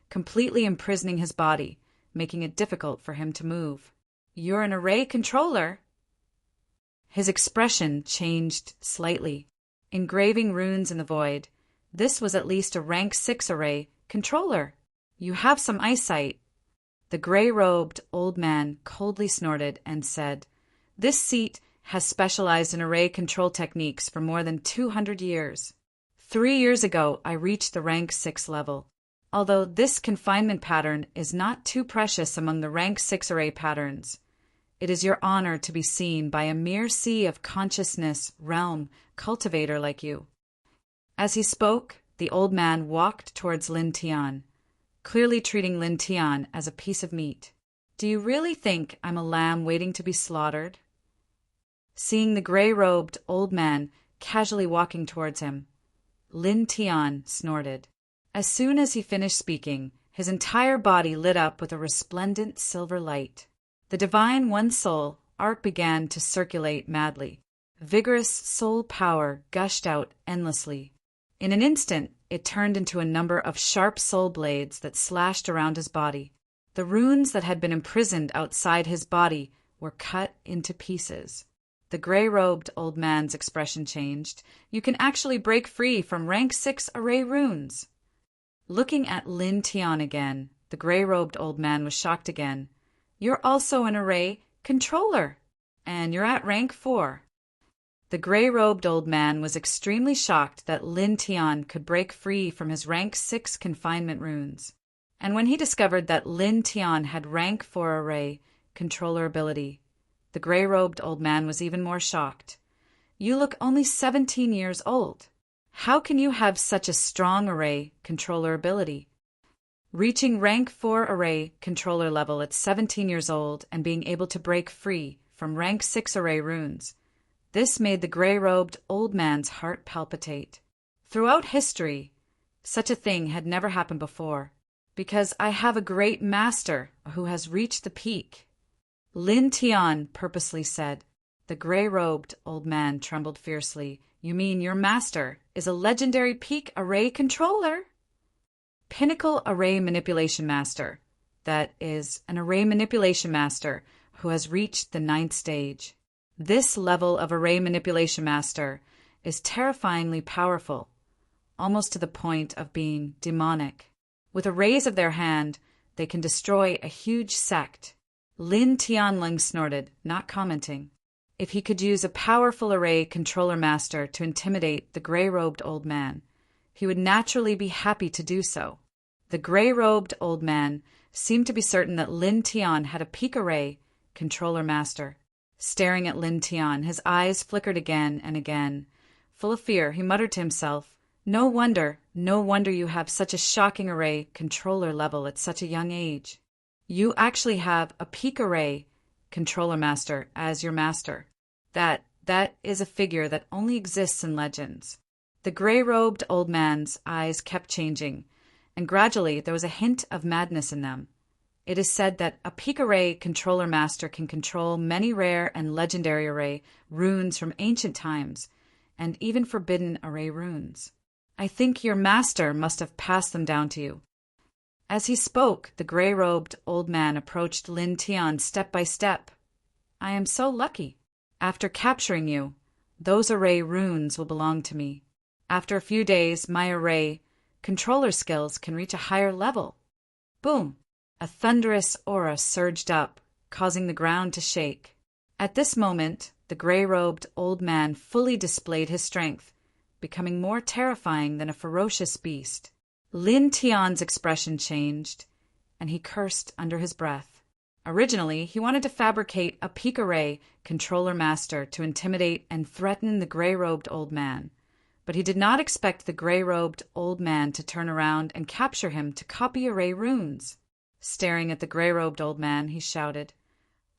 completely imprisoning his body, making it difficult for him to move. "You're an array controller?" His expression changed slightly. Engraving runes in the void, this was at least a rank 6 array controller. "You have some eyesight." The gray-robed old man coldly snorted and said, "This seat has specialized in array control techniques for more than 200 years. 3 years ago, I reached the rank 6 level. Although this confinement pattern is not too precious among the rank 6 array patterns, it is your honor to be seen by a mere sea of consciousness realm cultivator like you." As he spoke, the old man walked towards Lin Tian, clearly treating Lin Tian as a piece of meat. "Do you really think I'm a lamb waiting to be slaughtered?" Seeing the gray-robed old man casually walking towards him, Lin Tian snorted. As soon as he finished speaking, his entire body lit up with a resplendent silver light. The divine One Soul arc began to circulate madly. Vigorous soul power gushed out endlessly. In an instant, it turned into a number of sharp soul blades that slashed around his body. The runes that had been imprisoned outside his body were cut into pieces. The gray-robed old man's expression changed. "You can actually break free from rank 6 array runes." Looking at Lin Tian again, the gray-robed old man was shocked again. "You're also an array controller, and you're at rank 4. The gray-robed old man was extremely shocked that Lin Tian could break free from his rank 6 confinement runes. And when he discovered that Lin Tian had rank 4 array controller ability, the gray-robed old man was even more shocked. "You look only 17 years old. How can you have such a strong array controller ability?" Reaching rank 4 array controller level at 17 years old and being able to break free from rank 6 array runes, this made the gray-robed old man's heart palpitate. Throughout history, such a thing had never happened before, because I have a great master who has reached the peak, Lin Tian purposely said. The gray-robed old man trembled fiercely. "You mean your master is a legendary peak array controller?" "Pinnacle array manipulation master. That is, an array manipulation master who has reached the 9th stage. This level of array manipulation master is terrifyingly powerful, almost to the point of being demonic. With a raise of their hand, they can destroy a huge sect." Lin Tianling snorted, not commenting. If he could use a powerful array controller master to intimidate the gray-robed old man, he would naturally be happy to do so. The gray-robed old man seemed to be certain that Lin Tian had a peak array controller master. Staring at Lin Tian, his eyes flickered again and again. Full of fear, he muttered to himself, no wonder you have such a shocking array controller level at such a young age. You actually have a peak array controller master as your master. That is a figure that only exists in legends." The gray-robed old man's eyes kept changing, and gradually there was a hint of madness in them. It is said that a peak array controller master can control many rare and legendary array runes from ancient times, and even forbidden array runes. "I think your master must have passed them down to you." As he spoke, the gray-robed old man approached Lin Tian step by step. "I am so lucky. After capturing you, those array runes will belong to me. After a few days, my array controller skills can reach a higher level." Boom! A thunderous aura surged up, causing the ground to shake. At this moment, the gray-robed old man fully displayed his strength, becoming more terrifying than a ferocious beast. Lin Tian's expression changed, and he cursed under his breath. Originally, he wanted to fabricate a peak array controller master to intimidate and threaten the gray-robed old man, but he did not expect the gray-robed old man to turn around and capture him to copy array runes. Staring at the gray-robed old man, he shouted,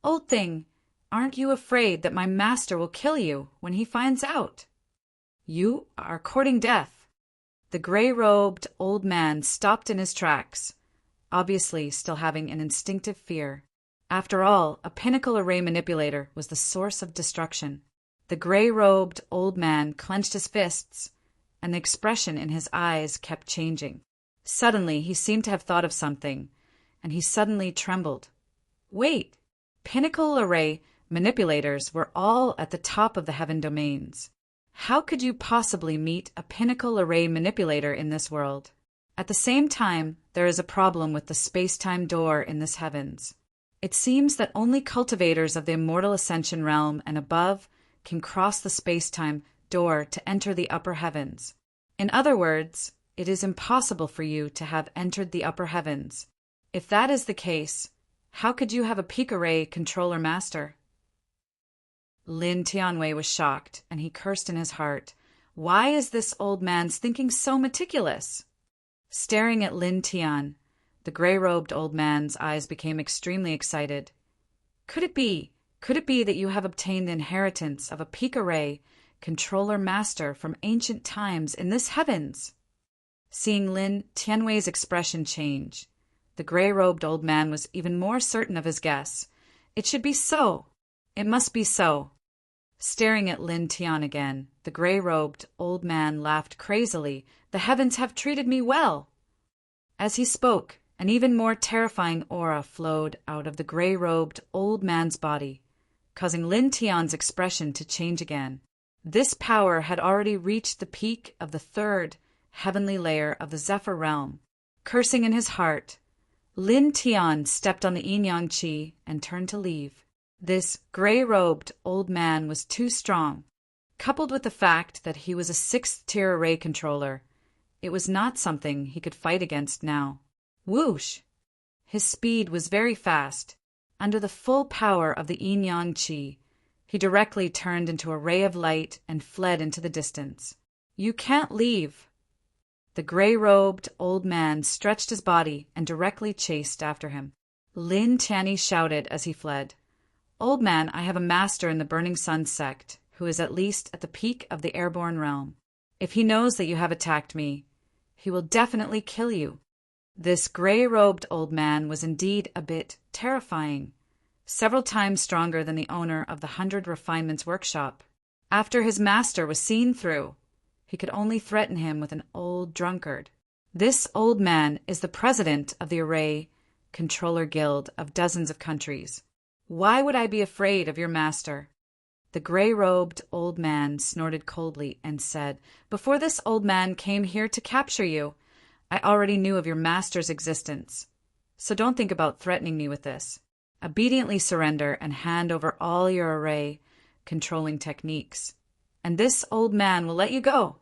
"Old thing, aren't you afraid that my master will kill you when he finds out? You are courting death." The gray-robed old man stopped in his tracks, obviously still having an instinctive fear. After all, a pinnacle array manipulator was the source of destruction. The gray-robed old man clenched his fists, and the expression in his eyes kept changing. Suddenly, he seemed to have thought of something, and he suddenly trembled. Wait! Pinnacle array manipulators were all at the top of the heaven domains. How could you possibly meet a pinnacle array manipulator in this world? At the same time, there is a problem with the space-time door in this heavens. It seems that only cultivators of the immortal ascension realm and above can cross the space-time door to enter the upper heavens. In other words, it is impossible for you to have entered the upper heavens. If that is the case, how could you have a peak array controller master? Lin Tianwei was shocked, and he cursed in his heart. Why is this old man's thinking so meticulous? Staring at Lin Tian, the gray-robed old man's eyes became extremely excited. Could it be that you have obtained the inheritance of a peak array controller master from ancient times in this heavens? Seeing Lin Tianwei's expression change, the gray-robed old man was even more certain of his guess. It should be so. It must be so. Staring at Lin Tian again, the gray-robed old man laughed crazily. The heavens have treated me well. As he spoke, an even more terrifying aura flowed out of the gray-robed old man's body, causing Lin Tian's expression to change again. This power had already reached the peak of the third heavenly layer of the Zephyr realm. Cursing in his heart, Lin Tian stepped on the yin-yang qi and turned to leave. This gray-robed old man was too strong. Coupled with the fact that he was a sixth-tier array controller, it was not something he could fight against now. Whoosh! His speed was very fast. Under the full power of the yin-yang qi, he directly turned into a ray of light and fled into the distance. You can't leave. The gray-robed old man stretched his body and directly chased after him. Lin Tianyi shouted as he fled. Old man, I have a master in the Burning Sun sect, who is at least at the peak of the airborne realm. If he knows that you have attacked me, he will definitely kill you. This gray-robed old man was indeed a bit terrifying, several times stronger than the owner of the 100 Refinements Workshop. After his master was seen through, he could only threaten him with an old drunkard. This old man is the president of the Array Controller Guild of dozens of countries. Why would I be afraid of your master? The gray-robed old man snorted coldly and said, Before this old man came here to capture you, I already knew of your master's existence. So don't think about threatening me with this. Obediently surrender and hand over all your array controlling techniques, and this old man will let you go.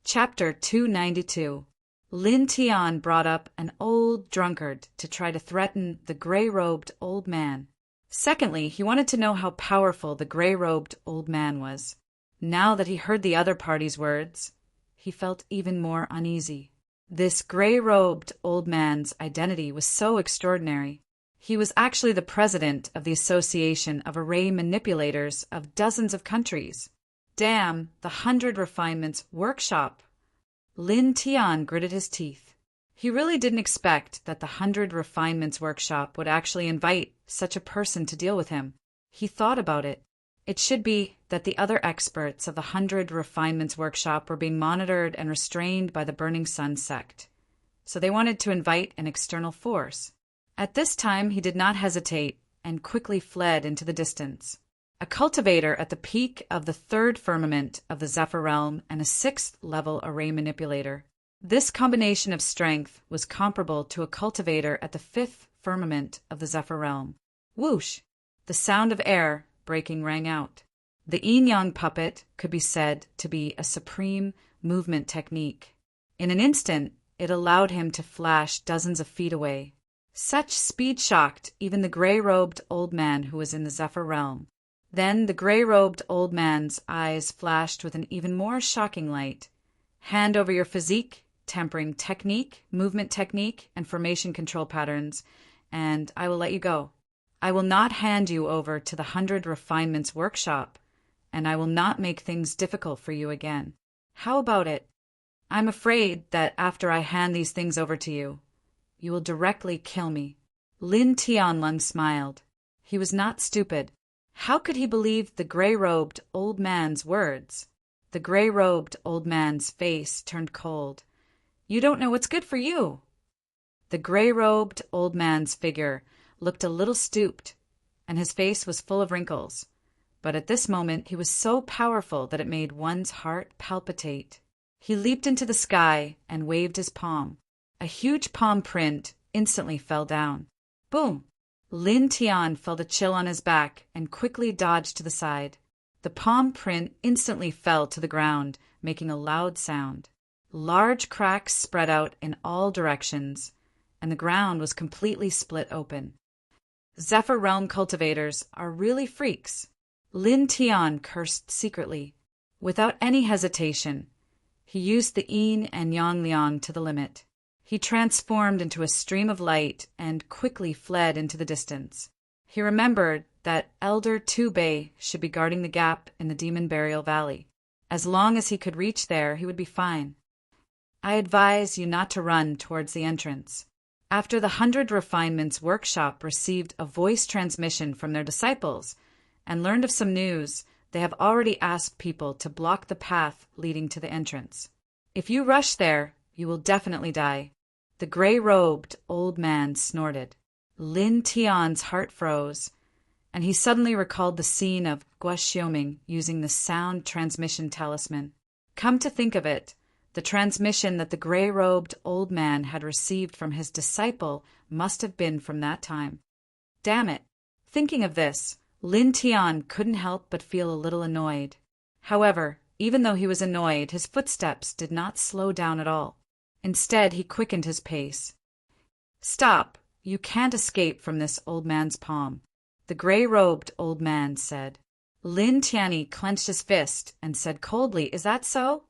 Chapter 292. Lin Tian brought up an old drunkard to try to threaten the gray-robed old man. Secondly, he wanted to know how powerful the gray-robed old man was. Now that he heard the other party's words, he felt even more uneasy. This gray-robed old man's identity was so extraordinary. He was actually the president of the Association of Array Manipulators of dozens of countries. Damn, the 100 Refinements Workshop. Lin Tian gritted his teeth. He really didn't expect that the 100 Refinements Workshop would actually invite such a person to deal with him. He thought about it. It should be that the other experts of the 100 Refinements Workshop were being monitored and restrained by the Burning Sun sect, so they wanted to invite an external force. At this time, he did not hesitate and quickly fled into the distance. A cultivator at the peak of the third firmament of the Zephyr realm and a sixth-level array manipulator. This combination of strength was comparable to a cultivator at the fifth firmament of the Zephyr realm. Whoosh! The sound of air breaking rang out. The yin-yang puppet could be said to be a supreme movement technique. In an instant, it allowed him to flash dozens of feet away. Such speed shocked even the gray-robed old man who was in the Zephyr realm. Then the gray-robed old man's eyes flashed with an even more shocking light. Hand over your physique, tempering technique, movement technique, and formation control patterns, and I will let you go. I will not hand you over to the 100 Refinements Workshop, and I will not make things difficult for you again. How about it? I'm afraid that after I hand these things over to you, you will directly kill me. Lin Tianlong smiled. He was not stupid. How could he believe the gray-robed old man's words? The gray-robed old man's face turned cold. "You don't know what's good for you." The gray-robed old man's figure looked a little stooped, and his face was full of wrinkles. But at this moment he was so powerful that it made one's heart palpitate. He leaped into the sky and waved his palm. A huge palm print instantly fell down. Boom! Lin Tian felt a chill on his back and quickly dodged to the side. The palm print instantly fell to the ground, making a loud sound. Large cracks spread out in all directions, and the ground was completely split open. Zephyr Realm cultivators are really freaks. Lin Tian cursed secretly. Without any hesitation, he used the yin and yang liang to the limit. He transformed into a stream of light and quickly fled into the distance. He remembered that Elder Tu Bei should be guarding the gap in the Demon Burial Valley. As long as he could reach there, he would be fine. I advise you not to run towards the entrance. After the 100 Refinements workshop received a voice transmission from their disciples and learned of some news, they have already asked people to block the path leading to the entrance. If you rush there, you will definitely die. The gray-robed old man snorted. Lin Tian's heart froze, and he suddenly recalled the scene of Guo Xiaoming using the sound transmission talisman. Come to think of it, the transmission that the gray-robed old man had received from his disciple must have been from that time. Damn it! Thinking of this, Lin Tian couldn't help but feel a little annoyed. However, even though he was annoyed, his footsteps did not slow down at all. Instead, he quickened his pace. "Stop! You can't escape from this old man's palm," the gray-robed old man said. Lin Tianyi clenched his fist and said coldly, "Is that so?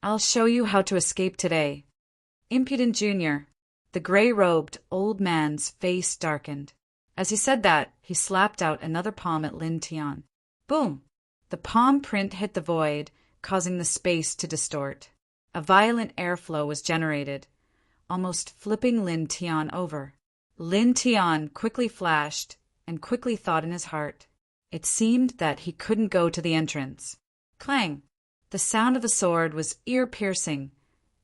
I'll show you how to escape today." Impudent Junior. The gray-robed old man's face darkened. As he said that, he slapped out another palm at Lin Tian. Boom! The palm print hit the void, causing the space to distort. A violent airflow was generated, almost flipping Lin Tian over. Lin Tian quickly flashed and quickly thought in his heart. It seemed that he couldn't go to the entrance. Clang! The sound of a sword was ear-piercing,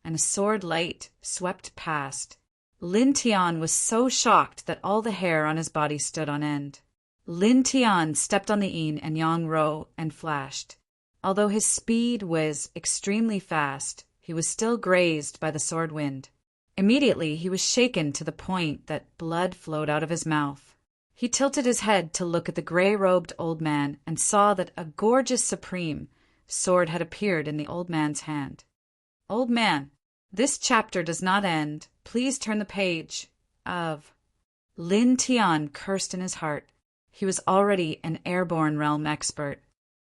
and a sword light swept past. Lin Tian was so shocked that all the hair on his body stood on end. Lin Tian stepped on the yin and yang row and flashed. Although his speed was extremely fast, he was still grazed by the sword wind. Immediately he was shaken to the point that blood flowed out of his mouth. He tilted his head to look at the gray-robed old man and saw that a gorgeous supreme sword had appeared in the old man's hand. "Old man, this chapter does not end. Please turn the page of..." Lin Tian cursed in his heart. He was already an airborne realm expert.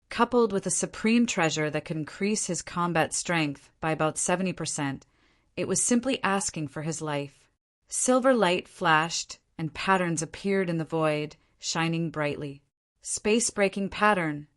Coupled with a supreme treasure that could increase his combat strength by about 70%, it was simply asking for his life. Silver light flashed, and patterns appeared in the void, shining brightly. "Space-breaking pattern,"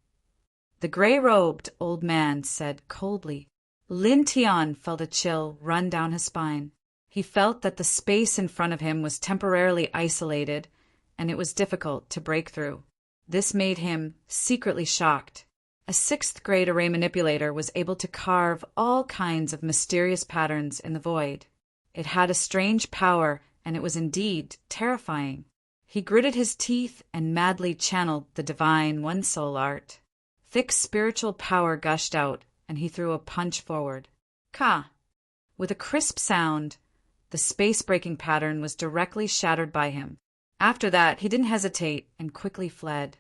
the gray-robed old man said coldly. Lin Tian felt a chill run down his spine. He felt that the space in front of him was temporarily isolated, and it was difficult to break through. This made him secretly shocked. A 6th-grade array manipulator was able to carve all kinds of mysterious patterns in the void. It had a strange power, and it was indeed terrifying. He gritted his teeth and madly channeled the divine One Soul art. Thick spiritual power gushed out, and he threw a punch forward. Ka! With a crisp sound, the space-breaking pattern was directly shattered by him. After that, he didn't hesitate and quickly fled.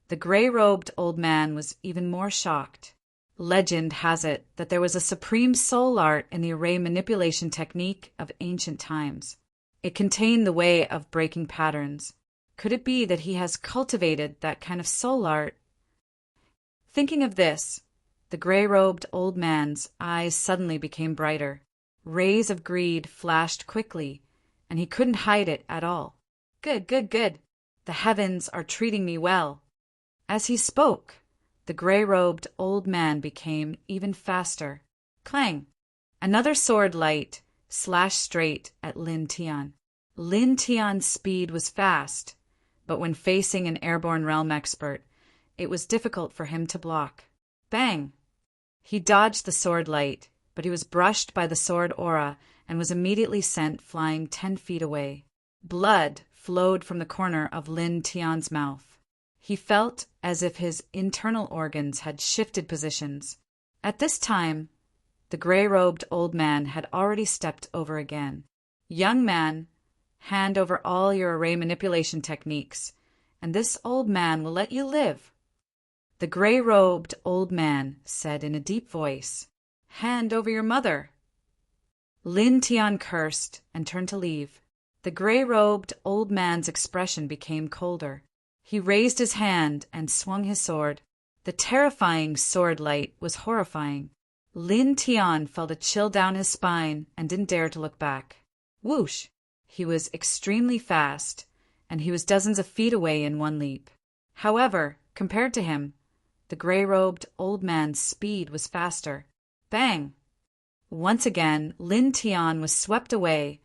The gray-robed old man was even more shocked. Legend has it that there was a supreme soul art in the array manipulation technique of ancient times. It contained the way of breaking patterns. Could it be that he has cultivated that kind of soul art? Thinking of this, the gray-robed old man's eyes suddenly became brighter. Rays of greed flashed quickly, and he couldn't hide it at all. Good, good, good. The heavens are treating me well. As he spoke, the gray-robed old man became even faster. Clang! Another sword light slashed straight at Lin Tian. Lin Tian's speed was fast, but when facing an airborne realm expert, it was difficult for him to block. Bang! He dodged the sword light, but he was brushed by the sword aura and was immediately sent flying 10 feet away. Blood flowed from the corner of Lin Tian's mouth. He felt as if his internal organs had shifted positions. At this time, the gray-robed old man had already stepped over again. "Young man, hand over all your array manipulation techniques, and this old man will let you live." The gray-robed old man said in a deep voice, "Hand over your mother." Lin Tian cursed and turned to leave. The gray-robed old man's expression became colder. He raised his hand and swung his sword. The terrifying sword light was horrifying. Lin Tian felt a chill down his spine and didn't dare to look back. Whoosh! He was extremely fast, and he was dozens of feet away in one leap. However, compared to him, the gray-robed old man's speed was faster. Bang! Once again, Lin Tian was swept away,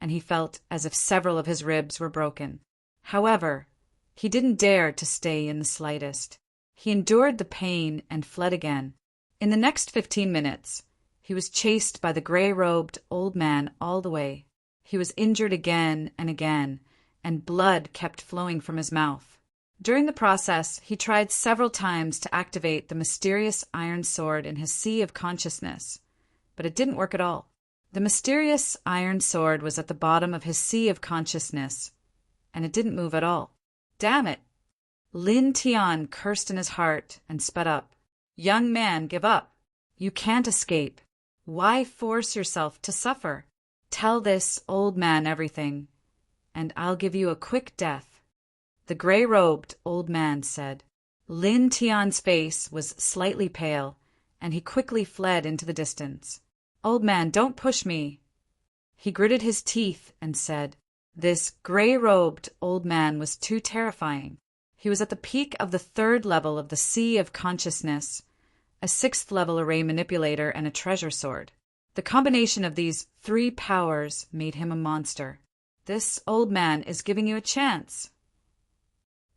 and he felt as if several of his ribs were broken. However, he didn't dare to stay in the slightest. He endured the pain and fled again. In the next 15 minutes, he was chased by the gray-robed old man all the way. He was injured again and again, and blood kept flowing from his mouth. During the process, he tried several times to activate the mysterious iron sword in his sea of consciousness, but it didn't work at all. The mysterious iron sword was at the bottom of his sea of consciousness, and it didn't move at all. Damn it! Lin Tian cursed in his heart and sped up. "Young man, give up. You can't escape. Why force yourself to suffer? Tell this old man everything, and I'll give you a quick death." The gray-robed old man said. Lin Tian's face was slightly pale, and he quickly fled into the distance. "Old man, don't push me." He gritted his teeth and said. This gray-robed old man was too terrifying. He was at the peak of the 3rd level of the Sea of Consciousness, a 6th level array manipulator, and a treasure sword. The combination of these 3 powers made him a monster. "This old man is giving you a chance,"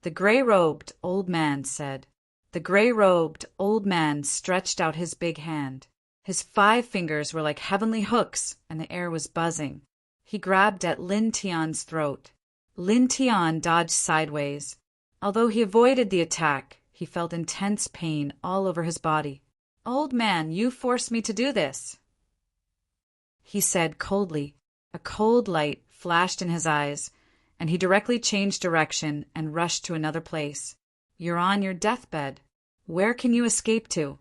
the gray-robed old man said. The gray-robed old man stretched out his big hand. His 5 fingers were like heavenly hooks, and the air was buzzing. He grabbed at Lin Tian's throat. Lin Tian dodged sideways. Although he avoided the attack, he felt intense pain all over his body. "Old man, you forced me to do this," he said coldly. A cold light flashed in his eyes, and he directly changed direction and rushed to another place. "You're on your deathbed. Where can you escape to?"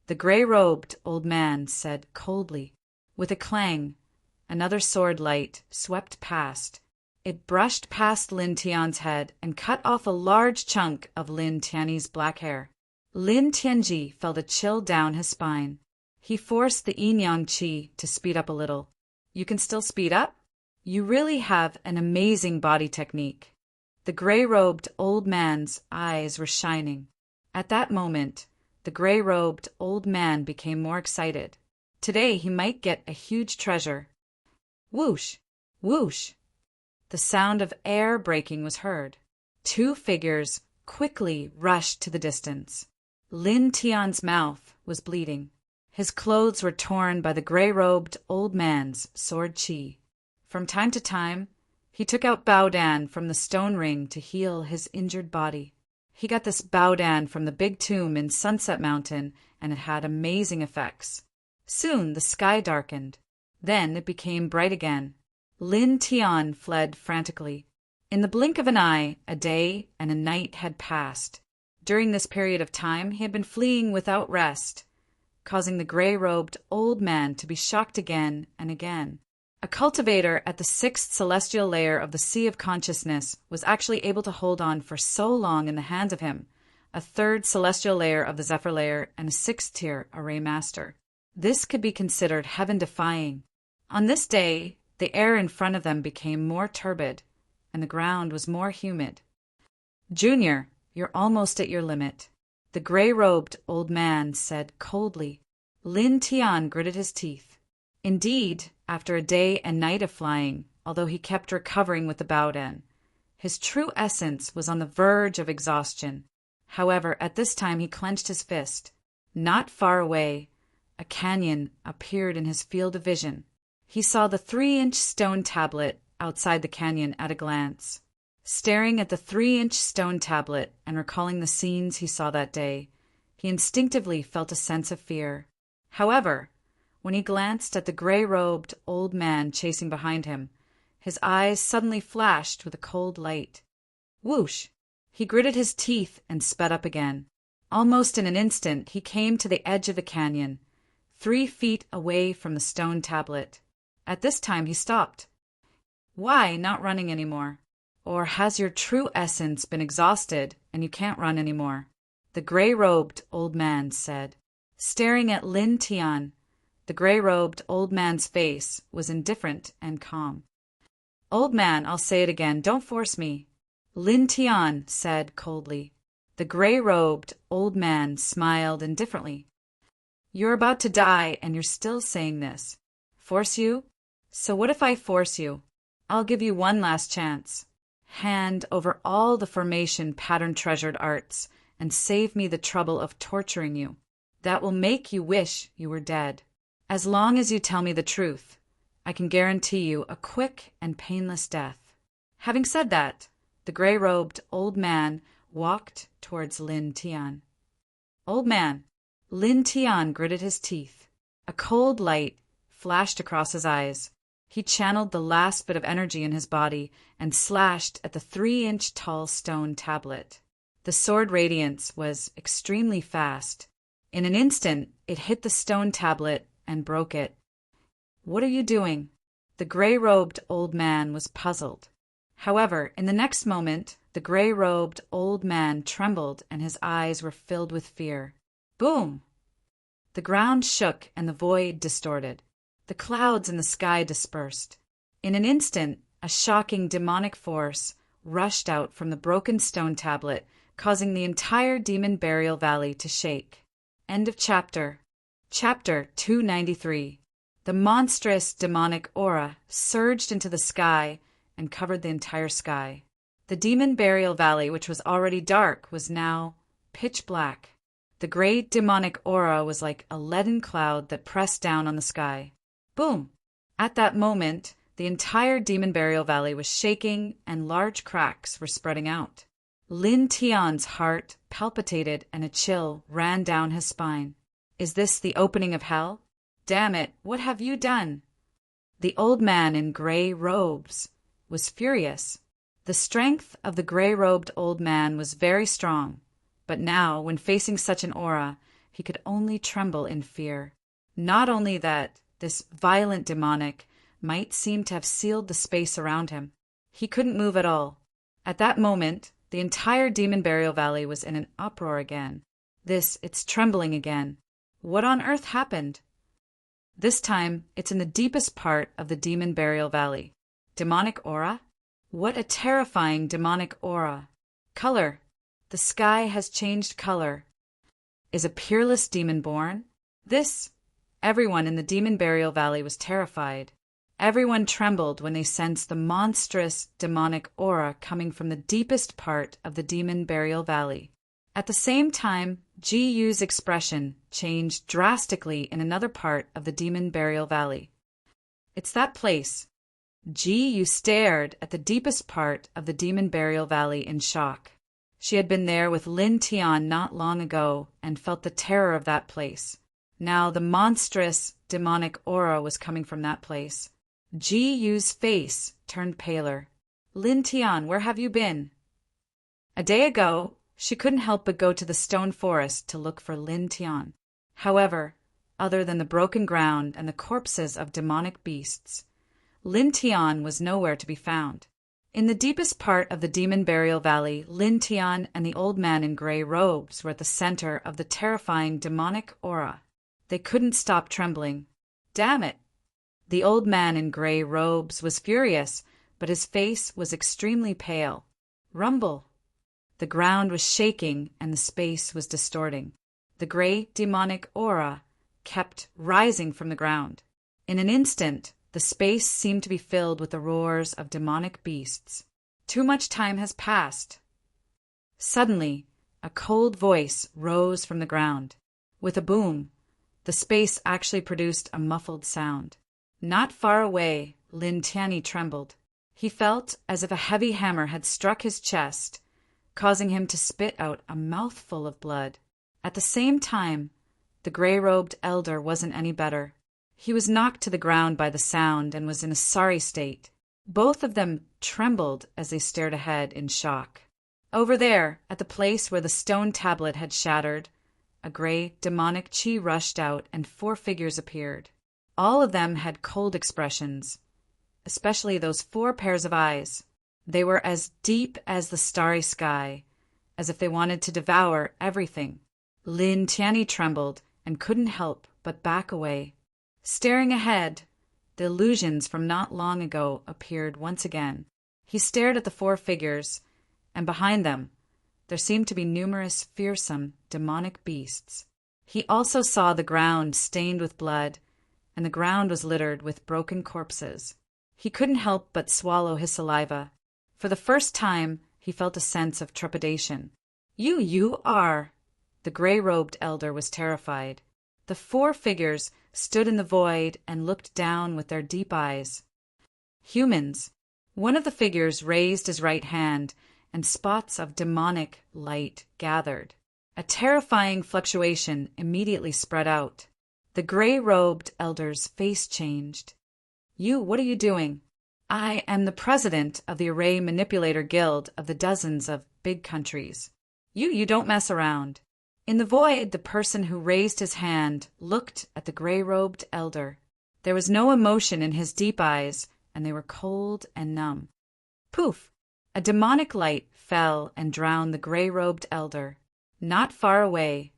The gray-robed old man said coldly. With a clang, another sword light swept past. It brushed past Lin Tian's head and cut off a large chunk of Lin Tianyi's black hair. Lin Tianji felt a chill down his spine. He forced the yin-yang qi to speed up a little. "You can still speed up? You really have an amazing body technique." The gray-robed old man's eyes were shining. At that moment, the gray-robed old man became more excited. Today he might get a huge treasure. Whoosh! Whoosh! The sound of air breaking was heard. 2 figures quickly rushed to the distance. Lin Tian's mouth was bleeding. His clothes were torn by the gray-robed old man's sword qi. From time to time, he took out Baodan from the stone ring to heal his injured body. He got this Baodan from the big tomb in Sunset Mountain, and it had amazing effects. Soon the sky darkened. Then it became bright again. Lin Tian fled frantically. In the blink of an eye, a day and a night had passed. During this period of time, he had been fleeing without rest, causing the gray-robed old man to be shocked again and again. A cultivator at the 6th celestial layer of the Sea of Consciousness was actually able to hold on for so long in the hands of him, a 3rd celestial layer of the Zephyr layer, and a 6th-tier array master. This could be considered heaven-defying. On this day, the air in front of them became more turbid, and the ground was more humid. "Junior, you're almost at your limit," the gray-robed old man said coldly. Lin Tian gritted his teeth. Indeed, after a day and night of flying, although he kept recovering with the Baodan, His true essence was on the verge of exhaustion. However, at this time he clenched his fist. Not far away, a canyon appeared in his field of vision. He saw the 3-inch stone tablet outside the canyon at a glance. Staring at the 3-inch stone tablet and recalling the scenes he saw that day, he instinctively felt a sense of fear. However, when he glanced at the gray-robed old man chasing behind him, his eyes suddenly flashed with a cold light. Whoosh! He gritted his teeth and sped up again. Almost in an instant, he came to the edge of the canyon, 3 feet away from the stone tablet. At this time, he stopped. Why not running anymore? Or has your true essence been exhausted and you can't run anymore? The gray-robed old man said. Staring at Lin Tian, the gray-robed old man's face was indifferent and calm. Old man, I'll say it again, don't force me, Lin Tian said coldly. The gray-robed old man smiled indifferently. You're about to die and you're still saying this. Force you? So what if I force you? I'll give you one last chance. Hand over all the formation pattern treasured arts and save me the trouble of torturing you. That will make you wish you were dead. As long as you tell me the truth, I can guarantee you a quick and painless death. Having said that, the gray-robed old man walked towards Lin Tian. Old man, Lin Tian gritted his teeth. A cold light flashed across his eyes. He channeled the last bit of energy in his body and slashed at the 3-inch tall stone tablet. The sword radiance was extremely fast. In an instant, it hit the stone tablet and broke it. What are you doing? The gray-robed old man was puzzled. However, in the next moment, the gray-robed old man trembled and his eyes were filled with fear. Boom! The ground shook and the void distorted. The clouds in the sky dispersed. In an instant, a shocking demonic force rushed out from the broken stone tablet, causing the entire demon burial valley to shake. End of chapter. Chapter 293. The monstrous demonic aura surged into the sky and covered the entire sky. The demon burial valley, which was already dark, was now pitch black. The great demonic aura was like a leaden cloud that pressed down on the sky. Boom! At that moment, the entire demon burial valley was shaking and large cracks were spreading out. Lin Tian's heart palpitated and a chill ran down his spine. Is this the opening of hell? Damn it, what have you done? The old man in gray robes was furious. The strength of the gray-robed old man was very strong, but now, when facing such an aura, he could only tremble in fear. Not only that, this violent demonic might seem to have sealed the space around him. He couldn't move at all. At that moment, the entire demon burial valley was in an uproar again. It's trembling again. What on earth happened? This time, it's in the deepest part of the demon burial valley. Demonic aura? What a terrifying demonic aura. Color. The sky has changed color. Is a peerless demon born? Everyone in the demon burial valley was terrified. Everyone trembled when they sensed the monstrous demonic aura coming from the deepest part of the demon burial valley. At the same time, Ji Yu's expression changed drastically in another part of the demon burial valley. It's that place. Ji Yu stared at the deepest part of the demon burial valley in shock. She had been there with Lin Tian not long ago and felt the terror of that place. Now the monstrous demonic aura was coming from that place. Ji Yu's face turned paler. Lin Tian, where have you been? A day ago, she couldn't help but go to the stone forest to look for Lin Tian. However, other than the broken ground and the corpses of demonic beasts, Lin Tian was nowhere to be found. In the deepest part of the demon burial valley, Lin Tian and the old man in gray robes were at the center of the terrifying demonic aura. They couldn't stop trembling. Damn it! The old man in gray robes was furious, but his face was extremely pale. Rumble! The ground was shaking and the space was distorting. The gray demonic aura kept rising from the ground. In an instant, the space seemed to be filled with the roars of demonic beasts. Too much time has passed. Suddenly, a cold voice rose from the ground. With a boom, the space actually produced a muffled sound. Not far away, Lin Tianyi trembled. He felt as if a heavy hammer had struck his chest, causing him to spit out a mouthful of blood. At the same time, the gray-robed elder wasn't any better. He was knocked to the ground by the sound and was in a sorry state. Both of them trembled as they stared ahead in shock. Over there, at the place where the stone tablet had shattered, a gray, demonic chi rushed out and 4 figures appeared. All of them had cold expressions, especially those 4 pairs of eyes. They were as deep as the starry sky, as if they wanted to devour everything. Lin Tianyi trembled and couldn't help but back away. Staring ahead, the illusions from not long ago appeared once again. He stared at the 4 figures, and behind them, there seemed to be numerous fearsome, demonic beasts. He also saw the ground stained with blood, and the ground was littered with broken corpses. He couldn't help but swallow his saliva. For the first time, he felt a sense of trepidation. You are... The gray-robed elder was terrified. The 4 figures stood in the void and looked down with their deep eyes. Humans. One of the figures raised his right hand, and spots of demonic light gathered. A terrifying fluctuation immediately spread out. The gray-robed elder's face changed. What are you doing? I am the president of the Array Manipulator Guild of the dozens of big countries. You don't mess around. In the void, the person who raised his hand looked at the gray-robed elder. There was no emotion in his deep eyes, and they were cold and numb. Poof! A demonic light fell and drowned the gray-robed elder. Not far away,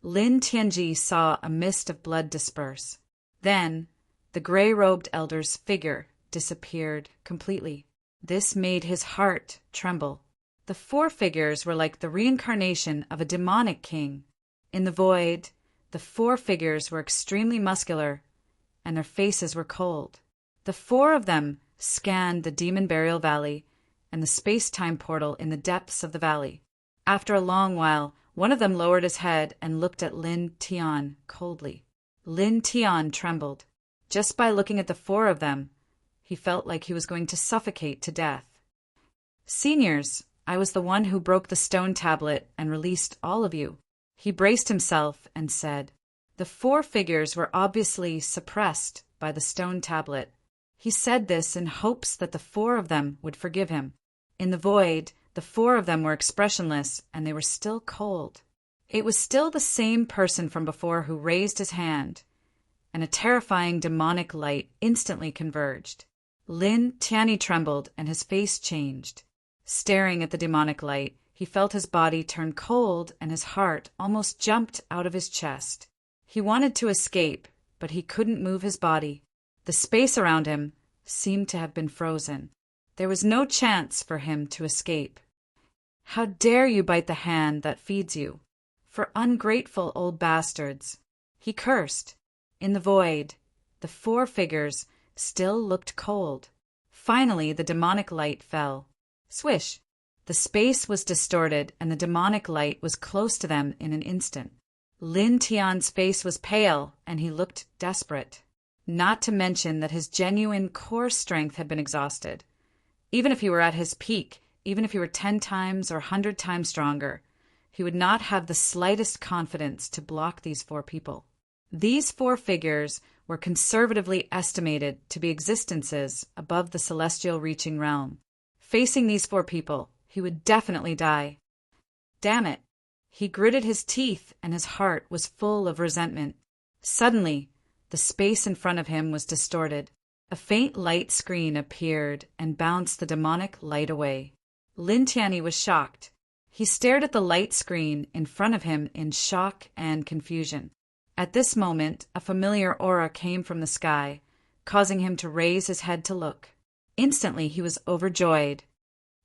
Lin Tianyi saw a mist of blood disperse. Then, the gray-robed elder's figure disappeared completely. This made his heart tremble. The 4 figures were like the reincarnation of a demonic king. In the void, the 4 figures were extremely muscular, and their faces were cold. The 4 of them scanned the demon burial valley and the space-time portal in the depths of the valley. After a long while, one of them lowered his head and looked at Lin Tian coldly. Lin Tian trembled. Just by looking at the 4 of them, he felt like he was going to suffocate to death. Seniors, I was the one who broke the stone tablet and released all of you. He braced himself and said. The 4 figures were obviously suppressed by the stone tablet. He said this in hopes that the 4 of them would forgive him. In the void, the 4 of them were expressionless, and they were still cold. It was still the same person from before who raised his hand, and a terrifying demonic light instantly converged. Lin Tianyi trembled, and his face changed. Staring at the demonic light, he felt his body turn cold, and his heart almost jumped out of his chest. He wanted to escape, but he couldn't move his body. The space around him seemed to have been frozen. There was no chance for him to escape. How dare you bite the hand that feeds you? For ungrateful old bastards! He cursed. In the void, the 4 figures still looked cold. Finally, the demonic light fell. Swish! The space was distorted, and the demonic light was close to them in an instant. Lin Tian's face was pale, and he looked desperate. Not to mention that his genuine core strength had been exhausted. Even if he were at his peak, even if he were 10 times or 100 times stronger, he would not have the slightest confidence to block these 4 people. These 4 figures were conservatively estimated to be existences above the celestial reaching realm. Facing these 4 people, he would definitely die. Damn it! He gritted his teeth, and his heart was full of resentment. Suddenly, the space in front of him was distorted. A faint light screen appeared and bounced the demonic light away. Lin Tianyi was shocked. He stared at the light screen in front of him in shock and confusion. At this moment, a familiar aura came from the sky, causing him to raise his head to look. Instantly, he was overjoyed.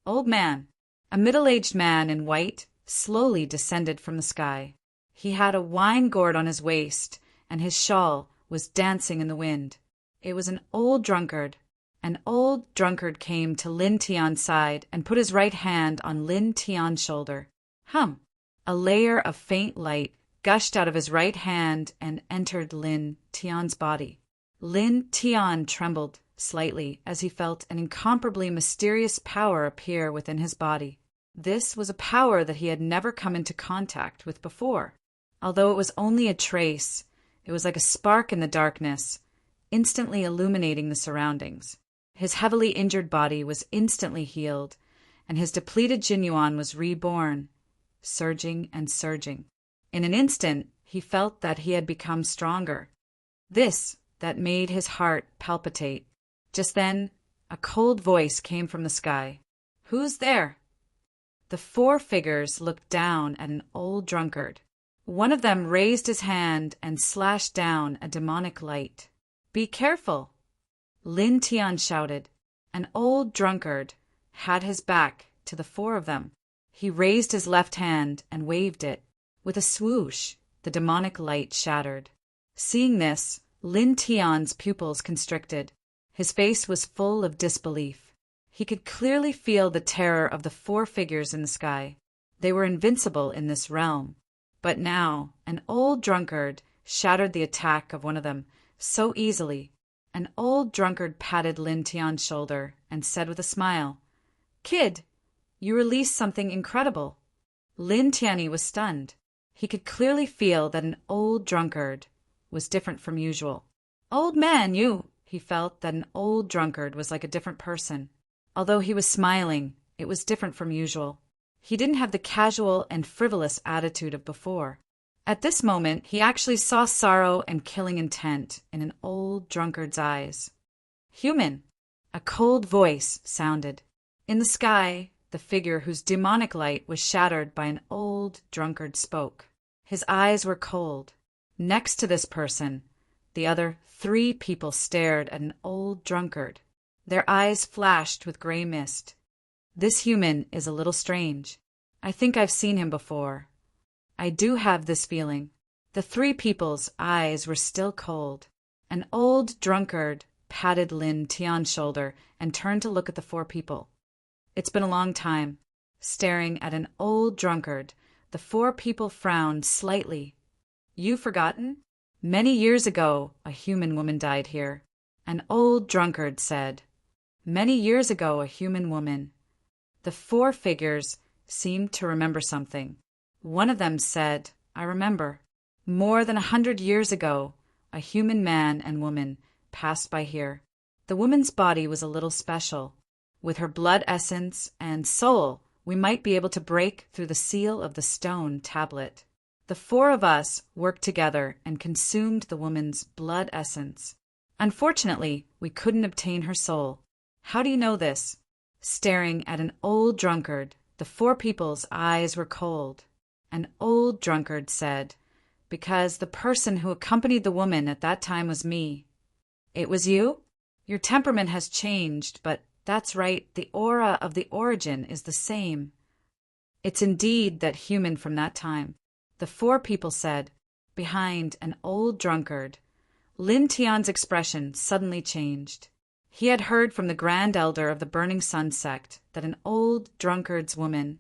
Old man, a middle-aged man in white, slowly descended from the sky. He had a wine gourd on his waist, and his shawl was dancing in the wind. It was an old drunkard. An old drunkard came to Lin Tian's side and put his right hand on Lin Tian's shoulder. Hum! A layer of faint light gushed out of his right hand and entered Lin Tian's body. Lin Tian trembled slightly as he felt an incomparably mysterious power appear within his body. This was a power that he had never come into contact with before. Although it was only a trace, it was like a spark in the darkness, instantly illuminating the surroundings. His heavily injured body was instantly healed, and his depleted Jinyuan was reborn, surging and surging. In an instant, he felt that he had become stronger. That made his heart palpitate. Just then, a cold voice came from the sky. "Who's there?" The 4 figures looked down at an old drunkard. One of them raised his hand and slashed down a demonic light. "Be careful!" Lin Tian shouted. An old drunkard had his back to the 4 of them. He raised his left hand and waved it. With a swoosh, the demonic light shattered. Seeing this, Lin Tian's pupils constricted. His face was full of disbelief. He could clearly feel the terror of the 4 figures in the sky. They were invincible in this realm. But now, an old drunkard shattered the attack of one of them so easily. An old drunkard patted Lin Tian's shoulder and said with a smile, "Kid, you released something incredible." Lin Tianyi was stunned. He could clearly feel that an old drunkard was different from usual. "Old man, he felt that an old drunkard was like a different person. Although he was smiling, it was different from usual. He didn't have the casual and frivolous attitude of before. At this moment, he actually saw sorrow and killing intent in an old drunkard's eyes. "Human!" A cold voice sounded. In the sky, the figure whose demonic light was shattered by an old drunkard spoke. His eyes were cold. Next to this person, the other 3 people stared at an old drunkard. Their eyes flashed with gray mist. "This human is a little strange. I think I've seen him before. I do have this feeling." The 3 people's eyes were still cold. An old drunkard patted Lin Tian's shoulder and turned to look at the 4 people. It's been a long time. Staring at an old drunkard, the 4 people frowned slightly. "You forgotten? Many years ago, a human woman died here." An old drunkard said. "Many years ago, a human woman." The 4 figures seemed to remember something. One of them said, "I remember. More than 100 years ago, a human man and woman passed by here. The woman's body was a little special. With her blood essence and soul, we might be able to break through the seal of the stone tablet. The 4 of us worked together and consumed the woman's blood essence. Unfortunately, we couldn't obtain her soul. How do you know this?" Staring at an old drunkard, the 4 people's eyes were cold. An old drunkard said, "Because the person who accompanied the woman at that time was me." "It was you? Your temperament has changed, but that's right, the aura of the origin is the same. It's indeed that human from that time." The 4 people said. Behind an old drunkard, Lin Tian's expression suddenly changed. He had heard from the Grand Elder of the Burning Sun sect that an old drunkard's woman,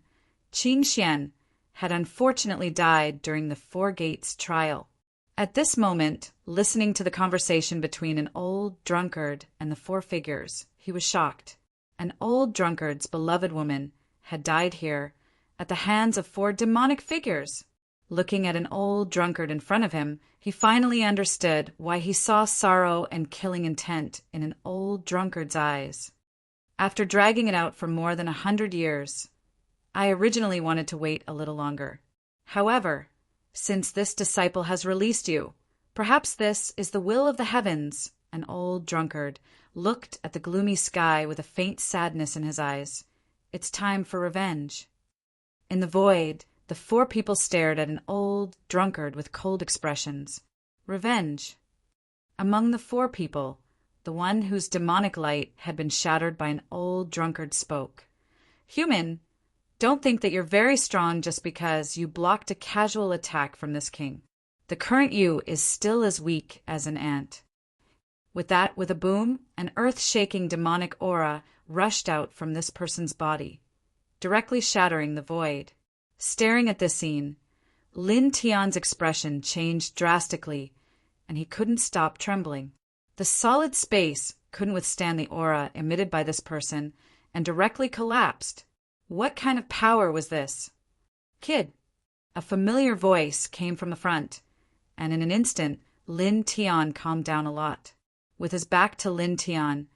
Qing Xian, had unfortunately died during the 4 Gates trial. At this moment, listening to the conversation between an old drunkard and the 4 figures, he was shocked. An old drunkard's beloved woman had died here at the hands of 4 demonic figures. Looking at an old drunkard in front of him, he finally understood why he saw sorrow and killing intent in an old drunkard's eyes. After dragging it out for more than 100 years, I originally wanted to wait a little longer. However, since this disciple has released you, perhaps this is the will of the heavens." An old drunkard looked at the gloomy sky with a faint sadness in his eyes. "It's time for revenge." In the void, the 4 people stared at an old drunkard with cold expressions. Revenge. Among the 4 people, the one whose demonic light had been shattered by an old drunkard spoke. "Human, don't think that you're very strong just because you blocked a casual attack from this king. The current you is still as weak as an ant. With a boom, an earth-shaking demonic aura rushed out from this person's body, directly shattering the void. Staring at this scene, Lin Tian's expression changed drastically, and he couldn't stop trembling. The solid space couldn't withstand the aura emitted by this person and directly collapsed. What kind of power was this? Kid. A familiar voice came from the front, and in an instant, Lin Tian calmed down a lot. With his back to Lin Tian,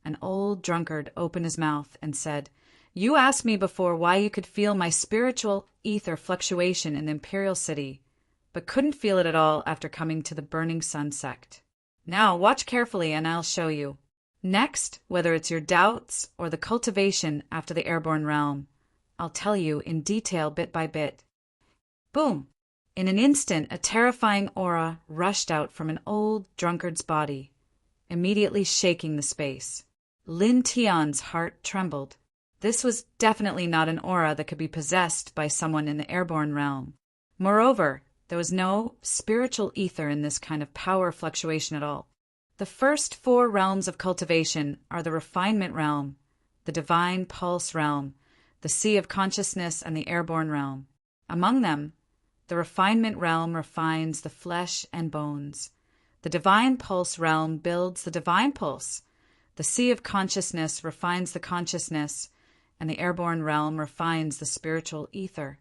an old drunkard opened his mouth and said, "You asked me before why you could feel my spiritual ether fluctuation in the Imperial City, but couldn't feel it at all after coming to the Burning Sun sect. Now watch carefully and I'll show you. Next, whether it's your doubts or the cultivation after the airborne realm, I'll tell you in detail bit by bit." Boom! In an instant, a terrifying aura rushed out from an old drunkard's body, immediately shaking the space. Lin Tian's heart trembled. This was definitely not an aura that could be possessed by someone in the airborne realm. Moreover, there was no spiritual ether in this kind of power fluctuation at all. The first 4 realms of cultivation are the refinement realm, the divine pulse realm, the sea of consciousness, and the airborne realm. Among them, the refinement realm refines the flesh and bones. The divine pulse realm builds the divine pulse. The sea of consciousness refines the consciousness, and the airborne realm refines the spiritual ether.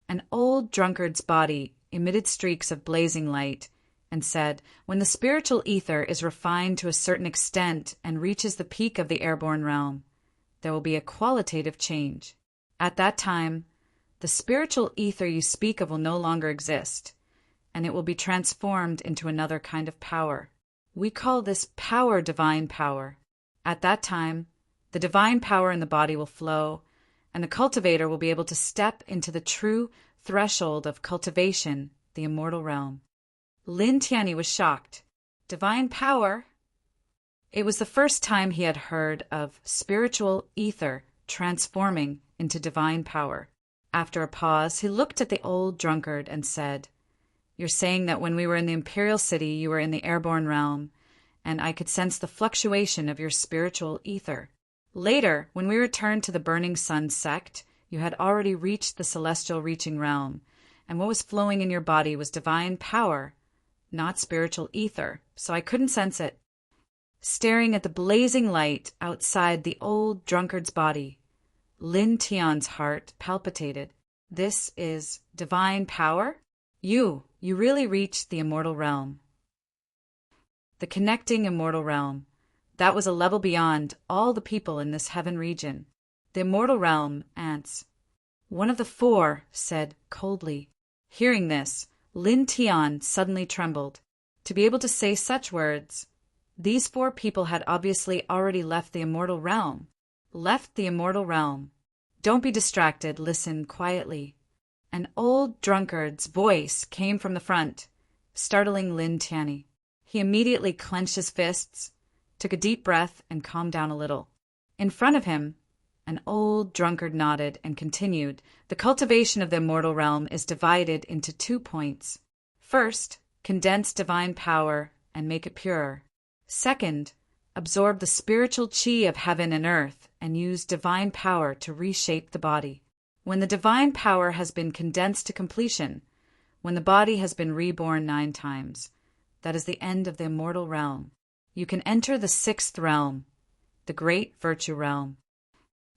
An old drunkard's body emitted streaks of blazing light and said, "When the spiritual ether is refined to a certain extent and reaches the peak of the airborne realm, there will be a qualitative change. At that time, the spiritual ether you speak of will no longer exist, and it will be transformed into another kind of power. We call this power divine power. At that time, the divine power in the body will flow, and the cultivator will be able to step into the true threshold of cultivation, the immortal realm." Lin Tianyi was shocked. Divine power? It was the first time he had heard of spiritual ether transforming into divine power. After a pause, he looked at the old drunkard and said, "You're saying that when we were in the Imperial City, you were in the airborne realm, and I could sense the fluctuation of your spiritual ether. Later, when we returned to the Burning Sun sect, you had already reached the celestial reaching realm, and what was flowing in your body was divine power, not spiritual ether, so I couldn't sense it." Staring at the blazing light outside the old drunkard's body, Lin Tian's heart palpitated. This is divine power? You really reached the immortal realm. The connecting immortal realm. That was a level beyond all the people in this heaven region. The immortal realm, ants. One of the 4 said coldly. Hearing this, Lin Tian suddenly trembled. To be able to say such words, these 4 people had obviously already left the immortal realm. Left the immortal realm. Don't be distracted, listen quietly. An old drunkard's voice came from the front, startling Lin Tianyi. He immediately clenched his fists, took a deep breath, and calmed down a little. In front of him, an old drunkard nodded and continued, "The cultivation of the immortal realm is divided into 2 points. First, condense divine power and make it purer. Second, absorb the spiritual chi of heaven and earth and use divine power to reshape the body. When the divine power has been condensed to completion, when the body has been reborn 9 times, that is the end of the immortal realm. You can enter the 6th realm, the great virtue realm."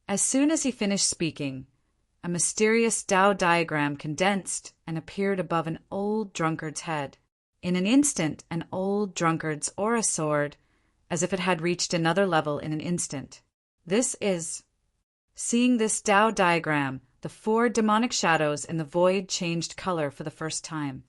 As soon as he finished speaking, a mysterious Tao diagram condensed and appeared above an old drunkard's head. In an instant, an old drunkard's aura soared, as if it had reached another level in an instant. Seeing this Tao diagram, the 4 demonic shadows in the void changed color for the first time.